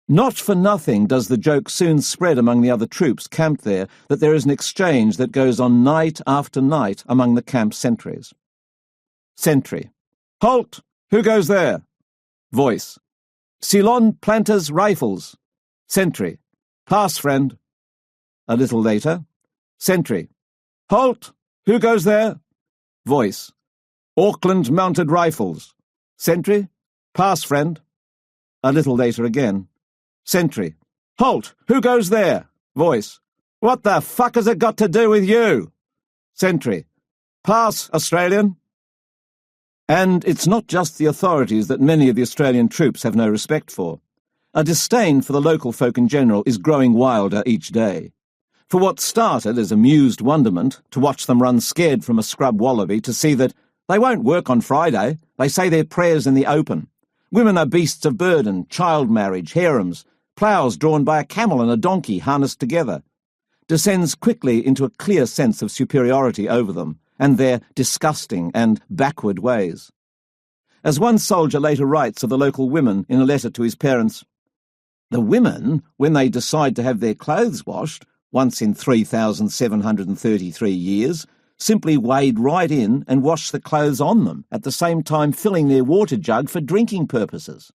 Not for nothing does the joke soon spread among the other troops camped there that there is an exchange that goes on night after night among the camp sentries. Sentry. Halt! Who goes there? Voice. Ceylon Planters Rifles. Sentry. Pass, friend. A little later. Sentry. Halt! Who goes there? Voice. Auckland Mounted Rifles. Sentry. Pass, friend. A little later again. Sentry. Halt! Who goes there? Voice. What the fuck has it got to do with you? Sentry. Pass, Australian. And it's not just the authorities that many of the Australian troops have no respect for. A disdain for the local folk in general is growing wilder each day. For what started as amused wonderment, to watch them run scared from a scrub wallaby, to see that they won't work on Friday, they say their prayers in the open. Women are beasts of burden, child marriage, harems, ploughs drawn by a camel and a donkey harnessed together, descends quickly into a clear sense of superiority over them and their disgusting and backward ways. As one soldier later writes of the local women in a letter to his parents, "The women, when they decide to have their clothes washed, once in 3,733 years, simply wade right in and wash the clothes on them, at the same time filling their water jug for drinking purposes."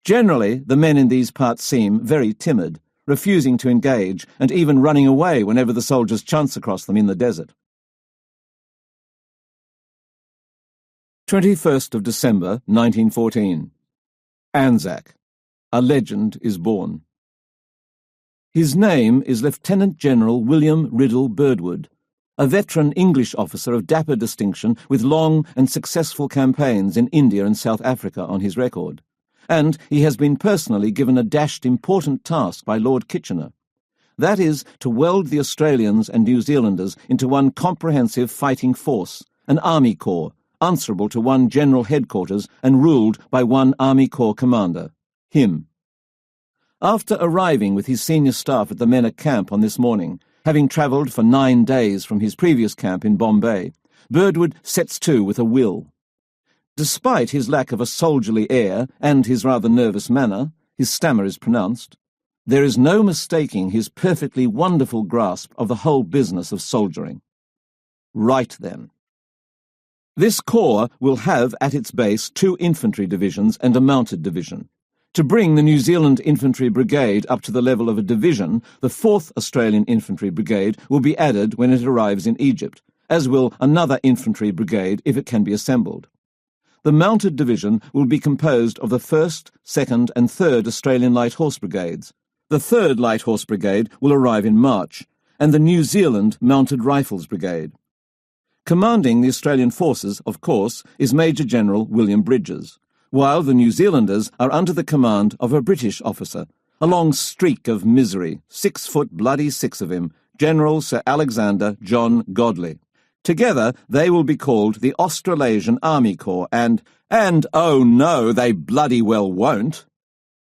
Generally, the men in these parts seem very timid, refusing to engage and even running away whenever the soldiers chance across them in the desert. 21st of December, 1914. Anzac. A legend is born. His name is Lieutenant General William Riddle Birdwood, a veteran English officer of dapper distinction with long and successful campaigns in India and South Africa on his record. And he has been personally given a dashed important task by Lord Kitchener. That is, to weld the Australians and New Zealanders into one comprehensive fighting force, an Army Corps, answerable to one General Headquarters and ruled by one Army Corps commander, him. After arriving with his senior staff at the Mena camp on this morning, having travelled for 9 days from his previous camp in Bombay, Birdwood sets to with a will. Despite his lack of a soldierly air and his rather nervous manner, his stammer is pronounced, there is no mistaking his perfectly wonderful grasp of the whole business of soldiering. Right then. This corps will have at its base 2 infantry divisions and a mounted division. To bring the New Zealand Infantry Brigade up to the level of a division, the 4th Australian Infantry Brigade will be added when it arrives in Egypt, as will another infantry brigade if it can be assembled. The mounted division will be composed of the 1st, 2nd and 3rd Australian Light Horse Brigades. The 3rd Light Horse Brigade will arrive in March, and the New Zealand Mounted Rifles Brigade. Commanding the Australian forces, of course, is Major General William Bridges, while the New Zealanders are under the command of a British officer, a long streak of misery, 6 foot bloody 6 of him, General Sir Alexander John Godley. Together they will be called the Australasian Army Corps, and oh no, they bloody well won't.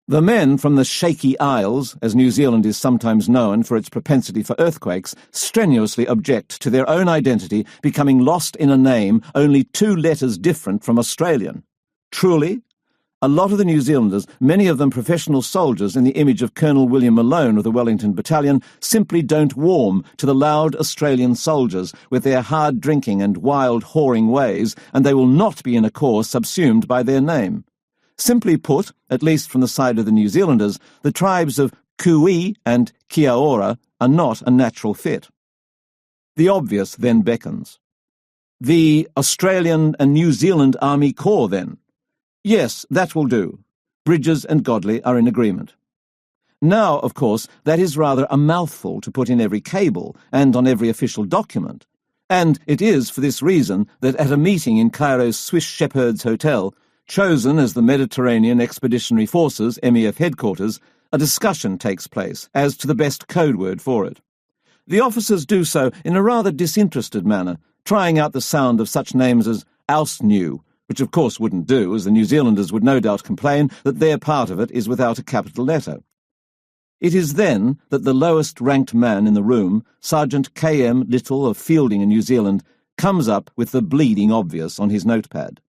The men from the Shaky Isles, as New Zealand is sometimes known for its propensity for earthquakes, strenuously object to their own identity becoming lost in a name only 2 letters different from Australian. Truly, a lot of the New Zealanders, many of them professional soldiers in the image of Colonel William Malone of the Wellington Battalion, simply don't warm to the loud Australian soldiers with their hard drinking and wild whoring ways, and they will not be in a corps subsumed by their name. Simply put, at least from the side of the New Zealanders, the tribes of Kui and Kiaora are not a natural fit. The obvious then beckons. The Australian and New Zealand Army Corps, then. Yes, that will do. Bridges and Godley are in agreement. Now, of course, that is rather a mouthful to put in every cable and on every official document, and it is for this reason that at a meeting in Cairo's Swiss Shepherd's Hotel, chosen as the Mediterranean Expeditionary Forces MEF headquarters, a discussion takes place as to the best code word for it. The officers do so in a rather disinterested manner, trying out the sound of such names as Ausnew, which of course wouldn't do, as the New Zealanders would no doubt complain that their part of it is without a capital letter. It is then that the lowest-ranked man in the room, Sergeant K.M. Little of Fielding in New Zealand, comes up with the bleeding obvious on his notepad.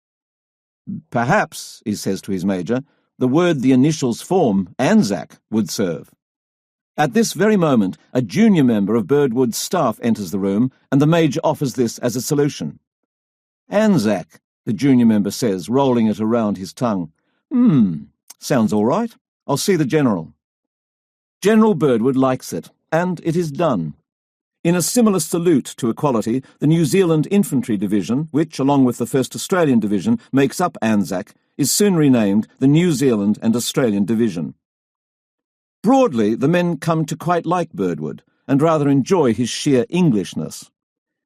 Perhaps, he says to his major, the word the initials form, Anzac, would serve. At this very moment, a junior member of Birdwood's staff enters the room, and the major offers this as a solution. Anzac, the junior member says, rolling it around his tongue. Sounds all right. I'll see the general. General Birdwood likes it, and it is done. In a similar salute to equality, the New Zealand Infantry Division, which, along with the 1st Australian Division, makes up Anzac, is soon renamed the New Zealand and Australian Division. Broadly, the men come to quite like Birdwood, and rather enjoy his sheer Englishness.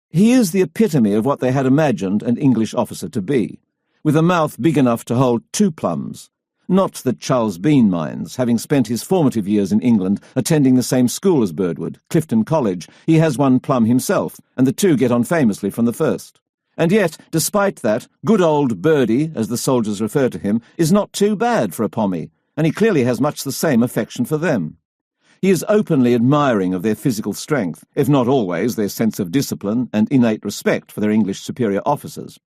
He is the epitome of what they had imagined an English officer to be, with a mouth big enough to hold 2 plums. Not that Charles Bean minds, having spent his formative years in England attending the same school as Birdwood, Clifton College. He has 1 plum himself, and the 2 get on famously from the first. And yet, despite that, good old Birdie, as the soldiers refer to him, is not too bad for a Pommy, and he clearly has much the same affection for them. He is openly admiring of their physical strength, if not always their sense of discipline and innate respect for their English superior officers.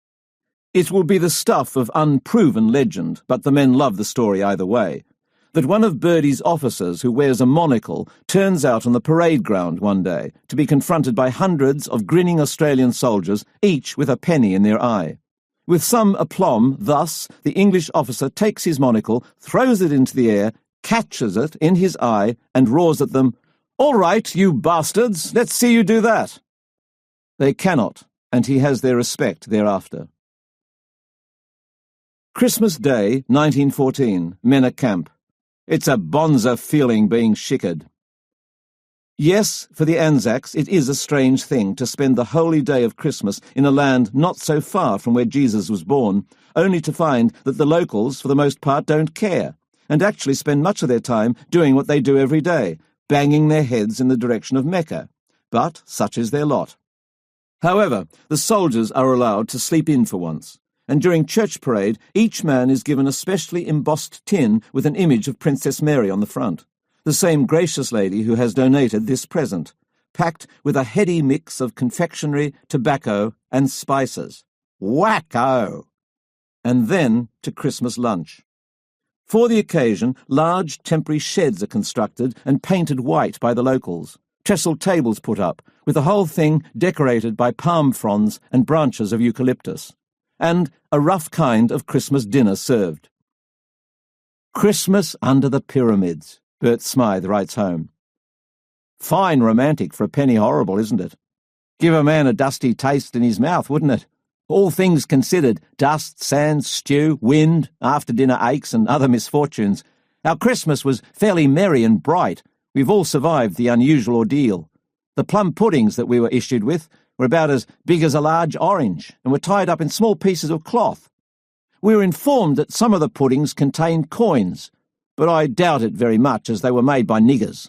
It will be the stuff of unproven legend, but the men love the story either way, that one of Birdie's officers who wears a monocle turns out on the parade ground one day to be confronted by hundreds of grinning Australian soldiers, each with a penny in their eye. With some aplomb, thus, the English officer takes his monocle, throws it into the air, catches it in his eye, and roars at them, "All right, you bastards, let's see you do that." They cannot, and he has their respect thereafter. Christmas Day, 1914, men at camp. It's a bonza feeling being shickered. Yes, for the Anzacs, it is a strange thing to spend the holy day of Christmas in a land not so far from where Jesus was born, only to find that the locals, for the most part, don't care, and actually spend much of their time doing what they do every day, banging their heads in the direction of Mecca. But such is their lot. However, the soldiers are allowed to sleep in for once, and during church parade, each man is given a specially embossed tin with an image of Princess Mary on the front, the same gracious lady who has donated this present, packed with a heady mix of confectionery, tobacco, and spices. Wacko! and then to Christmas lunch. For the occasion, large temporary sheds are constructed and painted white by the locals, trestle tables put up, with the whole thing decorated by palm fronds and branches of eucalyptus, and a rough kind of Christmas dinner served. Christmas under the pyramids, Bert Smythe writes home. Fine romantic for a penny horrible, isn't it? Give a man a dusty taste in his mouth, wouldn't it? All things considered, dust, sand, stew, wind, after-dinner aches and other misfortunes. Our Christmas was fairly merry and bright. We've all survived the unusual ordeal. The plum puddings that we were issued with were about as big as a large orange and were tied up in small pieces of cloth. We were informed that some of the puddings contained coins, but I doubt it very much as they were made by niggers.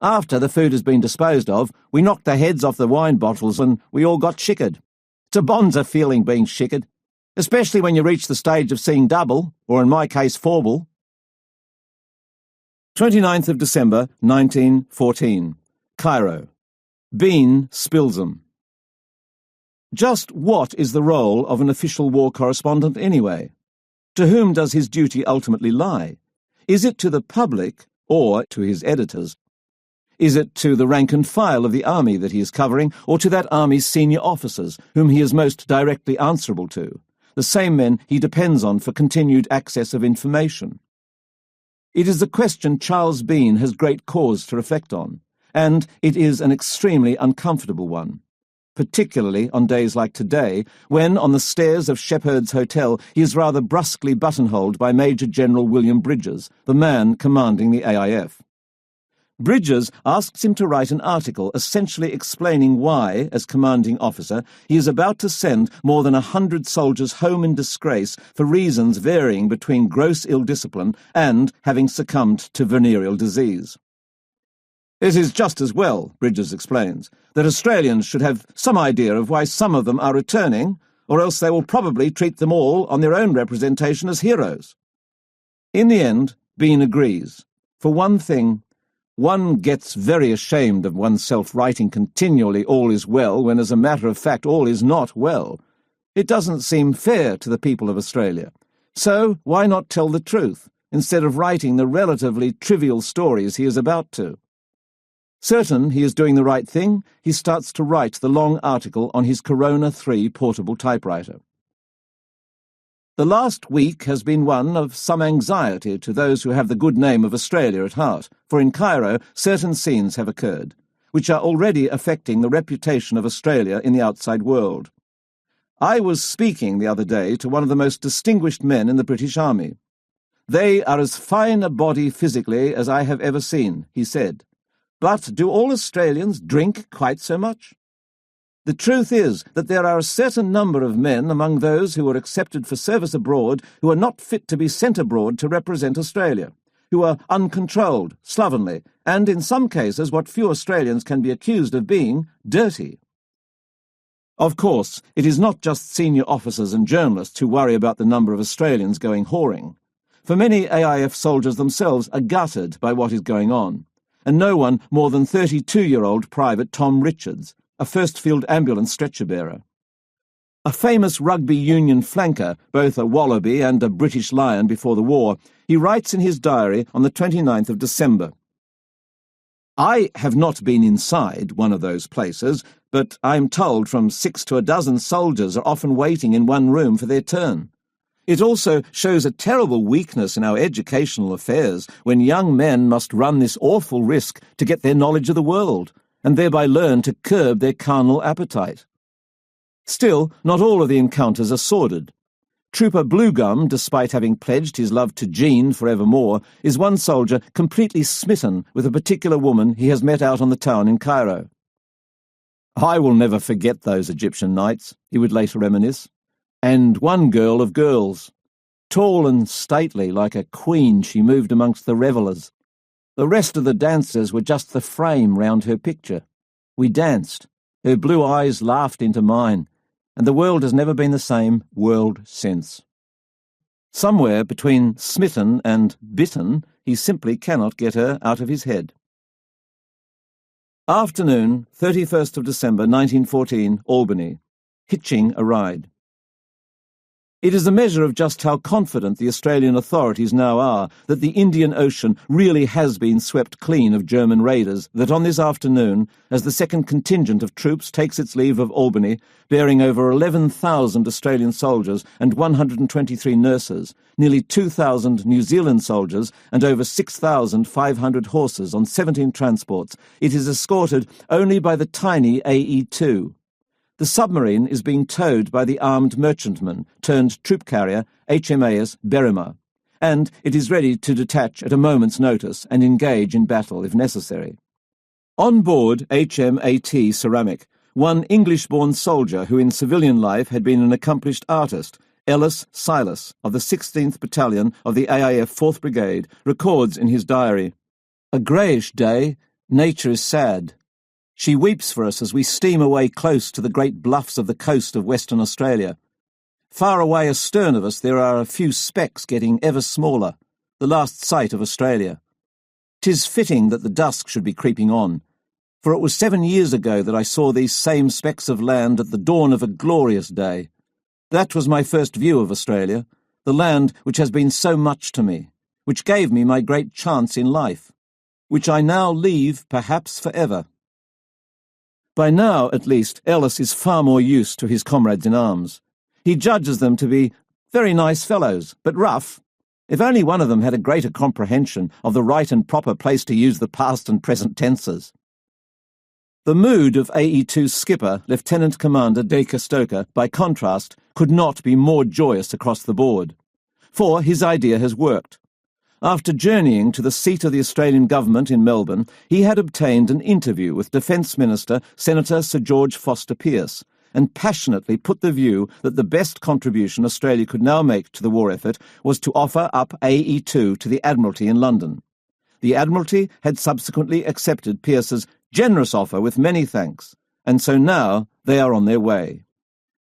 After the food has been disposed of, we knocked the heads off the wine bottles and we all got shickered. It's a bonza feeling being shickered, especially when you reach the stage of seeing double, or in my case, fourble. 29th of December, 1914. Cairo. Bean spills them. Just what is the role of an official war correspondent anyway? To whom does his duty ultimately lie? Is it to the public or to his editors? Is it to the rank and file of the army that he is covering, or to that army's senior officers, whom he is most directly answerable to, the same men he depends on for continued access of information? It is a question Charles Bean has great cause to reflect on, and it is an extremely uncomfortable one, particularly on days like today, when, on the stairs of Shepherd's Hotel, he is rather brusquely buttonholed by Major General William Bridges, the man commanding the AIF. Bridges asks him to write an article essentially explaining why, as commanding officer, he is about to send more than 100 soldiers home in disgrace for reasons varying between gross ill-discipline and having succumbed to venereal disease. It is just as well, Bridges explains, that Australians should have some idea of why some of them are returning, or else they will probably treat them all on their own representation as heroes. In the end, Bean agrees. For one thing, one gets very ashamed of oneself writing continually all is well when, as a matter of fact, all is not well. It doesn't seem fair to the people of Australia. So why not tell the truth, instead of writing the relatively trivial stories he is about to? Certain he is doing the right thing, he starts to write the long article on his Corona 3 portable typewriter. The last week has been one of some anxiety to those who have the good name of Australia at heart, for in Cairo certain scenes have occurred, which are already affecting the reputation of Australia in the outside world. I was speaking the other day to one of the most distinguished men in the British Army. They are as fine a body physically as I have ever seen, he said. But do all Australians drink quite so much? The truth is that there are a certain number of men among those who are accepted for service abroad who are not fit to be sent abroad to represent Australia, who are uncontrolled, slovenly, and in some cases what few Australians can be accused of being, dirty. Of course, it is not just senior officers and journalists who worry about the number of Australians going whoring, for many AIF soldiers themselves are gutted by what is going on, and no one more than 32-year-old Private Tom Richards, a First Field Ambulance stretcher-bearer. A famous rugby union flanker, both a wallaby and a British lion before the war, he writes in his diary on the 29th of December, I have not been inside one of those places, but I am told from 6 to a dozen soldiers are often waiting in one room for their turn. It also shows a terrible weakness in our educational affairs when young men must run this awful risk to get their knowledge of the world, and thereby learn to curb their carnal appetite. Still, not all of the encounters are sordid. Trooper Bluegum, despite having pledged his love to Jean forevermore, is one soldier completely smitten with a particular woman he has met out on the town in Cairo. I will never forget those Egyptian nights, he would later reminisce. And one girl of girls. Tall and stately, like a queen, she moved amongst the revellers. The rest of the dancers were just the frame round her picture. We danced. Her blue eyes laughed into mine, and the world has never been the same world since. Somewhere between smitten and bitten, he simply cannot get her out of his head. Afternoon, 31st of December 1914, Albany. Hitching a ride. It is a measure of just how confident the Australian authorities now are that the Indian Ocean really has been swept clean of German raiders that on this afternoon, as the second contingent of troops takes its leave of Albany, bearing over 11,000 Australian soldiers and 123 nurses, nearly 2,000 New Zealand soldiers and over 6,500 horses on 17 transports, it is escorted only by the tiny AE-2. The submarine is being towed by the armed merchantman turned troop carrier HMAS Berrima, and it is ready to detach at a moment's notice and engage in battle if necessary. On board HMAT Ceramic, one English-born soldier who in civilian life had been an accomplished artist, Ellis Silas of the 16th Battalion of the AIF 4th Brigade, records in his diary, "A greyish day, nature is sad. She weeps for us as we steam away close to the great bluffs of the coast of Western Australia. Far away astern of us there are a few specks getting ever smaller, the last sight of Australia. 'Tis fitting that the dusk should be creeping on, for it was 7 years ago that I saw these same specks of land at the dawn of a glorious day. That was my first view of Australia, the land which has been so much to me, which gave me my great chance in life, which I now leave perhaps forever." By now, at least, Ellis is far more used to his comrades in arms. He judges them to be very nice fellows, but rough. If only one of them had a greater comprehension of the right and proper place to use the past and present tenses. The mood of AE2's skipper, Lieutenant Commander Dacre Stoker, by contrast, could not be more joyous across the board. For his idea has worked. After journeying to the seat of the Australian government in Melbourne, he had obtained an interview with Defence Minister Senator Sir George Foster Pearce, and passionately put the view that the best contribution Australia could now make to the war effort was to offer up AE2 to the Admiralty in London. The Admiralty had subsequently accepted Pearce's generous offer with many thanks, and so now they are on their way.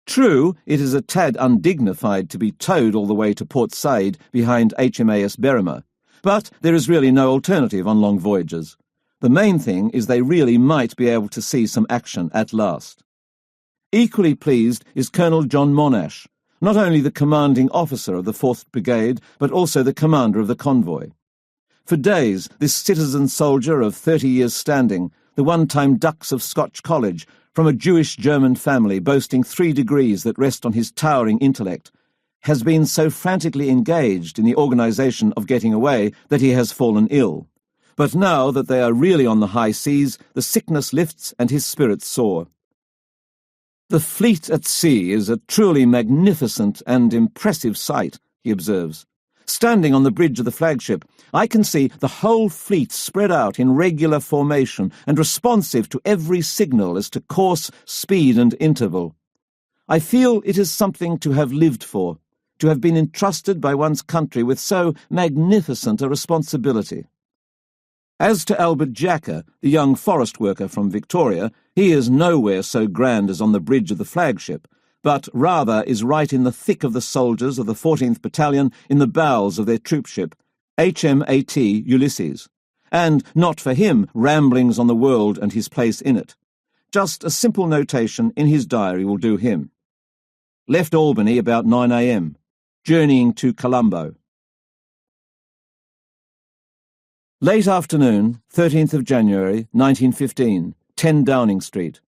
True, it is a tad undignified to be towed all the way to Port Said behind HMAS Berrima, but there is really no alternative on long voyages. The main thing is they really might be able to see some action at last. Equally pleased is Colonel John Monash, not only the commanding officer of the 4th Brigade, but also the commander of the convoy. For days, this citizen soldier of 30 years standing, the one-time dux of Scotch College, from a Jewish-German family boasting 3 degrees that rest on his towering intellect, has been so frantically engaged in the organisation of getting away that he has fallen ill. But now that they are really on the high seas, the sickness lifts and his spirits soar. "The fleet at sea is a truly magnificent and impressive sight," he observes. "Standing on the bridge of the flagship, I can see the whole fleet spread out in regular formation and responsive to every signal as to course, speed and interval. I feel it is something to have lived for, to have been entrusted by one's country with so magnificent a responsibility." As to Albert Jacker, the young forest worker from Victoria, he is nowhere so grand as on the bridge of the flagship, but rather is right in the thick of the soldiers of the 14th Battalion in the bowels of their troopship, HMAT Ulysses, and not for him ramblings on the world and his place in it. Just a simple notation in his diary will do him. Left Albany about 9 a.m, journeying to Colombo. Late afternoon, 13th of January, 1915, 10 Downing Street.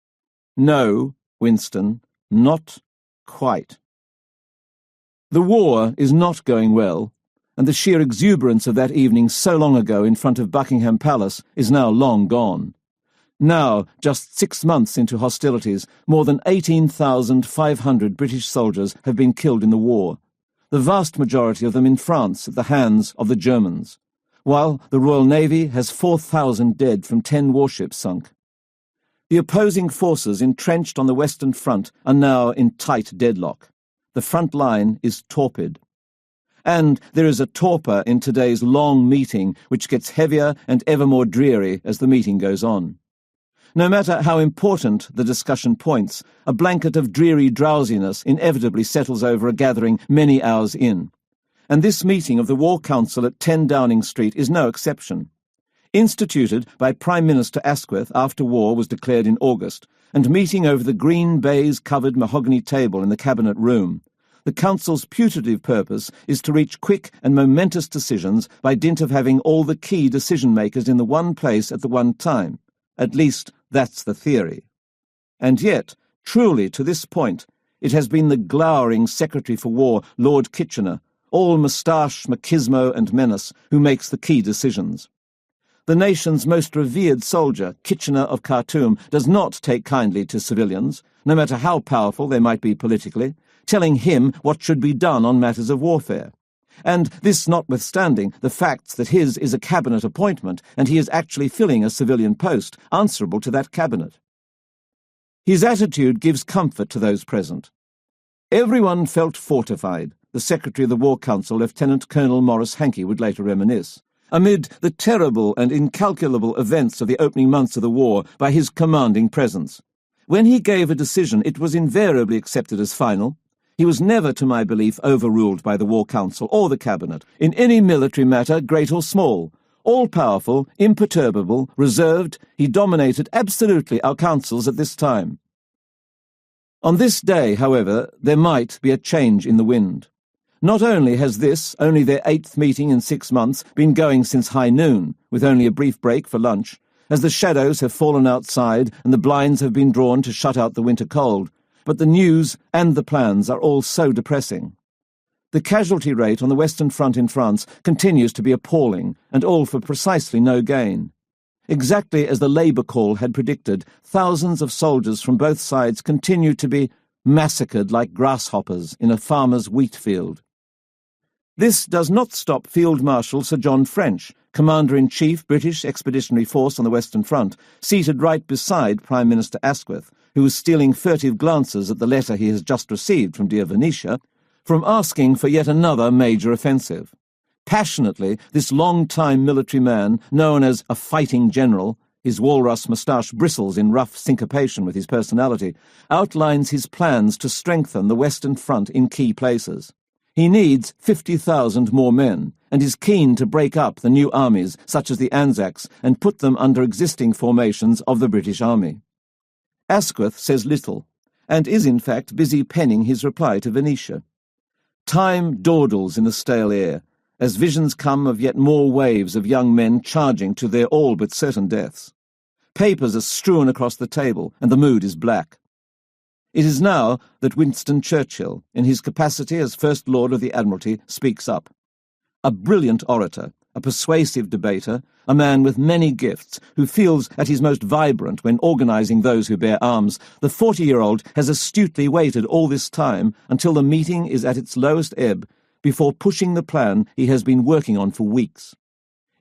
No, Winston, not quite. The war is not going well, and the sheer exuberance of that evening so long ago in front of Buckingham Palace is now long gone. Now, just 6 months into hostilities, more than 18,500 British soldiers have been killed in the war, the vast majority of them in France at the hands of the Germans, while the Royal Navy has 4,000 dead from 10 warships sunk. The opposing forces entrenched on the Western Front are now in tight deadlock. The front line is torpid. And there is a torpor in today's long meeting which gets heavier and ever more dreary as the meeting goes on. No matter how important the discussion points, a blanket of dreary drowsiness inevitably settles over a gathering many hours in. And this meeting of the War Council at 10 Downing Street is no exception. Instituted by Prime Minister Asquith after war was declared in August, and meeting over the green baize-covered mahogany table in the Cabinet Room, The Council's putative purpose is to reach quick and momentous decisions by dint of having all the key decision-makers in the one place at the one time. At least, that's the theory. And yet, truly to this point, it has been the glowering Secretary for War, Lord Kitchener, all moustache, machismo and menace, who makes the key decisions. The nation's most revered soldier, Kitchener of Khartoum, does not take kindly to civilians, no matter how powerful they might be politically, telling him what should be done on matters of warfare. And this notwithstanding the facts that his is a cabinet appointment, and he is actually filling a civilian post, answerable to that cabinet. His attitude gives comfort to those present. Everyone felt fortified, the Secretary of the War Council, Lieutenant Colonel Maurice Hankey, would later reminisce, amid the terrible and incalculable events of the opening months of the war by his commanding presence. When he gave a decision, it was invariably accepted as final. He was never, to my belief, overruled by the War Council or the Cabinet, in any military matter, great or small. All-powerful, imperturbable, reserved, he dominated absolutely our councils at this time. On this day, however, there might be a change in the wind. Not only has this, only their 8th meeting in 6 months, been going since high noon, with only a brief break for lunch, as the shadows have fallen outside and the blinds have been drawn to shut out the winter cold, but the news and the plans are all so depressing. The casualty rate on the Western Front in France continues to be appalling, and all for precisely no gain. Exactly as the Labour call had predicted, thousands of soldiers from both sides continue to be massacred like grasshoppers in a farmer's wheat field. This does not stop Field Marshal Sir John French, Commander-in-Chief, British Expeditionary Force on the Western Front, seated right beside Prime Minister Asquith, who was stealing furtive glances at the letter he has just received from dear Venetia, from asking for yet another major offensive. Passionately, this long-time military man, known as a fighting general, his walrus moustache bristles in rough syncopation with his personality, outlines his plans to strengthen the Western Front in key places. He needs 50,000 more men, and is keen to break up the new armies, such as the Anzacs, and put them under existing formations of the British Army. Asquith says little, and is in fact busy penning his reply to Venetia. Time dawdles in the stale air, as visions come of yet more waves of young men charging to their all but certain deaths. Papers are strewn across the table, and the mood is black. It is now that Winston Churchill, in his capacity as First Lord of the Admiralty, speaks up. A brilliant orator, a persuasive debater, a man with many gifts, who feels at his most vibrant when organising those who bear arms, the 40-year-old has astutely waited all this time until the meeting is at its lowest ebb before pushing the plan he has been working on for weeks.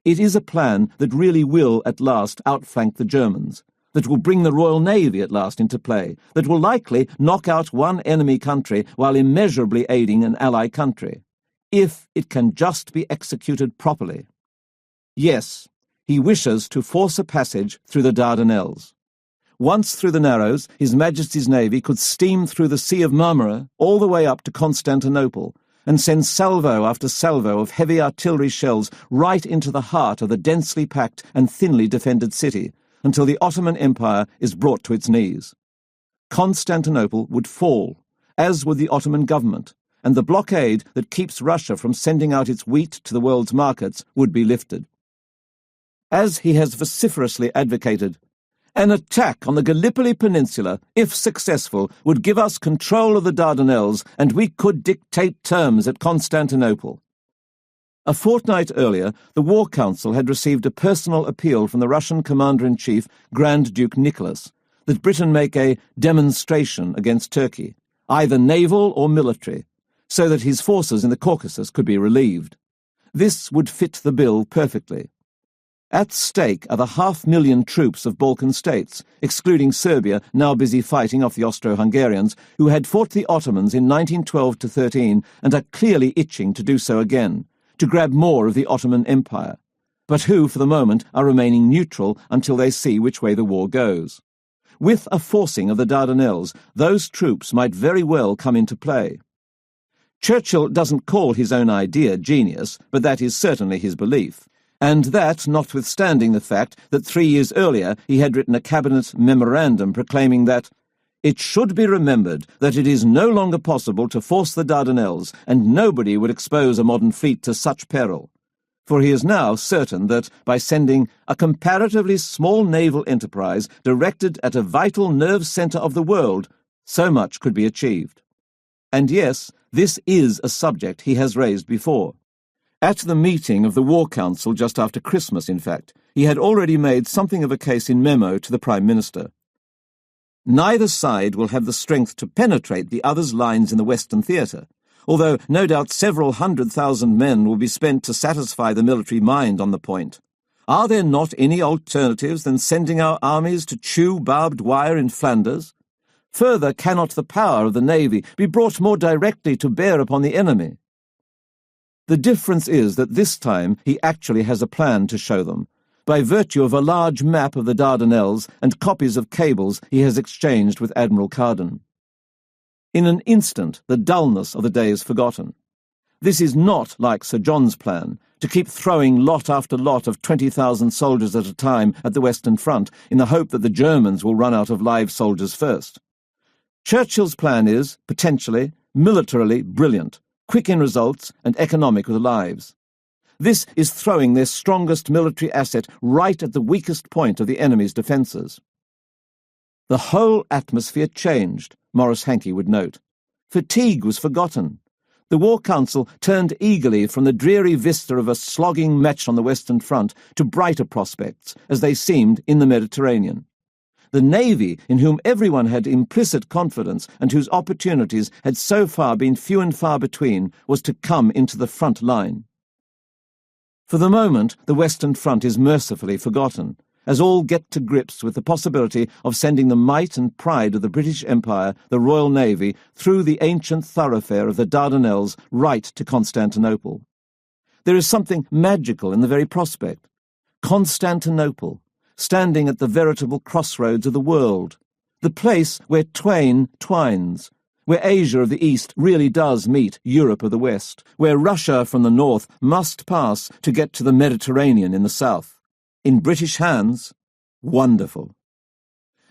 It is a plan that really will at last outflank the Germans, that will bring the Royal Navy at last into play, that will likely knock out one enemy country while immeasurably aiding an ally country, if it can just be executed properly. Yes, he wishes to force a passage through the Dardanelles. Once through the Narrows, His Majesty's Navy could steam through the Sea of Marmara all the way up to Constantinople, and send salvo after salvo of heavy artillery shells right into the heart of the densely packed and thinly defended city, until the Ottoman Empire is brought to its knees. Constantinople would fall, as would the Ottoman government, and the blockade that keeps Russia from sending out its wheat to the world's markets would be lifted. As he has vociferously advocated, an attack on the Gallipoli Peninsula, if successful, would give us control of the Dardanelles, and we could dictate terms at Constantinople. A fortnight earlier, the War Council had received a personal appeal from the Russian Commander-in-Chief, Grand Duke Nicholas, that Britain make a demonstration against Turkey, either naval or military, so that his forces in the Caucasus could be relieved. This would fit the bill perfectly. At stake are the 500,000 troops of Balkan states, excluding Serbia, now busy fighting off the Austro-Hungarians, who had fought the Ottomans in 1912-13 and are clearly itching to do so again, to grab more of the Ottoman Empire, but who, for the moment, are remaining neutral until they see which way the war goes. With a forcing of the Dardanelles, those troops might very well come into play. Churchill doesn't call his own idea genius, but that is certainly his belief, and that notwithstanding the fact that 3 years earlier he had written a cabinet memorandum proclaiming that, It should be remembered that it is no longer possible to force the Dardanelles, and nobody would expose a modern fleet to such peril. For he is now certain that, by sending a comparatively small naval enterprise directed at a vital nerve centre of the world, so much could be achieved. And yes, this is a subject he has raised before. At the meeting of the War Council just after Christmas, in fact, he had already made something of a case in memo to the Prime Minister. Neither side will have the strength to penetrate the other's lines in the Western theatre, although no doubt several 100,000 men will be spent to satisfy the military mind on the point. Are there not any alternatives than sending our armies to chew barbed wire in Flanders? Further, cannot the power of the navy be brought more directly to bear upon the enemy? The difference is that this time he actually has a plan to show them, by virtue of a large map of the Dardanelles and copies of cables he has exchanged with Admiral Carden. In an instant, the dullness of the day is forgotten. This is not like Sir John's plan, to keep throwing lot after lot of 20,000 soldiers at a time at the Western Front, in the hope that the Germans will run out of live soldiers first. Churchill's plan is, potentially, militarily brilliant, quick in results and economic with lives. This is throwing their strongest military asset right at the weakest point of the enemy's defences. The whole atmosphere changed, Maurice Hankey would note. Fatigue was forgotten. The War Council turned eagerly from the dreary vista of a slogging match on the Western Front to brighter prospects, as they seemed in the Mediterranean. The Navy, in whom everyone had implicit confidence and whose opportunities had so far been few and far between, was to come into the front line. For the moment, the Western Front is mercifully forgotten, as all get to grips with the possibility of sending the might and pride of the British Empire, the Royal Navy, through the ancient thoroughfare of the Dardanelles right to Constantinople. There is something magical in the very prospect. Constantinople, standing at the veritable crossroads of the world, the place where twain twines, where Asia of the East really does meet Europe of the West, where Russia from the north must pass to get to the Mediterranean in the south. In British hands, wonderful.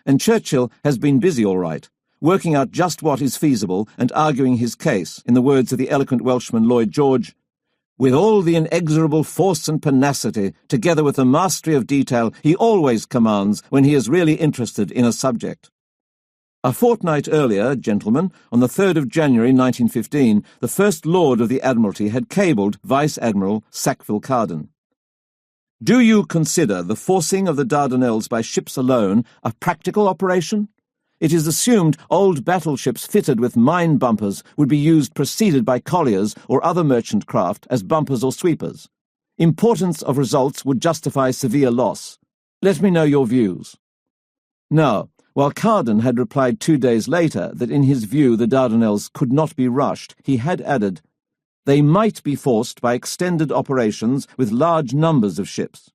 And Churchill has been busy all right, working out just what is feasible and arguing his case, in the words of the eloquent Welshman Lloyd George, with all the inexorable force and pertinacity, together with the mastery of detail he always commands when he is really interested in a subject. A fortnight earlier, gentlemen, on the 3rd of January 1915, the First Lord of the Admiralty had cabled Vice-Admiral Sackville-Carden. Do you consider the forcing of the Dardanelles by ships alone a practical operation? It is assumed old battleships fitted with mine bumpers would be used preceded by colliers or other merchant craft as bumpers or sweepers. Importance of results would justify severe loss. Let me know your views. Now, while Carden had replied 2 days later that in his view the Dardanelles could not be rushed, he had added, they might be forced by extended operations with large numbers of ships.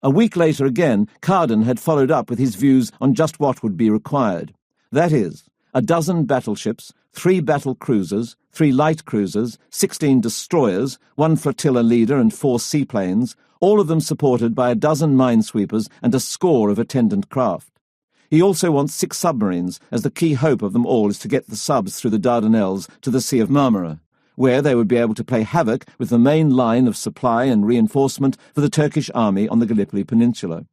A week later again, Carden had followed up with his views on just what would be required. That is, 12 battleships, 3 battle cruisers, 3 light cruisers, 16 destroyers, 1 flotilla leader and 4 seaplanes, all of them supported by 12 minesweepers and a score of attendant craft. He also wants 6 submarines, as the key hope of them all is to get the subs through the Dardanelles to the Sea of Marmara, where they would be able to play havoc with the main line of supply and reinforcement for the Turkish army on the Gallipoli Peninsula.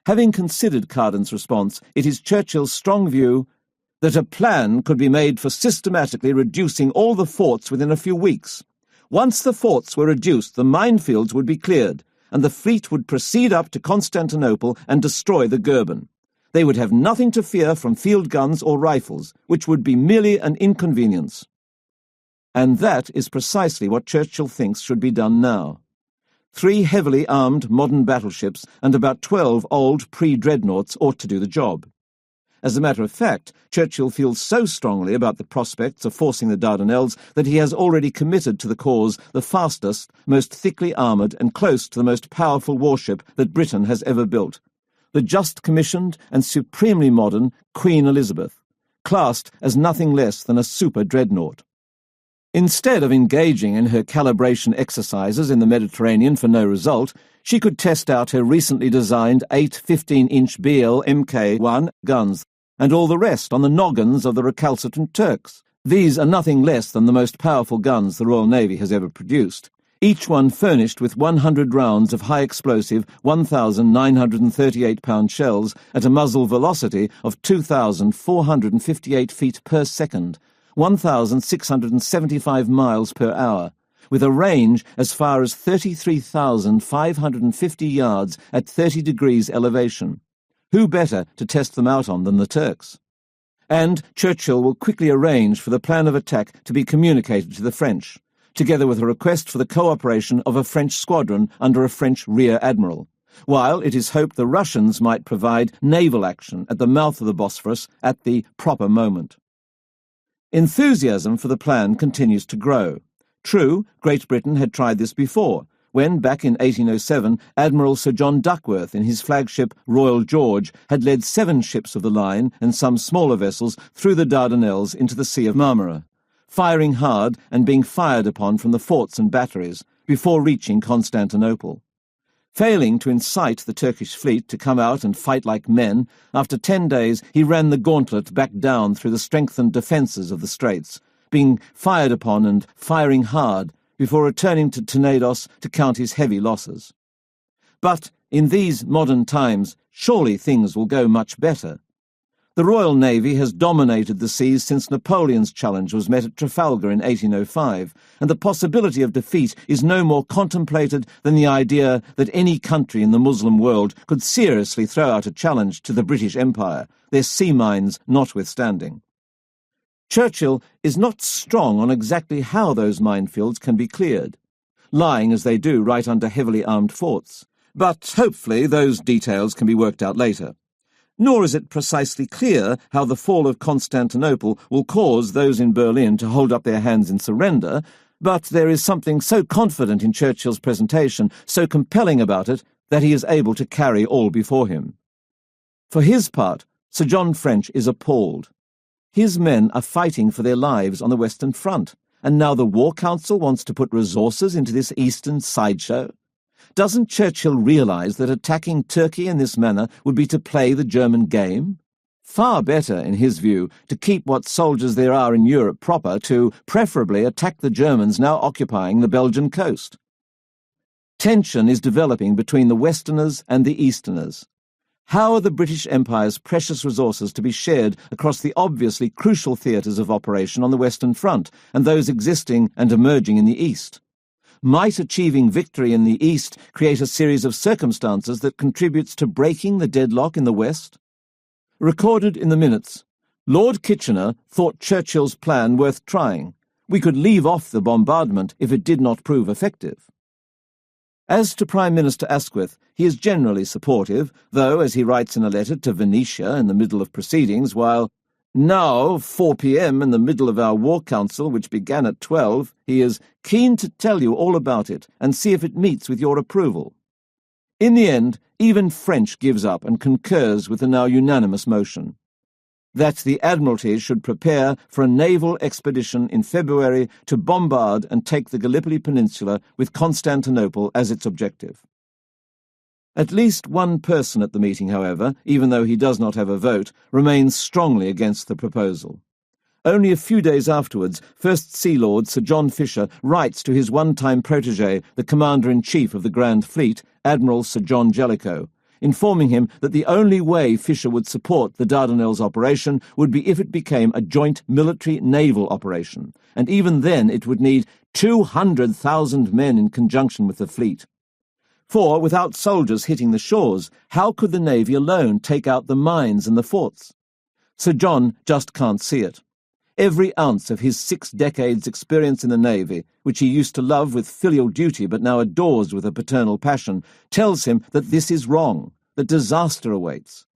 Having considered Carden's response, it is Churchill's strong view that a plan could be made for systematically reducing all the forts within a few weeks. Once the forts were reduced, the minefields would be cleared, and the fleet would proceed up to Constantinople and destroy the Goeben. They would have nothing to fear from field guns or rifles, which would be merely an inconvenience. And that is precisely what Churchill thinks should be done now. 3 heavily armed modern battleships and about 12 old pre-dreadnoughts ought to do the job. As a matter of fact, Churchill feels so strongly about the prospects of forcing the Dardanelles that he has already committed to the cause the fastest, most thickly armoured and close to the most powerful warship that Britain has ever built, the just-commissioned and supremely modern Queen Elizabeth, classed as nothing less than a super-dreadnought. Instead of engaging in her calibration exercises in the Mediterranean for no result, she could test out her recently designed 8 15-inch BL Mk1 guns and all the rest on the noggins of the recalcitrant Turks. These are nothing less than the most powerful guns the Royal Navy has ever produced, each one furnished with 100 rounds of high-explosive 1,938-pound shells at a muzzle velocity of 2,458 feet per second, 1,675 miles per hour, with a range as far as 33,550 yards at 30 degrees elevation. Who better to test them out on than the Turks? And Churchill will quickly arrange for the plan of attack to be communicated to the French, together with a request for the cooperation of a French squadron under a French rear admiral, while it is hoped the Russians might provide naval action at the mouth of the Bosphorus at the proper moment. Enthusiasm for the plan continues to grow. True, Great Britain had tried this before, when, back in 1807, Admiral Sir John Duckworth in his flagship Royal George had led 7 ships of the line and some smaller vessels through the Dardanelles into the Sea of Marmara, firing hard and being fired upon from the forts and batteries before reaching Constantinople. Failing to incite the Turkish fleet to come out and fight like men, after 10 days he ran the gauntlet back down through the strengthened defences of the straits, being fired upon and firing hard before returning to Tenedos to count his heavy losses. But in these modern times, surely things will go much better. The Royal Navy has dominated the seas since Napoleon's challenge was met at Trafalgar in 1805, and the possibility of defeat is no more contemplated than the idea that any country in the Muslim world could seriously throw out a challenge to the British Empire, their sea mines notwithstanding. Churchill is not strong on exactly how those minefields can be cleared, lying as they do right under heavily armed forts, but hopefully those details can be worked out later. Nor is it precisely clear how the fall of Constantinople will cause those in Berlin to hold up their hands in surrender, but there is something so confident in Churchill's presentation, so compelling about it, that he is able to carry all before him. For his part, Sir John French is appalled. His men are fighting for their lives on the Western Front, and now the War Council wants to put resources into this Eastern sideshow. Doesn't Churchill realise that attacking Turkey in this manner would be to play the German game? Far better, in his view, to keep what soldiers there are in Europe proper, to preferably attack the Germans now occupying the Belgian coast. Tension is developing between the Westerners and the Easterners. How are the British Empire's precious resources to be shared across the obviously crucial theatres of operation on the Western Front and those existing and emerging in the East? Might achieving victory in the East create a series of circumstances that contributes to breaking the deadlock in the West? Recorded in the minutes, Lord Kitchener thought Churchill's plan worth trying. We could leave off the bombardment if it did not prove effective. As to Prime Minister Asquith, he is generally supportive, though, as he writes in a letter to Venetia in the middle of proceedings, while now, 4 p.m. in the middle of our War Council, which began at 12, he is keen to tell you all about it and see if it meets with your approval. In the end, even French gives up and concurs with the now unanimous motion that the Admiralty should prepare for a naval expedition in February to bombard and take the Gallipoli Peninsula with Constantinople as its objective. At least one person at the meeting, however, even though he does not have a vote, remains strongly against the proposal. Only a few days afterwards, First Sea Lord Sir John Fisher writes to his one-time protégé, the Commander-in-Chief of the Grand Fleet, Admiral Sir John Jellicoe, informing him that the only way Fisher would support the Dardanelles operation would be if it became a joint military-naval operation, and even then it would need 200,000 men in conjunction with the fleet. For, without soldiers hitting the shores, how could the Navy alone take out the mines and the forts? Sir John just can't see it. Every ounce of his 6 decades' experience in the Navy, which he used to love with filial duty but now adores with a paternal passion, tells him that this is wrong, that disaster awaits.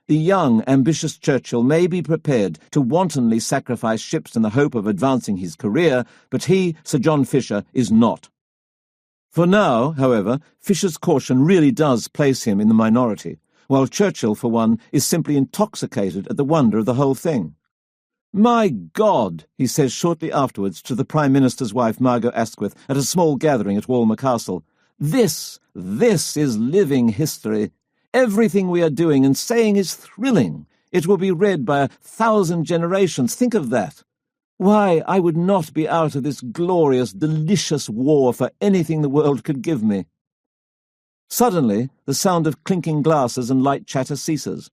The young, ambitious Churchill may be prepared to wantonly sacrifice ships in the hope of advancing his career, but he, Sir John Fisher, is not. For now, however, Fisher's caution really does place him in the minority, while Churchill, for one, is simply intoxicated at the wonder of the whole thing. "My God," he says shortly afterwards to the Prime Minister's wife Margot Asquith at a small gathering at Walmer Castle, This is living history. Everything we are doing and saying is thrilling. It will be read by 1,000 generations. Think of that. Why, I would not be out of this glorious, delicious war for anything the world could give me. Suddenly, the sound of clinking glasses and light chatter ceases.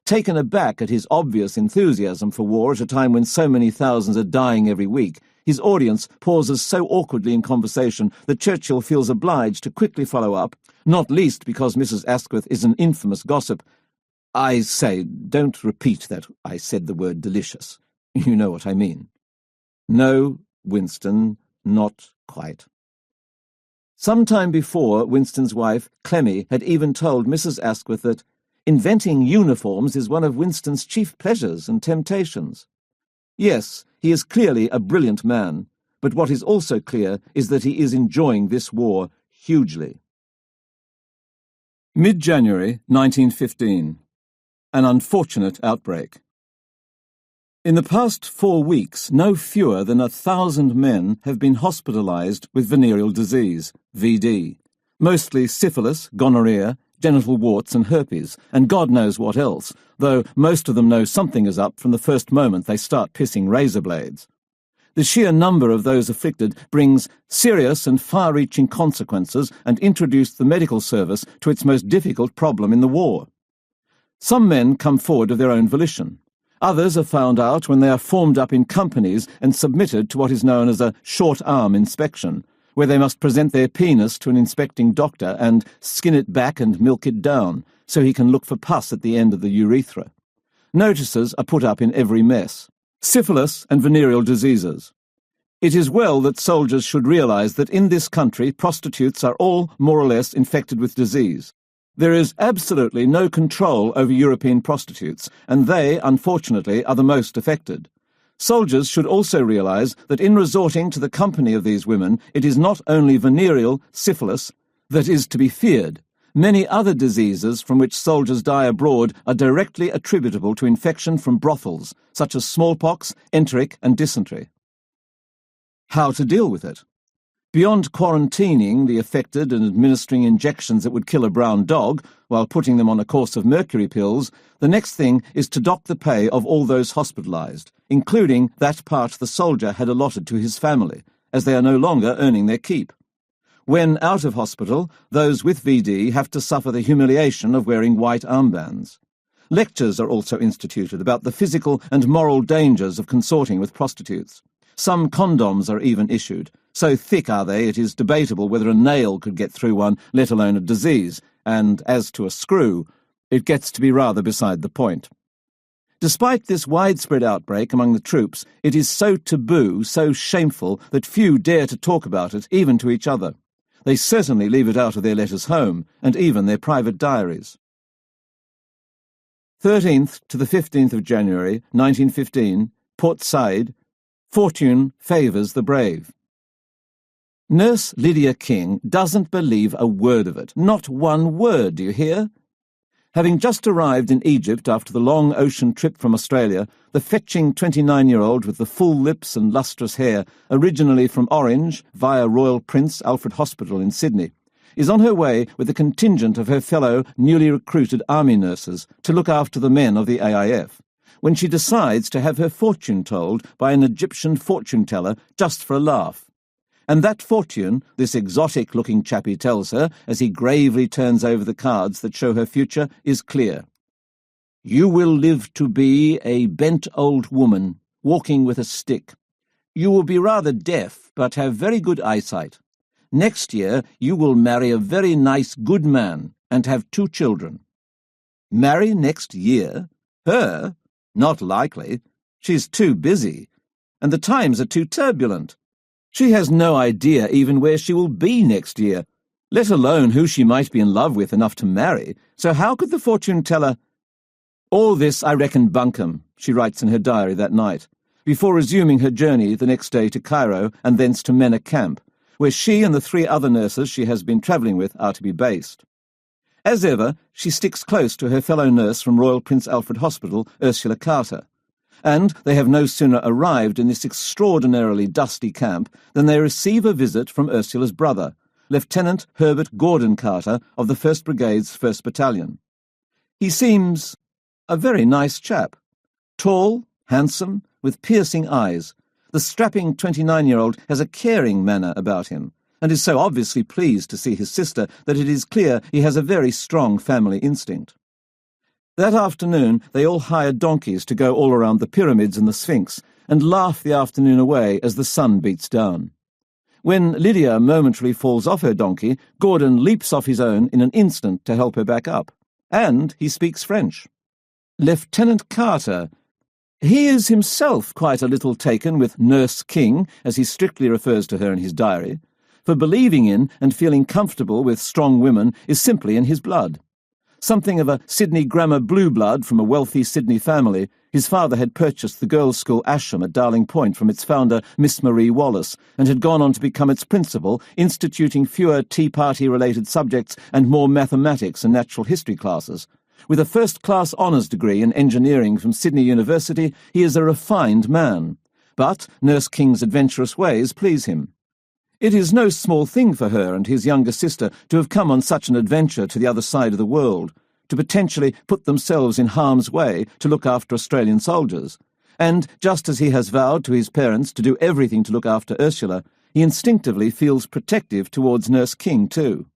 Taken aback at his obvious enthusiasm for war at a time when so many thousands are dying every week, his audience pauses so awkwardly in conversation that Churchill feels obliged to quickly follow up, not least because Mrs. Asquith is an infamous gossip. I say, don't repeat that I said the word delicious. You know what I mean. No, Winston, not quite. Some time before, Winston's wife, Clemmy, had even told Mrs. Asquith that inventing uniforms is one of Winston's chief pleasures and temptations. Yes, he is clearly a brilliant man, but what is also clear is that he is enjoying this war hugely. Mid-January 1915. An unfortunate outbreak. In the past 4 weeks, no fewer than 1,000 men have been hospitalized with venereal disease, VD, mostly syphilis, gonorrhea, genital warts and herpes, and God knows what else, though most of them know something is up from the first moment they start pissing razor blades. The sheer number of those afflicted brings serious and far-reaching consequences and introduced the medical service to its most difficult problem in the war. Some men come forward of their own volition. Others are found out when they are formed up in companies and submitted to what is known as a short-arm inspection, where they must present their penis to an inspecting doctor and skin it back and milk it down, so he can look for pus at the end of the urethra. Notices are put up in every mess. Syphilis and venereal diseases. It is well that soldiers should realize that in this country prostitutes are all more or less infected with disease. There is absolutely no control over European prostitutes, and they, unfortunately, are the most affected. Soldiers should also realize that in resorting to the company of these women, it is not only venereal syphilis that is to be feared. Many other diseases from which soldiers die abroad are directly attributable to infection from brothels, such as smallpox, enteric, and dysentery. How to deal with it? Beyond quarantining the affected and administering injections that would kill a brown dog while putting them on a course of mercury pills, the next thing is to dock the pay of all those hospitalized, including that part the soldier had allotted to his family, as they are no longer earning their keep. When out of hospital, those with VD have to suffer the humiliation of wearing white armbands. Lectures are also instituted about the physical and moral dangers of consorting with prostitutes. Some condoms are even issued. So thick are they, it is debatable whether a nail could get through one, let alone a disease, and as to a screw, it gets to be rather beside the point. Despite this widespread outbreak among the troops, it is so taboo, so shameful, that few dare to talk about it, even to each other. They certainly leave it out of their letters home, and even their private diaries. 13th to the 15th of January, 1915, Port Said, Fortune favours the brave. Nurse Lydia King doesn't believe a word of it. Not one word, do you hear? Having just arrived in Egypt after the long ocean trip from Australia, the fetching 29-year-old with the full lips and lustrous hair, originally from Orange, via Royal Prince Alfred Hospital in Sydney, is on her way with a contingent of her fellow newly recruited army nurses to look after the men of the AIF, when she decides to have her fortune told by an Egyptian fortune-teller just for a laugh. And that fortune, this exotic-looking chappie tells her, as he gravely turns over the cards that show her future, is clear. You will live to be a bent old woman, walking with a stick. You will be rather deaf, but have very good eyesight. Next year you will marry a very nice, good man, and have 2 children. Marry next year? Her? Not likely. She's too busy, and the times are too turbulent. She has no idea even where she will be next year, let alone who she might be in love with enough to marry, so how could the fortune-teller— All this I reckon bunkum, she writes in her diary that night, before resuming her journey the next day to Cairo and thence to Mena Camp, where she and the 3 other nurses she has been travelling with are to be based. As ever, she sticks close to her fellow nurse from Royal Prince Alfred Hospital, Ursula Carter, and they have no sooner arrived in this extraordinarily dusty camp than they receive a visit from Ursula's brother, Lieutenant Herbert Gordon Carter of the 1st Brigade's 1st Battalion. He seems A very nice chap. Tall, handsome, with piercing eyes. The strapping 29-year-old has a caring manner about him, and is so obviously pleased to see his sister that it is clear he has a very strong family instinct. That afternoon they all hired donkeys to go all around the pyramids and the Sphinx, and laugh the afternoon away as the sun beats down. When Lydia momentarily falls off her donkey, Gordon leaps off his own in an instant to help her back up. And he speaks French. Lieutenant Carter. He is himself quite a little taken with Nurse King, as he strictly refers to her in his diary, for believing in and feeling comfortable with strong women is simply in his blood. Something of a Sydney grammar blue blood from a wealthy Sydney family, his father had purchased the girls' school Asham at Darling Point from its founder, Miss Marie Wallace, and had gone on to become its principal, instituting fewer Tea Party-related subjects and more mathematics and natural history classes. With a first-class honours degree in engineering from Sydney University, he is a refined man. But Nurse King's adventurous ways please him. It is no small thing for her and his younger sister to have come on such an adventure to the other side of the world, to potentially put themselves in harm's way to look after Australian soldiers. And just as he has vowed to his parents to do everything to look after Ursula, he instinctively feels protective towards Nurse King too.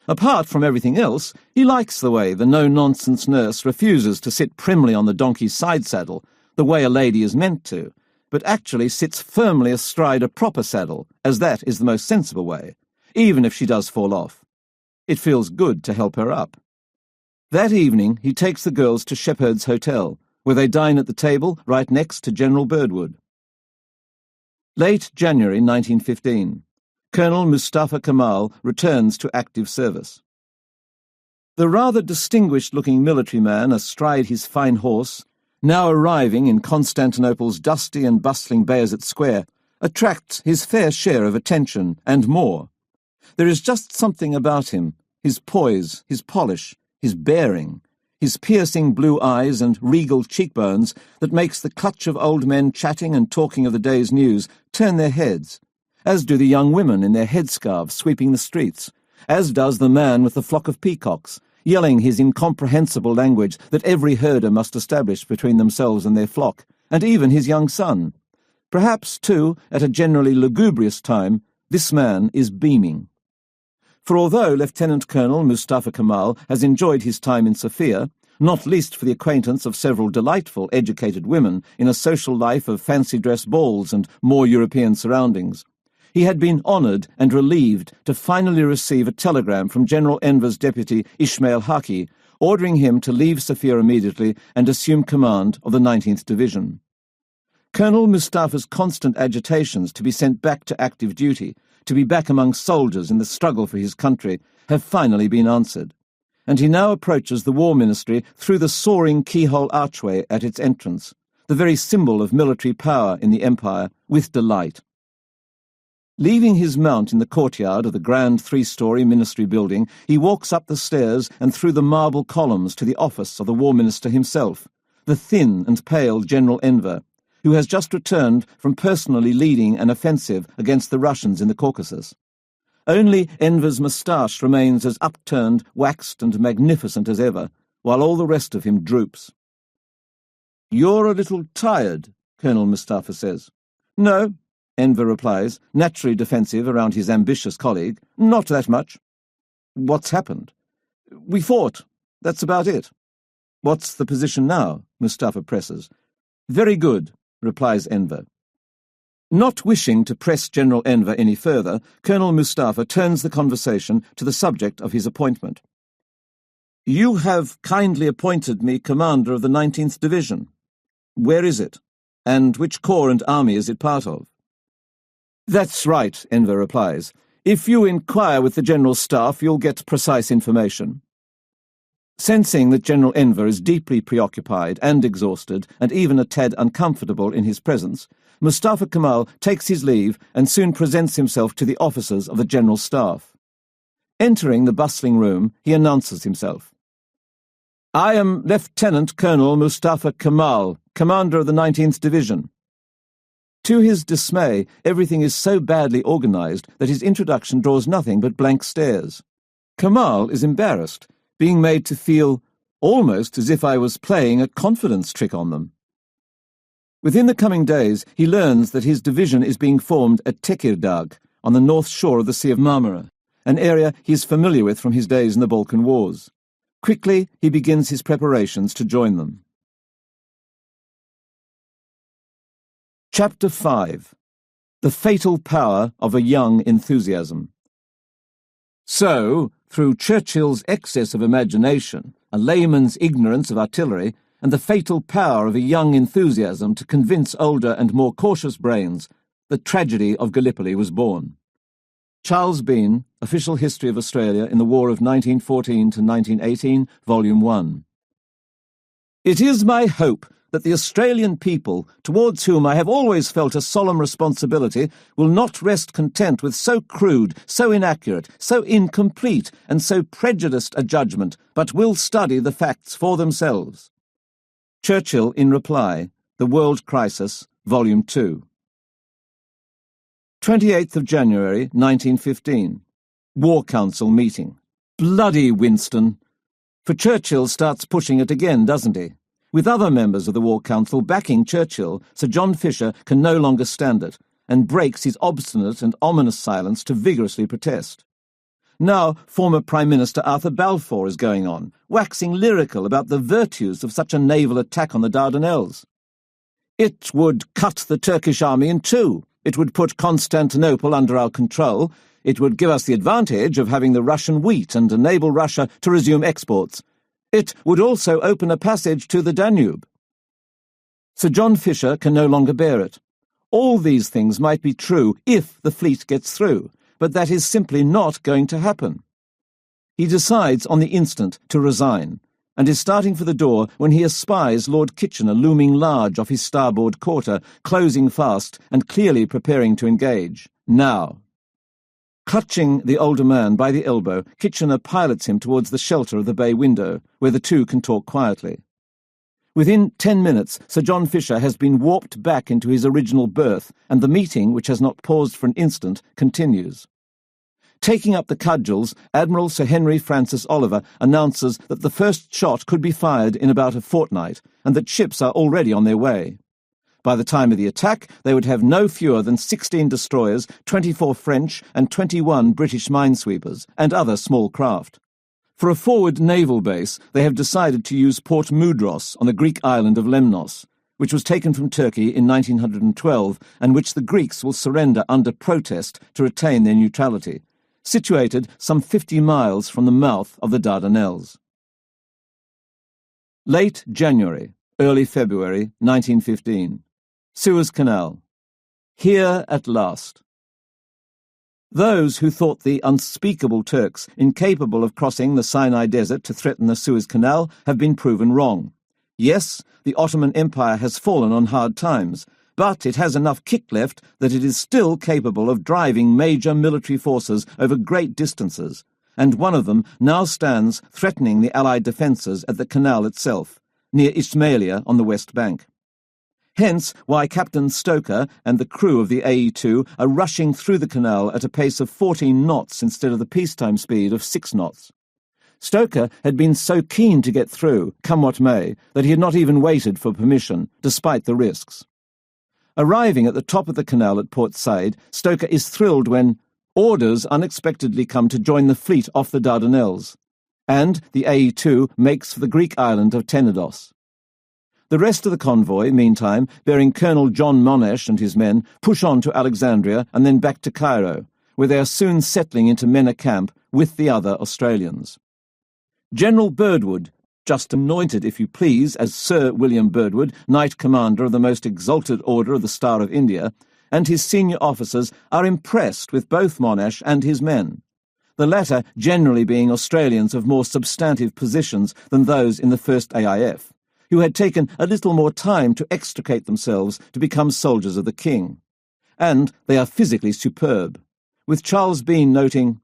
Apart from everything else, he likes the way the no-nonsense nurse refuses to sit primly on the donkey's side saddle, the way a lady is meant to, but actually sits firmly astride a proper saddle, as that is the most sensible way, even if she does fall off. It feels good to help her up. That evening he takes the girls to Shepherd's Hotel, where they dine at the table right next to General Birdwood. Late January 1915. Colonel Mustafa Kemal returns to active service. The rather distinguished-looking military man astride his fine horse, now arriving in Constantinople's dusty and bustling Bayezid Square, attracts his fair share of attention and more. There is just something about him, his poise, his polish, his bearing, his piercing blue eyes and regal cheekbones that makes the clutch of old men chatting and talking of the day's news turn their heads, as do the young women in their headscarves sweeping the streets, as does the man with the flock of peacocks, yelling his incomprehensible language that every herder must establish between themselves and their flock, and even his young son. Perhaps, too, at a generally lugubrious time, this man is beaming. For although Lieutenant Colonel Mustafa Kemal has enjoyed his time in Sofia, not least for the acquaintance of several delightful educated women in a social life of fancy-dress balls and more European surroundings, he had been honoured and relieved to finally receive a telegram from General Enver's deputy Ismail Haki, ordering him to leave Sofia immediately and assume command of the 19th Division. Colonel Mustafa's constant agitations to be sent back to active duty, to be back among soldiers in the struggle for his country, have finally been answered, and he now approaches the War Ministry through the soaring keyhole archway at its entrance, the very symbol of military power in the Empire, with delight. Leaving his mount in the courtyard of the grand three-storey ministry building, he walks up the stairs and through the marble columns to the office of the War Minister himself, the thin and pale General Enver, who has just returned from personally leading an offensive against the Russians in the Caucasus. Only Enver's moustache remains as upturned, waxed and magnificent as ever, while all the rest of him droops. "You're a little tired," Colonel Mustafa says. "No," Enver replies, naturally defensive around his ambitious colleague. "Not that much." "What's happened?" "We fought. That's about it." "What's the position now?" Mustafa presses. "Very good," replies Enver. Not wishing to press General Enver any further, Colonel Mustafa turns the conversation to the subject of his appointment. "You have kindly appointed me commander of the 19th Division. Where is it? And which corps and army is it part of?" "That's right," Enver replies. "If you inquire with the General Staff, you'll get precise information." Sensing that General Enver is deeply preoccupied and exhausted, and even a tad uncomfortable in his presence, Mustafa Kemal takes his leave and soon presents himself to the officers of the General Staff. Entering the bustling room, he announces himself. "I am Lieutenant Colonel Mustafa Kemal, commander of the 19th Division." To his dismay, everything is so badly organised that his introduction draws nothing but blank stares. Kemal is embarrassed, being made to feel almost as if I was playing a confidence trick on them. Within the coming days, he learns that his division is being formed at Tekirdağ, on the north shore of the Sea of Marmara, an area he is familiar with from his days in the Balkan Wars. Quickly, he begins his preparations to join them. Chapter 5. The Fatal Power of a Young Enthusiasm. So, through Churchill's excess of imagination, a layman's ignorance of artillery, and the fatal power of a young enthusiasm to convince older and more cautious brains, the tragedy of Gallipoli was born. Charles Bean, Official History of Australia in the War of 1914 to 1918, Volume 1. It is my hope that the Australian people, towards whom I have always felt a solemn responsibility, will not rest content with so crude, so inaccurate, so incomplete, and so prejudiced a judgment, but will study the facts for themselves. Churchill in reply, The World Crisis, Volume 2. 28th of January, 1915. War Council meeting. Bloody Winston! For Churchill starts pushing it again, doesn't he? With other members of the War Council backing Churchill, Sir John Fisher can no longer stand it, and breaks his obstinate and ominous silence to vigorously protest. Now, former Prime Minister Arthur Balfour is going on, waxing lyrical about the virtues of such a naval attack on the Dardanelles. It would cut the Turkish army in two. It would put Constantinople under our control. It would give us the advantage of having the Russian wheat and enable Russia to resume exports. It would also open a passage to the Danube. Sir John Fisher can no longer bear it. All these things might be true if the fleet gets through, but that is simply not going to happen. He decides on the instant to resign, and is starting for the door when he espies Lord Kitchener looming large off his starboard quarter, closing fast and clearly preparing to engage. Now. Clutching the older man by the elbow, Kitchener pilots him towards the shelter of the bay window, where the two can talk quietly. Within 10 minutes, Sir John Fisher has been warped back into his original berth, and the meeting, which has not paused for an instant, continues. Taking up the cudgels, Admiral Sir Henry Francis Oliver announces that the first shot could be fired in about a fortnight, and that ships are already on their way. By the time of the attack, they would have no fewer than 16 destroyers, 24 French and 21 British minesweepers, and other small craft. For a forward naval base, they have decided to use Port Mudros on the Greek island of Lemnos, which was taken from Turkey in 1912 and which the Greeks will surrender under protest to retain their neutrality, situated some 50 miles from the mouth of the Dardanelles. Late January, early February 1915. Suez Canal. Here at last. Those who thought the unspeakable Turks incapable of crossing the Sinai Desert to threaten the Suez Canal have been proven wrong. Yes, the Ottoman Empire has fallen on hard times, but it has enough kick left that it is still capable of driving major military forces over great distances, and one of them now stands threatening the Allied defences at the canal itself, near Ismailia on the west bank. Hence why Captain Stoker and the crew of the AE2 are rushing through the canal at a pace of 14 knots instead of the peacetime speed of 6 knots. Stoker had been so keen to get through, come what may, that he had not even waited for permission, despite the risks. Arriving at the top of the canal at Port Said, Stoker is thrilled when orders unexpectedly come to join the fleet off the Dardanelles, and the AE2 makes for the Greek island of Tenedos. The rest of the convoy, meantime, bearing Colonel John Monash and his men, push on to Alexandria and then back to Cairo, where they are soon settling into Mena Camp with the other Australians. General Birdwood, just anointed, if you please, as Sir William Birdwood, Knight Commander of the most exalted Order of the Star of India, and his senior officers are impressed with both Monash and his men, the latter generally being Australians of more substantive positions than those in the 1st AIF, who had taken a little more time to extricate themselves to become soldiers of the king. And they are physically superb, with Charles Bean noting,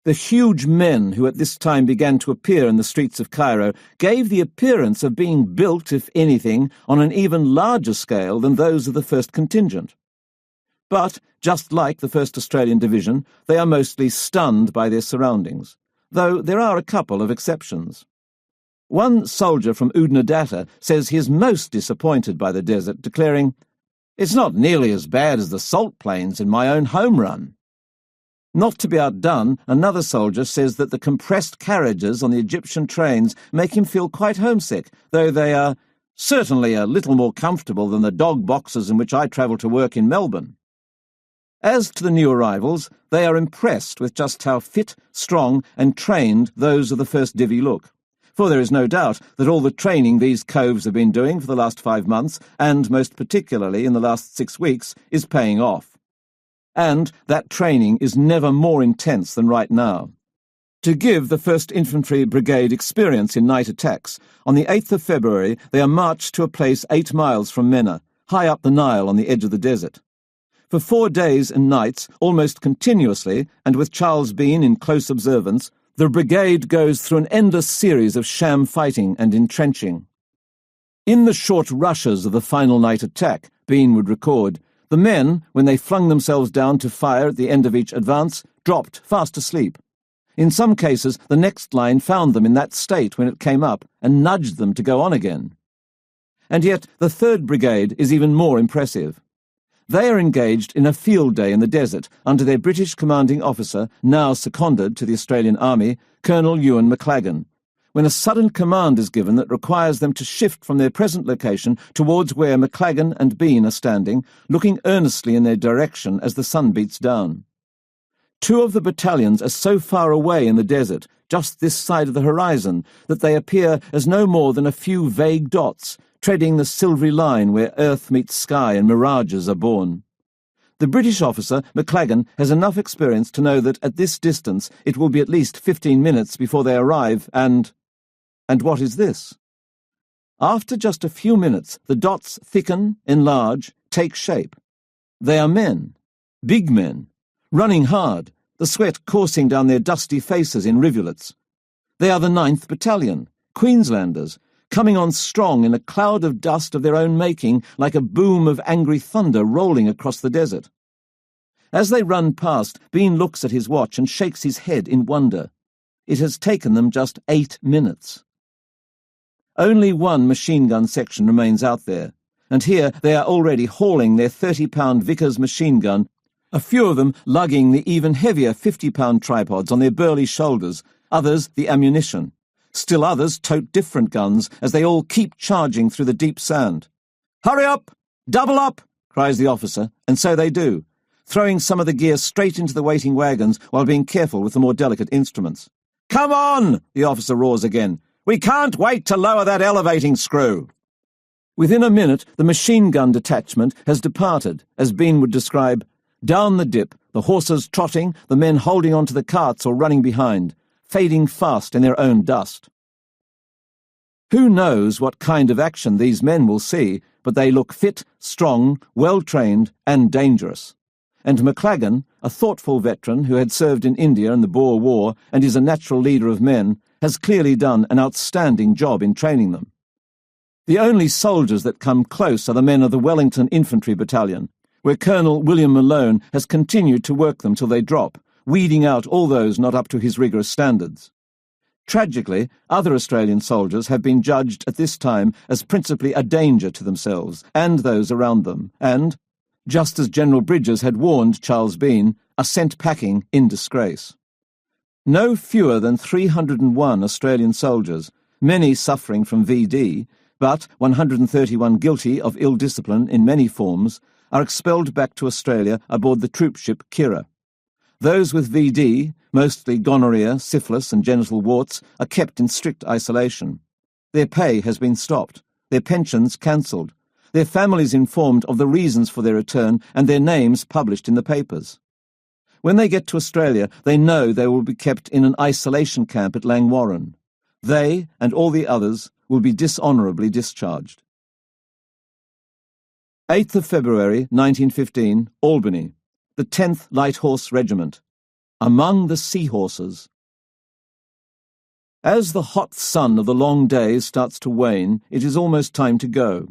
"The huge men who at this time began to appear in the streets of Cairo gave the appearance of being built, if anything, on an even larger scale than those of the first contingent. But, just like the 1st Australian Division, they are mostly stunned by their surroundings, though there are a couple of exceptions. One soldier from Oodnadatta says he is most disappointed by the desert, declaring, "It's not nearly as bad as the salt plains in my own home run." Not to be outdone, another soldier says that the compressed carriages on the Egyptian trains make him feel quite homesick, though they are certainly a little more comfortable than the dog boxes in which I travel to work in Melbourne. As to the new arrivals, they are impressed with just how fit, strong and trained those of the first Divi look. For there is no doubt that all the training these coves have been doing for the last 5 months, and most particularly in the last 6 weeks, is paying off. And that training is never more intense than right now. To give the 1st Infantry Brigade experience in night attacks, on the 8th of February they are marched to a place 8 miles from Mena, high up the Nile on the edge of the desert. For 4 days and nights, almost continuously, and with Charles Bean in close observance, the brigade goes through an endless series of sham fighting and entrenching. In the short rushes of the final night attack, Bean would record, the men, when they flung themselves down to fire at the end of each advance, dropped fast asleep. In some cases, the next line found them in that state when it came up and nudged them to go on again. And yet the 3rd Brigade is even more impressive. They are engaged in a field day in the desert under their British commanding officer, now seconded to the Australian Army, Colonel Ewan McLagan, when a sudden command is given that requires them to shift from their present location towards where McLagan and Bean are standing, looking earnestly in their direction as the sun beats down. 2 of the battalions are so far away in the desert, just this side of the horizon, that they appear as no more than a few vague dots, treading the silvery line where earth meets sky and mirages are born. The British officer, McLagan, has enough experience to know that at this distance it will be at least 15 minutes before they arrive, and what is this? After just a few minutes, the dots thicken, enlarge, take shape. They are men, big men, running hard, the sweat coursing down their dusty faces in rivulets. They are the 9th Battalion, Queenslanders, coming on strong in a cloud of dust of their own making, like a boom of angry thunder rolling across the desert. As they run past, Bean looks at his watch and shakes his head in wonder. It has taken them just 8 minutes. Only one machine-gun section remains out there, and here they are already hauling their 30-pound Vickers machine gun, a few of them lugging the even heavier 50-pound tripods on their burly shoulders, others the ammunition. Still others tote different guns as they all keep charging through the deep sand. "Hurry up! Double up!" cries the officer, and so they do, throwing some of the gear straight into the waiting wagons while being careful with the more delicate instruments. "Come on!" the officer roars again. "We can't wait to lower that elevating screw." Within a minute, the machine-gun detachment has departed, as Bean would describe, down the dip, the horses trotting, the men holding on to the carts or running behind, fading fast in their own dust. Who knows what kind of action these men will see, but they look fit, strong, well-trained, and dangerous. And McLagan, a thoughtful veteran who had served in India in the Boer War and is a natural leader of men, has clearly done an outstanding job in training them. The only soldiers that come close are the men of the Wellington Infantry Battalion, where Colonel William Malone has continued to work them till they drop, weeding out all those not up to his rigorous standards. Tragically, other Australian soldiers have been judged at this time as principally a danger to themselves and those around them, and, just as General Bridges had warned Charles Bean, are sent packing in disgrace. No fewer than 301 Australian soldiers, many suffering from VD, but 131 guilty of ill discipline in many forms, are expelled back to Australia aboard the troop ship Kira. Those with VD, mostly gonorrhea, syphilis and genital warts, are kept in strict isolation. Their pay has been stopped, their pensions cancelled, their families informed of the reasons for their return and their names published in the papers. When they get to Australia, they know they will be kept in an isolation camp at Langwarrin. They, and all the others, will be dishonourably discharged. 8th of February, 1915, Albany, the 10th Light Horse Regiment. Among the Seahorses. As the hot sun of the long days starts to wane, it is almost time to go.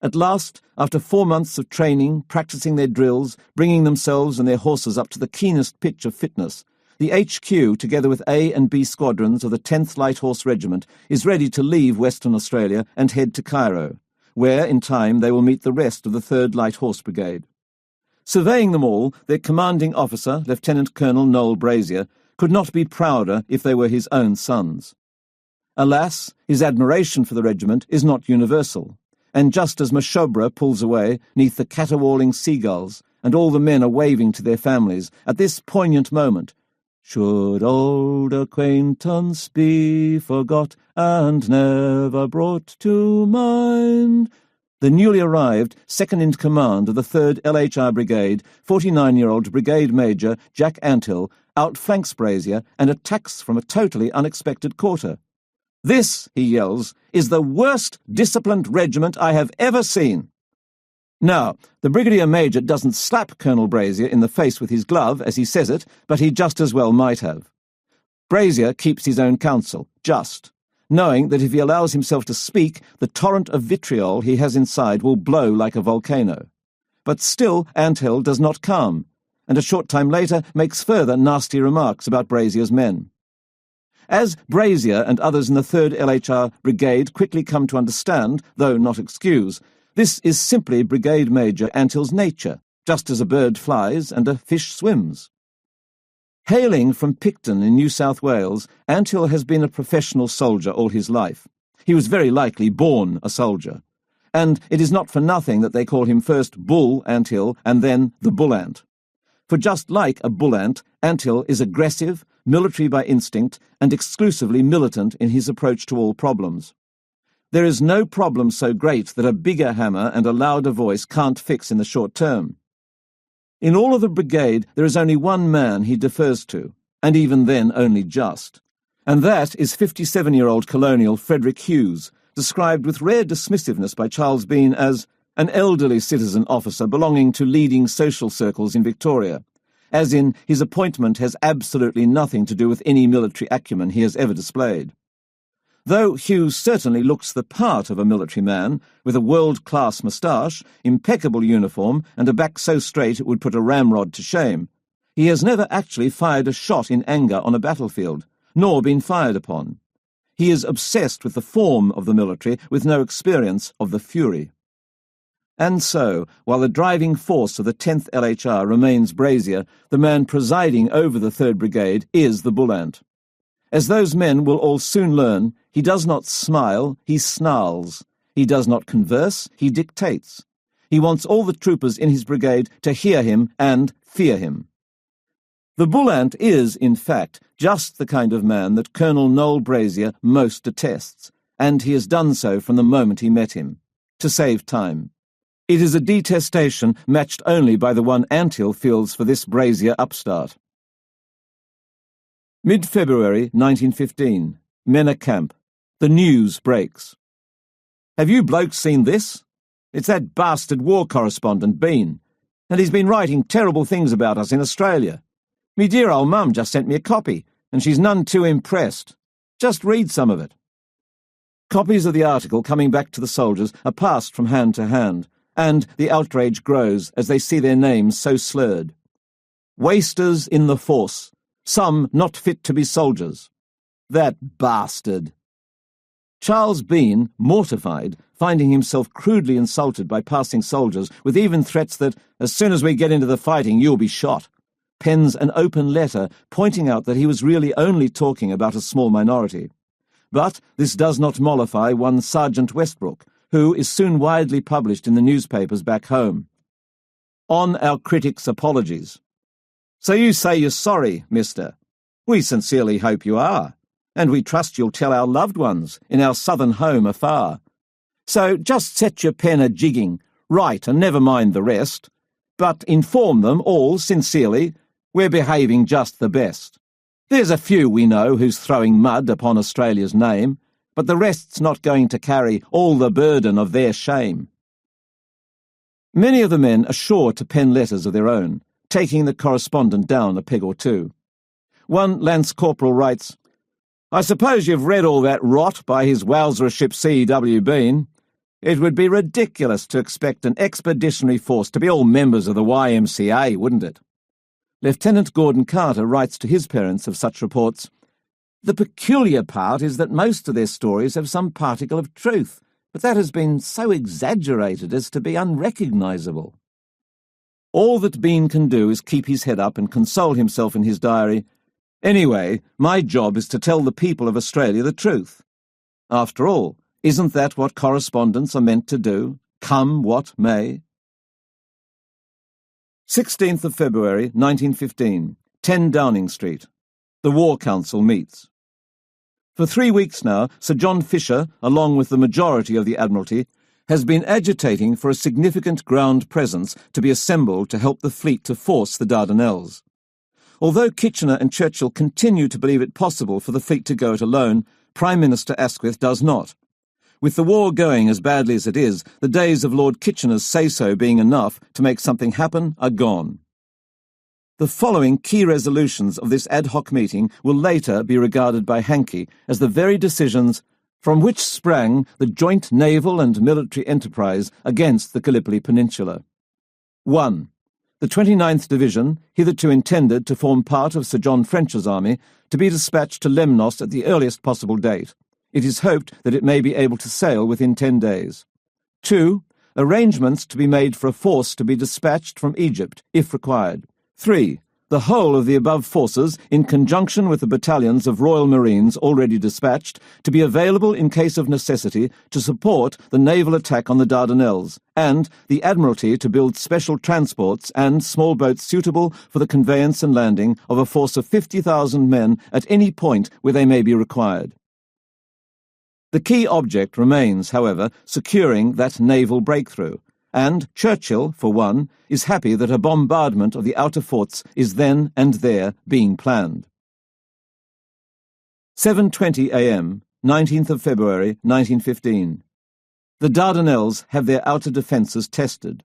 At last, after 4 months of training, practising their drills, bringing themselves and their horses up to the keenest pitch of fitness, the HQ, together with A and B squadrons of the 10th Light Horse Regiment, is ready to leave Western Australia and head to Cairo, where in time they will meet the rest of the 3rd Light Horse Brigade. Surveying them all, their commanding officer, Lieutenant Colonel Noel Brazier, could not be prouder if they were his own sons. Alas, his admiration for the regiment is not universal, and just as Mashobra pulls away neath the caterwauling seagulls, and all the men are waving to their families, at this poignant moment, "Should old acquaintance be forgot and never brought to mind," the newly arrived second-in-command of the 3rd LHR Brigade, 49-year-old Brigade Major Jack Anthill, outflanks Brazier and attacks from a totally unexpected quarter. "This," he yells, "is the worst disciplined regiment I have ever seen." Now, the Brigadier Major doesn't slap Colonel Brazier in the face with his glove as he says it, but he just as well might have. Brazier keeps his own counsel, just, knowing that if he allows himself to speak, the torrent of vitriol he has inside will blow like a volcano. But still Anthill does not calm, and a short time later makes further nasty remarks about Brazier's men. As Brazier and others in the 3rd LHR Brigade quickly come to understand, though not excuse, this is simply Brigade Major Anthill's nature, just as a bird flies and a fish swims. Hailing from Picton in New South Wales, Anthill has been a professional soldier all his life. He was very likely born a soldier. And it is not for nothing that they call him first Bull Anthill and then the Bull Ant. For just like a bull ant, Anthill is aggressive, military by instinct, and exclusively militant in his approach to all problems. There is no problem so great that a bigger hammer and a louder voice can't fix in the short term. In all of the brigade, there is only one man he defers to, and even then only just. And that is 57-year-old Colonial Frederick Hughes, described with rare dismissiveness by Charles Bean as an elderly citizen officer belonging to leading social circles in Victoria, as in his appointment has absolutely nothing to do with any military acumen he has ever displayed. Though Hughes certainly looks the part of a military man, with a world-class moustache, impeccable uniform, and a back so straight it would put a ramrod to shame, he has never actually fired a shot in anger on a battlefield, nor been fired upon. He is obsessed with the form of the military, with no experience of the fury. And so, while the driving force of the 10th LHR remains Brazier, the man presiding over the 3rd Brigade is the Bull Ant. As those men will all soon learn, he does not smile, he snarls. He does not converse, he dictates. He wants all the troopers in his brigade to hear him and fear him. The Bull Ant is, in fact, just the kind of man that Colonel Noel Brazier most detests, and he has done so from the moment he met him, to save time. It is a detestation matched only by the one Anthill feels for this Brazier upstart. Mid-February 1915. Menor Camp. The news breaks. "Have you blokes seen this? It's that bastard war correspondent, Bean, and he's been writing terrible things about us in Australia. Me dear old mum just sent me a copy, and she's none too impressed. Just read some of it." Copies of the article coming back to the soldiers are passed from hand to hand, and the outrage grows as they see their names so slurred. "Wasters in the force. Some not fit to be soldiers. That bastard." Charles Bean, mortified, finding himself crudely insulted by passing soldiers, with even threats that, as soon as we get into the fighting, you'll be shot, pens an open letter pointing out that he was really only talking about a small minority. But this does not mollify one Sergeant Westbrook, who is soon widely published in the newspapers back home. "On our critics' apologies. So you say you're sorry, mister. We sincerely hope you are, and we trust you'll tell our loved ones in our southern home afar. So just set your pen a-jigging, write and never mind the rest, but inform them all sincerely we're behaving just the best. There's a few we know who's throwing mud upon Australia's name, but the rest's not going to carry all the burden of their shame." Many of the men are sure to pen letters of their own, taking the correspondent down a peg or two. One Lance Corporal writes, "I suppose you've read all that rot by his wowsership C.W. Bean. It would be ridiculous to expect an expeditionary force to be all members of the YMCA, wouldn't it? Lieutenant Gordon Carter writes to his parents of such reports, "The peculiar part is that most of their stories have some particle of truth, but that has been so exaggerated as to be unrecognisable." All that Bean can do is keep his head up and console himself in his diary, "Anyway, my job is to tell the people of Australia the truth. After all, isn't that what correspondents are meant to do, come what may?" 16th of February, 1915, 10 Downing Street. The War Council meets. For 3 weeks now, Sir John Fisher, along with the majority of the Admiralty, has been agitating for a significant ground presence to be assembled to help the fleet to force the Dardanelles. Although Kitchener and Churchill continue to believe it possible for the fleet to go it alone, Prime Minister Asquith does not. With the war going as badly as it is, the days of Lord Kitchener's say-so being enough to make something happen are gone. The following key resolutions of this ad hoc meeting will later be regarded by Hankey as the very decisions from which sprang the joint naval and military enterprise against the Gallipoli Peninsula. 1. The 29th Division, hitherto intended to form part of Sir John French's army, to be dispatched to Lemnos at the earliest possible date. It is hoped that it may be able to sail within 10 days. 2. Arrangements to be made for a force to be dispatched from Egypt, if required. 3. The whole of the above forces, in conjunction with the battalions of Royal Marines already dispatched, to be available in case of necessity to support the naval attack on the Dardanelles, and the Admiralty to build special transports and small boats suitable for the conveyance and landing of a force of 50,000 men at any point where they may be required. The key object remains, however, securing that naval breakthrough, and Churchill, for one, is happy that a bombardment of the outer forts is then and there being planned. 7:20 a.m., 19th of February, 1915. The Dardanelles have their outer defences tested.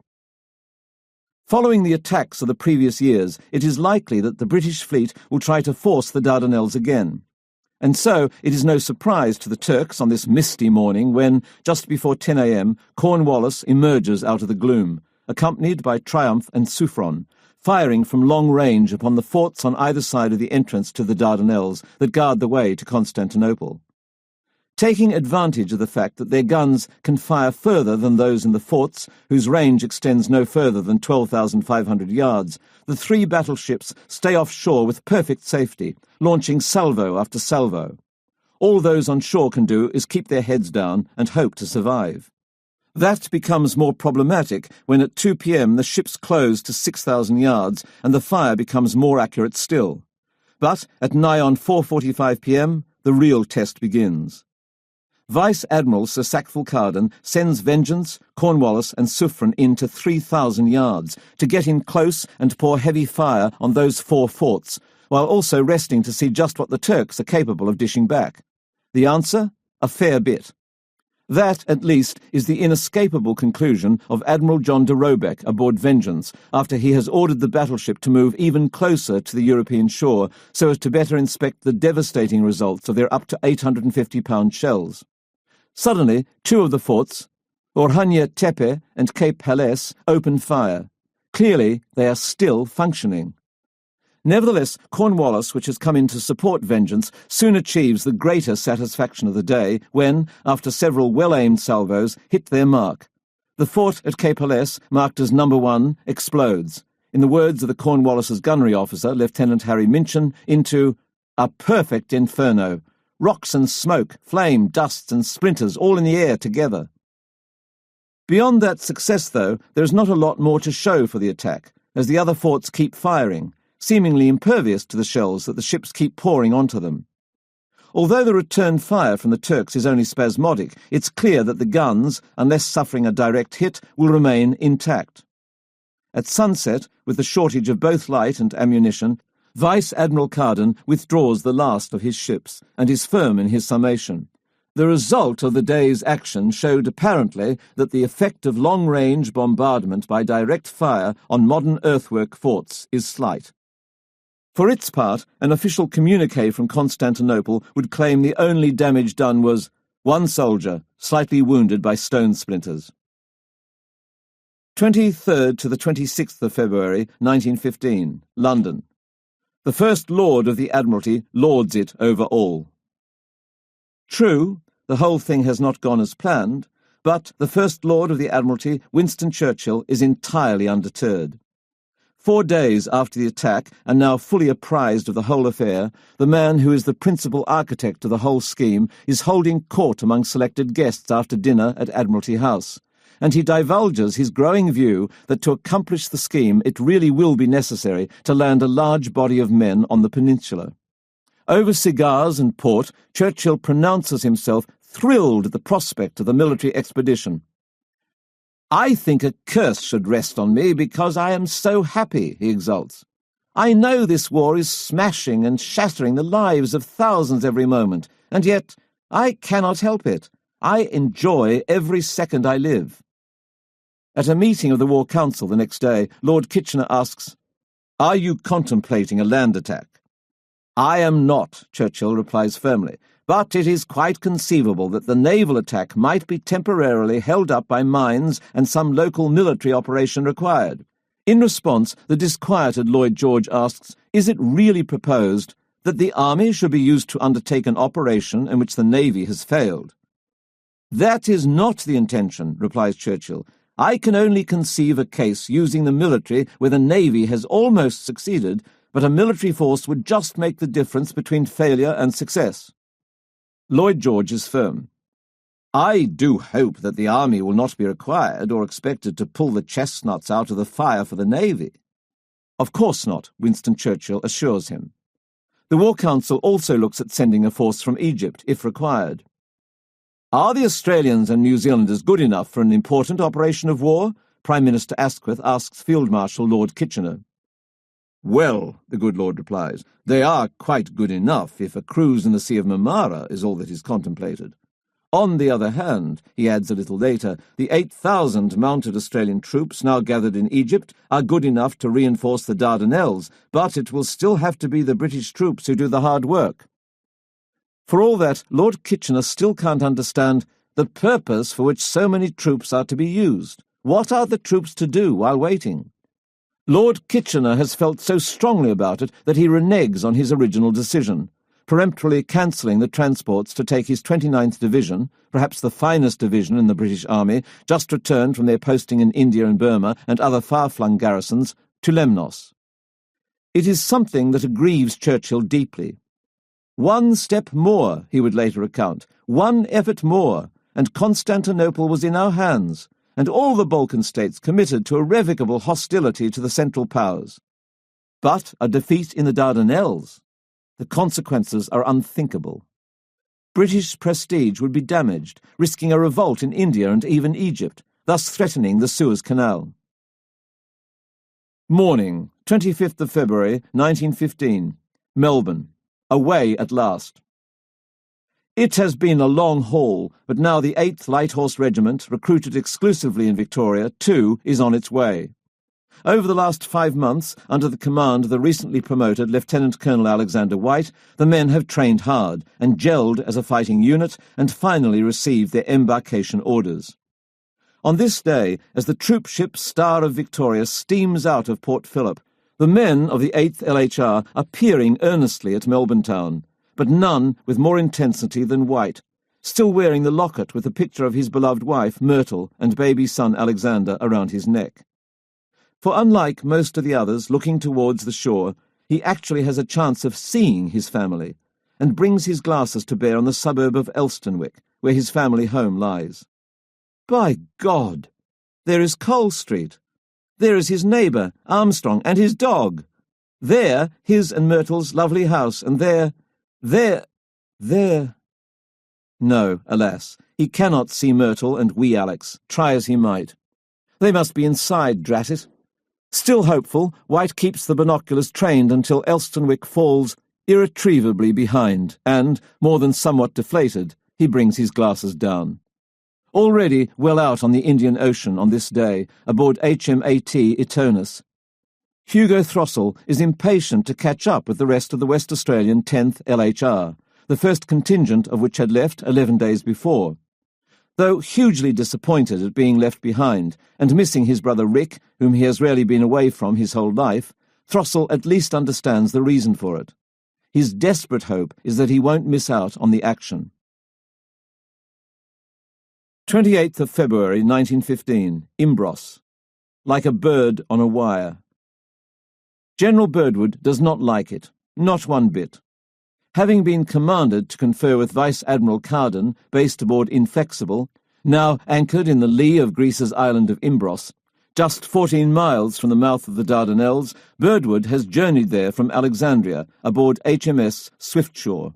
Following the attacks of the previous years, it is likely that the British fleet will try to force the Dardanelles again. And so it is no surprise to the Turks on this misty morning when, just before 10 a.m., Cornwallis emerges out of the gloom, accompanied by Triumph and Suffren, firing from long range upon the forts on either side of the entrance to the Dardanelles that guard the way to Constantinople. Taking advantage of the fact that their guns can fire further than those in the forts, whose range extends no further than 12,500 yards, the 3 battleships stay offshore with perfect safety, launching salvo after salvo. All those on shore can do is keep their heads down and hope to survive. That becomes more problematic when at 2 p.m. the ships close to 6,000 yards and the fire becomes more accurate still. But at nigh on 4:45 p.m. the real test begins. Vice Admiral Sir Sackville Carden sends Vengeance, Cornwallis and Suffren in to 3,000 yards to get in close and pour heavy fire on those 4 forts, while also resting to see just what the Turks are capable of dishing back. The answer? A fair bit. That, at least, is the inescapable conclusion of Admiral John de Robeck aboard Vengeance after he has ordered the battleship to move even closer to the European shore so as to better inspect the devastating results of their up to 850-pound shells. Suddenly, 2 of the forts, Oranje Tepe and Cape Helles, open fire. Clearly, they are still functioning. Nevertheless, Cornwallis, which has come in to support Vengeance, soon achieves the greater satisfaction of the day when, after several well-aimed salvos, hit their mark. The fort at Cape Helles, marked as No. 1, explodes, in the words of the Cornwallis's gunnery officer, Lieutenant Harry Minchin, into a perfect inferno. Rocks and smoke, flame, dust and splinters all in the air together. Beyond that success, though, there is not a lot more to show for the attack, as the other forts keep firing, seemingly impervious to the shells that the ships keep pouring onto them. Although the return fire from the Turks is only spasmodic, it's clear that the guns, unless suffering a direct hit, will remain intact. At sunset, with the shortage of both light and ammunition, Vice Admiral Carden withdraws the last of his ships and is firm in his summation. The result of the day's action showed apparently that the effect of long-range bombardment by direct fire on modern earthwork forts is slight. For its part, an official communiqué from Constantinople would claim the only damage done was 1 soldier, slightly wounded by stone splinters. 23rd to the 26th of February, 1915, London. The First Lord of the Admiralty lords it over all. True, the whole thing has not gone as planned, but the First Lord of the Admiralty, Winston Churchill, is entirely undeterred. 4 days after the attack, and now fully apprised of the whole affair, the man who is the principal architect of the whole scheme is holding court among selected guests after dinner at Admiralty House, and he divulges his growing view that to accomplish the scheme it really will be necessary to land a large body of men on the peninsula. Over cigars and port, Churchill pronounces himself thrilled at the prospect of the military expedition. "I think a curse should rest on me because I am so happy," he exults. "I know this war is smashing and shattering the lives of thousands every moment, and yet I cannot help it. I enjoy every second I live." At a meeting of the War Council the next day, Lord Kitchener asks, "Are you contemplating a land attack?" "I am not," Churchill replies firmly, "but it is quite conceivable that the naval attack might be temporarily held up by mines and some local military operation required." In response, the disquieted Lloyd George asks, "Is it really proposed that the army should be used to undertake an operation in which the navy has failed?" "That is not the intention," replies Churchill. "I can only conceive a case using the military where the navy has almost succeeded, but a military force would just make the difference between failure and success." Lloyd George is firm. "I do hope that the army will not be required or expected to pull the chestnuts out of the fire for the navy." "Of course not," Winston Churchill assures him. The War Council also looks at sending a force from Egypt, if required. "Are the Australians and New Zealanders good enough for an important operation of war?" Prime Minister Asquith asks Field Marshal Lord Kitchener. "Well," the good Lord replies, "they are quite good enough if a cruise in the Sea of Marmara is all that is contemplated. On the other hand," he adds a little later, "the 8,000 mounted Australian troops now gathered in Egypt are good enough to reinforce the Dardanelles, but it will still have to be the British troops who do the hard work." For all that, Lord Kitchener still can't understand the purpose for which so many troops are to be used. What are the troops to do while waiting? Lord Kitchener has felt so strongly about it that he reneges on his original decision, peremptorily cancelling the transports to take his 29th Division, perhaps the finest division in the British Army, just returned from their posting in India and Burma and other far-flung garrisons, to Lemnos. It is something that aggrieves Churchill deeply. "One step more," he would later recount, "one effort more, and Constantinople was in our hands, and all the Balkan states committed to irrevocable hostility to the Central Powers. But a defeat in the Dardanelles, the consequences are unthinkable. British prestige would be damaged, risking a revolt in India and even Egypt, thus threatening the Suez Canal." Morning, 25th of February, 1915, Melbourne. Away at last. It has been a long haul, but now the 8th Light Horse Regiment, recruited exclusively in Victoria, too, is on its way. Over the last 5 months, under the command of the recently promoted Lieutenant Colonel Alexander White, the men have trained hard and gelled as a fighting unit and finally received their embarkation orders. On this day, as the troop ship Star of Victoria steams out of Port Phillip, the men of the 8th LHR are peering earnestly at Melbourne town, but none with more intensity than White, still wearing the locket with the picture of his beloved wife, Myrtle, and baby son Alexander around his neck. For unlike most of the others looking towards the shore, he actually has a chance of seeing his family, and brings his glasses to bear on the suburb of Elstonwick, where his family home lies. By God! There is Cole Street. There is his neighbour, Armstrong, and his dog. There, his and Myrtle's lovely house, and there... No, alas, he cannot see Myrtle and wee Alex, try as he might. They must be inside, drat it. Still hopeful, White keeps the binoculars trained until Elstonwick falls irretrievably behind, and, more than somewhat deflated, he brings his glasses down. Already well out on the Indian Ocean on this day, aboard HMAT Etonus, Hugo Throssell is impatient to catch up with the rest of the West Australian 10th LHR, the first contingent of which had left 11 days before. Though hugely disappointed at being left behind and missing his brother Rick, whom he has rarely been away from his whole life, Throssell at least understands the reason for it. His desperate hope is that he won't miss out on the action. 28th of February 1915, Imbros. Like a bird on a wire. General Birdwood does not like it, not one bit. Having been commanded to confer with Vice Admiral Carden, based aboard Inflexible, now anchored in the lee of Greece's island of Imbros, just 14 miles from the mouth of the Dardanelles, Birdwood has journeyed there from Alexandria aboard HMS Swiftsure.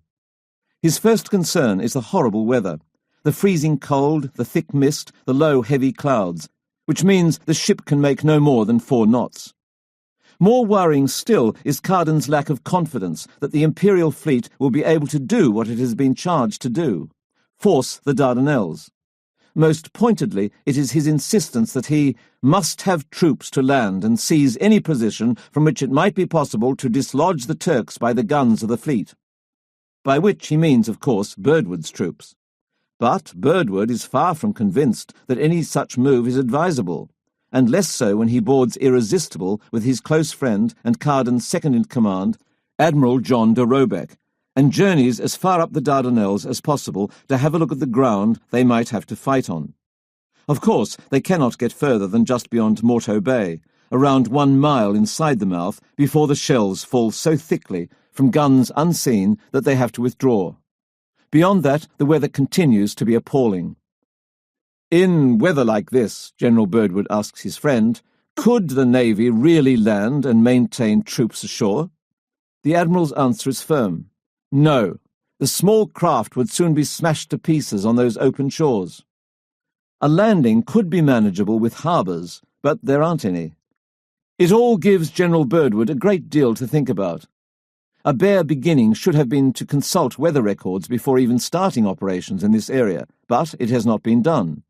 His first concern is the horrible weather, the freezing cold, the thick mist, the low, heavy clouds, which means the ship can make no more than 4 knots. More worrying still is Carden's lack of confidence that the Imperial fleet will be able to do what it has been charged to do, force the Dardanelles. Most pointedly, it is his insistence that he must have troops to land and seize any position from which it might be possible to dislodge the Turks by the guns of the fleet. By which he means, of course, Birdwood's troops. But Birdwood is far from convinced that any such move is advisable, and less so when he boards Irresistible with his close friend and Carden's second-in-command, Admiral John de Robeck, and journeys as far up the Dardanelles as possible to have a look at the ground they might have to fight on. Of course, they cannot get further than just beyond Morto Bay, around 1 mile inside the mouth, before the shells fall so thickly from guns unseen that they have to withdraw. Beyond that, the weather continues to be appalling. In weather like this, General Birdwood asks his friend, could the Navy really land and maintain troops ashore? The Admiral's answer is firm. No, the small craft would soon be smashed to pieces on those open shores. A landing could be manageable with harbours, but there aren't any. It all gives General Birdwood a great deal to think about. A bare beginning should have been to consult weather records before even starting operations in this area, but it has not been done.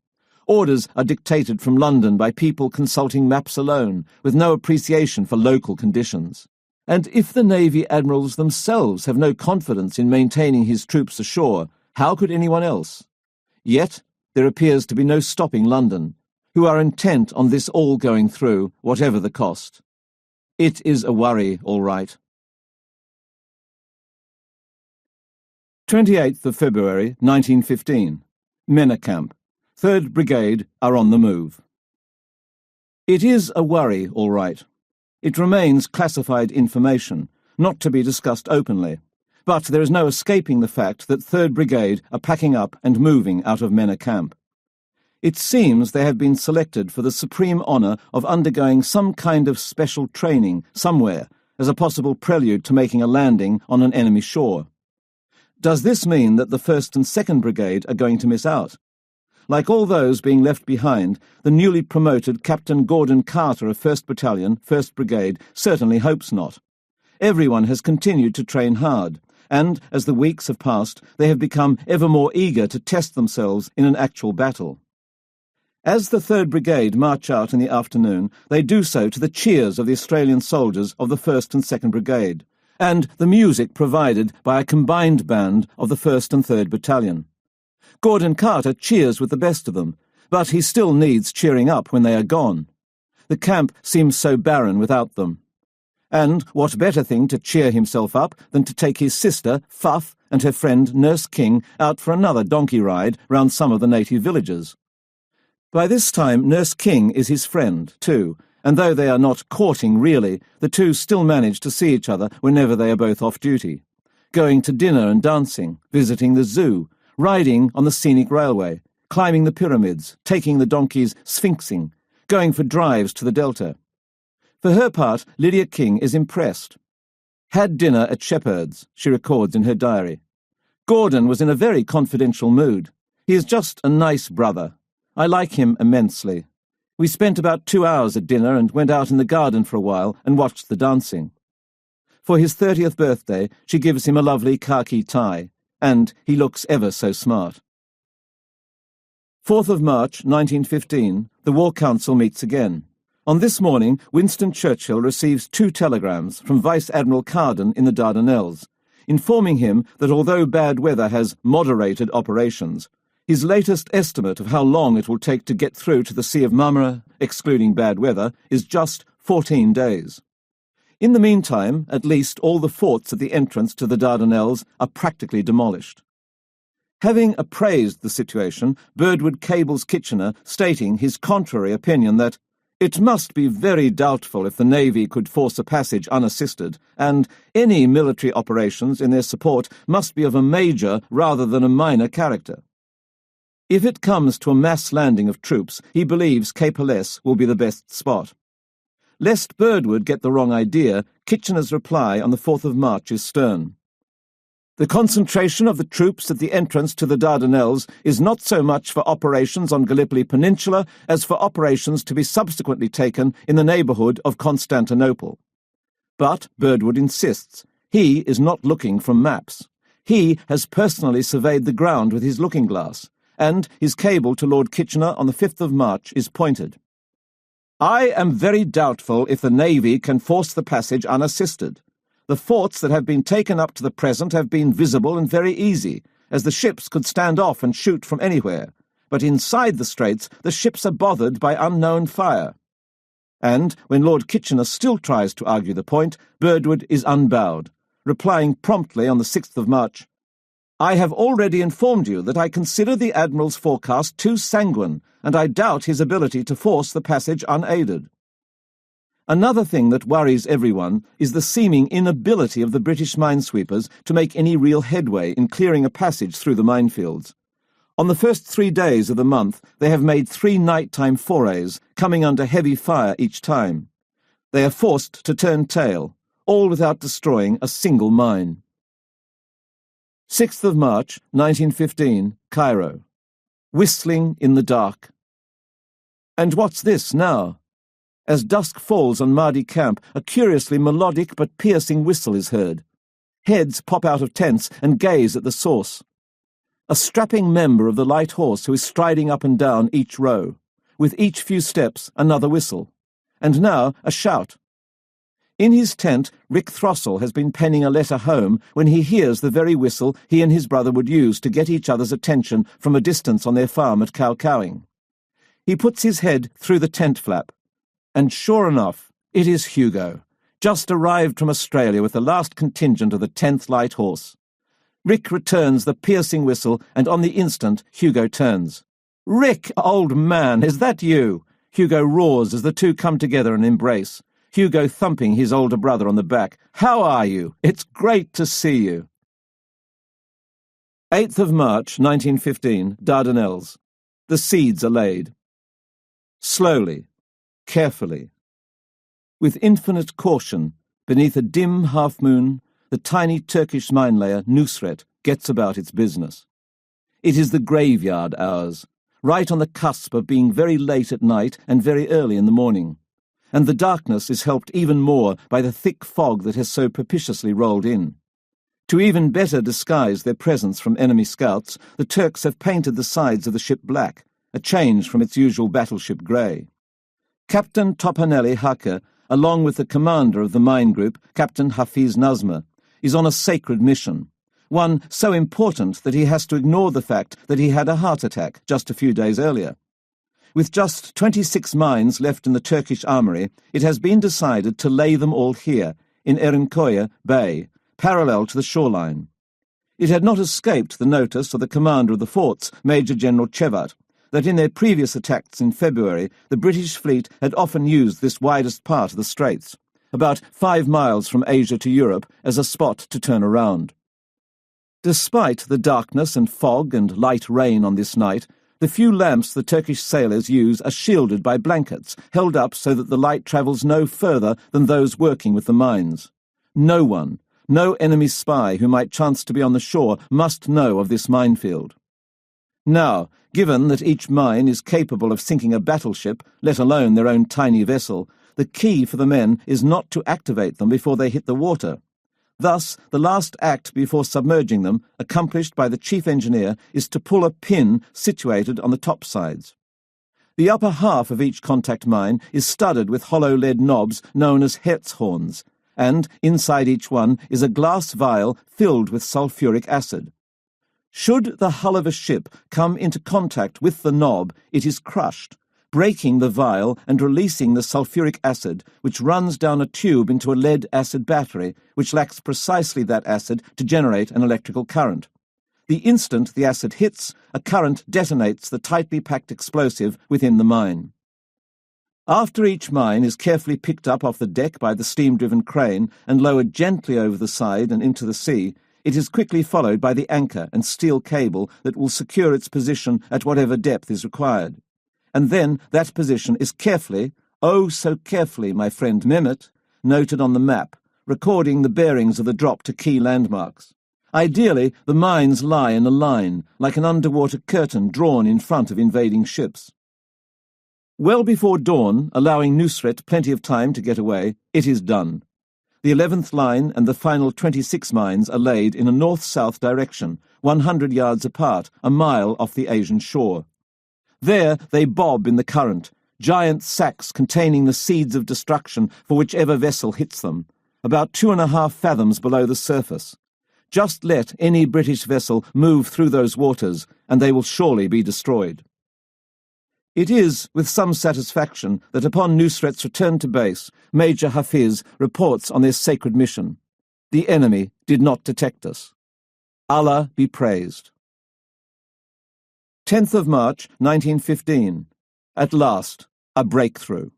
Orders are dictated from London by people consulting maps alone, with no appreciation for local conditions. And if the Navy admirals themselves have no confidence in maintaining his troops ashore, how could anyone else? Yet there appears to be no stopping London, who are intent on this all going through, whatever the cost. It is a worry, all right. 28th of February, 1915. Menacamp. 3rd Brigade are on the move. It is a worry, all right. It remains classified information, not to be discussed openly, but there is no escaping the fact that 3rd Brigade are packing up and moving out of Menacamp. It seems they have been selected for the supreme honour of undergoing some kind of special training somewhere as a possible prelude to making a landing on an enemy shore. Does this mean that the 1st and 2nd Brigade are going to miss out? Like all those being left behind, the newly promoted Captain Gordon Carter of 1st Battalion, 1st Brigade, certainly hopes not. Everyone has continued to train hard, and, as the weeks have passed, they have become ever more eager to test themselves in an actual battle. As the 3rd Brigade march out in the afternoon, they do so to the cheers of the Australian soldiers of the 1st and 2nd Brigade, and the music provided by a combined band of the 1st and 3rd Battalion. Gordon Carter cheers with the best of them, but he still needs cheering up when they are gone. The camp seems so barren without them. And what better thing to cheer himself up than to take his sister, Fuff, and her friend, Nurse King, out for another donkey ride round some of the native villages. By this time, Nurse King is his friend, too, and though they are not courting really, the two still manage to see each other whenever they are both off duty, going to dinner and dancing, visiting the zoo, riding on the scenic railway, climbing the pyramids, taking the donkeys sphinxing, going for drives to the Delta. For her part, Lydia King is impressed. Had dinner at Shepherd's, she records in her diary. Gordon was in a very confidential mood. He is just a nice brother. I like him immensely. We spent about 2 hours at dinner and went out in the garden for a while and watched the dancing. For his 30th birthday, she gives him a lovely khaki tie, and he looks ever so smart. 4th of March, 1915, the War Council meets again. On this morning, Winston Churchill receives 2 telegrams from Vice Admiral Carden in the Dardanelles, informing him that although bad weather has moderated operations, His latest estimate of how long it will take to get through to the Sea of Marmara, excluding bad weather, is just 14 days. In the meantime, at least all the forts at the entrance to the Dardanelles are practically demolished. Having appraised the situation, Birdwood cables Kitchener, stating his contrary opinion that it must be very doubtful if the Navy could force a passage unassisted, and any military operations in their support must be of a major rather than a minor character. If it comes to a mass landing of troops, he believes Cape Helles will be the best spot. Lest Birdwood get the wrong idea, Kitchener's reply on the 4th of March is stern. The concentration of the troops at the entrance to the Dardanelles is not so much for operations on Gallipoli Peninsula as for operations to be subsequently taken in the neighbourhood of Constantinople. But Birdwood insists he is not looking from maps. He has personally surveyed the ground with his looking-glass, and his cable to Lord Kitchener on the 5th of March is pointed. I am very doubtful if the Navy can force the passage unassisted. The forts that have been taken up to the present have been visible and very easy, as the ships could stand off and shoot from anywhere, but inside the straits the ships are bothered by unknown fire. And, when Lord Kitchener still tries to argue the point, Birdwood is unbowed, replying promptly on the 6th of March, I have already informed you that I consider the Admiral's forecast too sanguine, and I doubt his ability to force the passage unaided. Another thing that worries everyone is the seeming inability of the British minesweepers to make any real headway in clearing a passage through the minefields. On the first 3 days of the month, they have made 3 nighttime forays, coming under heavy fire each time. They are forced to turn tail, all without destroying a single mine. 6th of March, 1915, Cairo. Whistling in the dark. And what's this now? As dusk falls on Mahdi camp, a curiously melodic but piercing whistle is heard. Heads pop out of tents and gaze at the source. A strapping member of the light horse who is striding up and down each row. With each few steps, another whistle. And now, a shout. In his tent, Rick Throssell has been penning a letter home when he hears the very whistle he and his brother would use to get each other's attention from a distance on their farm at Cowcowing. He puts his head through the tent flap, and sure enough, it is Hugo, just arrived from Australia with the last contingent of the 10th Light Horse. Rick returns the piercing whistle, and on the instant, Hugo turns. "Rick, old man, is that you?" Hugo roars as the two come together and embrace. Hugo thumping his older brother on the back. "How are you? It's great to see you." 8th of March, 1915, Dardanelles. The seeds are laid. Slowly, carefully, with infinite caution, beneath a dim half-moon, the tiny Turkish mine-layer Nusret gets about its business. It is the graveyard hours, right on the cusp of being very late at night and very early in the morning. And the darkness is helped even more by the thick fog that has so propitiously rolled in. To even better disguise their presence from enemy scouts, the Turks have painted the sides of the ship black, a change from its usual battleship grey. Captain Topanelli Hake, along with the commander of the mine group, Captain Hafiz Nazma, is on a sacred mission, one so important that he has to ignore the fact that he had a heart attack just a few days earlier. With just 26 mines left in the Turkish armoury, it has been decided to lay them all here, in Erinkoya Bay, parallel to the shoreline. It had not escaped the notice of the commander of the forts, Major General Chevat, that in their previous attacks in February, the British fleet had often used this widest part of the straits, about 5 miles from Asia to Europe, as a spot to turn around. Despite the darkness and fog and light rain on this night, the few lamps the Turkish sailors use are shielded by blankets, held up so that the light travels no further than those working with the mines. No one, no enemy spy who might chance to be on the shore, must know of this minefield. Now, given that each mine is capable of sinking a battleship, let alone their own tiny vessel, the key for the men is not to activate them before they hit the water. Thus, the last act before submerging them, accomplished by the chief engineer, is to pull a pin situated on the topsides. The upper half of each contact mine is studded with hollow lead knobs known as Hertzhorns, and inside each one is a glass vial filled with sulphuric acid. Should the hull of a ship come into contact with the knob, it is crushed, breaking the vial and releasing the sulfuric acid, which runs down a tube into a lead-acid battery, which lacks precisely that acid to generate an electrical current. The instant the acid hits, a current detonates the tightly packed explosive within the mine. After each mine is carefully picked up off the deck by the steam-driven crane and lowered gently over the side and into the sea, it is quickly followed by the anchor and steel cable that will secure its position at whatever depth is required. And then that position is carefully, oh so carefully, my friend Mehmet, noted on the map, recording the bearings of the drop to key landmarks. Ideally, the mines lie in a line, like an underwater curtain drawn in front of invading ships. Well before dawn, allowing Nusret plenty of time to get away, it is done. The 11th line and the final 26 mines are laid in a north-south direction, 100 yards apart, a mile off the Asian shore. There they bob in the current, giant sacks containing the seeds of destruction for whichever vessel hits them, about 2.5 fathoms below the surface. Just let any British vessel move through those waters, and they will surely be destroyed. It is with some satisfaction that upon Nusret's return to base, Major Hafiz reports on their sacred mission. The enemy did not detect us. Allah be praised. 10th of March, 1915. At last, a breakthrough.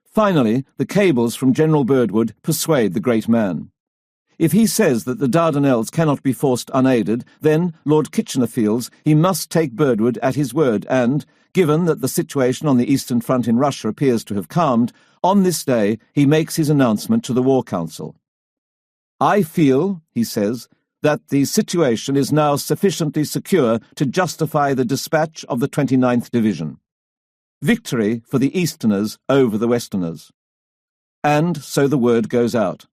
Finally, the cables from General Birdwood persuade the great man. If he says that the Dardanelles cannot be forced unaided, then Lord Kitchener feels he must take Birdwood at his word and, given that the situation on the Eastern Front in Russia appears to have calmed, on this day he makes his announcement to the War Council. I feel, he says, that the situation is now sufficiently secure to justify the dispatch of the 29th Division. Victory for the Easterners over the Westerners. And so the word goes out.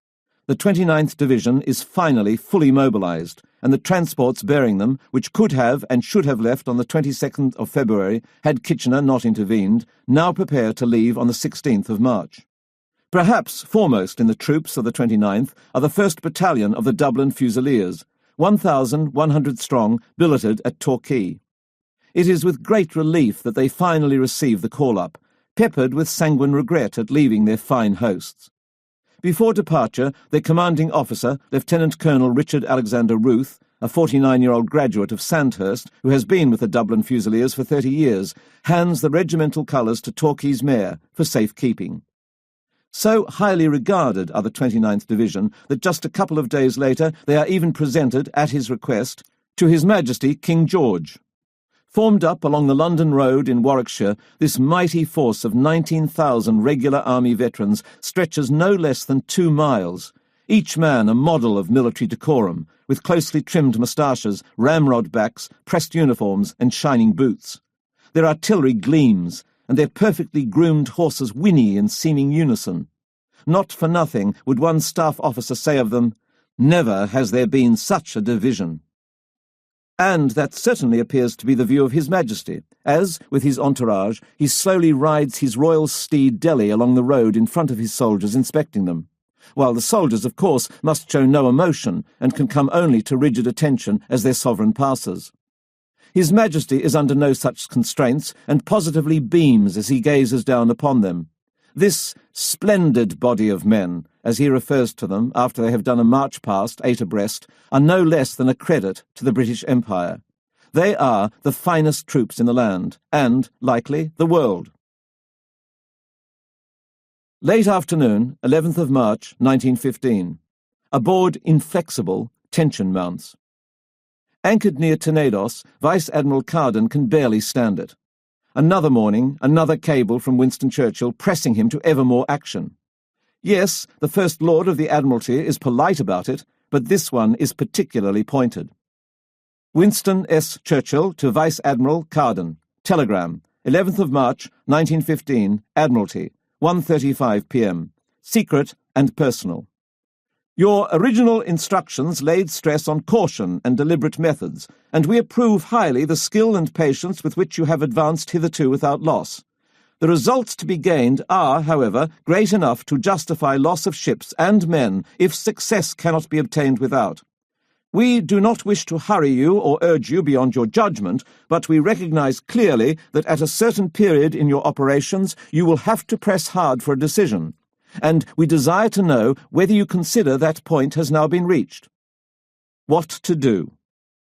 The 29th Division is finally fully mobilised, and the transports bearing them, which could have and should have left on the 22nd of February had Kitchener not intervened, now prepare to leave on the 16th of March. Perhaps foremost in the troops of the 29th are the 1st Battalion of the Dublin Fusiliers, 1,100 strong, billeted at Torquay. It is with great relief that they finally receive the call-up, peppered with sanguine regret at leaving their fine hosts. Before departure, their commanding officer, Lieutenant Colonel Richard Alexander Ruth, a 49-year-old graduate of Sandhurst who has been with the Dublin Fusiliers for 30 years, hands the regimental colours to Torquay's mayor for safekeeping. So highly regarded are the 29th Division that just a couple of days later they are even presented, at his request, to His Majesty King George. Formed up along the London Road in Warwickshire, this mighty force of 19,000 regular army veterans stretches no less than 2 miles, each man a model of military decorum, with closely trimmed moustaches, ramrod backs, pressed uniforms, and shining boots. Their artillery gleams, and their perfectly groomed horses whinny in seeming unison. Not for nothing would one staff officer say of them, "Never has there been such a division." And that certainly appears to be the view of His Majesty, as, with his entourage, he slowly rides his royal steed Delhi along the road in front of his soldiers inspecting them, while the soldiers, of course, must show no emotion and can come only to rigid attention as their sovereign passes. His Majesty is under no such constraints and positively beams as he gazes down upon them. This splendid body of men, as he refers to them after they have done a march past 8 abreast, are no less than a credit to the British Empire. They are the finest troops in the land, and, likely, the world. Late afternoon, 11th of March, 1915. Aboard Inflexible, tension mounts. Anchored near Tenedos, Vice Admiral Carden can barely stand it. Another morning, another cable from Winston Churchill pressing him to ever more action. Yes, the First Lord of the Admiralty is polite about it, but this one is particularly pointed. Winston S. Churchill to Vice Admiral Carden. Telegram, 11th of March, 1915, Admiralty, 1:35 p.m. Secret and personal. Your original instructions laid stress on caution and deliberate methods, and we approve highly the skill and patience with which you have advanced hitherto without loss. The results to be gained are, however, great enough to justify loss of ships and men if success cannot be obtained without. We do not wish to hurry you or urge you beyond your judgment, but we recognize clearly that at a certain period in your operations you will have to press hard for a decision, and we desire to know whether you consider that point has now been reached. What to do?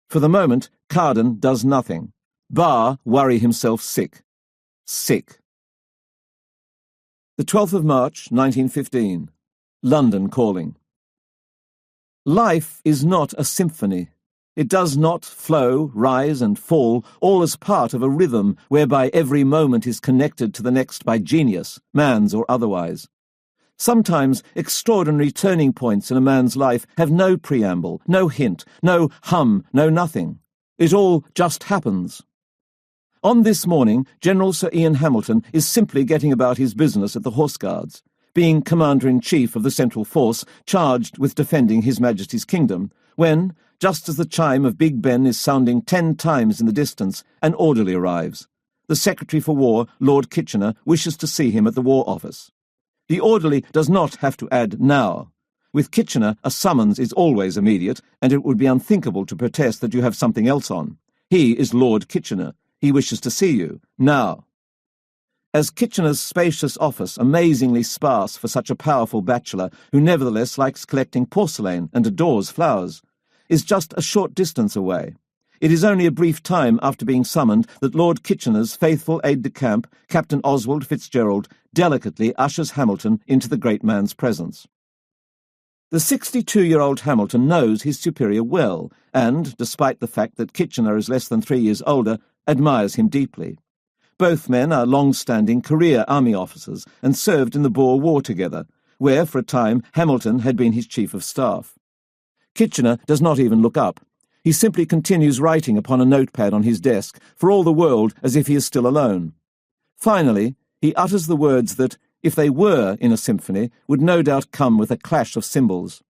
For the moment, Carden does nothing, bar worry himself sick. Sick. The 12th of March, 1915. London calling. Life is not a symphony. It does not flow, rise and fall, all as part of a rhythm whereby every moment is connected to the next by genius, man's or otherwise. Sometimes extraordinary turning points in a man's life have no preamble, no hint, no hum, no nothing. It all just happens. On this morning, General Sir Ian Hamilton is simply getting about his business at the Horse Guards, being Commander-in-Chief of the Central Force charged with defending His Majesty's kingdom, when, just as the chime of Big Ben is sounding 10 times in the distance, an orderly arrives. The Secretary for War, Lord Kitchener, wishes to see him at the War Office. The orderly does not have to add now. With Kitchener, a summons is always immediate, and it would be unthinkable to protest that you have something else on. He is Lord Kitchener. He wishes to see you, now. As Kitchener's spacious office, amazingly sparse for such a powerful bachelor who nevertheless likes collecting porcelain and adores flowers, is just a short distance away, it is only a brief time after being summoned that Lord Kitchener's faithful aide-de-camp, Captain Oswald Fitzgerald, delicately ushers Hamilton into the great man's presence. The 62-year-old Hamilton knows his superior well, and, despite the fact that Kitchener is less than 3 years older, admires him deeply. Both men are long-standing career army officers and served in the Boer War together, where, for a time, Hamilton had been his chief of staff. Kitchener does not even look up. He simply continues writing upon a notepad on his desk, for all the world as if he is still alone. Finally, he utters the words that, if they were in a symphony, would no doubt come with a clash of cymbals.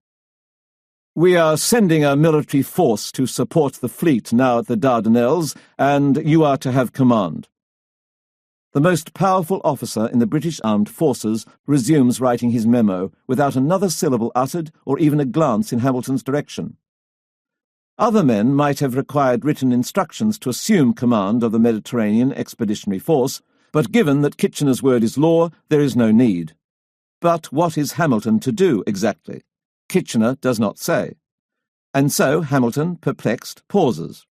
"We are sending a military force to support the fleet now at the Dardanelles, and you are to have command." The most powerful officer in the British Armed Forces resumes writing his memo without another syllable uttered or even a glance in Hamilton's direction. Other men might have required written instructions to assume command of the Mediterranean Expeditionary Force, but given that Kitchener's word is law, there is no need. But what is Hamilton to do exactly? Kitchener does not say. And so Hamilton, perplexed, pauses.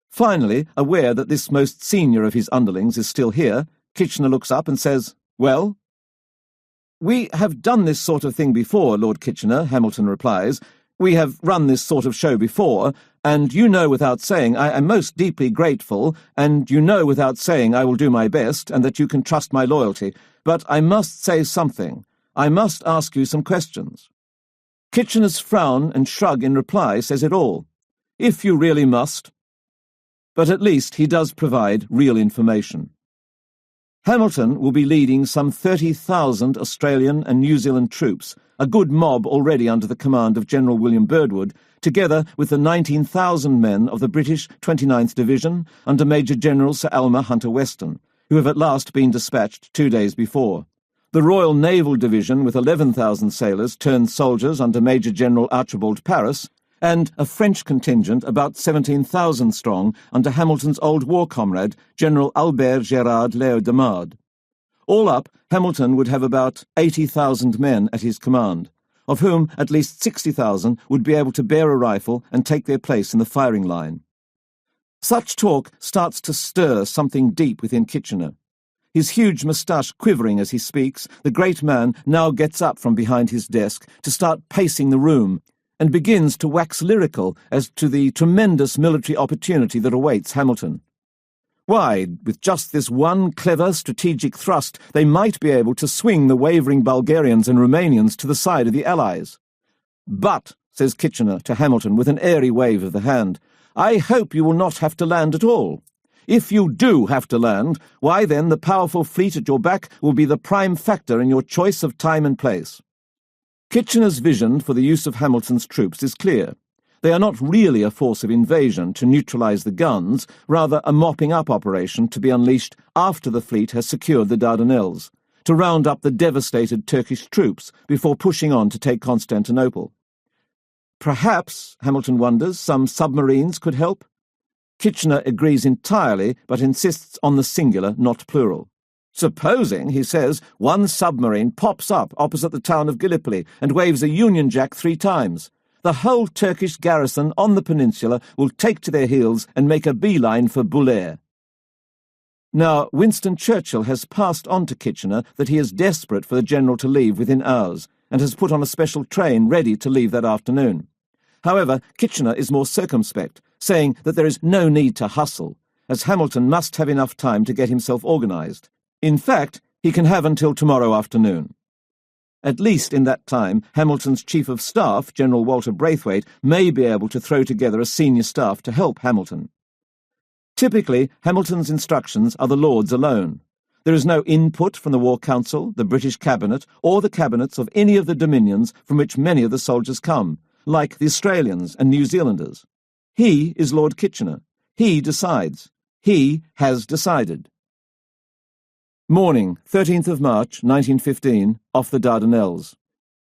Finally, aware that this most senior of his underlings is still here, Kitchener looks up and says, "Well?" "We have done this sort of thing before, Lord Kitchener," Hamilton replies. "We have run this sort of show before, and you know without saying I am most deeply grateful, and you know without saying I will do my best, and that you can trust my loyalty. But I must say something. I must ask you some questions." Kitchener's frown and shrug in reply says it all. "If you really must." But at least he does provide real information. Hamilton will be leading some 30,000 Australian and New Zealand troops, a good mob already under the command of General William Birdwood, together with the 19,000 men of the British 29th Division under Major General Sir Alma Hunter-Weston, who have at last been dispatched 2 days before. The Royal Naval Division with 11,000 sailors turned soldiers under Major General Archibald Paris, and a French contingent about 17,000 strong under Hamilton's old war comrade, General Albert Gérard Léodamard. All up, Hamilton would have about 80,000 men at his command, of whom at least 60,000 would be able to bear a rifle and take their place in the firing line. Such talk starts to stir something deep within Kitchener. His huge moustache quivering as he speaks, the great man now gets up from behind his desk to start pacing the room, and begins to wax lyrical as to the tremendous military opportunity that awaits Hamilton. Why, with just this one clever strategic thrust, they might be able to swing the wavering Bulgarians and Romanians to the side of the Allies. "But," says Kitchener to Hamilton with an airy wave of the hand, "I hope you will not have to land at all. If you do have to land, why then the powerful fleet at your back will be the prime factor in your choice of time and place." Kitchener's vision for the use of Hamilton's troops is clear. They are not really a force of invasion to neutralise the guns, rather a mopping-up operation to be unleashed after the fleet has secured the Dardanelles, to round up the devastated Turkish troops before pushing on to take Constantinople. Perhaps, Hamilton wonders, some submarines could help? Kitchener agrees entirely, but insists on the singular, not plural. Supposing, he says, one submarine pops up opposite the town of Gallipoli and waves a Union Jack 3 times. The whole Turkish garrison on the peninsula will take to their heels and make a beeline for Bulair. Now, Winston Churchill has passed on to Kitchener that he is desperate for the general to leave within hours, and has put on a special train ready to leave that afternoon. However, Kitchener is more circumspect, saying that there is no need to hustle, as Hamilton must have enough time to get himself organised. In fact, he can have until tomorrow afternoon. At least in that time, Hamilton's Chief of Staff, General Walter Braithwaite, may be able to throw together a senior staff to help Hamilton. Typically, Hamilton's instructions are the Lords alone. There is no input from the War Council, the British Cabinet, or the cabinets of any of the dominions from which many of the soldiers come, like the Australians and New Zealanders. He is Lord Kitchener. He decides. He has decided. Morning, 13th of March, 1915, off the Dardanelles.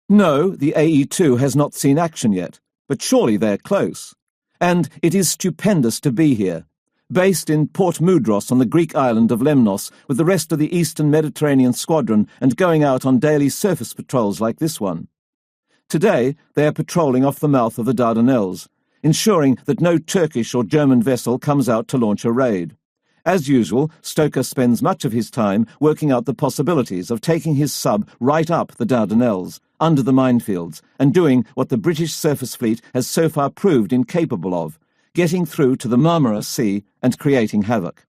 No, the AE2 has not seen action yet, but surely they're close. And it is stupendous to be here, based in Port Mudros on the Greek island of Lemnos with the rest of the Eastern Mediterranean Squadron and going out on daily surface patrols like this one. Today, they are patrolling off the mouth of the Dardanelles, ensuring that no Turkish or German vessel comes out to launch a raid. As usual, Stoker spends much of his time working out the possibilities of taking his sub right up the Dardanelles, under the minefields, and doing what the British surface fleet has so far proved incapable of, getting through to the Marmara Sea and creating havoc.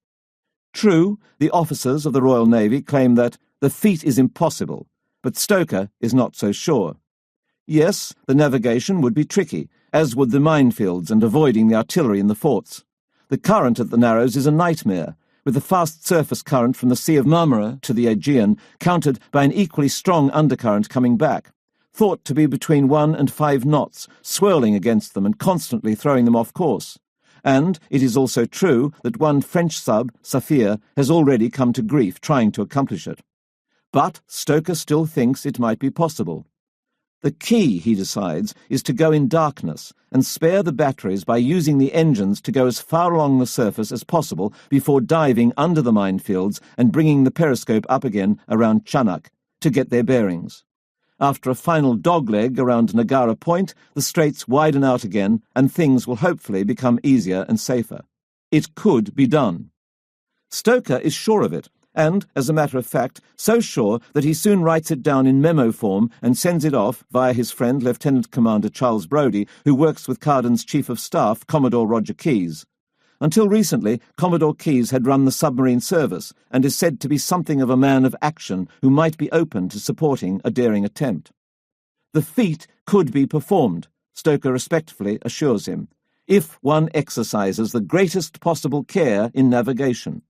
True, the officers of the Royal Navy claim that the feat is impossible, but Stoker is not so sure. Yes, the navigation would be tricky, as would the minefields and avoiding the artillery in the forts. The current at the Narrows is a nightmare, with the fast surface current from the Sea of Marmara to the Aegean countered by an equally strong undercurrent coming back, thought to be between 1 and 5 knots, swirling against them and constantly throwing them off course. And it is also true that one French sub, Saphir, has already come to grief trying to accomplish it. But Stoker still thinks it might be possible. The key, he decides, is to go in darkness and spare the batteries by using the engines to go as far along the surface as possible before diving under the minefields and bringing the periscope up again around Chanak to get their bearings. After a final dogleg around Nagara Point, the straits widen out again and things will hopefully become easier and safer. It could be done. Stoker is sure of it, and, as a matter of fact, so sure that he soon writes it down in memo form and sends it off via his friend Lieutenant Commander Charles Brodie, who works with Carden's Chief of Staff, Commodore Roger Keyes. Until recently, Commodore Keyes had run the submarine service and is said to be something of a man of action who might be open to supporting a daring attempt. The feat could be performed, Stoker respectfully assures him, if one exercises the greatest possible care in navigation.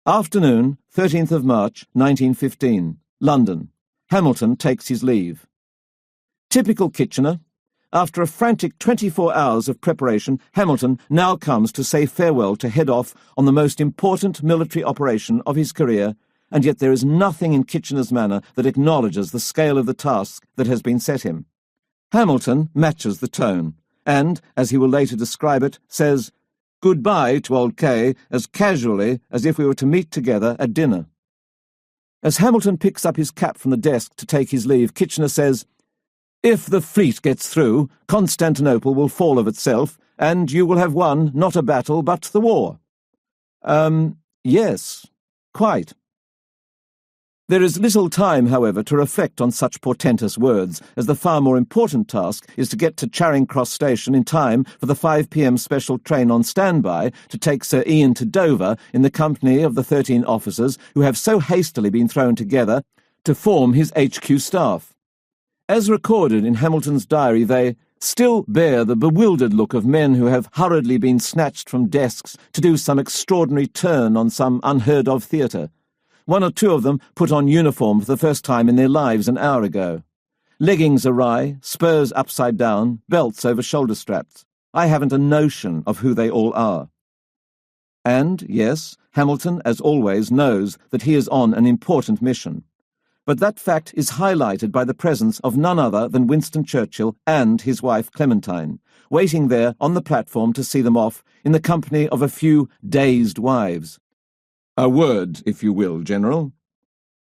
Afternoon, 13th of March, 1915, London. Hamilton takes his leave. Typical Kitchener. After a frantic 24 hours of preparation, Hamilton now comes to say farewell to head off on the most important military operation of his career, and yet there is nothing in Kitchener's manner that acknowledges the scale of the task that has been set him. Hamilton matches the tone, and, as he will later describe it, says, "Goodbye to old K as casually as if we were to meet together at dinner." As Hamilton picks up his cap from the desk to take his leave, Kitchener says, "If the fleet gets through, Constantinople will fall of itself, and you will have won not a battle but the war." Yes, quite. There is little time, however, to reflect on such portentous words, as the far more important task is to get to Charing Cross Station in time for the 5 p.m. special train on standby to take Sir Ian to Dover in the company of the 13 officers who have so hastily been thrown together to form his HQ staff. As recorded in Hamilton's diary, they still bear the bewildered look of men who have hurriedly been snatched from desks to do some extraordinary turn on some unheard-of theatre. 1 or 2 of them put on uniform for the first time in their lives an hour ago. Leggings awry, spurs upside down, belts over shoulder straps. I haven't a notion of who they all are. And, yes, Hamilton, as always, knows that he is on an important mission. But that fact is highlighted by the presence of none other than Winston Churchill and his wife Clementine, waiting there on the platform to see them off in the company of a few dazed wives. "A word, if you will, General."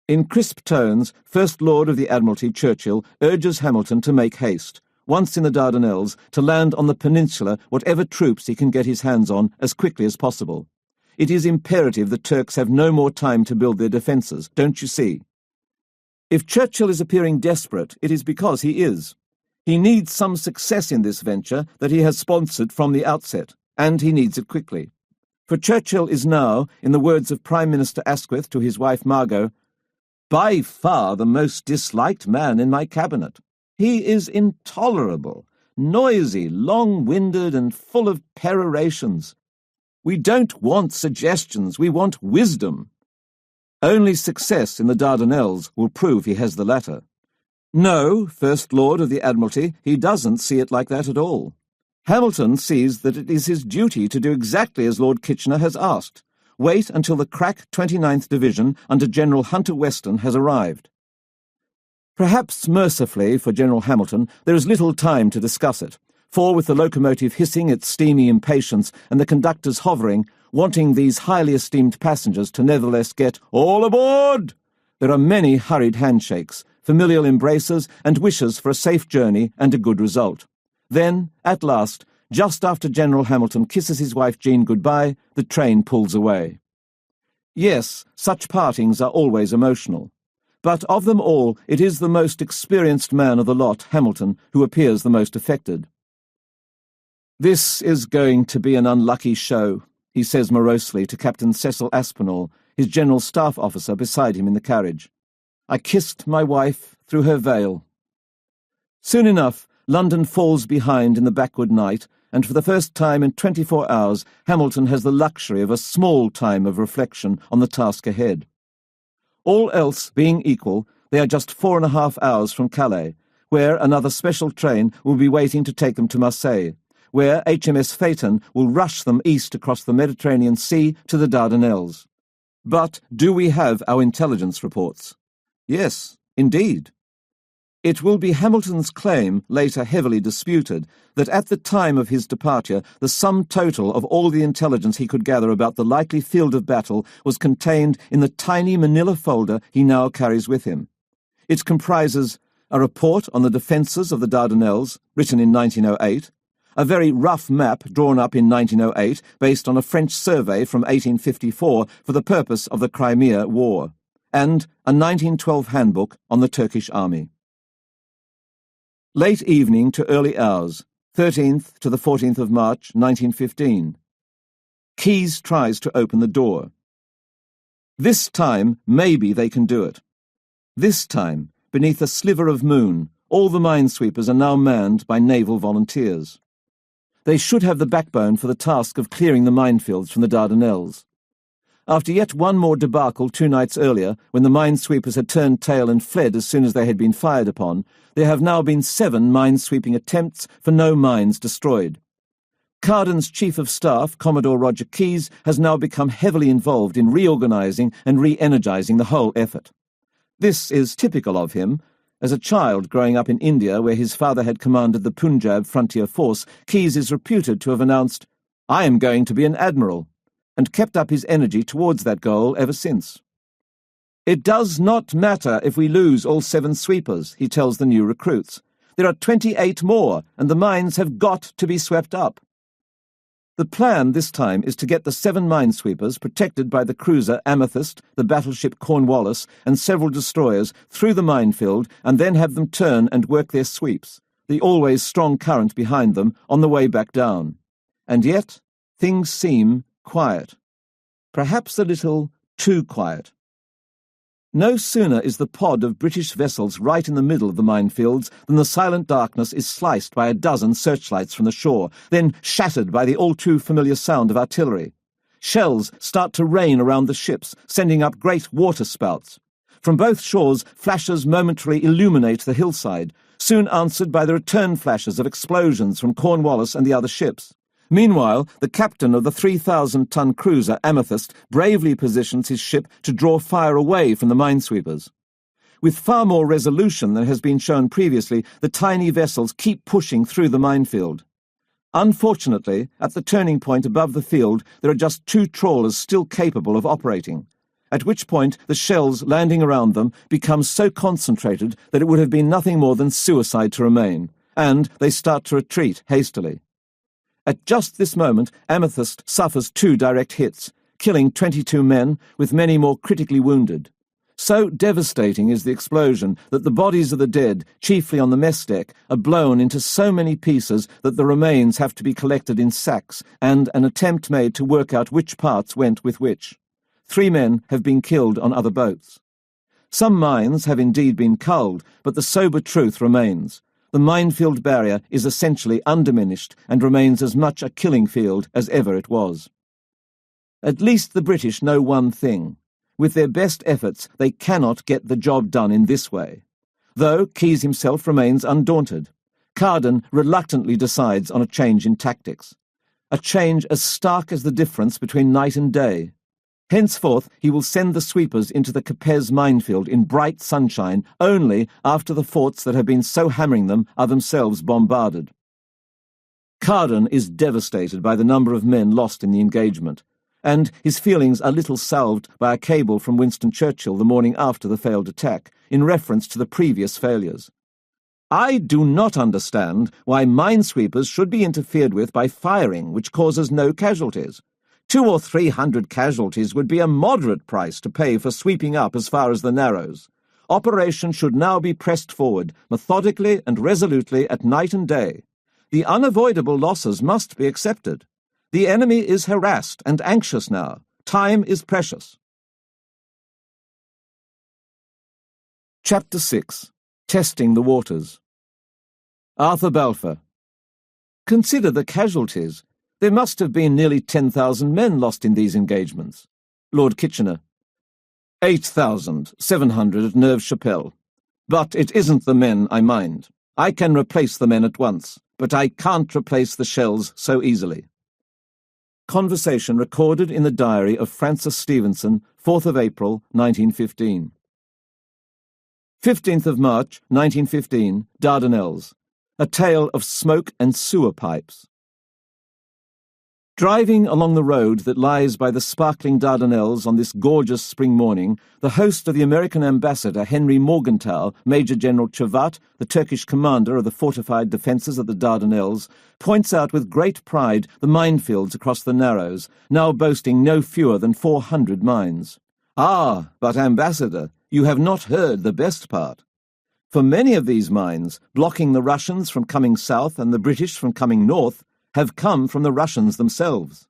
In crisp tones, First Lord of the Admiralty Churchill urges Hamilton to make haste, once in the Dardanelles, to land on the peninsula whatever troops he can get his hands on as quickly as possible. It is imperative the Turks have no more time to build their defences, don't you see? If Churchill is appearing desperate, it is because he is. He needs some success in this venture that he has sponsored from the outset, and he needs it quickly. For Churchill is now, in the words of Prime Minister Asquith to his wife Margot, by far the most disliked man in my cabinet. He is intolerable, noisy, long-winded, and full of perorations. We don't want suggestions, we want wisdom. Only success in the Dardanelles will prove he has the latter. No, First Lord of the Admiralty, he doesn't see it like that at all. Hamilton sees that it is his duty to do exactly as Lord Kitchener has asked. Wait until the crack 29th Division under General Hunter Weston has arrived. Perhaps mercifully for General Hamilton, there is little time to discuss it, for with the locomotive hissing its steamy impatience and the conductors hovering, wanting these highly esteemed passengers to nevertheless get all aboard, there are many hurried handshakes, familial embraces, and wishes for a safe journey and a good result. Then, at last, just after General Hamilton kisses his wife Jean goodbye, the train pulls away. Yes, such partings are always emotional. But of them all, it is the most experienced man of the lot, Hamilton, who appears the most affected. "This is going to be an unlucky show," he says morosely to Captain Cecil Aspinall, his General Staff Officer, beside him in the carriage. "I kissed my wife through her veil." Soon enough, London falls behind in the backward night, and for the first time in 24 hours Hamilton has the luxury of a small time of reflection on the task ahead. All else being equal, they are just 4.5 hours from Calais, where another special train will be waiting to take them to Marseille, where HMS Phaeton will rush them east across the Mediterranean Sea to the Dardanelles. But do we have our intelligence reports? Yes, indeed. It will be Hamilton's claim, later heavily disputed, that at the time of his departure the sum total of all the intelligence he could gather about the likely field of battle was contained in the tiny manila folder he now carries with him. It comprises a report on the defences of the Dardanelles, written in 1908, a very rough map drawn up in 1908 based on a French survey from 1854 for the purpose of the Crimea War, and a 1912 handbook on the Turkish army. Late evening to early hours, 13th to the 14th of March, 1915. Keyes tries to open the door. This time, maybe they can do it. This time, beneath a sliver of moon, all the minesweepers are now manned by naval volunteers. They should have the backbone for the task of clearing the minefields from the Dardanelles. After yet one more debacle 2 nights earlier, when the minesweepers had turned tail and fled as soon as they had been fired upon, there have now been 7 minesweeping attempts for no mines destroyed. Carden's Chief of Staff, Commodore Roger Keyes, has now become heavily involved in reorganising and re-energising the whole effort. This is typical of him. As a child growing up in India, where his father had commanded the Punjab frontier force, Keyes is reputed to have announced, "I am going to be an admiral," and kept up his energy towards that goal ever since. "It does not matter if we lose all 7 sweepers," he tells the new recruits. "There are 28 more, and the mines have got to be swept up." The plan this time is to get the 7 minesweepers, protected by the cruiser Amethyst, the battleship Cornwallis, and several destroyers, through the minefield, and then have them turn and work their sweeps, the always strong current behind them, on the way back down. And yet things seem quiet. Perhaps a little too quiet. No sooner is the pod of British vessels right in the middle of the minefields than the silent darkness is sliced by a dozen searchlights from the shore, then shattered by the all-too-familiar sound of artillery. Shells start to rain around the ships, sending up great waterspouts. From both shores, flashes momentarily illuminate the hillside, soon answered by the return flashes of explosions from Cornwallis and the other ships. Meanwhile, the captain of the 3,000-ton cruiser Amethyst bravely positions his ship to draw fire away from the minesweepers. With far more resolution than has been shown previously, the tiny vessels keep pushing through the minefield. Unfortunately, at the turning point above the field, there are just 2 trawlers still capable of operating, at which point the shells landing around them become so concentrated that it would have been nothing more than suicide to remain, and they start to retreat hastily. At just this moment, Amethyst suffers 2 direct hits, killing 22 men, with many more critically wounded. So devastating is the explosion that the bodies of the dead, chiefly on the mess deck, are blown into so many pieces that the remains have to be collected in sacks, and an attempt made to work out which parts went with which. 3 men have been killed on other boats. Some mines have indeed been culled, but the sober truth remains. The minefield barrier is essentially undiminished and remains as much a killing field as ever it was. At least the British know one thing. With their best efforts, they cannot get the job done in this way. Though Keyes himself remains undaunted. Carden reluctantly decides on a change in tactics. A change as stark as the difference between night and day. Henceforth, he will send the sweepers into the Capes minefield in bright sunshine only after the forts that have been so hammering them are themselves bombarded. Carden is devastated by the number of men lost in the engagement, and his feelings are little salved by a cable from Winston Churchill the morning after the failed attack, in reference to the previous failures. "I do not understand why minesweepers should be interfered with by firing which causes no casualties. 200 or 300 casualties would be a moderate price to pay for sweeping up as far as the Narrows. Operation should now be pressed forward, methodically and resolutely at night and day. The unavoidable losses must be accepted. The enemy is harassed and anxious now. Time is precious." Chapter 6. Testing the Waters. Arthur Balfour. Consider the casualties. There must have been nearly 10,000 men lost in these engagements. Lord Kitchener. 8,700 at Neuve-Chapelle. But it isn't the men I mind. I can replace the men at once, but I can't replace the shells so easily. Conversation recorded in the diary of Francis Stevenson, 4th of April, 1915. 15th of March, 1915, Dardanelles. A tale of smoke and sewer pipes. Driving along the road that lies by the sparkling Dardanelles on this gorgeous spring morning, the host of the American ambassador Henry Morgenthau, Major General Chavat, the Turkish commander of the fortified defences of the Dardanelles, points out with great pride the minefields across the Narrows, now boasting no fewer than 400 mines. "Ah, but, Ambassador, you have not heard the best part. For many of these mines, blocking the Russians from coming south and the British from coming north, have come from the Russians themselves."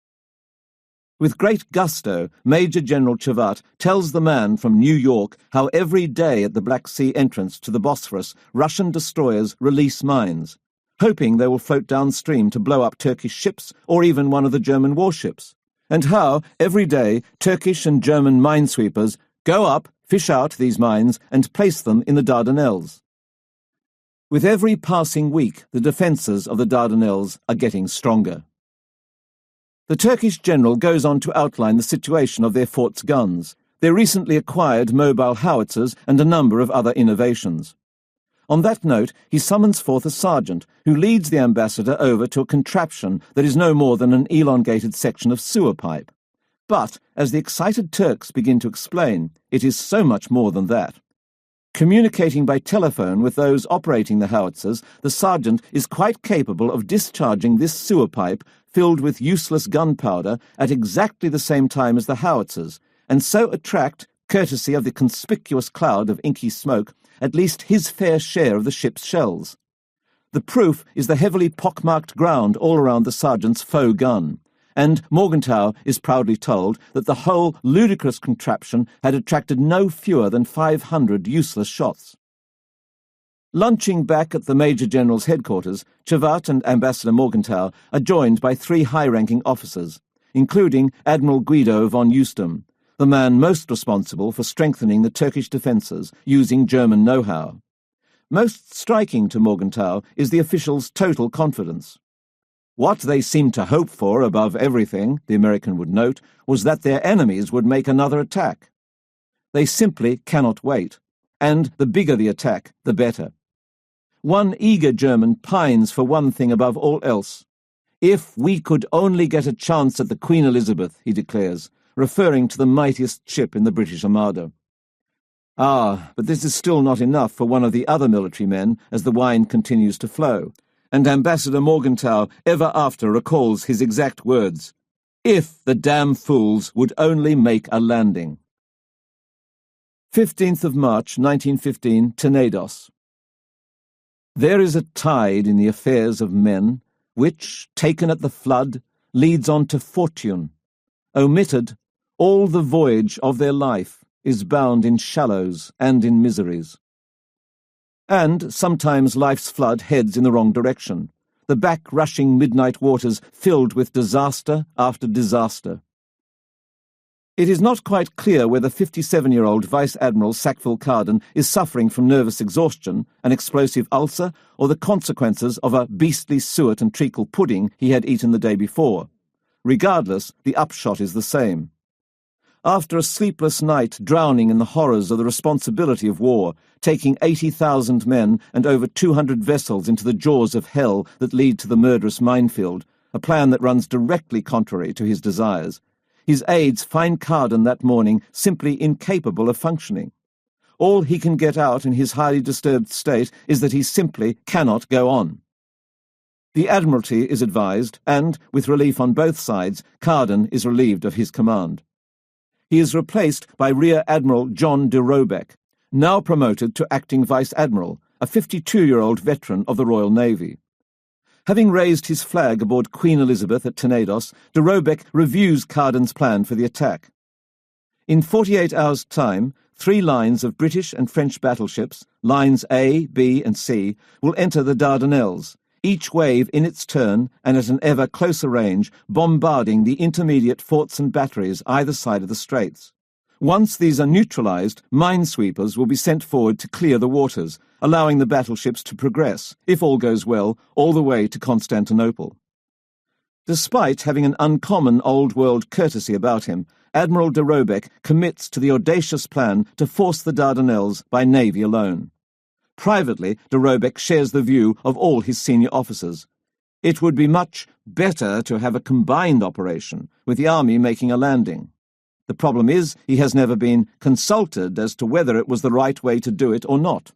With great gusto, Major General Chavat tells the man from New York how every day at the Black Sea entrance to the Bosphorus, Russian destroyers release mines, hoping they will float downstream to blow up Turkish ships or even one of the German warships, and how every day Turkish and German minesweepers go up, fish out these mines, and place them in the Dardanelles. With every passing week, the defences of the Dardanelles are getting stronger. The Turkish general goes on to outline the situation of their fort's guns, their recently acquired mobile howitzers, and a number of other innovations. On that note, he summons forth a sergeant, who leads the ambassador over to a contraption that is no more than an elongated section of sewer pipe. But, as the excited Turks begin to explain, it is so much more than that. Communicating by telephone with those operating the howitzers, the sergeant is quite capable of discharging this sewer pipe filled with useless gunpowder at exactly the same time as the howitzers, and so attract, courtesy of the conspicuous cloud of inky smoke, at least his fair share of the ship's shells. The proof is the heavily pockmarked ground all around the sergeant's faux gun, and Morgenthau is proudly told that the whole ludicrous contraption had attracted no fewer than 500 useless shots. Lunching back at the Major General's headquarters, Chavat and Ambassador Morgenthau are joined by 3 high-ranking officers, including Admiral Guido von Eustem, the man most responsible for strengthening the Turkish defences using German know-how. Most striking to Morgenthau is the official's total confidence. What they seemed to hope for above everything, the American would note, was that their enemies would make another attack. They simply cannot wait, and the bigger the attack, the better. One eager German pines for one thing above all else. "If we could only get a chance at the Queen Elizabeth," he declares, referring to the mightiest ship in the British Armada. Ah, but this is still not enough for one of the other military men as the wine continues to flow, and Ambassador Morgenthau ever after recalls his exact words, "If the damn fools would only make a landing." 15th of March, 1915, Tenedos. There is a tide in the affairs of men, which, taken at the flood, leads on to fortune. Omitted, all the voyage of their life is bound in shallows and in miseries. And sometimes life's flood heads in the wrong direction, the back-rushing midnight waters filled with disaster after disaster. It is not quite clear whether 57-year-old Vice Admiral Sackville-Carden is suffering from nervous exhaustion, an explosive ulcer, or the consequences of a beastly suet and treacle pudding he had eaten the day before. Regardless, the upshot is the same. After a sleepless night drowning in the horrors of the responsibility of war, taking 80,000 men and over 200 vessels into the jaws of hell that lead to the murderous minefield, a plan that runs directly contrary to his desires, his aides find Carden that morning simply incapable of functioning. All he can get out in his highly disturbed state is that he simply cannot go on. The Admiralty is advised, and, with relief on both sides, Carden is relieved of his command. He is replaced by Rear Admiral John de Robeck, now promoted to acting Vice Admiral, a 52-year-old veteran of the Royal Navy. Having raised his flag aboard Queen Elizabeth at Tenedos, de Robeck reviews Carden's plan for the attack. In 48 hours' time, 3 lines of British and French battleships, lines A, B and C, will enter the Dardanelles, each wave in its turn and at an ever closer range, bombarding the intermediate forts and batteries either side of the straits. Once these are neutralized, minesweepers will be sent forward to clear the waters, allowing the battleships to progress, if all goes well, all the way to Constantinople. Despite having an uncommon old-world courtesy about him, Admiral de Robeck commits to the audacious plan to force the Dardanelles by navy alone. Privately, de Robeck shares the view of all his senior officers. It would be much better to have a combined operation, with the army making a landing. The problem is he has never been consulted as to whether it was the right way to do it or not.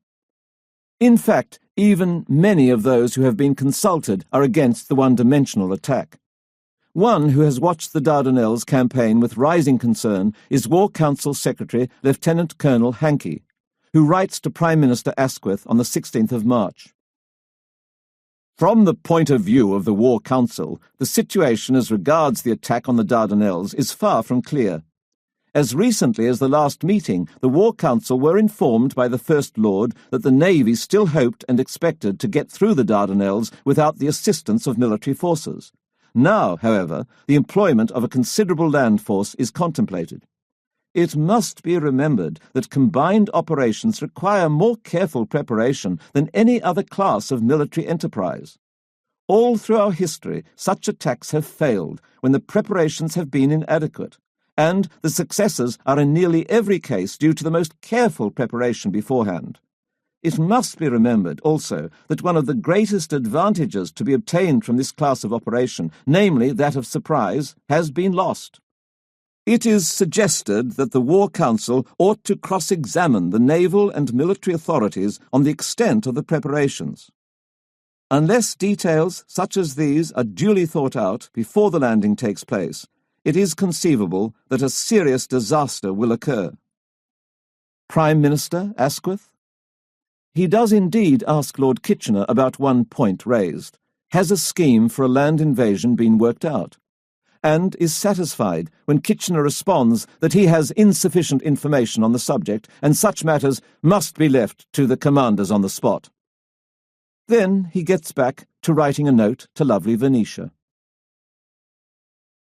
In fact, even many of those who have been consulted are against the one-dimensional attack. One who has watched the Dardanelles campaign with rising concern is War Council Secretary Lieutenant Colonel Hankey, who writes to Prime Minister Asquith on the 16th of March. From the point of view of the War Council, the situation as regards the attack on the Dardanelles is far from clear. As recently as the last meeting, the War Council were informed by the First Lord that the Navy still hoped and expected to get through the Dardanelles without the assistance of military forces. Now, however, the employment of a considerable land force is contemplated. It must be remembered that combined operations require more careful preparation than any other class of military enterprise. All through our history, such attacks have failed when the preparations have been inadequate, and the successes are in nearly every case due to the most careful preparation beforehand. It must be remembered also that one of the greatest advantages to be obtained from this class of operation, namely that of surprise, has been lost. It is suggested that the War Council ought to cross-examine the naval and military authorities on the extent of the preparations. Unless details such as these are duly thought out before the landing takes place, it is conceivable that a serious disaster will occur. Prime Minister Asquith? He does indeed ask Lord Kitchener about one point raised. Has a scheme for a land invasion been worked out? And is satisfied when Kitchener responds that he has insufficient information on the subject and such matters must be left to the commanders on the spot. Then he gets back to writing a note to lovely Venetia.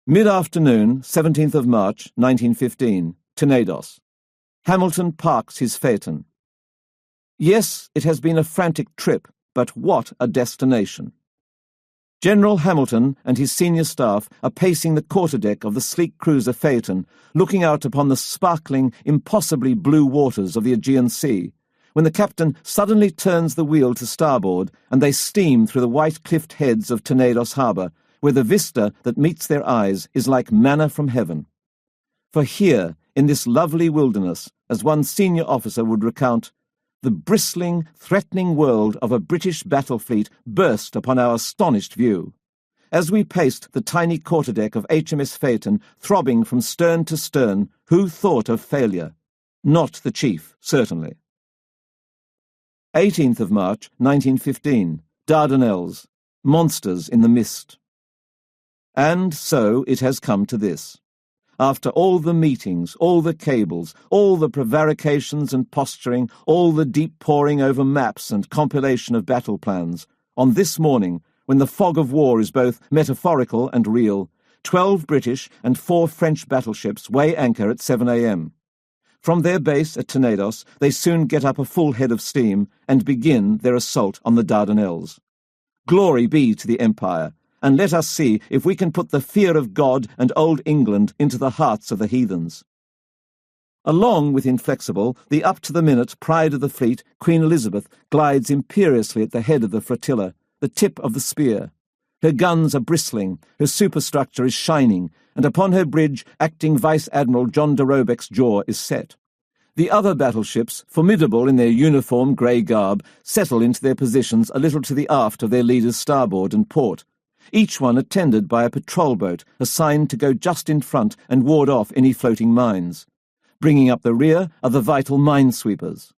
Mid-afternoon, 17th of March, 1915, Tenedos. Hamilton parks his phaeton. Yes, it has been a frantic trip, but what a destination. General Hamilton and his senior staff are pacing the quarterdeck of the sleek cruiser phaeton, looking out upon the sparkling, impossibly blue waters of the Aegean Sea, when the captain suddenly turns the wheel to starboard and they steam through the white cliffed heads of Tenedos harbour, where the vista that meets their eyes is like manna from heaven. For here, in this lovely wilderness, as one senior officer would recount, the bristling, threatening world of a British battle fleet burst upon our astonished view. As we paced the tiny quarterdeck of HMS Phaeton, throbbing from stern to stern, who thought of failure? Not the chief, certainly. 18th of March, 1915, Dardanelles, monsters in the mist. And so it has come to this. After all the meetings, all the cables, all the prevarications and posturing, all the deep poring over maps and compilation of battle plans, on this morning, when the fog of war is both metaphorical and real, 12 British and 4 French battleships weigh anchor at 7 a.m. From their base at Tenedos, they soon get up a full head of steam and begin their assault on the Dardanelles. Glory be to the Empire, and let us see if we can put the fear of God and old England into the hearts of the heathens. Along with Inflexible, the up-to-the-minute pride of the fleet, Queen Elizabeth, glides imperiously at the head of the flotilla, the tip of the spear. Her guns are bristling, her superstructure is shining, and upon her bridge Acting Vice Admiral John de Robeck's jaw is set. The other battleships, formidable in their uniform grey garb, settle into their positions a little to the aft of their leaders' starboard and port, each one attended by a patrol boat assigned to go just in front and ward off any floating mines. Bringing up the rear are the vital minesweepers.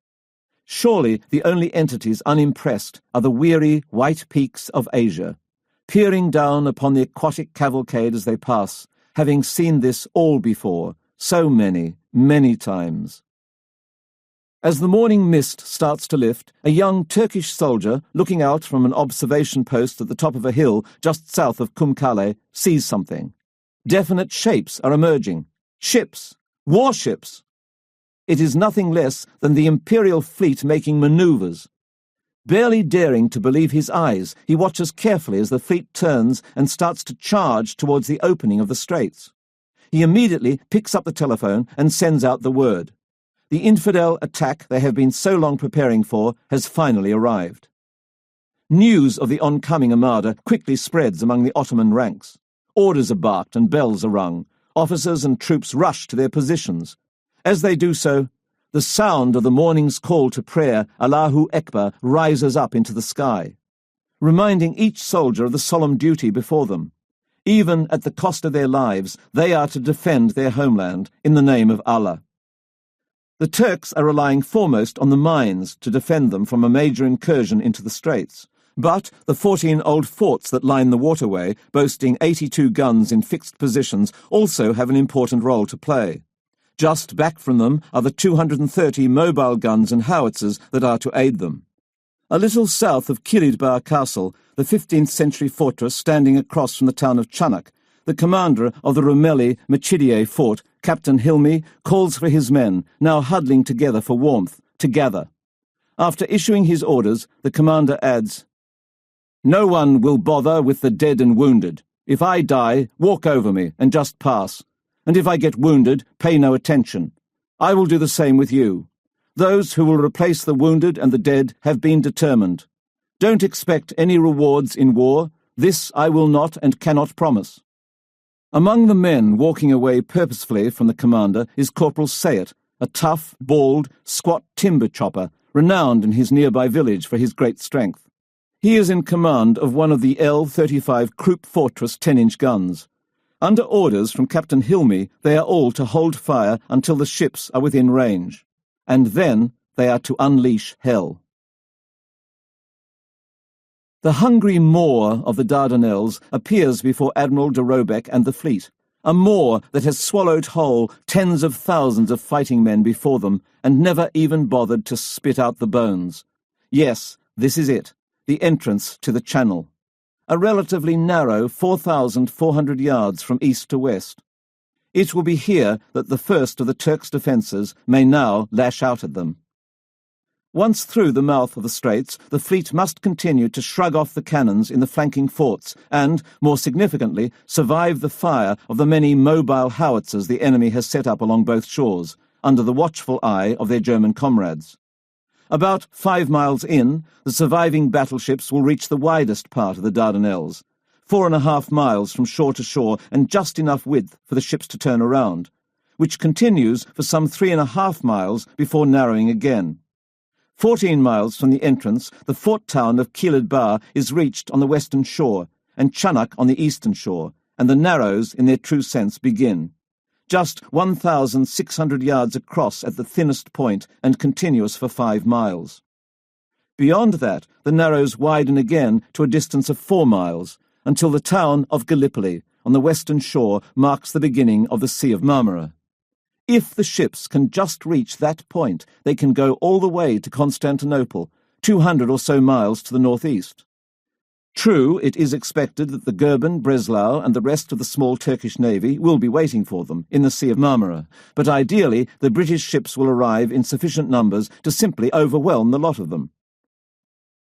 Surely the only entities unimpressed are the weary white peaks of Asia, peering down upon the aquatic cavalcade as they pass, having seen this all before, so many, many times. As the morning mist starts to lift, a young Turkish soldier, looking out from an observation post at the top of a hill just south of Kumkale, sees something. Definite shapes are emerging. Ships! Warships! It is nothing less than the Imperial fleet making manoeuvres. Barely daring to believe his eyes, he watches carefully as the fleet turns and starts to charge towards the opening of the straits. He immediately picks up the telephone and sends out the word. The infidel attack they have been so long preparing for has finally arrived. News of the oncoming armada quickly spreads among the Ottoman ranks. Orders are barked and bells are rung. Officers and troops rush to their positions. As they do so, the sound of the morning's call to prayer, Allahu Ekber, rises up into the sky, reminding each soldier of the solemn duty before them. Even at the cost of their lives, they are to defend their homeland in the name of Allah. The Turks are relying foremost on the mines to defend them from a major incursion into the straits. But the 14 old forts that line the waterway, boasting 82 guns in fixed positions, also have an important role to play. Just back from them are the 230 mobile guns and howitzers that are to aid them. A little south of Kilidbar Castle, the 15th century fortress standing across from the town of Chanak, the commander of the Rumeli Machidier fort, Captain Hilmi, calls for his men, now huddling together for warmth, to gather. After issuing his orders, the commander adds, "No one will bother with the dead and wounded. If I die, walk over me and just pass. And if I get wounded, pay no attention. I will do the same with you. Those who will replace the wounded and the dead have been determined. Don't expect any rewards in war. This I will not and cannot promise." Among the men walking away purposefully from the commander is Corporal Sayet, a tough, bald, squat timber chopper, renowned in his nearby village for his great strength. He is in command of one of the L-35 Krupp Fortress 10-inch guns. Under orders from Captain Hilmi, they are all to hold fire until the ships are within range. And then they are to unleash hell. The hungry maw of the Dardanelles appears before Admiral de Robeck and the fleet, a maw that has swallowed whole tens of thousands of fighting men before them and never even bothered to spit out the bones. Yes, this is it, the entrance to the Channel. A relatively narrow 4,400 yards from east to west. It will be here that the first of the Turks' defences may now lash out at them. Once through the mouth of the straits, the fleet must continue to shrug off the cannons in the flanking forts and, more significantly, survive the fire of the many mobile howitzers the enemy has set up along both shores, under the watchful eye of their German comrades. About 5 miles in, the surviving battleships will reach the widest part of the Dardanelles, 4.5 miles from shore to shore and just enough width for the ships to turn around, which continues for some 3.5 miles before narrowing again. 14 miles from the entrance, the fort town of Kielad is reached on the western shore, and Chanak on the eastern shore, and the narrows, in their true sense, begin. Just 1,600 yards across at the thinnest point and continuous for 5 miles. Beyond that, the narrows widen again to a distance of 4 miles, until the town of Gallipoli on the western shore marks the beginning of the Sea of Marmara. If the ships can just reach that point, they can go all the way to Constantinople, 200 or so miles to the northeast. True, it is expected that the Goeben, Breslau, and the rest of the small Turkish navy will be waiting for them in the Sea of Marmara, but ideally the British ships will arrive in sufficient numbers to simply overwhelm the lot of them.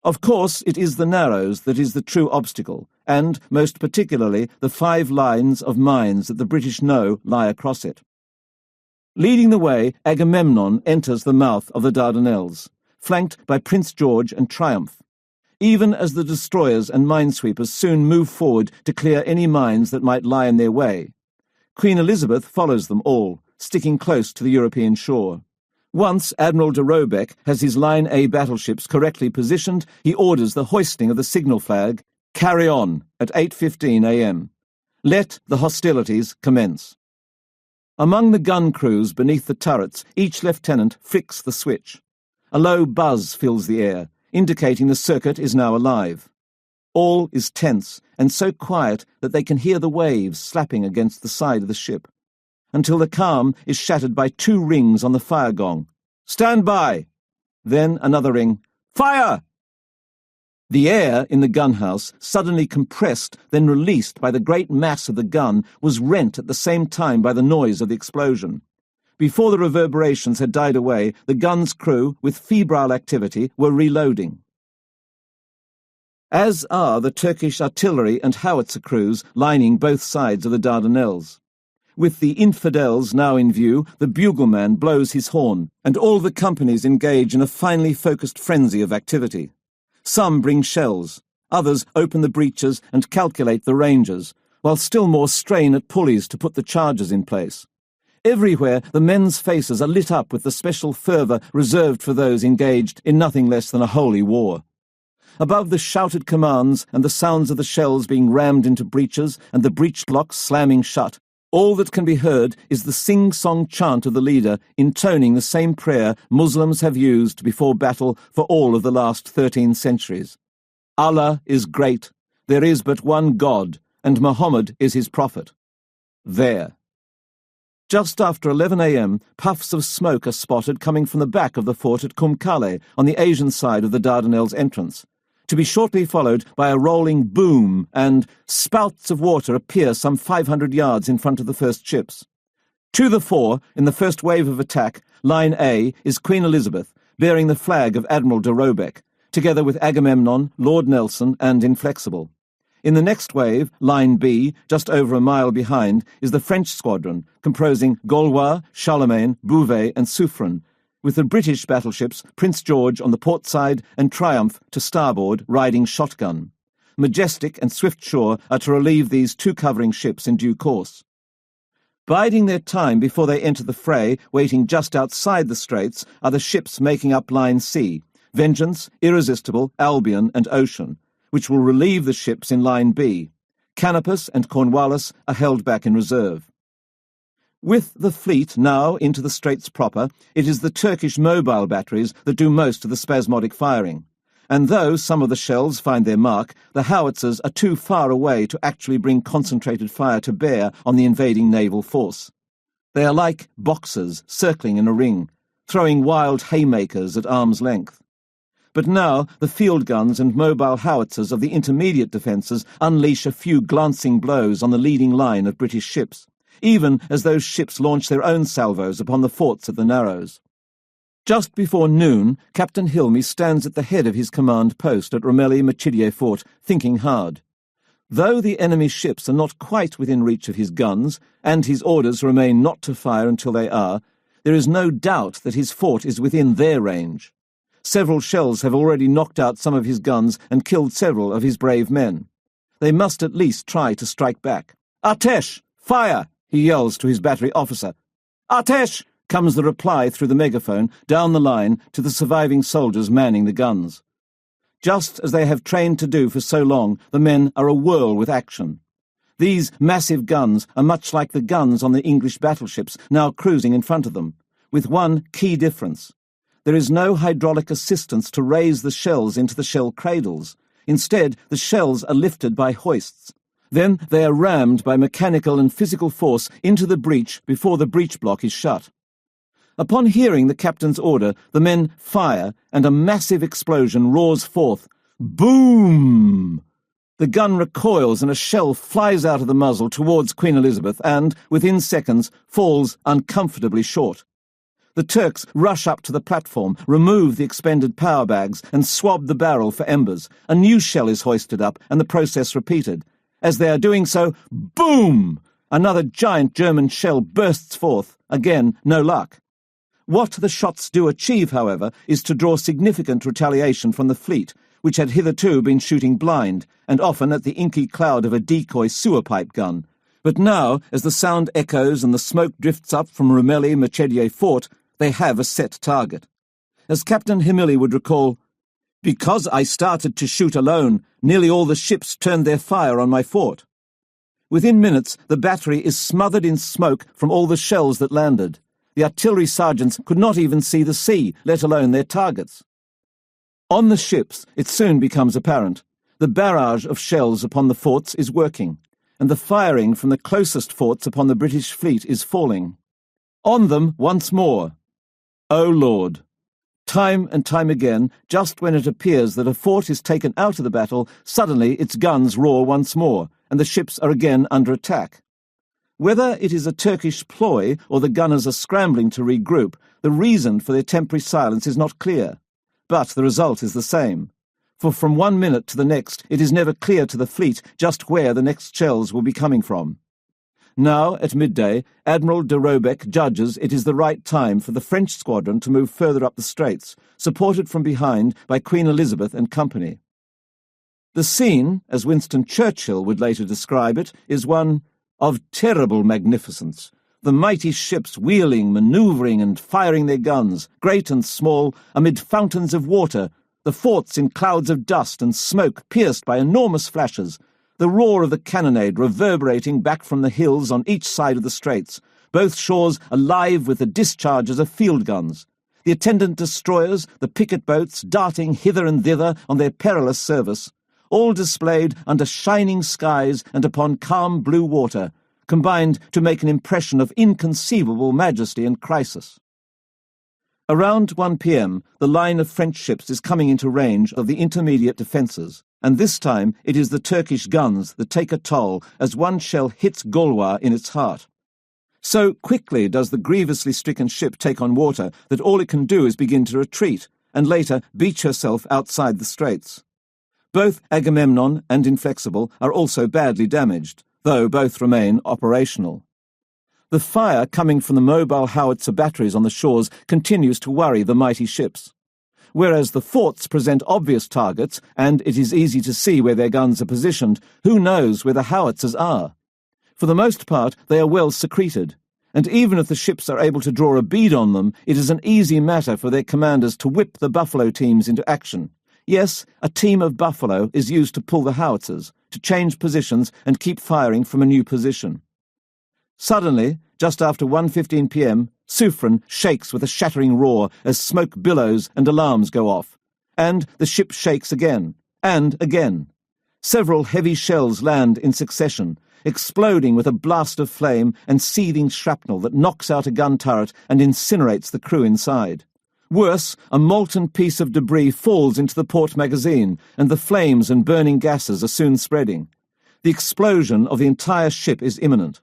Of course, it is the narrows that is the true obstacle, and, most particularly, the 5 lines of mines that the British know lie across it. Leading the way, Agamemnon enters the mouth of the Dardanelles, flanked by Prince George and Triumph, even as the destroyers and minesweepers soon move forward to clear any mines that might lie in their way. Queen Elizabeth follows them all, sticking close to the European shore. Once Admiral de Robeck has his Line A battleships correctly positioned, he orders the hoisting of the signal flag, "Carry on," at 8:15 a.m. Let the hostilities commence. Among the gun crews beneath the turrets, each lieutenant flicks the switch. A low buzz fills the air, indicating the circuit is now alive. All is tense and so quiet that they can hear the waves slapping against the side of the ship, until the calm is shattered by 2 rings on the fire gong. "Stand by!" Then another ring. "Fire!" The air in the gunhouse, suddenly compressed, then released by the great mass of the gun, was rent at the same time by the noise of the explosion. Before the reverberations had died away, the gun's crew, with febrile activity, were reloading. As are the Turkish artillery and howitzer crews lining both sides of the Dardanelles. With the infidels now in view, the bugleman blows his horn, and all the companies engage in a finely focused frenzy of activity. Some bring shells, others open the breaches and calculate the ranges, while still more strain at pulleys to put the charges in place. Everywhere the men's faces are lit up with the special fervour reserved for those engaged in nothing less than a holy war. Above the shouted commands and the sounds of the shells being rammed into breaches and the breech blocks slamming shut, all that can be heard is the sing-song chant of the leader intoning the same prayer Muslims have used before battle for all of the last 13 centuries. Allah is great, there is but one God, and Muhammad is his prophet. There. Just after 11 a.m., puffs of smoke are spotted coming from the back of the fort at Kumkale on the Asian side of the Dardanelles entrance, to be shortly followed by a rolling boom, and spouts of water appear some 500 yards in front of the first ships. To the fore, in the first wave of attack, Line A is Queen Elizabeth, bearing the flag of Admiral de Robeck, together with Agamemnon, Lord Nelson, and Inflexible. In the next wave, Line B, just over a mile behind, is the French squadron, comprising Gaulois, Charlemagne, Bouvet, and Suffren, with the British battleships Prince George on the port side and Triumph to starboard riding shotgun. Majestic and Swiftsure are to relieve these 2 covering ships in due course. Biding their time before they enter the fray, waiting just outside the straits, are the ships making up Line C, Vengeance, Irresistible, Albion, and Ocean, which will relieve the ships in Line B. Canopus and Cornwallis are held back in reserve. With the fleet now into the straits proper, it is the Turkish mobile batteries that do most of the spasmodic firing. And though some of the shells find their mark, the howitzers are too far away to actually bring concentrated fire to bear on the invading naval force. They are like boxers circling in a ring, throwing wild haymakers at arm's length. But now the field guns and mobile howitzers of the intermediate defences unleash a few glancing blows on the leading line of British ships, even as those ships launch their own salvos upon the forts at the Narrows. Just before noon, Captain Hilmy stands at the head of his command post at Romelli-Machidier Fort, thinking hard. Though the enemy's ships are not quite within reach of his guns, and his orders remain not to fire until they are, there is no doubt that his fort is within their range. Several shells have already knocked out some of his guns and killed several of his brave men. They must at least try to strike back. "Artesh! Fire!" he yells to his battery officer. "Artesh!" comes the reply through the megaphone down the line to the surviving soldiers manning the guns. Just as they have trained to do for so long, the men are awhirl with action. These massive guns are much like the guns on the English battleships now cruising in front of them, with one key difference. There is no hydraulic assistance to raise the shells into the shell cradles. Instead, the shells are lifted by hoists. Then they are rammed by mechanical and physical force into the breech before the breech block is shut. Upon hearing the captain's order, the men fire, and a massive explosion roars forth. Boom! The gun recoils and a shell flies out of the muzzle towards Queen Elizabeth and, within seconds, falls uncomfortably short. The Turks rush up to the platform, remove the expended power bags, and swab the barrel for embers. A new shell is hoisted up, and the process repeated. As they are doing so, boom! Another giant German shell bursts forth. Again, no luck. What the shots do achieve, however, is to draw significant retaliation from the fleet, which had hitherto been shooting blind, and often at the inky cloud of a decoy sewer pipe gun. But now, as the sound echoes and the smoke drifts up from Rumeli-Machedier Fort, they have a set target. As Captain Himili would recall, "Because I started to shoot alone, nearly all the ships turned their fire on my fort." Within minutes, the battery is smothered in smoke from all the shells that landed. The artillery sergeants could not even see the sea, let alone their targets. On the ships, it soon becomes apparent. The barrage of shells upon the forts is working, and the firing from the closest forts upon the British fleet is falling. On them once more. O Lord! Time and time again, just when it appears that a fort is taken out of the battle, suddenly its guns roar once more, and the ships are again under attack. Whether it is a Turkish ploy or the gunners are scrambling to regroup, the reason for their temporary silence is not clear. But the result is the same. For from 1 minute to the next, it is never clear to the fleet just where the next shells will be coming from. Now, at midday, Admiral de Robeck judges it is the right time for the French squadron to move further up the straits, supported from behind by Queen Elizabeth and company. The scene, as Winston Churchill would later describe it, is one of terrible magnificence, the mighty ships wheeling, manoeuvring and firing their guns, great and small, amid fountains of water, the forts in clouds of dust and smoke pierced by enormous flashes, the roar of the cannonade reverberating back from the hills on each side of the straits, both shores alive with the discharges of field guns, the attendant destroyers, the picket boats darting hither and thither on their perilous service, all displayed under shining skies and upon calm blue water, combined to make an impression of inconceivable majesty and crisis. Around 1 p.m., the line of French ships is coming into range of the intermediate defences, and this time it is the Turkish guns that take a toll as one shell hits Gaulois in its heart. So quickly does the grievously stricken ship take on water that all it can do is begin to retreat, and later beach herself outside the straits. Both Agamemnon and Inflexible are also badly damaged, though both remain operational. The fire coming from the mobile howitzer batteries on the shores continues to worry the mighty ships. Whereas the forts present obvious targets, and it is easy to see where their guns are positioned, who knows where the howitzers are? For the most part, they are well secreted, and even if the ships are able to draw a bead on them, it is an easy matter for their commanders to whip the Buffalo teams into action. Yes, a team of Buffalo is used to pull the howitzers, to change positions and keep firing from a new position. Suddenly, just after 1:15 p.m, Suffren shakes with a shattering roar as smoke billows and alarms go off. And the ship shakes again, and again. Several heavy shells land in succession, exploding with a blast of flame and seething shrapnel that knocks out a gun turret and incinerates the crew inside. Worse, a molten piece of debris falls into the port magazine, and the flames and burning gases are soon spreading. The explosion of the entire ship is imminent.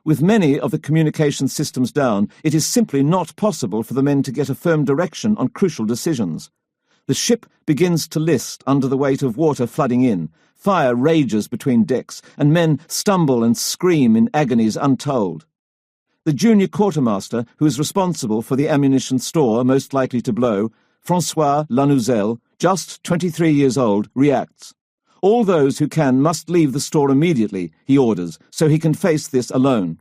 With many of the communication systems down, it is simply not possible for the men to get a firm direction on crucial decisions. The ship begins to list under the weight of water flooding in, fire rages between decks, and men stumble and scream in agonies untold. The junior quartermaster, who is responsible for the ammunition store most likely to blow, François Lanouzel, just 23 years old, reacts. All those who can must leave the store immediately, he orders, so he can face this alone.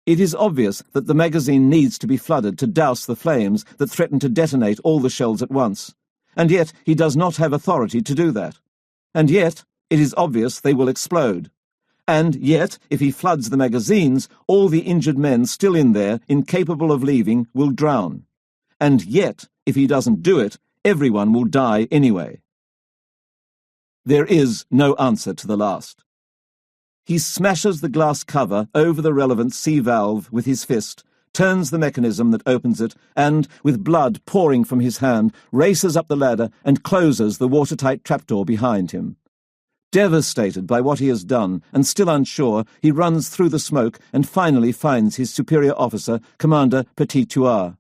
It is obvious that the magazine needs to be flooded to douse the flames that threaten to detonate all the shells at once, and yet he does not have authority to do that. And yet it is obvious they will explode. And yet, if he floods the magazines, all the injured men still in there, incapable of leaving, will drown. And yet, if he doesn't do it, everyone will die anyway. There is no answer to the last. He smashes the glass cover over the relevant sea valve with his fist, turns the mechanism that opens it, and, with blood pouring from his hand, races up the ladder and closes the watertight trapdoor behind him. Devastated by what he has done, and still unsure, he runs through the smoke and finally finds his superior officer, Commander Petit-Tuard.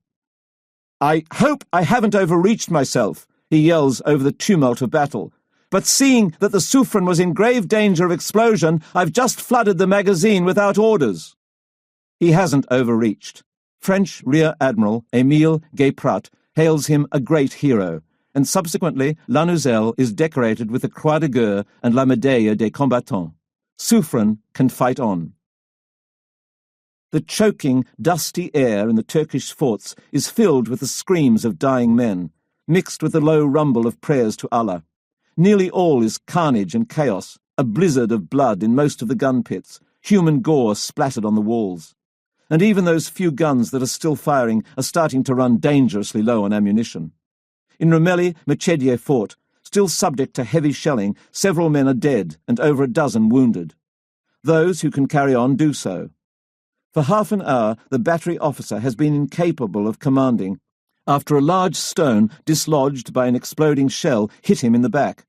"I hope I haven't overreached myself," he yells over the tumult of battle. "But seeing that the Suffren was in grave danger of explosion, I've just flooded the magazine without orders." He hasn't overreached. French Rear Admiral Émile Guéprat hails him a great hero, and subsequently Lanouzel is decorated with the Croix de Guerre and la Médaille des Combattants. Suffren can fight on. The choking, dusty air in the Turkish forts is filled with the screams of dying men, mixed with the low rumble of prayers to Allah. Nearly all is carnage and chaos, a blizzard of blood in most of the gun pits, human gore splattered on the walls. And even those few guns that are still firing are starting to run dangerously low on ammunition. In Rumeli-Mechedier fort, still subject to heavy shelling, several men are dead and over a dozen wounded. Those who can carry on do so. For half an hour, the battery officer has been incapable of commanding after a large stone dislodged by an exploding shell hit him in the back.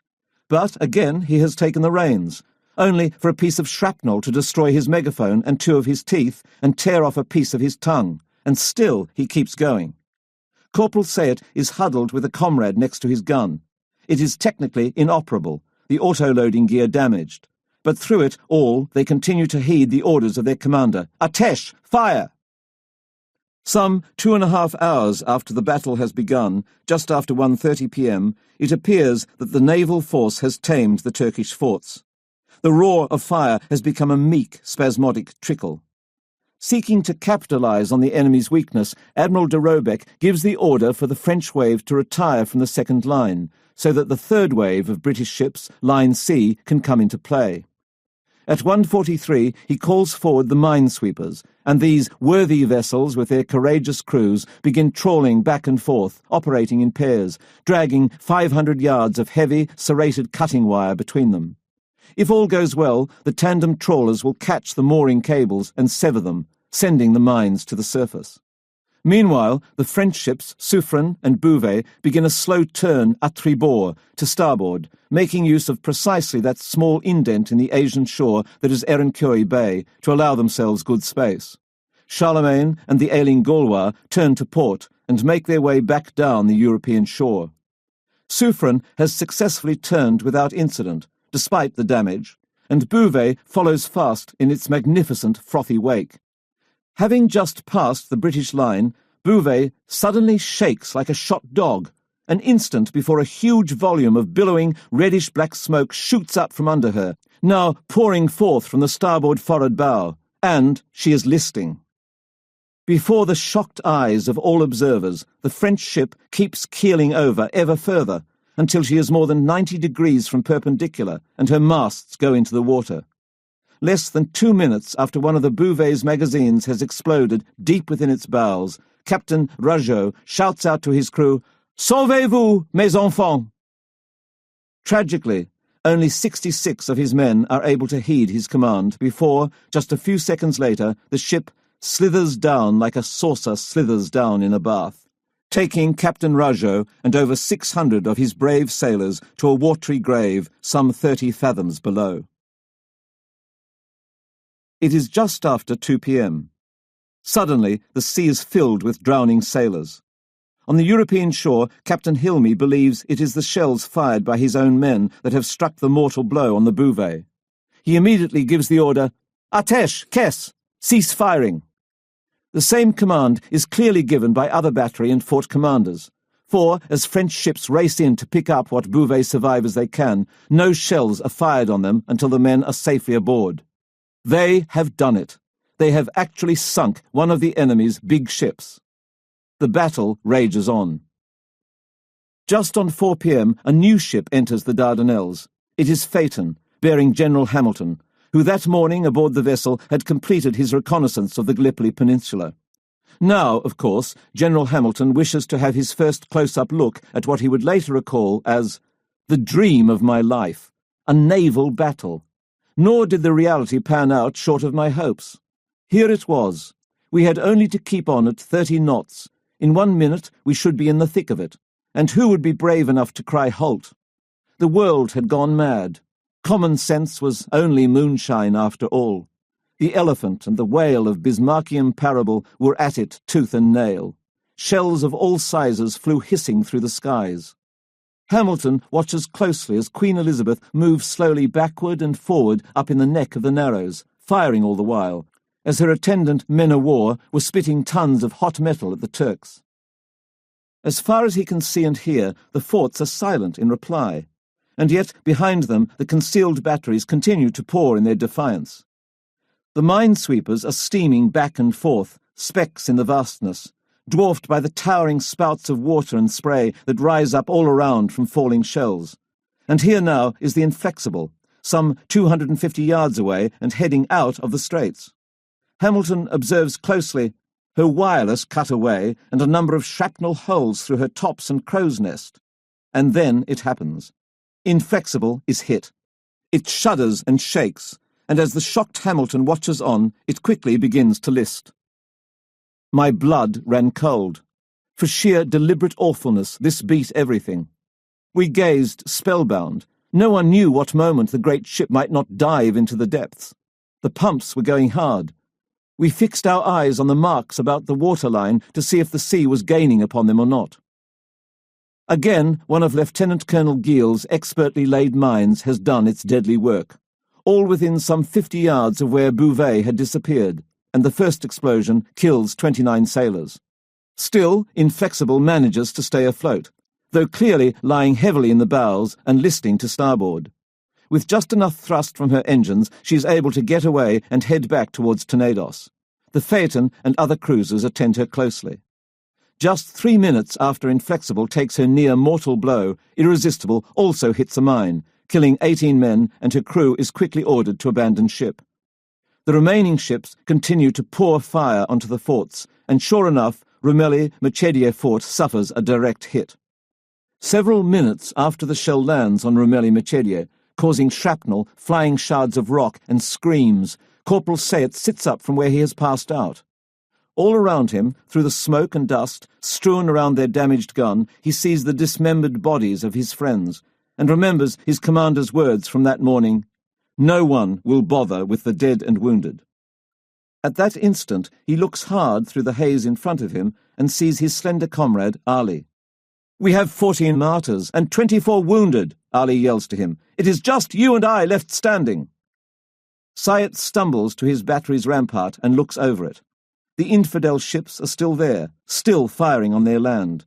But again he has taken the reins, only for a piece of shrapnel to destroy his megaphone and two of his teeth and tear off a piece of his tongue, and still he keeps going. Corporal Sayet is huddled with a comrade next to his gun. It is technically inoperable, the auto-loading gear damaged, but through it all they continue to heed the orders of their commander. "Atesh! Fire!" Some 2.5 hours after the battle has begun, just after 1:30 p.m., it appears that the naval force has tamed the Turkish forts. The roar of fire has become a meek, spasmodic trickle. Seeking to capitalize on the enemy's weakness, Admiral de Robeck gives the order for the French wave to retire from the second line, so that the third wave of British ships, Line C, can come into play. At 1:43, he calls forward the minesweepers, and these worthy vessels with their courageous crews begin trawling back and forth, operating in pairs, dragging 500 yards of heavy, serrated cutting wire between them. If all goes well, the tandem trawlers will catch the mooring cables and sever them, sending the mines to the surface. Meanwhile, the French ships Suffren and Bouvet begin a slow turn à tribord, to starboard, making use of precisely that small indent in the Asian shore that is Erinköy Bay to allow themselves good space. Charlemagne and the ailing Gaulois turn to port and make their way back down the European shore. Suffren has successfully turned without incident, despite the damage, and Bouvet follows fast in its magnificent frothy wake. Having just passed the British line, Bouvet suddenly shakes like a shot dog, an instant before a huge volume of billowing, reddish-black smoke shoots up from under her, now pouring forth from the starboard forward bow, and she is listing. Before the shocked eyes of all observers, the French ship keeps keeling over ever further, until she is more than 90 degrees from perpendicular, and her masts go into the water. Less than 2 minutes after one of the Bouvet's magazines has exploded deep within its bowels, Captain Rageau shouts out to his crew, "Sauvez-vous, mes enfants!" Tragically, only 66 of his men are able to heed his command before, just a few seconds later, the ship slithers down like a saucer slithers down in a bath, taking Captain Rageau and over 600 of his brave sailors to a watery grave some 30 fathoms below. It is just after 2 p.m. Suddenly, the sea is filled with drowning sailors. On the European shore, Captain Hilmy believes it is the shells fired by his own men that have struck the mortal blow on the Bouvet. He immediately gives the order, "Atesh, kes, cease firing." The same command is clearly given by other battery and fort commanders. For, as French ships race in to pick up what Bouvet survivors they can, no shells are fired on them until the men are safely aboard. They have done it. They have actually sunk one of the enemy's big ships. The battle rages on. Just on 4 p.m, a new ship enters the Dardanelles. It is Phaeton, bearing General Hamilton, who that morning aboard the vessel had completed his reconnaissance of the Gallipoli Peninsula. Now, of course, General Hamilton wishes to have his first close-up look at what he would later recall as the dream of my life, a naval battle. Nor did the reality pan out short of my hopes. Here it was. We had only to keep on at 30 knots. In 1 minute we should be in the thick of it. And who would be brave enough to cry halt? The world had gone mad. Common sense was only moonshine after all. The elephant and the whale of Bismarckian parable were at it tooth and nail. Shells of all sizes flew hissing through the skies. Hamilton watches closely as Queen Elizabeth moves slowly backward and forward up in the neck of the Narrows, firing all the while, as her attendant men-of-war were spitting tons of hot metal at the Turks. As far as he can see and hear, the forts are silent in reply, and yet behind them the concealed batteries continue to pour in their defiance. The minesweepers are steaming back and forth, specks in the vastness, dwarfed by the towering spouts of water and spray that rise up all around from falling shells. And here now is the Inflexible, some 250 yards away and heading out of the straits. Hamilton observes closely her wireless cut away and a number of shrapnel holes through her tops and crow's nest. And then it happens. Inflexible is hit. It shudders and shakes, and as the shocked Hamilton watches on, it quickly begins to list. My blood ran cold. For sheer deliberate awfulness, this beat everything. We gazed spellbound. No one knew what moment the great ship might not dive into the depths. The pumps were going hard. We fixed our eyes on the marks about the waterline to see if the sea was gaining upon them or not. Again, one of Lieutenant Colonel Gill's expertly laid mines has done its deadly work, all within some 50 yards of where Bouvet had disappeared, and the first explosion kills 29 sailors. Still, Inflexible manages to stay afloat, though clearly lying heavily in the bows and listing to starboard. With just enough thrust from her engines, she is able to get away and head back towards Tenedos. The Phaeton and other cruisers attend her closely. Just 3 minutes after Inflexible takes her near-mortal blow, Irresistible also hits a mine, killing 18 men, and her crew is quickly ordered to abandon ship. The remaining ships continue to pour fire onto the forts, and sure enough, Rumeli-Mechedier Fort suffers a direct hit. Several minutes after the shell lands on Rumeli-Mechedier, causing shrapnel, flying shards of rock, and screams, Corporal Sayet sits up from where he has passed out. All around him, through the smoke and dust, strewn around their damaged gun, he sees the dismembered bodies of his friends, and remembers his commander's words from that morning, "No one will bother with the dead and wounded." At that instant he looks hard through the haze in front of him and sees his slender comrade, Ali. "We have 14 martyrs and 24 wounded," Ali yells to him. "It is just you and I left standing." Sayet stumbles to his battery's rampart and looks over it. The infidel ships are still there, still firing on their land.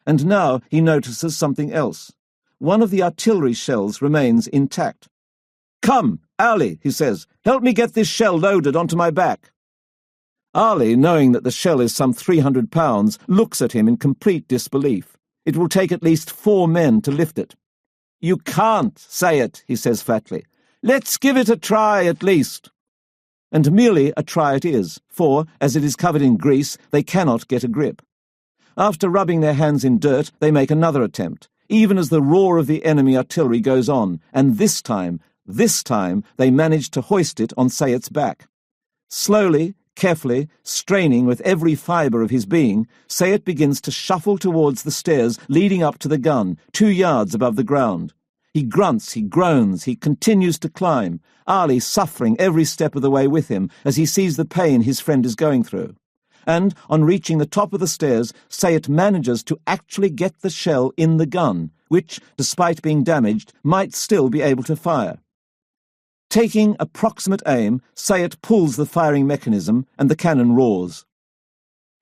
And now he notices something else. One of the artillery shells remains intact. "Come, Ali," he says, "help me get this shell loaded onto my back." Ali, knowing that the shell is some 300 pounds, looks at him in complete disbelief. It will take at least 4 men to lift it. "You can't say it," he says flatly. "Let's give it a try at least." And merely a try it is, for, as it is covered in grease, they cannot get a grip. After rubbing their hands in dirt, they make another attempt, even as the roar of the enemy artillery goes on, and this time they manage to hoist it on Sayet's back. Slowly, carefully, straining with every fibre of his being, Sayet begins to shuffle towards the stairs leading up to the gun, 2 yards above the ground. He grunts, he groans, he continues to climb, Ali suffering every step of the way with him as he sees the pain his friend is going through. And, on reaching the top of the stairs, Sayet manages to actually get the shell in the gun, which, despite being damaged, might still be able to fire. Taking approximate aim, Sayet pulls the firing mechanism, and the cannon roars.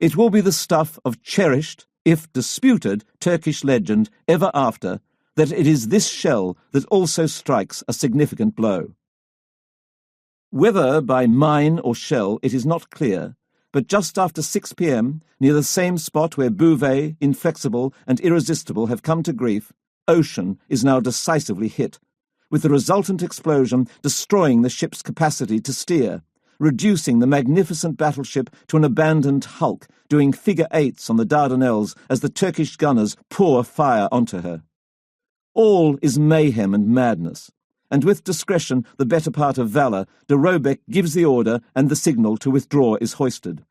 It will be the stuff of cherished, if disputed, Turkish legend ever after that it is this shell that also strikes a significant blow. Whether by mine or shell it is not clear, but just after 6 p.m., near the same spot where Bouvet, Inflexible, and Irresistible have come to grief, Ocean is now decisively hit, with the resultant explosion destroying the ship's capacity to steer, reducing the magnificent battleship to an abandoned hulk, doing figure eights on the Dardanelles as the Turkish gunners pour fire onto her. All is mayhem and madness, and with discretion, the better part of valour, de Robeck gives the order and the signal to withdraw is hoisted.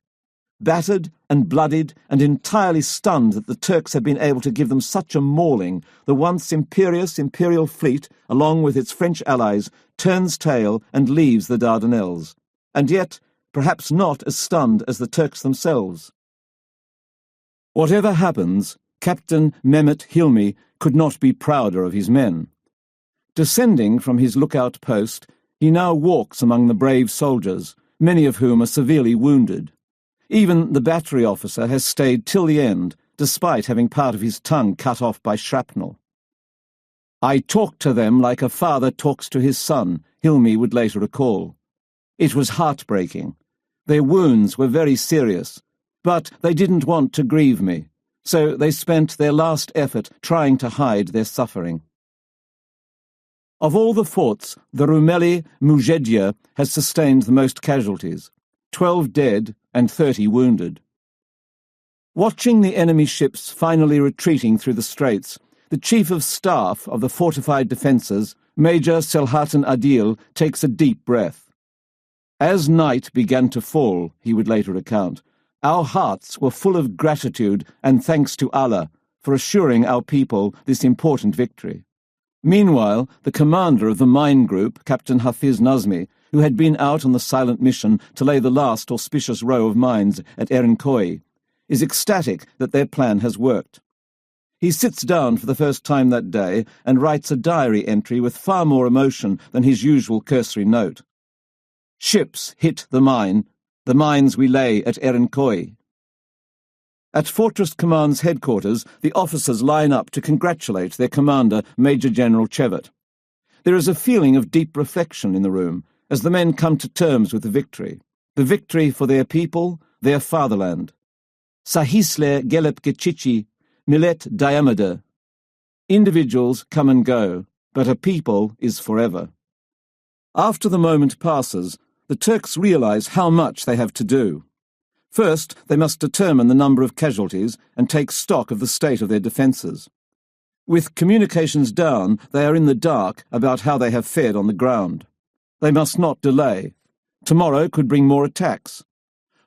Battered and bloodied and entirely stunned that the Turks have been able to give them such a mauling, the once imperious imperial fleet, along with its French allies, turns tail and leaves the Dardanelles, and yet perhaps not as stunned as the Turks themselves. Whatever happens, Captain Mehmet Hilmi could not be prouder of his men. Descending from his lookout post, he now walks among the brave soldiers, many of whom are severely wounded. Even the battery officer has stayed till the end, despite having part of his tongue cut off by shrapnel. "I talked to them like a father talks to his son," Hilmi would later recall. "It was heartbreaking. Their wounds were very serious, but they didn't want to grieve me, so they spent their last effort trying to hide their suffering." Of all the forts, the Rumeli Mujedzia has sustained the most casualties, 12 dead and 30 wounded. Watching the enemy ships finally retreating through the straits, the Chief of Staff of the fortified defences, Major Selhaten Adil, takes a deep breath. "As night began to fall," he would later recount, "our hearts were full of gratitude and thanks to Allah for assuring our people this important victory." Meanwhile, the commander of the mine group, Captain Hafiz Nazmi, who had been out on the silent mission to lay the last auspicious row of mines at Erinköy, is ecstatic that their plan has worked. He sits down for the first time that day and writes a diary entry with far more emotion than his usual cursory note. "Ships hit the mines we lay at Erinköy." At Fortress Command's headquarters, the officers line up to congratulate their commander, Major General Chevet. There is a feeling of deep reflection in the room as the men come to terms with the victory for their people, their fatherland. Sahisle gelip geçici, millet diamede. Individuals come and go, but a people is forever. After the moment passes, the Turks realize how much they have to do. First, they must determine the number of casualties and take stock of the state of their defences. With communications down, they are in the dark about how they have fared on the ground. They must not delay. Tomorrow could bring more attacks.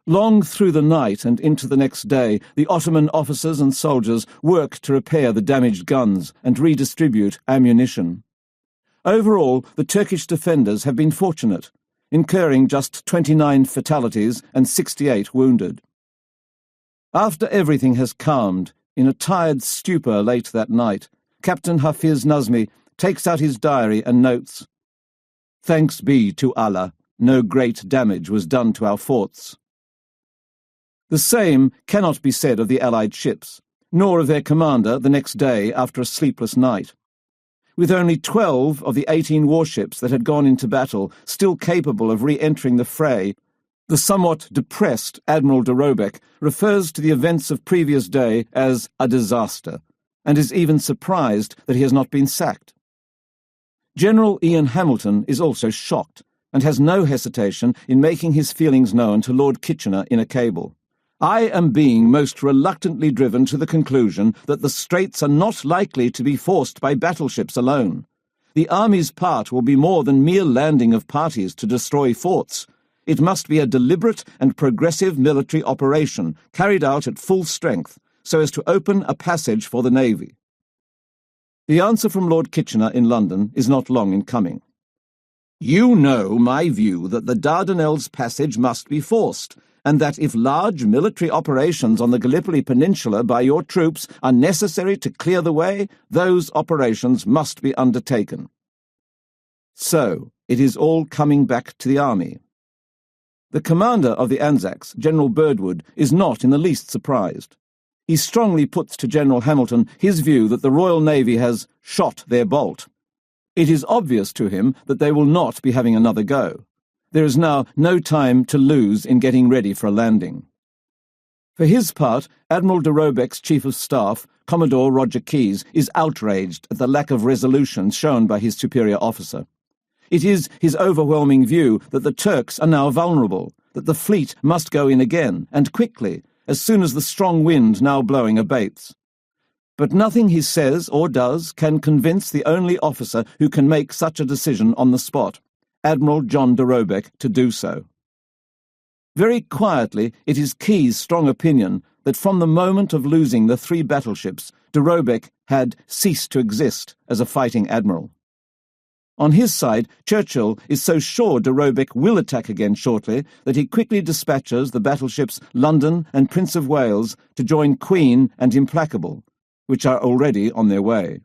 Long through the night and into the next day, the Ottoman officers and soldiers work to repair the damaged guns and redistribute ammunition. Overall, the Turkish defenders have been fortunate, incurring just 29 fatalities and 68 wounded. After everything has calmed, in a tired stupor late that night, Captain Hafiz Nazmi takes out his diary and notes, "Thanks be to Allah, no great damage was done to our forts." The same cannot be said of the Allied ships, nor of their commander the next day after a sleepless night. With only 12 of the 18 warships that had gone into battle still capable of re-entering the fray, the somewhat depressed Admiral de Robeck refers to the events of previous day as a disaster, and is even surprised that he has not been sacked. General Ian Hamilton is also shocked, and has no hesitation in making his feelings known to Lord Kitchener in a cable. "I am being most reluctantly driven to the conclusion that the straits are not likely to be forced by battleships alone. The army's part will be more than mere landing of parties to destroy forts. It must be a deliberate and progressive military operation, carried out at full strength, so as to open a passage for the Navy." The answer from Lord Kitchener in London is not long in coming. "You know my view that the Dardanelles passage must be forced, and that if large military operations on the Gallipoli Peninsula by your troops are necessary to clear the way, those operations must be undertaken." So, it is all coming back to the army. The commander of the Anzacs, General Birdwood, is not in the least surprised. he strongly puts to General Hamilton his view that the Royal Navy has shot their bolt. It is obvious to him that they will not be having another go. There is now no time to lose in getting ready for a landing. For his part, Admiral de Robeck's Chief of Staff, Commodore Roger Keyes, is outraged at the lack of resolution shown by his superior officer. It is his overwhelming view that the Turks are now vulnerable, that the fleet must go in again, and quickly, as soon as the strong wind now blowing abates. But nothing he says or does can convince the only officer who can make such a decision on the spot, Admiral John de Robeck, to do so. Very quietly, it is Keyes' strong opinion that from the moment of losing the 3 battleships, de Robeck had ceased to exist as a fighting admiral. On his side, Churchill is so sure de Robeck will attack again shortly that he quickly dispatches the battleships London and Prince of Wales to join Queen and Implacable, which are already on their way.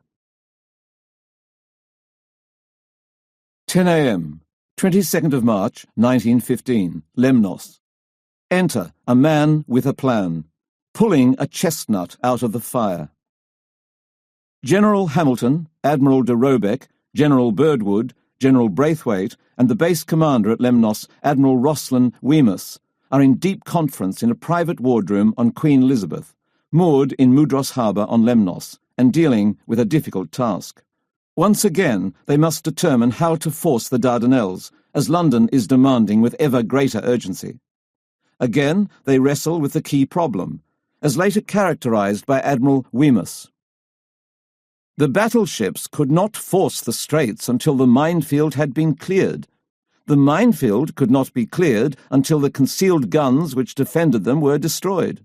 10 a.m., 22nd of March, 1915, Lemnos. Enter a man with a plan, pulling a chestnut out of the fire. General Hamilton, Admiral de Robeck, General Birdwood, General Braithwaite, and the base commander at Lemnos, Admiral Rosslyn Wemyss, are in deep conference in a private wardroom on Queen Elizabeth, moored in Mudros Harbour on Lemnos, and dealing with a difficult task. Once again, they must determine how to force the Dardanelles, as London is demanding with ever greater urgency. Again, they wrestle with the key problem, as later characterised by Admiral Wemyss. The battleships could not force the straits until the minefield had been cleared. The minefield could not be cleared until the concealed guns which defended them were destroyed.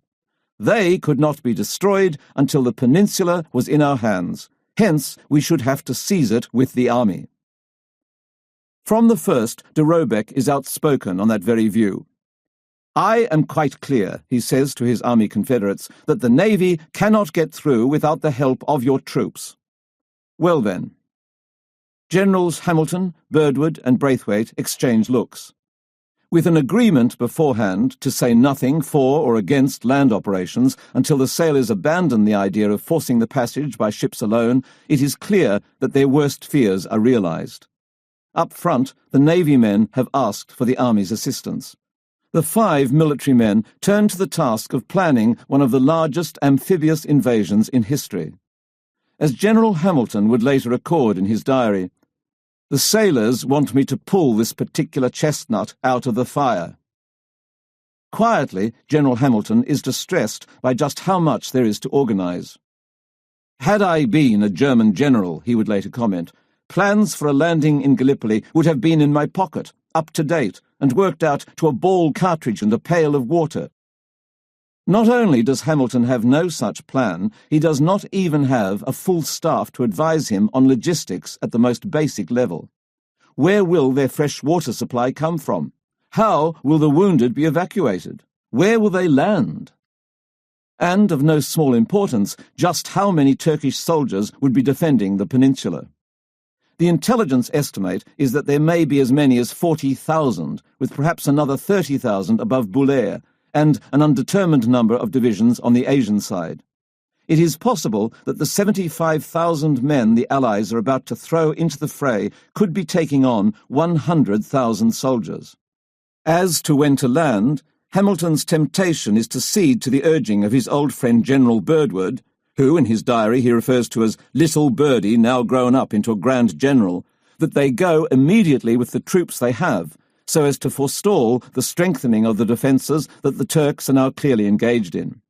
They could not be destroyed until the peninsula was in our hands. Hence, we should have to seize it with the army. From the first, de Robeck is outspoken on that very view. I am quite clear, he says to his army confederates, that the Navy cannot get through without the help of your troops. Well then. Generals Hamilton, Birdwood, and Braithwaite exchange looks. With an agreement beforehand to say nothing for or against land operations until the sailors abandon the idea of forcing the passage by ships alone, it is clear that their worst fears are realised. Up front, the Navy men have asked for the Army's assistance. The 5 military men turn to the task of planning one of the largest amphibious invasions in history. As General Hamilton would later record in his diary, "The sailors want me to pull this particular chestnut out of the fire." Quietly, General Hamilton is distressed by just how much there is to organise. "Had I been a German general," he would later comment, "plans for a landing in Gallipoli would have been in my pocket, up to date, and worked out to a ball cartridge and a pail of water." Not only does Hamilton have no such plan, he does not even have a full staff to advise him on logistics at the most basic level. Where will their fresh water supply come from? How will the wounded be evacuated? Where will they land? And, of no small importance, just how many Turkish soldiers would be defending the peninsula? The intelligence estimate is that there may be as many as 40,000, with perhaps another 30,000 above Bulair, and an undetermined number of divisions on the Asian side. It is possible that the 75,000 men the Allies are about to throw into the fray could be taking on 100,000 soldiers. As to when to land, Hamilton's temptation is to cede to the urging of his old friend General Birdwood, who in his diary he refers to as Little Birdie, now grown up into a grand general, that they go immediately with the troops they have, so as to forestall the strengthening of the defences that the Turks are now clearly engaged in.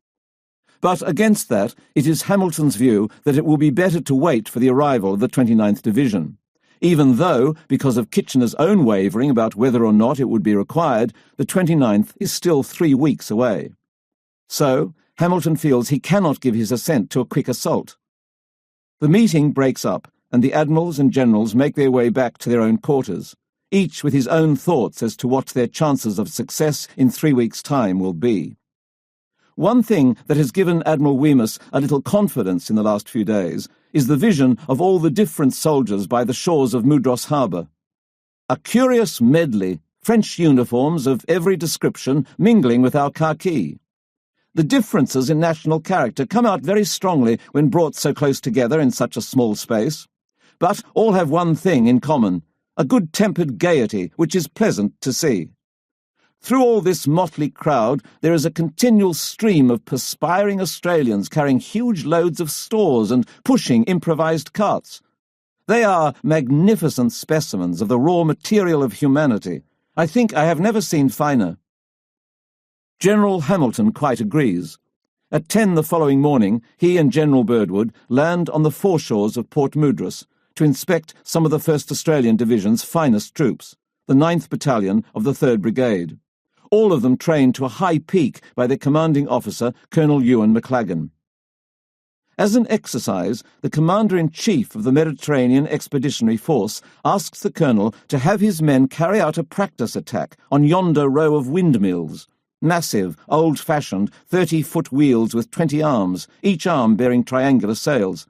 But against that, it is Hamilton's view that it will be better to wait for the arrival of the 29th Division, even though, because of Kitchener's own wavering about whether or not it would be required, the 29th is still 3 weeks away. So, Hamilton feels he cannot give his assent to a quick assault. The meeting breaks up, and the admirals and generals make their way back to their own quarters, each with his own thoughts as to what their chances of success in 3 weeks' time will be. One thing that has given Admiral Wemyss a little confidence in the last few days is the vision of all the different soldiers by the shores of Mudros Harbour. A curious medley, French uniforms of every description mingling with our khaki. The differences in national character come out very strongly when brought so close together in such a small space. But all have one thing in common, a good-tempered gaiety which is pleasant to see. Through all this motley crowd there is a continual stream of perspiring Australians carrying huge loads of stores and pushing improvised carts. They are magnificent specimens of the raw material of humanity. I think I have never seen finer. General Hamilton quite agrees. At 10 the following morning, he and General Birdwood land on the foreshores of Port Mudras to inspect some of the 1st Australian Division's finest troops, the 9th Battalion of the 3rd Brigade, all of them trained to a high peak by their commanding officer, Colonel Ewan McLagan. As an exercise, the Commander-in-Chief of the Mediterranean Expeditionary Force asks the Colonel to have his men carry out a practice attack on yonder row of windmills, massive, old-fashioned, 30-foot wheels with 20 arms, each arm bearing triangular sails.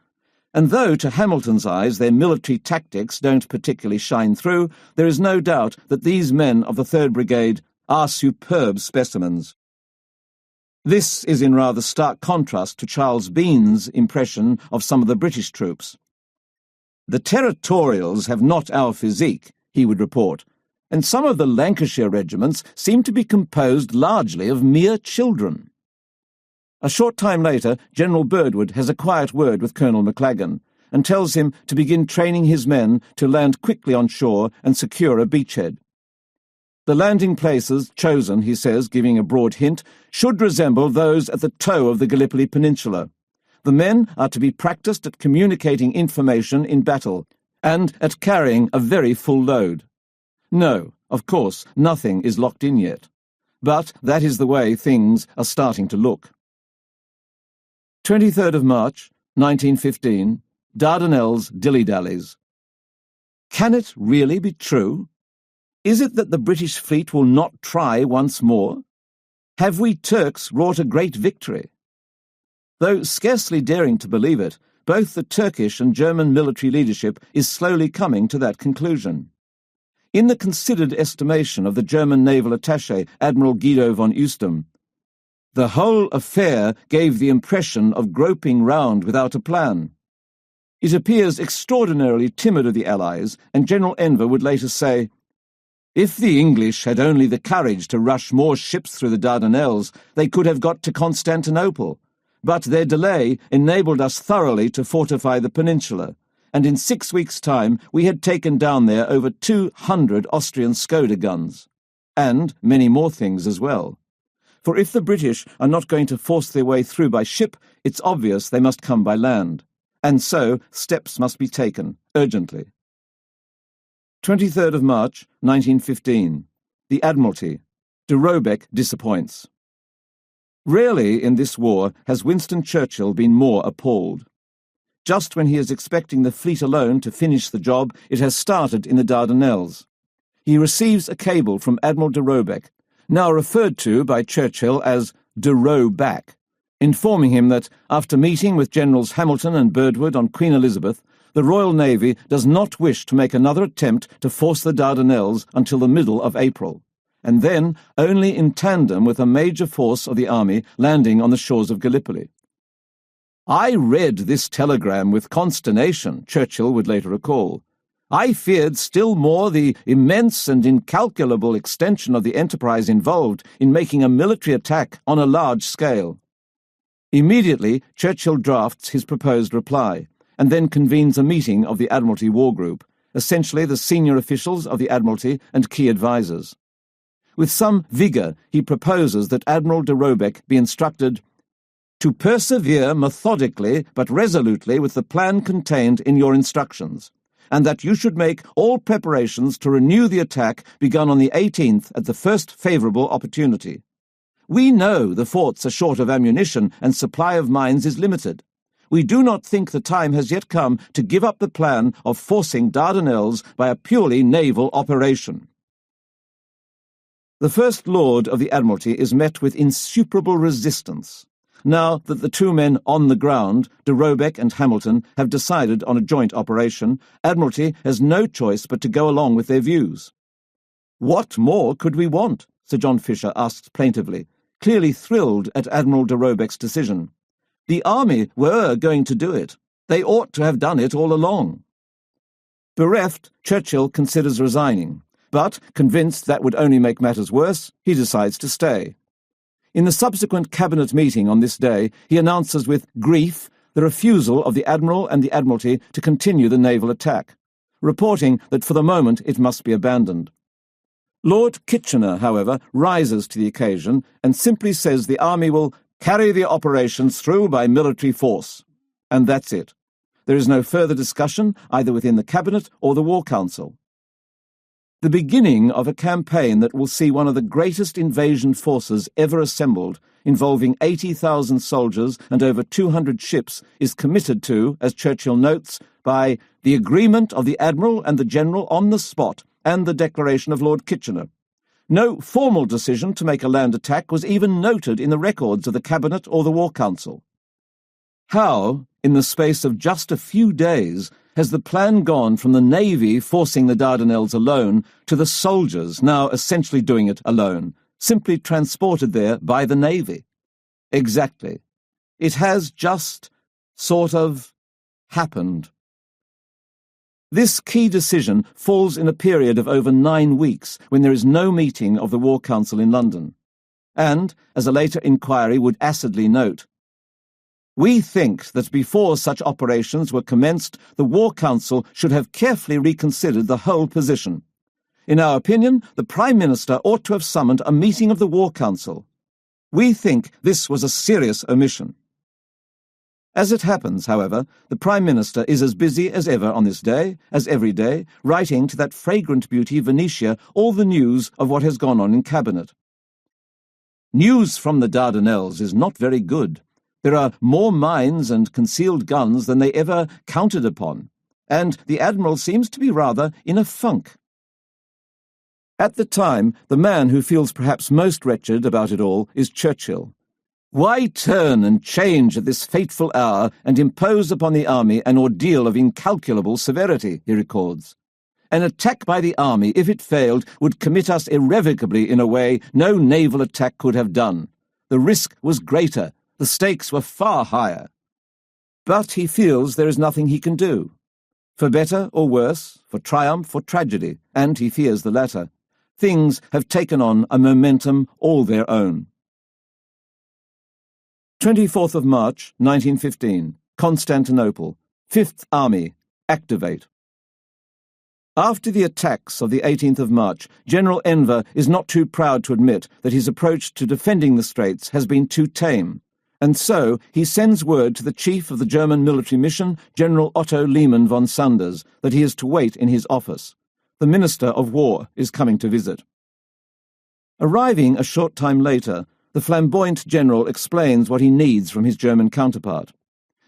And though, to Hamilton's eyes, their military tactics don't particularly shine through, there is no doubt that these men of the 3rd Brigade are superb specimens. This is in rather stark contrast to Charles Bean's impression of some of the British troops. "The Territorials have not our physique," he would report, "and some of the Lancashire regiments seem to be composed largely of mere children." A short time later, General Birdwood has a quiet word with Colonel McLagan and tells him to begin training his men to land quickly on shore and secure a beachhead. The landing places chosen, he says, giving a broad hint, should resemble those at the toe of the Gallipoli Peninsula. The men are to be practised at communicating information in battle and at carrying a very full load. No, of course, nothing is locked in yet. But that is the way things are starting to look. 23rd of March, 1915, Dardanelles dilly-dallies. Can it really be true? Is it that the British fleet will not try once more? Have we Turks wrought a great victory? Though scarcely daring to believe it, both the Turkish and German military leadership is slowly coming to that conclusion. In the considered estimation of the German naval attaché, Admiral Guido von Eustem, the whole affair gave the impression of groping round without a plan. It appears extraordinarily timid of the Allies, and General Enver would later say, "If the English had only the courage to rush more ships through the Dardanelles, they could have got to Constantinople. But their delay enabled us thoroughly to fortify the peninsula, and in 6 weeks' time we had taken down there over 200 Austrian Skoda guns, and many more things as well. For if the British are not going to force their way through by ship, it's obvious they must come by land, and so steps must be taken, urgently." 23rd of March, 1915. The Admiralty. De Robeck disappoints. Rarely in this war has Winston Churchill been more appalled. Just when he is expecting the fleet alone to finish the job, it has started in the Dardanelles. He receives a cable from Admiral de Robeck, now referred to by Churchill as de Roback, informing him that, after meeting with Generals Hamilton and Birdwood on Queen Elizabeth, the Royal Navy does not wish to make another attempt to force the Dardanelles until the middle of April, and then only in tandem with a major force of the army landing on the shores of Gallipoli. "I read this telegram with consternation," Churchill would later recall. "I feared still more the immense and incalculable extension of the enterprise involved in making a military attack on a large scale." Immediately, Churchill drafts his proposed reply, and then convenes a meeting of the Admiralty War Group, essentially the senior officials of the Admiralty and key advisers. With some vigour, he proposes that Admiral de Robeck be instructed to persevere methodically but resolutely with the plan contained in your instructions, and that you should make all preparations to renew the attack begun on the 18th at the first favourable opportunity. We know the forts are short of ammunition and supply of mines is limited. We do not think the time has yet come to give up the plan of forcing Dardanelles by a purely naval operation. The First Lord of the Admiralty is met with insuperable resistance. Now that the two men on the ground, de Robeck and Hamilton, have decided on a joint operation, Admiralty has no choice but to go along with their views. "What more could we want?" Sir John Fisher asks plaintively. clearly thrilled at Admiral de Robeck's decision. The army were going to do it. They ought to have done it all along. Bereft, Churchill considers resigning, but, convinced that would only make matters worse, he decides to stay. In the subsequent cabinet meeting on this day, he announces with grief the refusal of the Admiral and the Admiralty to continue the naval attack, reporting that for the moment it must be abandoned. Lord Kitchener, however, rises to the occasion and simply says the army will carry the operations through by military force. And that's it. There is no further discussion either within the Cabinet or the War Council. The beginning of a campaign that will see one of the greatest invasion forces ever assembled, involving 80,000 soldiers and over 200 ships, is committed to, as Churchill notes, by the agreement of the Admiral and the General on the spot and the declaration of Lord Kitchener. No formal decision to make a land attack was even noted in the records of the Cabinet or the War Council. How, in the space of just a few days, has the plan gone from the Navy forcing the Dardanelles alone to the soldiers now essentially doing it alone, simply transported there by the Navy? Exactly. It has just sort of happened. This key decision falls in a period of over 9 weeks when there is no meeting of the War Council in London. And, as a later inquiry would acidly note, "We think that before such operations were commenced, the War Council should have carefully reconsidered the whole position. In our opinion, the Prime Minister ought to have summoned a meeting of the War Council. We think this was a serious omission." As it happens, however, the Prime Minister is as busy as ever on this day, as every day, writing to that fragrant beauty Venetia all the news of what has gone on in Cabinet. News from the Dardanelles is not very good. There are more mines and concealed guns than they ever counted upon, and the Admiral seems to be rather in a funk. At the time, the man who feels perhaps most wretched about it all is Churchill. Why turn and change at this fateful hour and impose upon the army an ordeal of incalculable severity, he records. An attack by the army, if it failed, would commit us irrevocably in a way no naval attack could have done. The risk was greater. The stakes were far higher. But he feels there is nothing he can do. For better or worse, for triumph or tragedy, and he fears the latter, things have taken on a momentum all their own. 24th of March, 1915, Constantinople, 5th Army, activate. After the attacks of the 18th of March, General Enver is not too proud to admit that his approach to defending the Straits has been too tame, and so he sends word to the chief of the German military mission, General Otto Lehmann von Sanders, that he is to wait in his office. The Minister of War is coming to visit. Arriving a short time later, the flamboyant general explains what he needs from his German counterpart.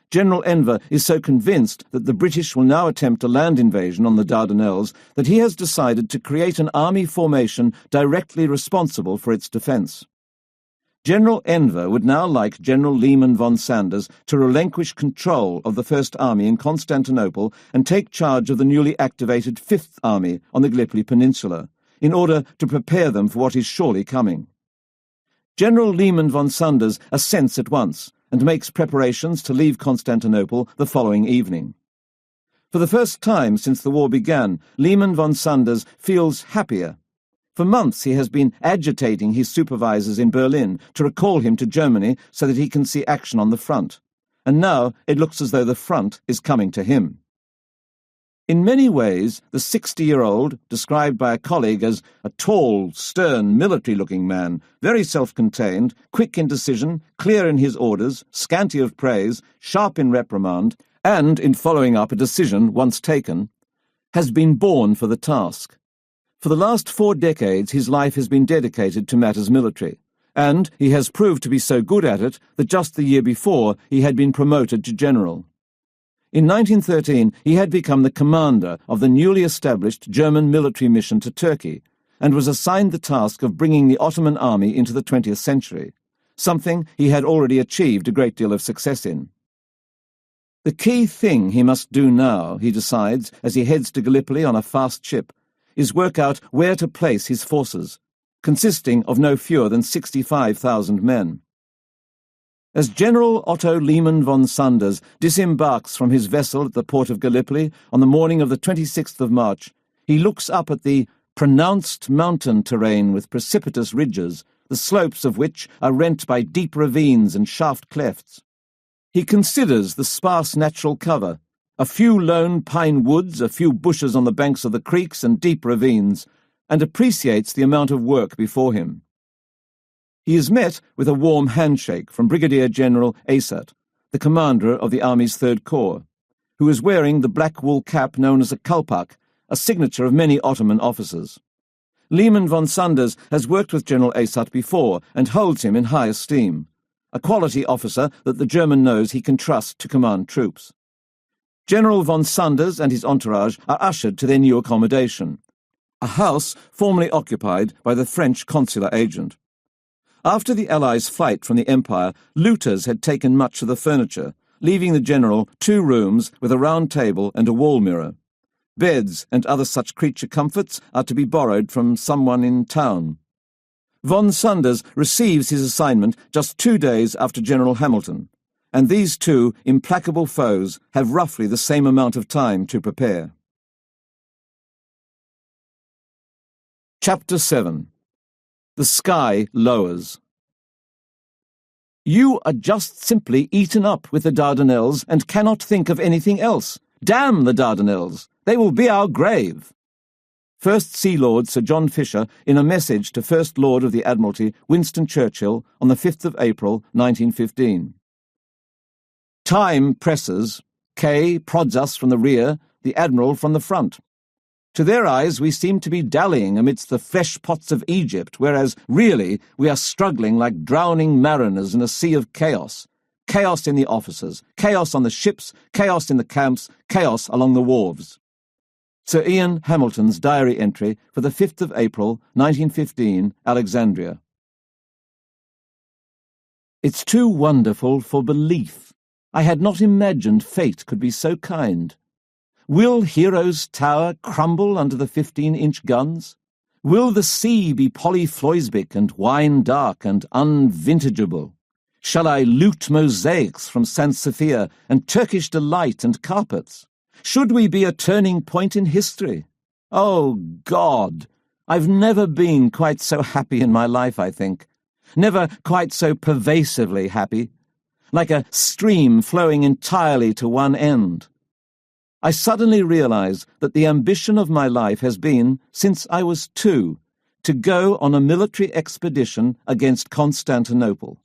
General Enver is so convinced that the British will now attempt a land invasion on the Dardanelles that he has decided to create an army formation directly responsible for its defence. General Enver would now like General Lehmann von Sanders to relinquish control of the First Army in Constantinople and take charge of the newly activated Fifth Army on the Gallipoli Peninsula, in order to prepare them for what is surely coming. General Lehmann von Sanders assents at once and makes preparations to leave Constantinople the following evening. For the first time since the war began, Lehmann von Sanders feels happier. For months he has been agitating his supervisors in Berlin to recall him to Germany so that he can see action on the front, and now it looks as though the front is coming to him. In many ways, the 60-year-old, described by a colleague as a tall, stern, military-looking man, very self-contained, quick in decision, clear in his orders, scanty of praise, sharp in reprimand, and in following up a decision once taken, has been born for the task. For the last 4 decades his life has been dedicated to matters military, and he has proved to be so good at it that just the year before he had been promoted to general. In 1913 he had become the commander of the newly established German military mission to Turkey, and was assigned the task of bringing the Ottoman army into the 20th century, something he had already achieved a great deal of success in. The key thing he must do now, he decides, as he heads to Gallipoli on a fast ship, is work out where to place his forces, consisting of no fewer than 65,000 men. As General Otto Lehmann von Sanders disembarks from his vessel at the port of Gallipoli on the morning of the 26th of March, he looks up at the pronounced mountain terrain with precipitous ridges, the slopes of which are rent by deep ravines and shaft clefts. He considers the sparse natural cover, a few lone pine woods, a few bushes on the banks of the creeks and deep ravines, and appreciates the amount of work before him. He is met with a warm handshake from Brigadier General Asat, the commander of the Army's Third Corps, who is wearing the black wool cap known as a kalpak, a signature of many Ottoman officers. Lehmann von Sanders has worked with General Asat before and holds him in high esteem, a quality officer that the German knows he can trust to command troops. General von Sanders and his entourage are ushered to their new accommodation, a house formerly occupied by the French consular agent. After the Allies' flight from the Empire, looters had taken much of the furniture, leaving the general 2 rooms with a round table and a wall mirror. Beds and other such creature comforts are to be borrowed from someone in town. Von Sanders receives his assignment just 2 days after General Hamilton, and these two implacable foes have roughly the same amount of time to prepare. Chapter 7. The sky lowers. You are just simply eaten up with the Dardanelles and cannot think of anything else. Damn the Dardanelles! They will be our grave. First Sea Lord Sir John Fisher in a message to First Lord of the Admiralty Winston Churchill on the 5th of April 1915. Time presses. Kay prods us from the rear, the Admiral from the front. To their eyes we seem to be dallying amidst the flesh pots of Egypt, whereas really we are struggling like drowning mariners in a sea of chaos. Chaos in the officers, chaos on the ships, chaos in the camps, chaos along the wharves. Sir Ian Hamilton's diary entry for the 5th of April, 1915, Alexandria. It's too wonderful for belief. I had not imagined fate could be so kind. Will Hero's Tower crumble under the 15-inch guns? Will the sea be polyploisbic and wine dark and unvintageable? Shall I loot mosaics from St. Sophia and Turkish delight and carpets? Should we be a turning point in history? Oh, God! I've never been quite so happy in my life, I think. Never quite so pervasively happy. Like a stream flowing entirely to one end. I suddenly realize that the ambition of my life has been, since I was 2, to go on a military expedition against Constantinople.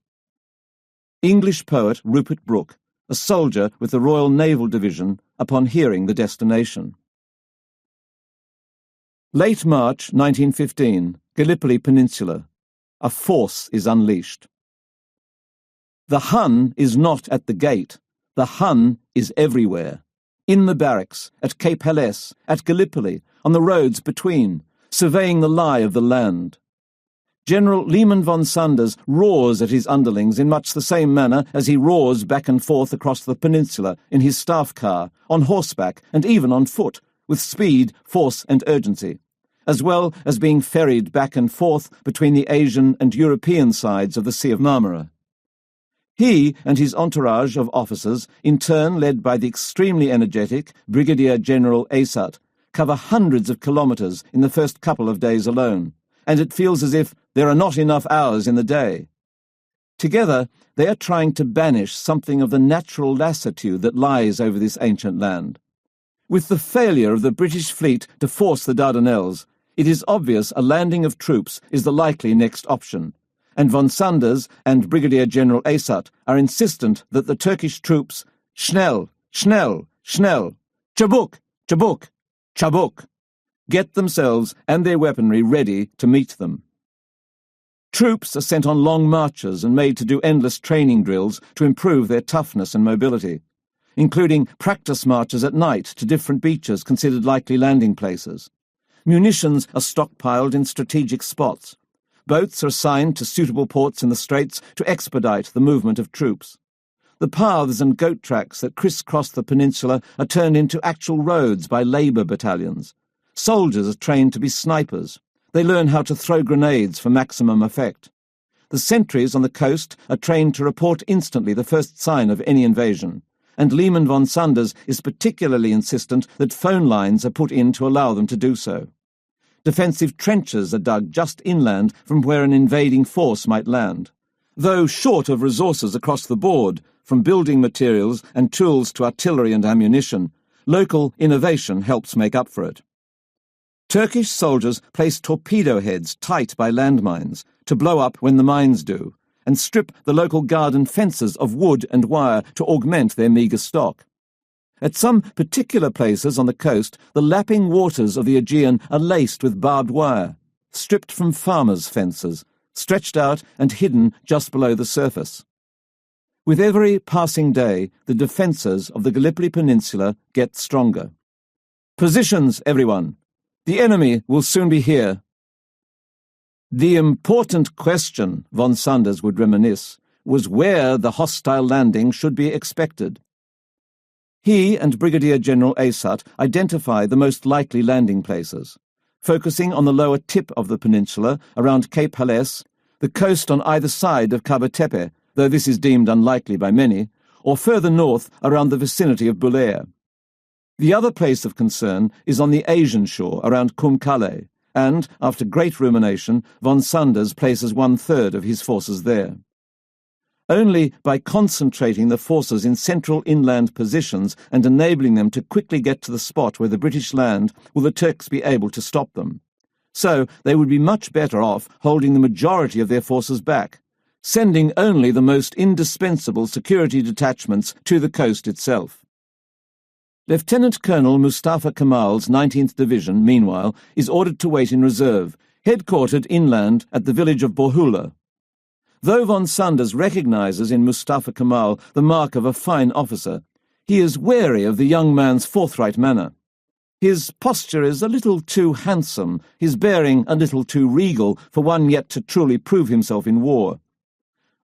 English poet Rupert Brooke, a soldier with the Royal Naval Division, upon hearing the destination. Late March 1915, Gallipoli Peninsula. A force is unleashed. The Hun is not at the gate. The Hun is everywhere. In the barracks, at Cape Helles, at Gallipoli, on the roads between, surveying the lie of the land. General Lehmann von Sanders roars at his underlings in much the same manner as he roars back and forth across the peninsula in his staff car, on horseback, and even on foot, with speed, force, and urgency, as well as being ferried back and forth between the Asian and European sides of the Sea of Marmara. He and his entourage of officers, in turn led by the extremely energetic Brigadier General Asat, cover hundreds of kilometres in the first couple of days alone, and it feels as if there are not enough hours in the day. Together, they are trying to banish something of the natural lassitude that lies over this ancient land. With the failure of the British fleet to force the Dardanelles, it is obvious a landing of troops is the likely next option, and von Sanders and Brigadier General Asat are insistent that the Turkish troops schnell, schnell, schnell, Çabuk, Çabuk, Çabuk, get themselves and their weaponry ready to meet them. Troops are sent on long marches and made to do endless training drills to improve their toughness and mobility, including practice marches at night to different beaches considered likely landing places. Munitions are stockpiled in strategic spots. Boats are assigned to suitable ports in the straits to expedite the movement of troops. The paths and goat tracks that criss-cross the peninsula are turned into actual roads by labour battalions. Soldiers are trained to be snipers. They learn how to throw grenades for maximum effect. The sentries on the coast are trained to report instantly the first sign of any invasion, and Lehman von Sanders is particularly insistent that phone lines are put in to allow them to do so. Defensive trenches are dug just inland from where an invading force might land. Though short of resources across the board, from building materials and tools to artillery and ammunition, local innovation helps make up for it. Turkish soldiers place torpedo heads tight by landmines to blow up when the mines do, and strip the local garden fences of wood and wire to augment their meagre stock. At some particular places on the coast, the lapping waters of the Aegean are laced with barbed wire, stripped from farmers' fences, stretched out and hidden just below the surface. With every passing day, the defences of the Gallipoli Peninsula get stronger. Positions, everyone! The enemy will soon be here. The important question, von Sanders would reminisce, was where the hostile landing should be expected. He and Brigadier General Asat identify the most likely landing places, focusing on the lower tip of the peninsula around Cape Helles, the coast on either side of Cabo Tepe, though this is deemed unlikely by many, or further north around the vicinity of Bulair. The other place of concern is on the Asian shore around Kumkale, and, after great rumination, von Sanders places 1/3 of his forces there. Only by concentrating the forces in central inland positions and enabling them to quickly get to the spot where the British land will the Turks be able to stop them. So they would be much better off holding the majority of their forces back, sending only the most indispensable security detachments to the coast itself. Lieutenant Colonel Mustafa Kemal's 19th Division, meanwhile, is ordered to wait in reserve, headquartered inland at the village of Borhula. Though von Sanders recognises in Mustafa Kemal the mark of a fine officer, he is wary of the young man's forthright manner. His posture is a little too handsome, his bearing a little too regal for one yet to truly prove himself in war.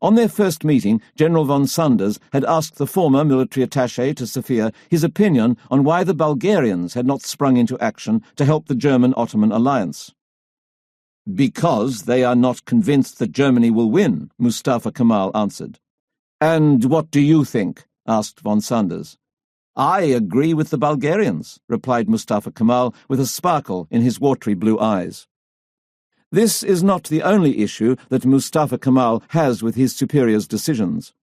On their first meeting, General von Sanders had asked the former military attaché to Sofia his opinion on why the Bulgarians had not sprung into action to help the German-Ottoman alliance. "Because they are not convinced that Germany will win," Mustafa Kemal answered. "And what do you think?" asked von Sanders. "I agree with the Bulgarians," replied Mustafa Kemal with a sparkle in his watery blue eyes. This is not the only issue that Mustafa Kemal has with his superior's decisions.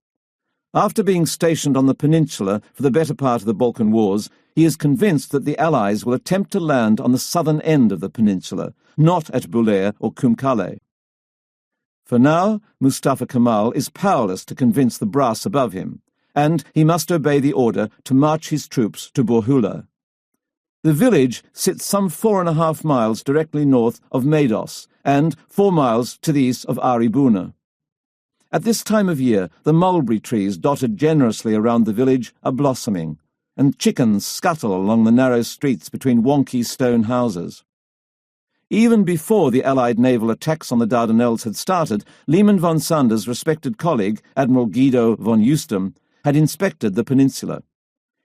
After being stationed on the peninsula for the better part of the Balkan Wars, he is convinced that the Allies will attempt to land on the southern end of the peninsula, not at Bulair or Kumkale. For now, Mustafa Kemal is powerless to convince the brass above him, and he must obey the order to march his troops to Borhula. The village sits some 4.5 miles directly north of Maidos and 4 miles to the east of Aribuna. At this time of year, the mulberry trees dotted generously around the village are blossoming, and chickens scuttle along the narrow streets between wonky stone houses. Even before the Allied naval attacks on the Dardanelles had started, Lehman von Sanders' respected colleague, Admiral Guido von Eustem, had inspected the peninsula.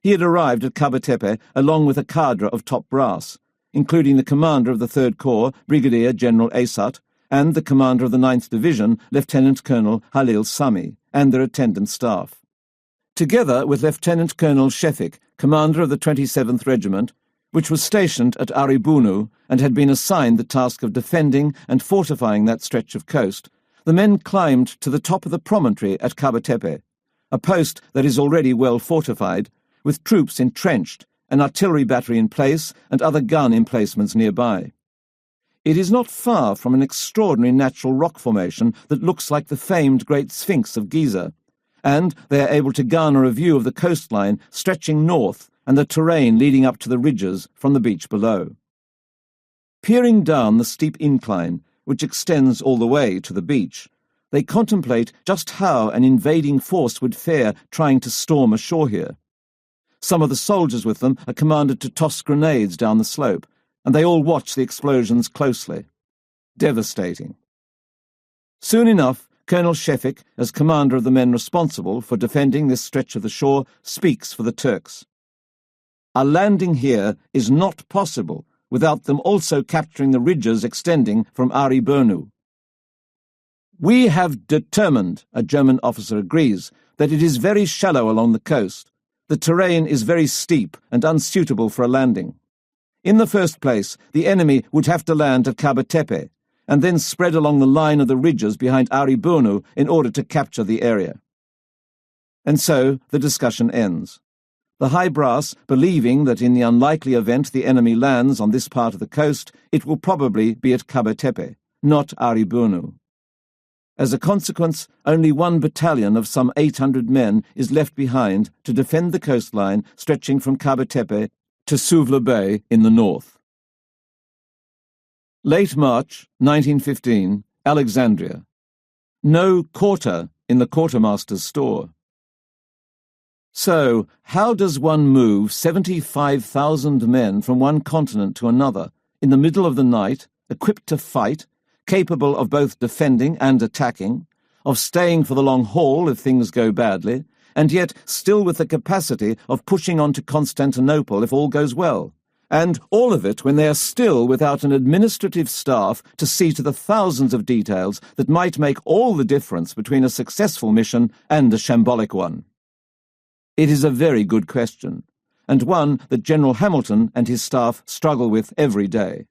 He had arrived at Cabo Tepe along with a cadre of top brass, including the commander of the 3rd Corps, Brigadier General Asat, and the commander of the 9th Division, Lieutenant Colonel Halil Sami, and their attendant staff. Together with Lieutenant Colonel Shefik, commander of the 27th Regiment, which was stationed at Aribunu and had been assigned the task of defending and fortifying that stretch of coast, the men climbed to the top of the promontory at Cabo Tepe, a post that is already well fortified, with troops entrenched, an artillery battery in place, and other gun emplacements nearby. It is not far from an extraordinary natural rock formation that looks like the famed Great Sphinx of Giza, and they are able to garner a view of the coastline stretching north and the terrain leading up to the ridges from the beach below. Peering down the steep incline, which extends all the way to the beach, they contemplate just how an invading force would fare trying to storm ashore here. Some of the soldiers with them are commanded to toss grenades down the slope, and they all watch the explosions closely. Devastating. Soon enough, Colonel Shefik, as commander of the men responsible for defending this stretch of the shore, speaks for the Turks. "A landing here is not possible without them also capturing the ridges extending from Aribonu. "We have determined," a German officer agrees, "that it is very shallow along the coast. The terrain is very steep and unsuitable for a landing. In the first place, the enemy would have to land at Kabatepe, and then spread along the line of the ridges behind Aribonu in order to capture the area." And so the discussion ends. The high brass believing that in the unlikely event the enemy lands on this part of the coast, it will probably be at Kabatepe, not Aribonu. As a consequence, only one battalion of some 800 men is left behind to defend the coastline stretching from Kabatepe to Suvla Bay in the north. Late March 1915, Alexandria. No quarter in the quartermaster's store. So, how does one move 75,000 men from one continent to another, in the middle of the night, equipped to fight, capable of both defending and attacking, of staying for the long haul if things go badly, and yet still with the capacity of pushing on to Constantinople if all goes well, and all of it when they are still without an administrative staff to see to the thousands of details that might make all the difference between a successful mission and a shambolic one? It is a very good question, and one that General Hamilton and his staff struggle with every day.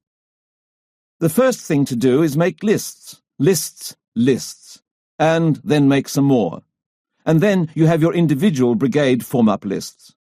The first thing to do is make lists, and then make some more. And then you have your individual brigade form up lists.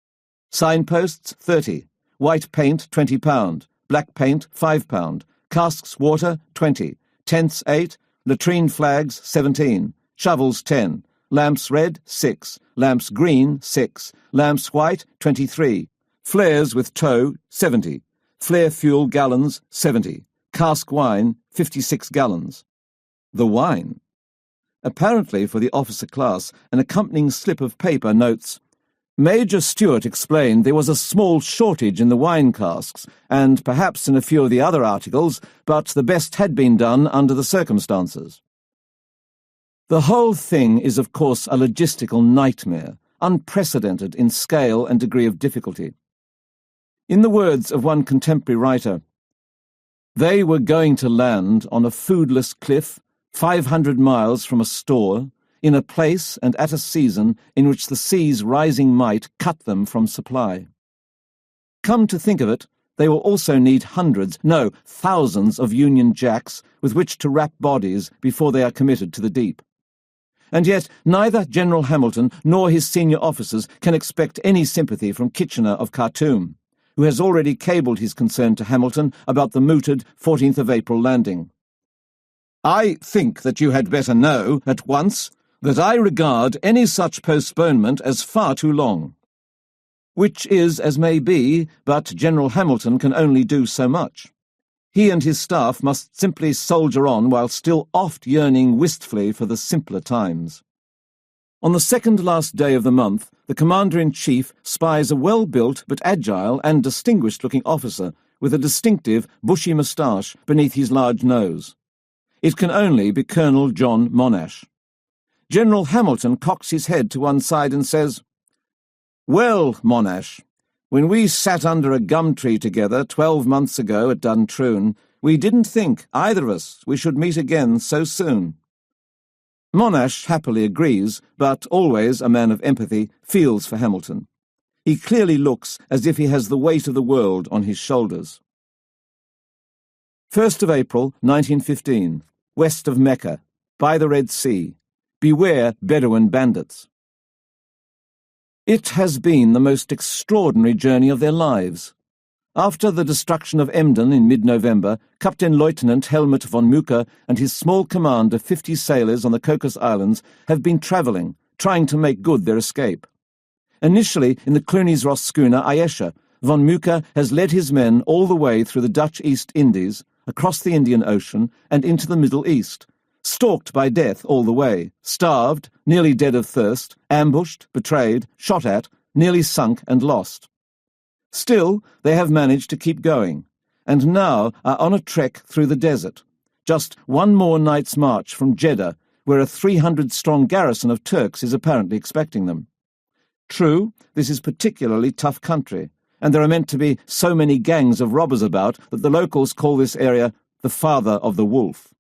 Signposts, 30. White paint, £20. Black paint, £5. Casks water, 20. Tents, 8. Latrine flags, 17. Shovels, 10. Lamps red, 6. Lamps green, 6. Lamps white, 23. Flares with tow, 70. Flare fuel gallons, 70. Cask wine, 56 gallons. The wine. Apparently for the officer class, an accompanying slip of paper notes, "Major Stewart explained there was a small shortage in the wine casks, and perhaps in a few of the other articles, but the best had been done under the circumstances." The whole thing is, of course, a logistical nightmare, unprecedented in scale and degree of difficulty. In the words of one contemporary writer, "They were going to land on a foodless cliff 500 miles from a store, in a place and at a season in which the sea's rising might cut them from supply. Come to think of it, they will also need hundreds, no, thousands of Union Jacks with which to wrap bodies before they are committed to the deep. And yet neither General Hamilton nor his senior officers can expect any sympathy from Kitchener of Khartoum, who has already cabled his concern to Hamilton about the mooted 14th of April landing. "I think that you had better know, at once, that I regard any such postponement as far too long." Which is as may be, but General Hamilton can only do so much. He and his staff must simply soldier on while still oft yearning wistfully for the simpler times. On the second last day of the month, the Commander-in-Chief spies a well-built but agile and distinguished-looking officer with a distinctive bushy moustache beneath his large nose. It can only be Colonel John Monash. General Hamilton cocks his head to one side and says, "Well, Monash, when we sat under a gum tree together 12 months ago at Duntroon, we didn't think, either of us, we should meet again so soon." Monash happily agrees, but always a man of empathy, feels for Hamilton. He clearly looks as if he has the weight of the world on his shoulders. 1st of April, 1915, west of Mecca, by the Red Sea. Beware Bedouin bandits. It has been the most extraordinary journey of their lives. After the destruction of Emden in mid-November, Captain Lieutenant Helmut von Mucke and his small command of 50 sailors on the Cocos Islands have been travelling, trying to make good their escape. Initially in the Clunies-Ross schooner Ayesha, von Mucke has led his men all the way through the Dutch East Indies, across the Indian Ocean and into the Middle East, stalked by death all the way, starved, nearly dead of thirst, ambushed, betrayed, shot at, nearly sunk and lost. Still, they have managed to keep going, and now are on a trek through the desert, just one more night's march from Jeddah, where a 300-strong garrison of Turks is apparently expecting them. True, this is particularly tough country, and there are meant to be so many gangs of robbers about that the locals call this area the Father of the Wolf.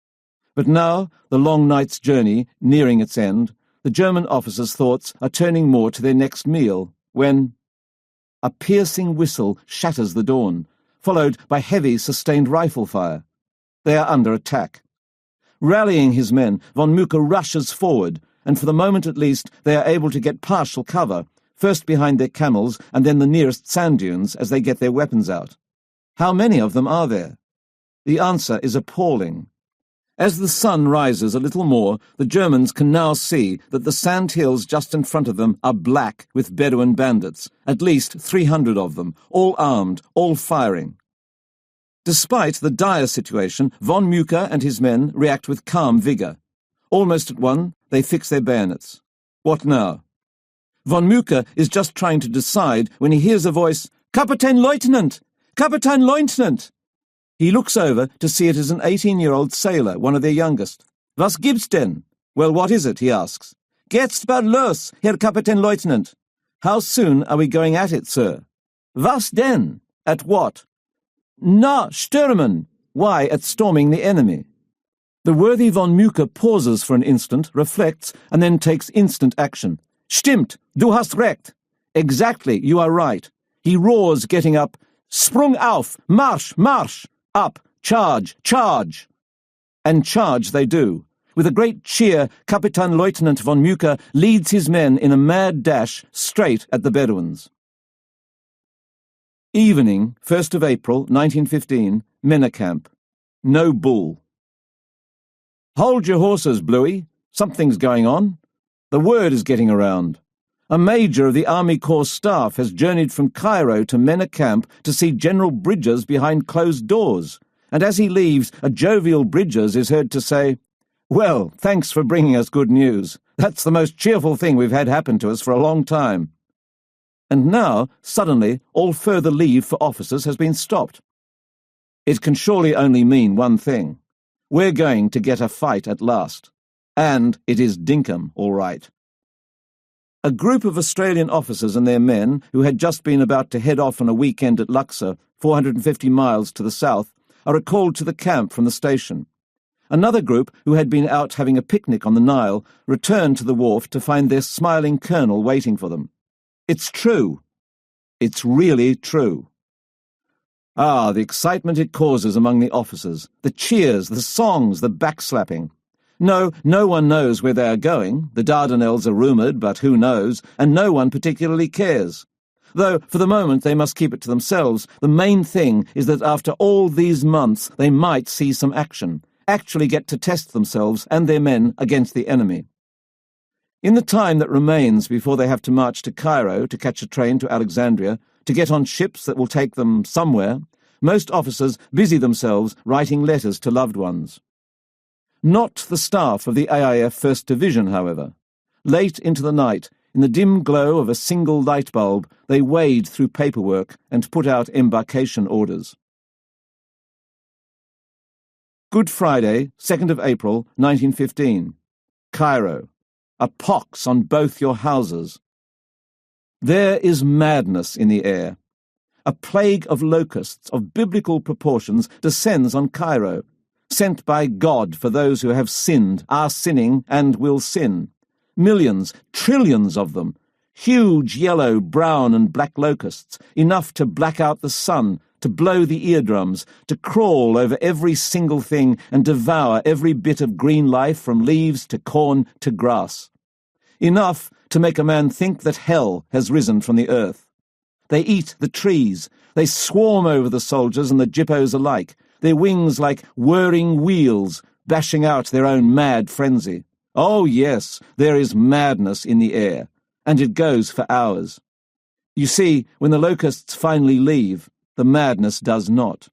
But now, the long night's journey nearing its end, the German officers' thoughts are turning more to their next meal, when a piercing whistle shatters the dawn, followed by heavy, sustained rifle fire. They are under attack. Rallying his men, von Mucke rushes forward, and for the moment at least they are able to get partial cover, first behind their camels and then the nearest sand dunes as they get their weapons out. How many of them are there? The answer is appalling. As the sun rises a little more, the Germans can now see that the sand hills just in front of them are black with Bedouin bandits, at least 300 of them, all armed, all firing. Despite the dire situation, von Mucke and his men react with calm vigour. Almost at once, they fix their bayonets. What now? Von Mucke is just trying to decide when he hears a voice, "Kapitän Leutnant! Kapitän Leutnant!" He looks over to see it is an 18-year-old sailor, one of their youngest. "Was gibt's denn?" "Well, what is it?" he asks. "Geht's bald los, Herr Kapitän Leutnant." "How soon are we going at it, sir?" "Was denn?" "At what?" "Na, stürmen." "Why, at storming the enemy." The worthy von Mucke pauses for an instant, reflects, and then takes instant action. "Stimmt, du hast recht." "Exactly, you are right." He roars, getting up, "Sprung auf, Marsch, Marsch!" Up, charge, charge! And charge they do. With a great cheer, Kapitän Leutnant von Mucke leads his men in a mad dash straight at the Bedouins. Evening, 1st of April, 1915, Männer Camp. No bull. "Hold your horses, Bluey. Something's going on. The word is getting around. A major of the Army Corps staff has journeyed from Cairo to Männer Camp to see General Bridges behind closed doors, and as he leaves, a jovial Bridges is heard to say, 'Well, thanks for bringing us good news. That's the most cheerful thing we've had happen to us for a long time.' And now, suddenly, all further leave for officers has been stopped. It can surely only mean one thing. We're going to get a fight at last. And it is dinkum, all right. A group of Australian officers and their men, who had just been about to head off on a weekend at Luxor, 450 miles to the south, are recalled to the camp from the station. Another group, who had been out having a picnic on the Nile, returned to the wharf to find their smiling colonel waiting for them. It's true. It's really true. Ah, the excitement it causes among the officers, the cheers, the songs, the backslapping. No one knows where they are going. The Dardanelles are rumoured, but who knows, and no one particularly cares. Though, for the moment, they must keep it to themselves. The main thing is that after all these months, they might see some action, actually get to test themselves and their men against the enemy. In the time that remains before they have to march to Cairo to catch a train to Alexandria, to get on ships that will take them somewhere, most officers busy themselves writing letters to loved ones. Not the staff of the AIF 1st Division, however. Late into the night, in the dim glow of a single light bulb, they wade through paperwork and put out embarkation orders. Good Friday, 2nd of April, 1915. Cairo. A pox on both your houses. There is madness in the air. A plague of locusts of biblical proportions descends on Cairo, sent by God for those who have sinned, are sinning, and will sin. Millions, trillions of them. Huge yellow, brown, and black locusts, enough to black out the sun, to blow the eardrums, to crawl over every single thing and devour every bit of green life from leaves to corn to grass. Enough to make a man think that hell has risen from the earth. They eat the trees. They swarm over the soldiers and the jippos alike, their wings like whirring wheels, bashing out their own mad frenzy. Oh, yes, there is madness in the air, and it goes for hours. You see, when the locusts finally leave, the madness does not.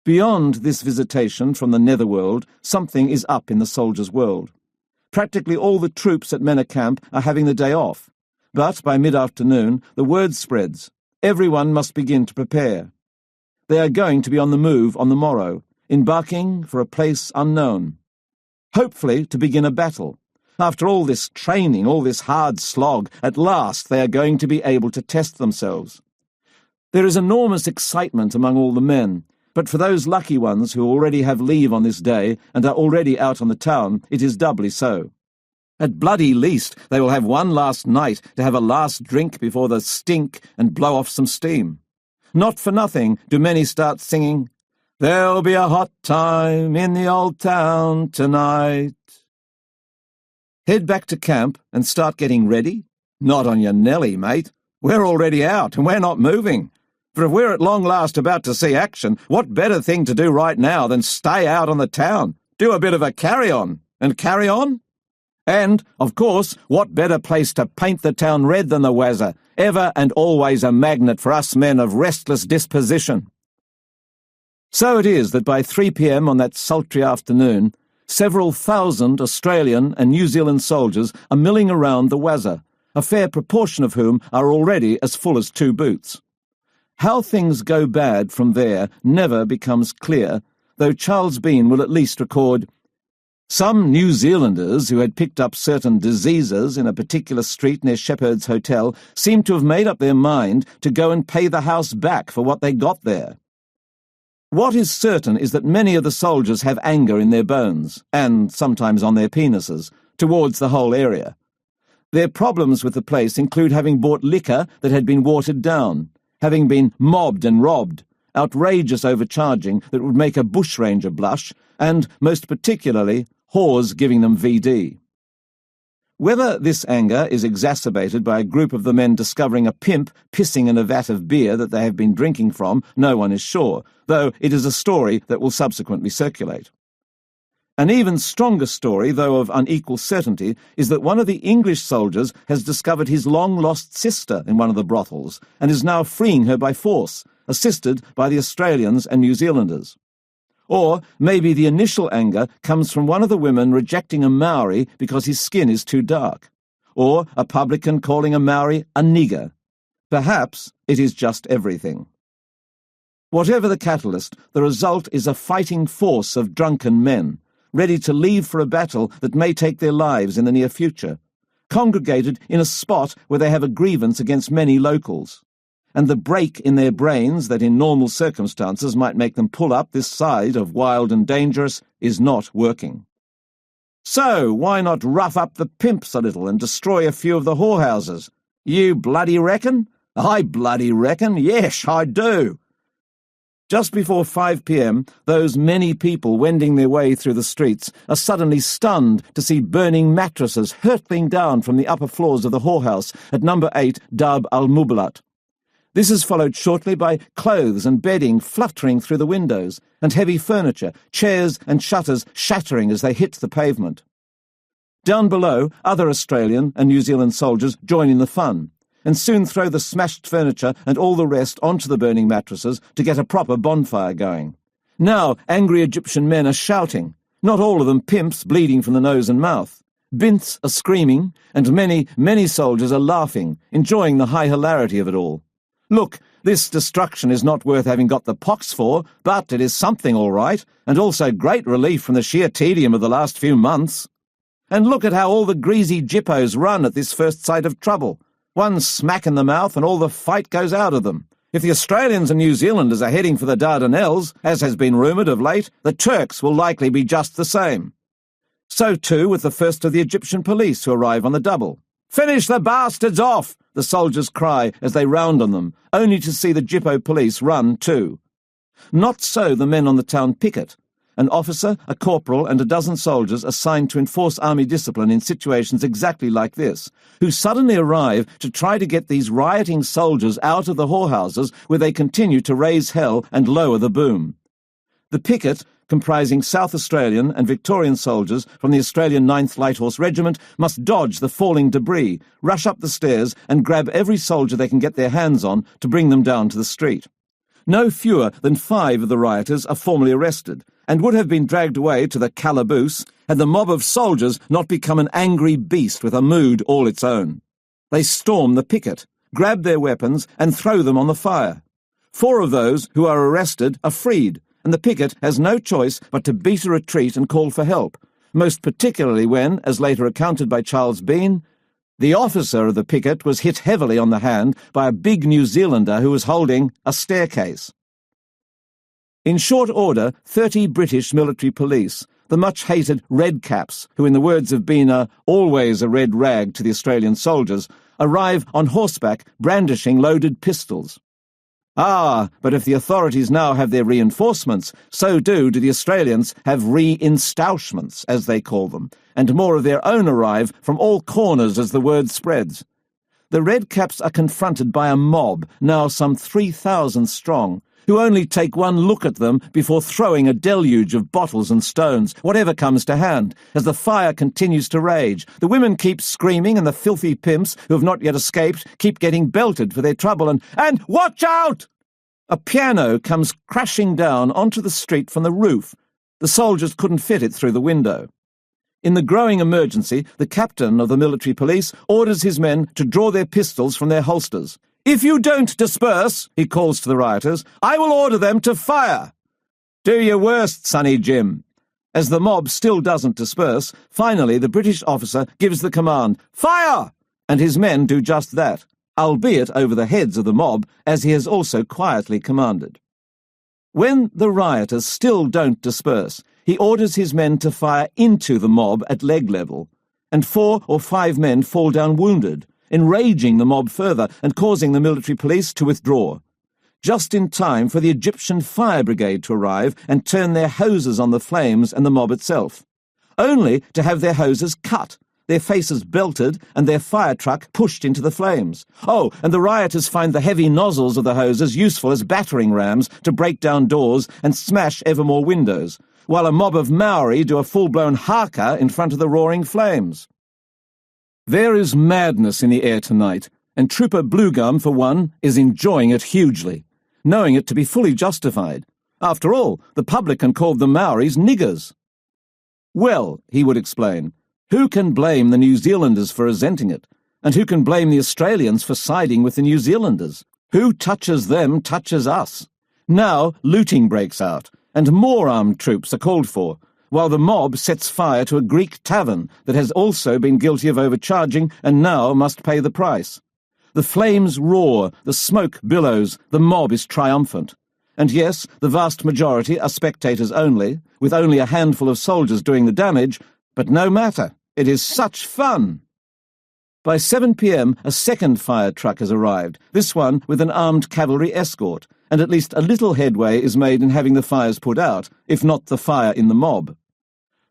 Beyond this visitation from the netherworld, something is up in the soldiers' world. Practically all the troops at Männer Camp are having the day off, but by mid-afternoon the word spreads. Everyone must begin to prepare. They are going to be on the move on the morrow, embarking for a place unknown. Hopefully to begin a battle. After all this training, all this hard slog, at last they are going to be able to test themselves. There is enormous excitement among all the men, but for those lucky ones who already have leave on this day and are already out on the town, it is doubly so. At bloody least, they will have one last night to have a last drink before the stink and blow off some steam. Not for nothing do many start singing, "There'll be a hot time in the old town tonight." Head back to camp and start getting ready? Not on your Nelly, mate. We're already out and we're not moving. For if we're at long last about to see action, what better thing to do right now than stay out on the town, do a bit of a carry-on, and carry on? And, of course, what better place to paint the town red than the Wazza, ever and always a magnet for us men of restless disposition. So it is that by 3 p.m. on that sultry afternoon, several thousand Australian and New Zealand soldiers are milling around the Wazza, a fair proportion of whom are already as full as 2 boots. How things go bad from there never becomes clear, though Charles Bean will at least record, "Some New Zealanders who had picked up certain diseases in a particular street near Shepherd's Hotel seemed to have made up their mind to go and pay the house back for what they got there." What is certain is that many of the soldiers have anger in their bones, and sometimes on their penises, towards the whole area. Their problems with the place include having bought liquor that had been watered down, having been mobbed and robbed, outrageous overcharging that would make a bushranger blush, and, most particularly, whores giving them VD. Whether this anger is exacerbated by a group of the men discovering a pimp pissing in a vat of beer that they have been drinking from, no one is sure, though it is a story that will subsequently circulate. An even stronger story, though of unequal certainty, is that one of the English soldiers has discovered his long-lost sister in one of the brothels and is now freeing her by force, assisted by the Australians and New Zealanders. Or maybe the initial anger comes from one of the women rejecting a Maori because his skin is too dark, or a publican calling a Maori a nigger. Perhaps it is just everything. Whatever the catalyst, the result is a fighting force of drunken men, ready to leave for a battle that may take their lives in the near future, congregated in a spot where they have a grievance against many locals. And the break in their brains that in normal circumstances might make them pull up this side of wild and dangerous is not working. So why not rough up the pimps a little and destroy a few of the whorehouses? You bloody reckon? I bloody reckon, yes, I do. Just before 5 p.m, those many people wending their way through the streets are suddenly stunned to see burning mattresses hurtling down from the upper floors of the whorehouse at number 8 Darb al-Mubalat. This is followed shortly by clothes and bedding fluttering through the windows, and heavy furniture, chairs and shutters shattering as they hit the pavement. Down below, other Australian and New Zealand soldiers join in the fun, and soon throw the smashed furniture and all the rest onto the burning mattresses to get a proper bonfire going. Now angry Egyptian men are shouting, not all of them pimps bleeding from the nose and mouth. Bints are screaming, and many, many soldiers are laughing, enjoying the high hilarity of it all. Look, this destruction is not worth having got the pox for, but it is something all right, and also great relief from the sheer tedium of the last few months. And look at how all the greasy jippos run at this first sight of trouble. One smack in the mouth and all the fight goes out of them. If the Australians and New Zealanders are heading for the Dardanelles, as has been rumoured of late, the Turks will likely be just the same. So too with the first of the Egyptian police who arrive on the double. "Finish the bastards off!" the soldiers cry as they round on them, only to see the Jippo police run too. Not so the men on the town picket. An officer, a corporal, and a dozen soldiers assigned to enforce army discipline in situations exactly like this, who suddenly arrive to try to get these rioting soldiers out of the whorehouses where they continue to raise hell and lower the boom. The picket, comprising South Australian and Victorian soldiers from the Australian 9th Light Horse Regiment, must dodge the falling debris, rush up the stairs and grab every soldier they can get their hands on to bring them down to the street. No fewer than 5 of the rioters are formally arrested, and would have been dragged away to the calaboose had the mob of soldiers not become an angry beast with a mood all its own. They storm the picket, grab their weapons and throw them on the fire. 4 of those who are arrested are freed, and the picket has no choice but to beat a retreat and call for help, most particularly when, as later recounted by Charles Bean, The officer of the picket was hit heavily on the hand by a big New Zealander who was holding a staircase. In short order, 30 British military police, the much-hated Red Caps, who in the words of Bina, always a red rag to the Australian soldiers, arrive on horseback brandishing loaded pistols. Ah, but if the authorities now have their reinforcements, so do the Australians have reinstouchments, as they call them, and more of their own arrive from all corners as the word spreads. The Red Caps are confronted by a mob, now some 3,000 strong, who only take one look at them before throwing a deluge of bottles and stones, whatever comes to hand, as the fire continues to rage. The women keep screaming, and the filthy pimps, who have not yet escaped, keep getting belted for their trouble, and watch out! A piano comes crashing down onto the street from the roof. The soldiers couldn't fit it through the window. In the growing emergency, the captain of the military police orders his men to draw their pistols from their holsters. "If you don't disperse," he calls to the rioters, "I will order them to fire." "Do your worst, Sonny Jim." As the mob still doesn't disperse, finally the British officer gives the command, "Fire!" and his men do just that, albeit over the heads of the mob, as he has also quietly commanded. When the rioters still don't disperse, he orders his men to fire into the mob at leg level, and 4 or 5 men fall down wounded, enraging the mob further and causing the military police to withdraw. Just in time for the Egyptian fire brigade to arrive and turn their hoses on the flames and the mob itself, only to have their hoses cut, their faces belted, and their fire truck pushed into the flames. Oh, and the rioters find the heavy nozzles of the hoses useful as battering rams to break down doors and smash ever more windows, while a mob of Maori do a full-blown haka in front of the roaring flames. There is madness in the air tonight, and Trooper Bluegum, for one, is enjoying it hugely, knowing it to be fully justified. After all, the publican called the Maoris niggers. Well, he would explain, who can blame the New Zealanders for resenting it? And who can blame the Australians for siding with the New Zealanders? Who touches them touches us. Now looting breaks out, and more armed troops are called for, while the mob sets fire to a Greek tavern that has also been guilty of overcharging and now must pay the price. The flames roar, the smoke billows, the mob is triumphant. And yes, the vast majority are spectators only, with only a handful of soldiers doing the damage, but no matter. It is such fun! By 7 p.m, a second fire truck has arrived, this one with an armed cavalry escort, and at least a little headway is made in having the fires put out, if not the fire in the mob.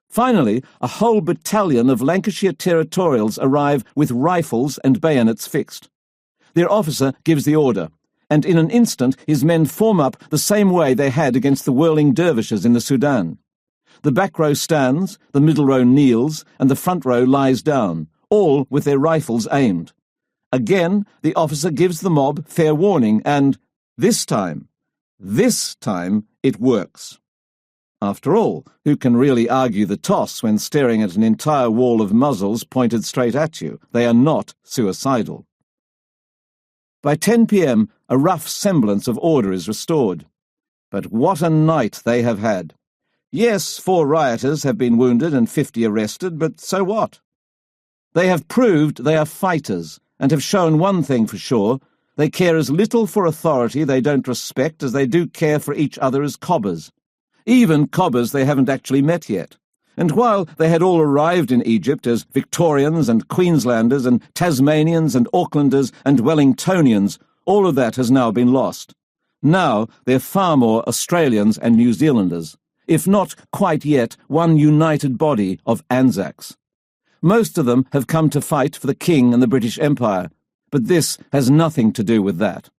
Finally, a whole battalion of Lancashire Territorials arrive with rifles and bayonets fixed. Their officer gives the order, and in an instant his men form up the same way they had against the whirling dervishes in the Sudan. The back row stands, the middle row kneels, and the front row lies down, all with their rifles aimed. Again, the officer gives the mob fair warning, and this time, it works. After all, who can really argue the toss when staring at an entire wall of muzzles pointed straight at you? They are not suicidal. By 10 p.m, a rough semblance of order is restored. But what a night they have had. Yes, 4 rioters have been wounded and 50 arrested, but so what? They have proved they are fighters, and have shown one thing for sure: they care as little for authority they don't respect as they do care for each other as cobbers. Even cobbers they haven't actually met yet. And while they had all arrived in Egypt as Victorians and Queenslanders and Tasmanians and Aucklanders and Wellingtonians, all of that has now been lost. Now they're far more Australians and New Zealanders, if not quite yet one united body of Anzacs. Most of them have come to fight for the King and the British Empire, but this has nothing to do with that.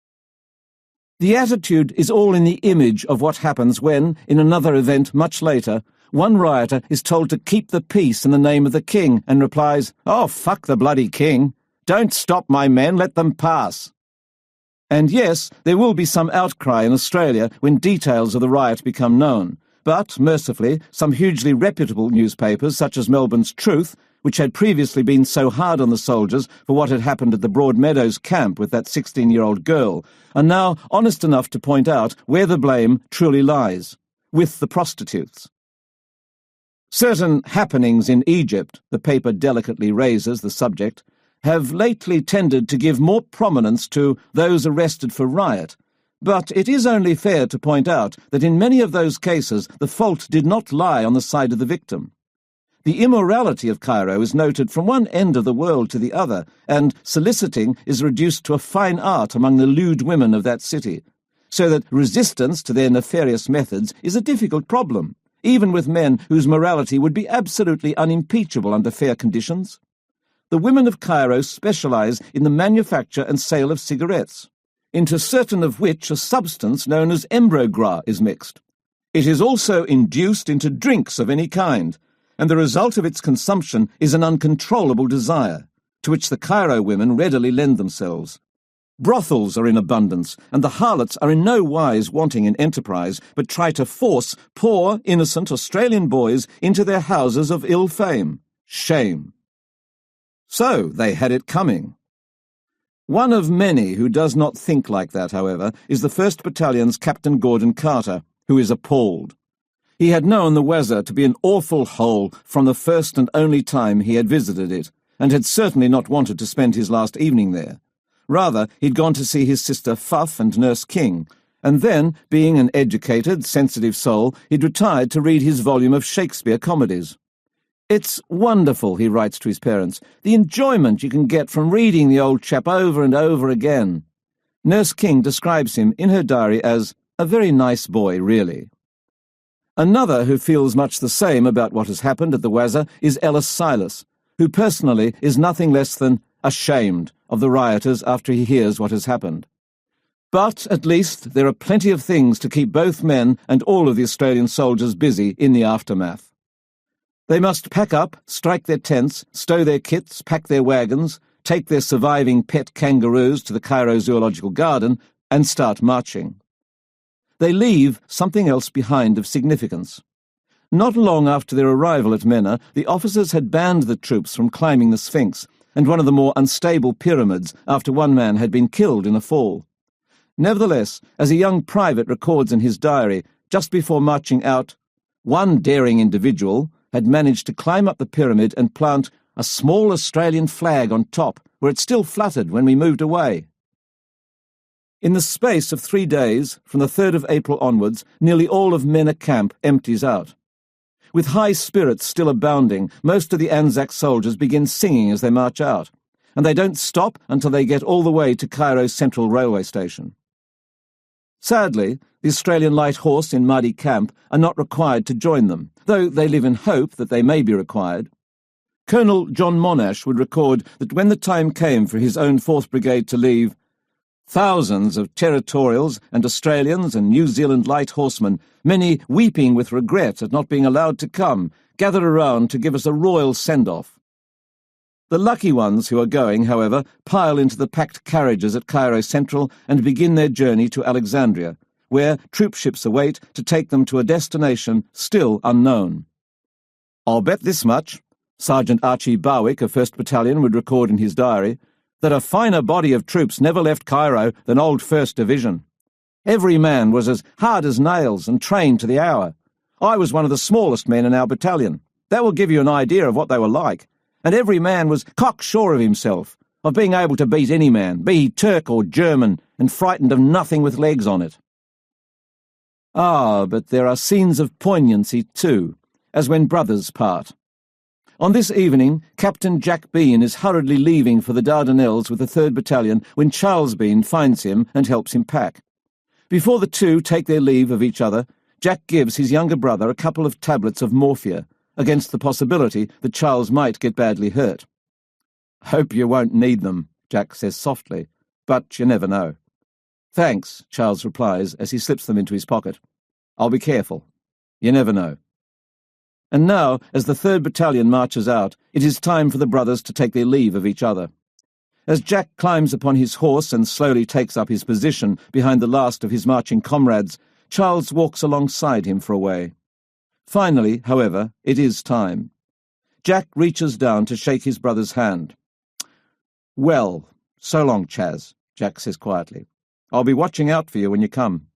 The attitude is all in the image of what happens when, in another event much later, one rioter is told to keep the peace in the name of the King and replies, "Oh, fuck the bloody King. Don't stop my men, let them pass." And yes, there will be some outcry in Australia when details of the riot become known, but, mercifully, some hugely reputable newspapers, such as Melbourne's Truth, which had previously been so hard on the soldiers for what had happened at the Broadmeadows camp with that 16-year-old girl, are now honest enough to point out where the blame truly lies, with the prostitutes. Certain happenings in Egypt, the paper delicately raises the subject, have lately tended to give more prominence to those arrested for riot, but it is only fair to point out that in many of those cases the fault did not lie on the side of the victim. The immorality of Cairo is noted from one end of the world to the other, and soliciting is reduced to a fine art among the lewd women of that city, so that resistance to their nefarious methods is a difficult problem, even with men whose morality would be absolutely unimpeachable under fair conditions. The women of Cairo specialize in the manufacture and sale of cigarettes, into certain of which a substance known as ambergris is mixed. It is also induced into drinks of any kind, and the result of its consumption is an uncontrollable desire, to which the Cairo women readily lend themselves. Brothels are in abundance, and the harlots are in no wise wanting in enterprise, but try to force poor, innocent Australian boys into their houses of ill fame. Shame. So they had it coming. One of many who does not think like that, however, is the 1st Battalion's Captain Gordon Carter, who is appalled. He had known the Wazza to be an awful hole from the first and only time he had visited it, and had certainly not wanted to spend his last evening there. Rather, he'd gone to see his sister Fuff and Nurse King, and then, being an educated, sensitive soul, he'd retired to read his volume of Shakespeare comedies. "It's wonderful," he writes to his parents, "the enjoyment you can get from reading the old chap over and over again." Nurse King describes him in her diary as a very nice boy, really. Another who feels much the same about what has happened at the Wazza is Ellis Silas, who personally is nothing less than ashamed of the rioters after he hears what has happened. But at least there are plenty of things to keep both men and all of the Australian soldiers busy in the aftermath. They must pack up, strike their tents, stow their kits, pack their wagons, take their surviving pet kangaroos to the Cairo Zoological Garden, and start marching. They leave something else behind of significance. Not long after their arrival at Mena, the officers had banned the troops from climbing the Sphinx and one of the more unstable pyramids after one man had been killed in a fall. Nevertheless, as a young private records in his diary, just before marching out, one daring individual had managed to climb up the pyramid and plant a small Australian flag on top, where it still fluttered when we moved away. In the space of 3 days, from the 3rd of April onwards, nearly all of Mena camp empties out. With high spirits still abounding, most of the Anzac soldiers begin singing as they march out, and they don't stop until they get all the way to Cairo's Central Railway Station. Sadly, the Australian Light Horse in Mahdi Camp are not required to join them, though they live in hope that they may be required. Colonel John Monash would record that when the time came for his own 4th Brigade to leave, thousands of Territorials and Australians and New Zealand light horsemen, many weeping with regret at not being allowed to come, gathered around to give us a royal send-off. The lucky ones who are going, however, pile into the packed carriages at Cairo Central and begin their journey to Alexandria, where troop ships await to take them to a destination still unknown. "I'll bet this much," Sergeant Archie Barwick of 1st Battalion would record in his diary, "that a finer body of troops never left Cairo than old 1st Division. Every man was as hard as nails and trained to the hour. I was one of the smallest men in our battalion. That will give you an idea of what they were like. And every man was cocksure of himself, of being able to beat any man, be he Turk or German, and frightened of nothing with legs on it." Ah, but there are scenes of poignancy too, as when brothers part. On this evening, Captain Jack Bean is hurriedly leaving for the Dardanelles with the 3rd Battalion when Charles Bean finds him and helps him pack. Before the two take their leave of each other, Jack gives his younger brother a couple of tablets of morphia, against the possibility that Charles might get badly hurt. "Hope you won't need them," Jack says softly, "but you never know." "Thanks," Charles replies as he slips them into his pocket. "I'll be careful. You never know." And now, as the 3rd Battalion marches out, it is time for the brothers to take their leave of each other. As Jack climbs upon his horse and slowly takes up his position behind the last of his marching comrades, Charles walks alongside him for a way. Finally, however, it is time. Jack reaches down to shake his brother's hand. "Well, so long, Chaz," Jack says quietly. "I'll be watching out for you when you come."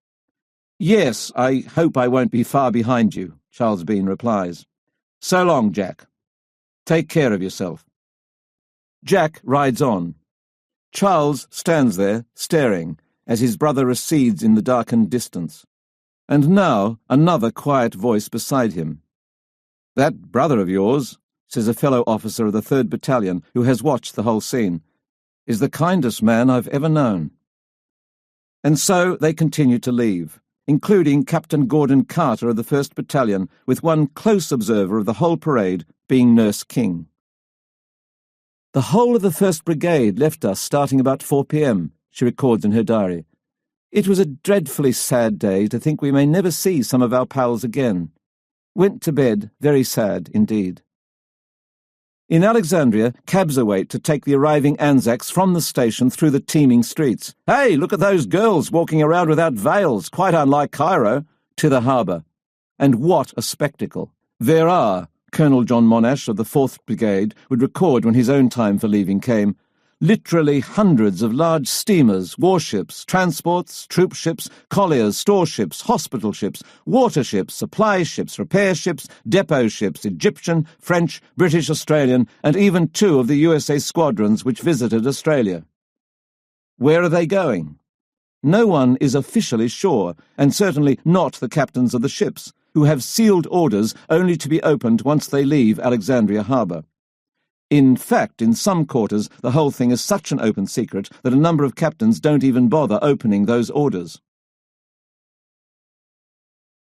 "Yes, I hope I won't be far behind you," Charles Bean replies. "So long, Jack. Take care of yourself." Jack rides on. Charles stands there, staring, as his brother recedes in the darkened distance. And now another quiet voice beside him. "That brother of yours," says a fellow officer of the 3rd Battalion who has watched the whole scene, "is the kindest man I've ever known." And so they continue to leave, including Captain Gordon Carter of the 1st Battalion, with one close observer of the whole parade being Nurse King. "The whole of the 1st Brigade left us starting about 4 p.m, she records in her diary. "It was a dreadfully sad day to think we may never see some of our pals again. Went to bed very sad indeed." In Alexandria, cabs await to take the arriving Anzacs from the station through the teeming streets. "Hey, look at those girls walking around without veils, quite unlike Cairo," to the harbour. And what a spectacle! There are, Colonel John Monash of the 4th Brigade would record when his own time for leaving came, literally hundreds of large steamers, warships, transports, troop ships, colliers, store ships, hospital ships, water ships, supply ships, repair ships, depot ships, Egyptian, French, British, Australian, and even 2 of the USA squadrons which visited Australia. Where are they going? No one is officially sure, and certainly not the captains of the ships, who have sealed orders only to be opened once they leave Alexandria Harbour. In fact, in some quarters, the whole thing is such an open secret that a number of captains don't even bother opening those orders.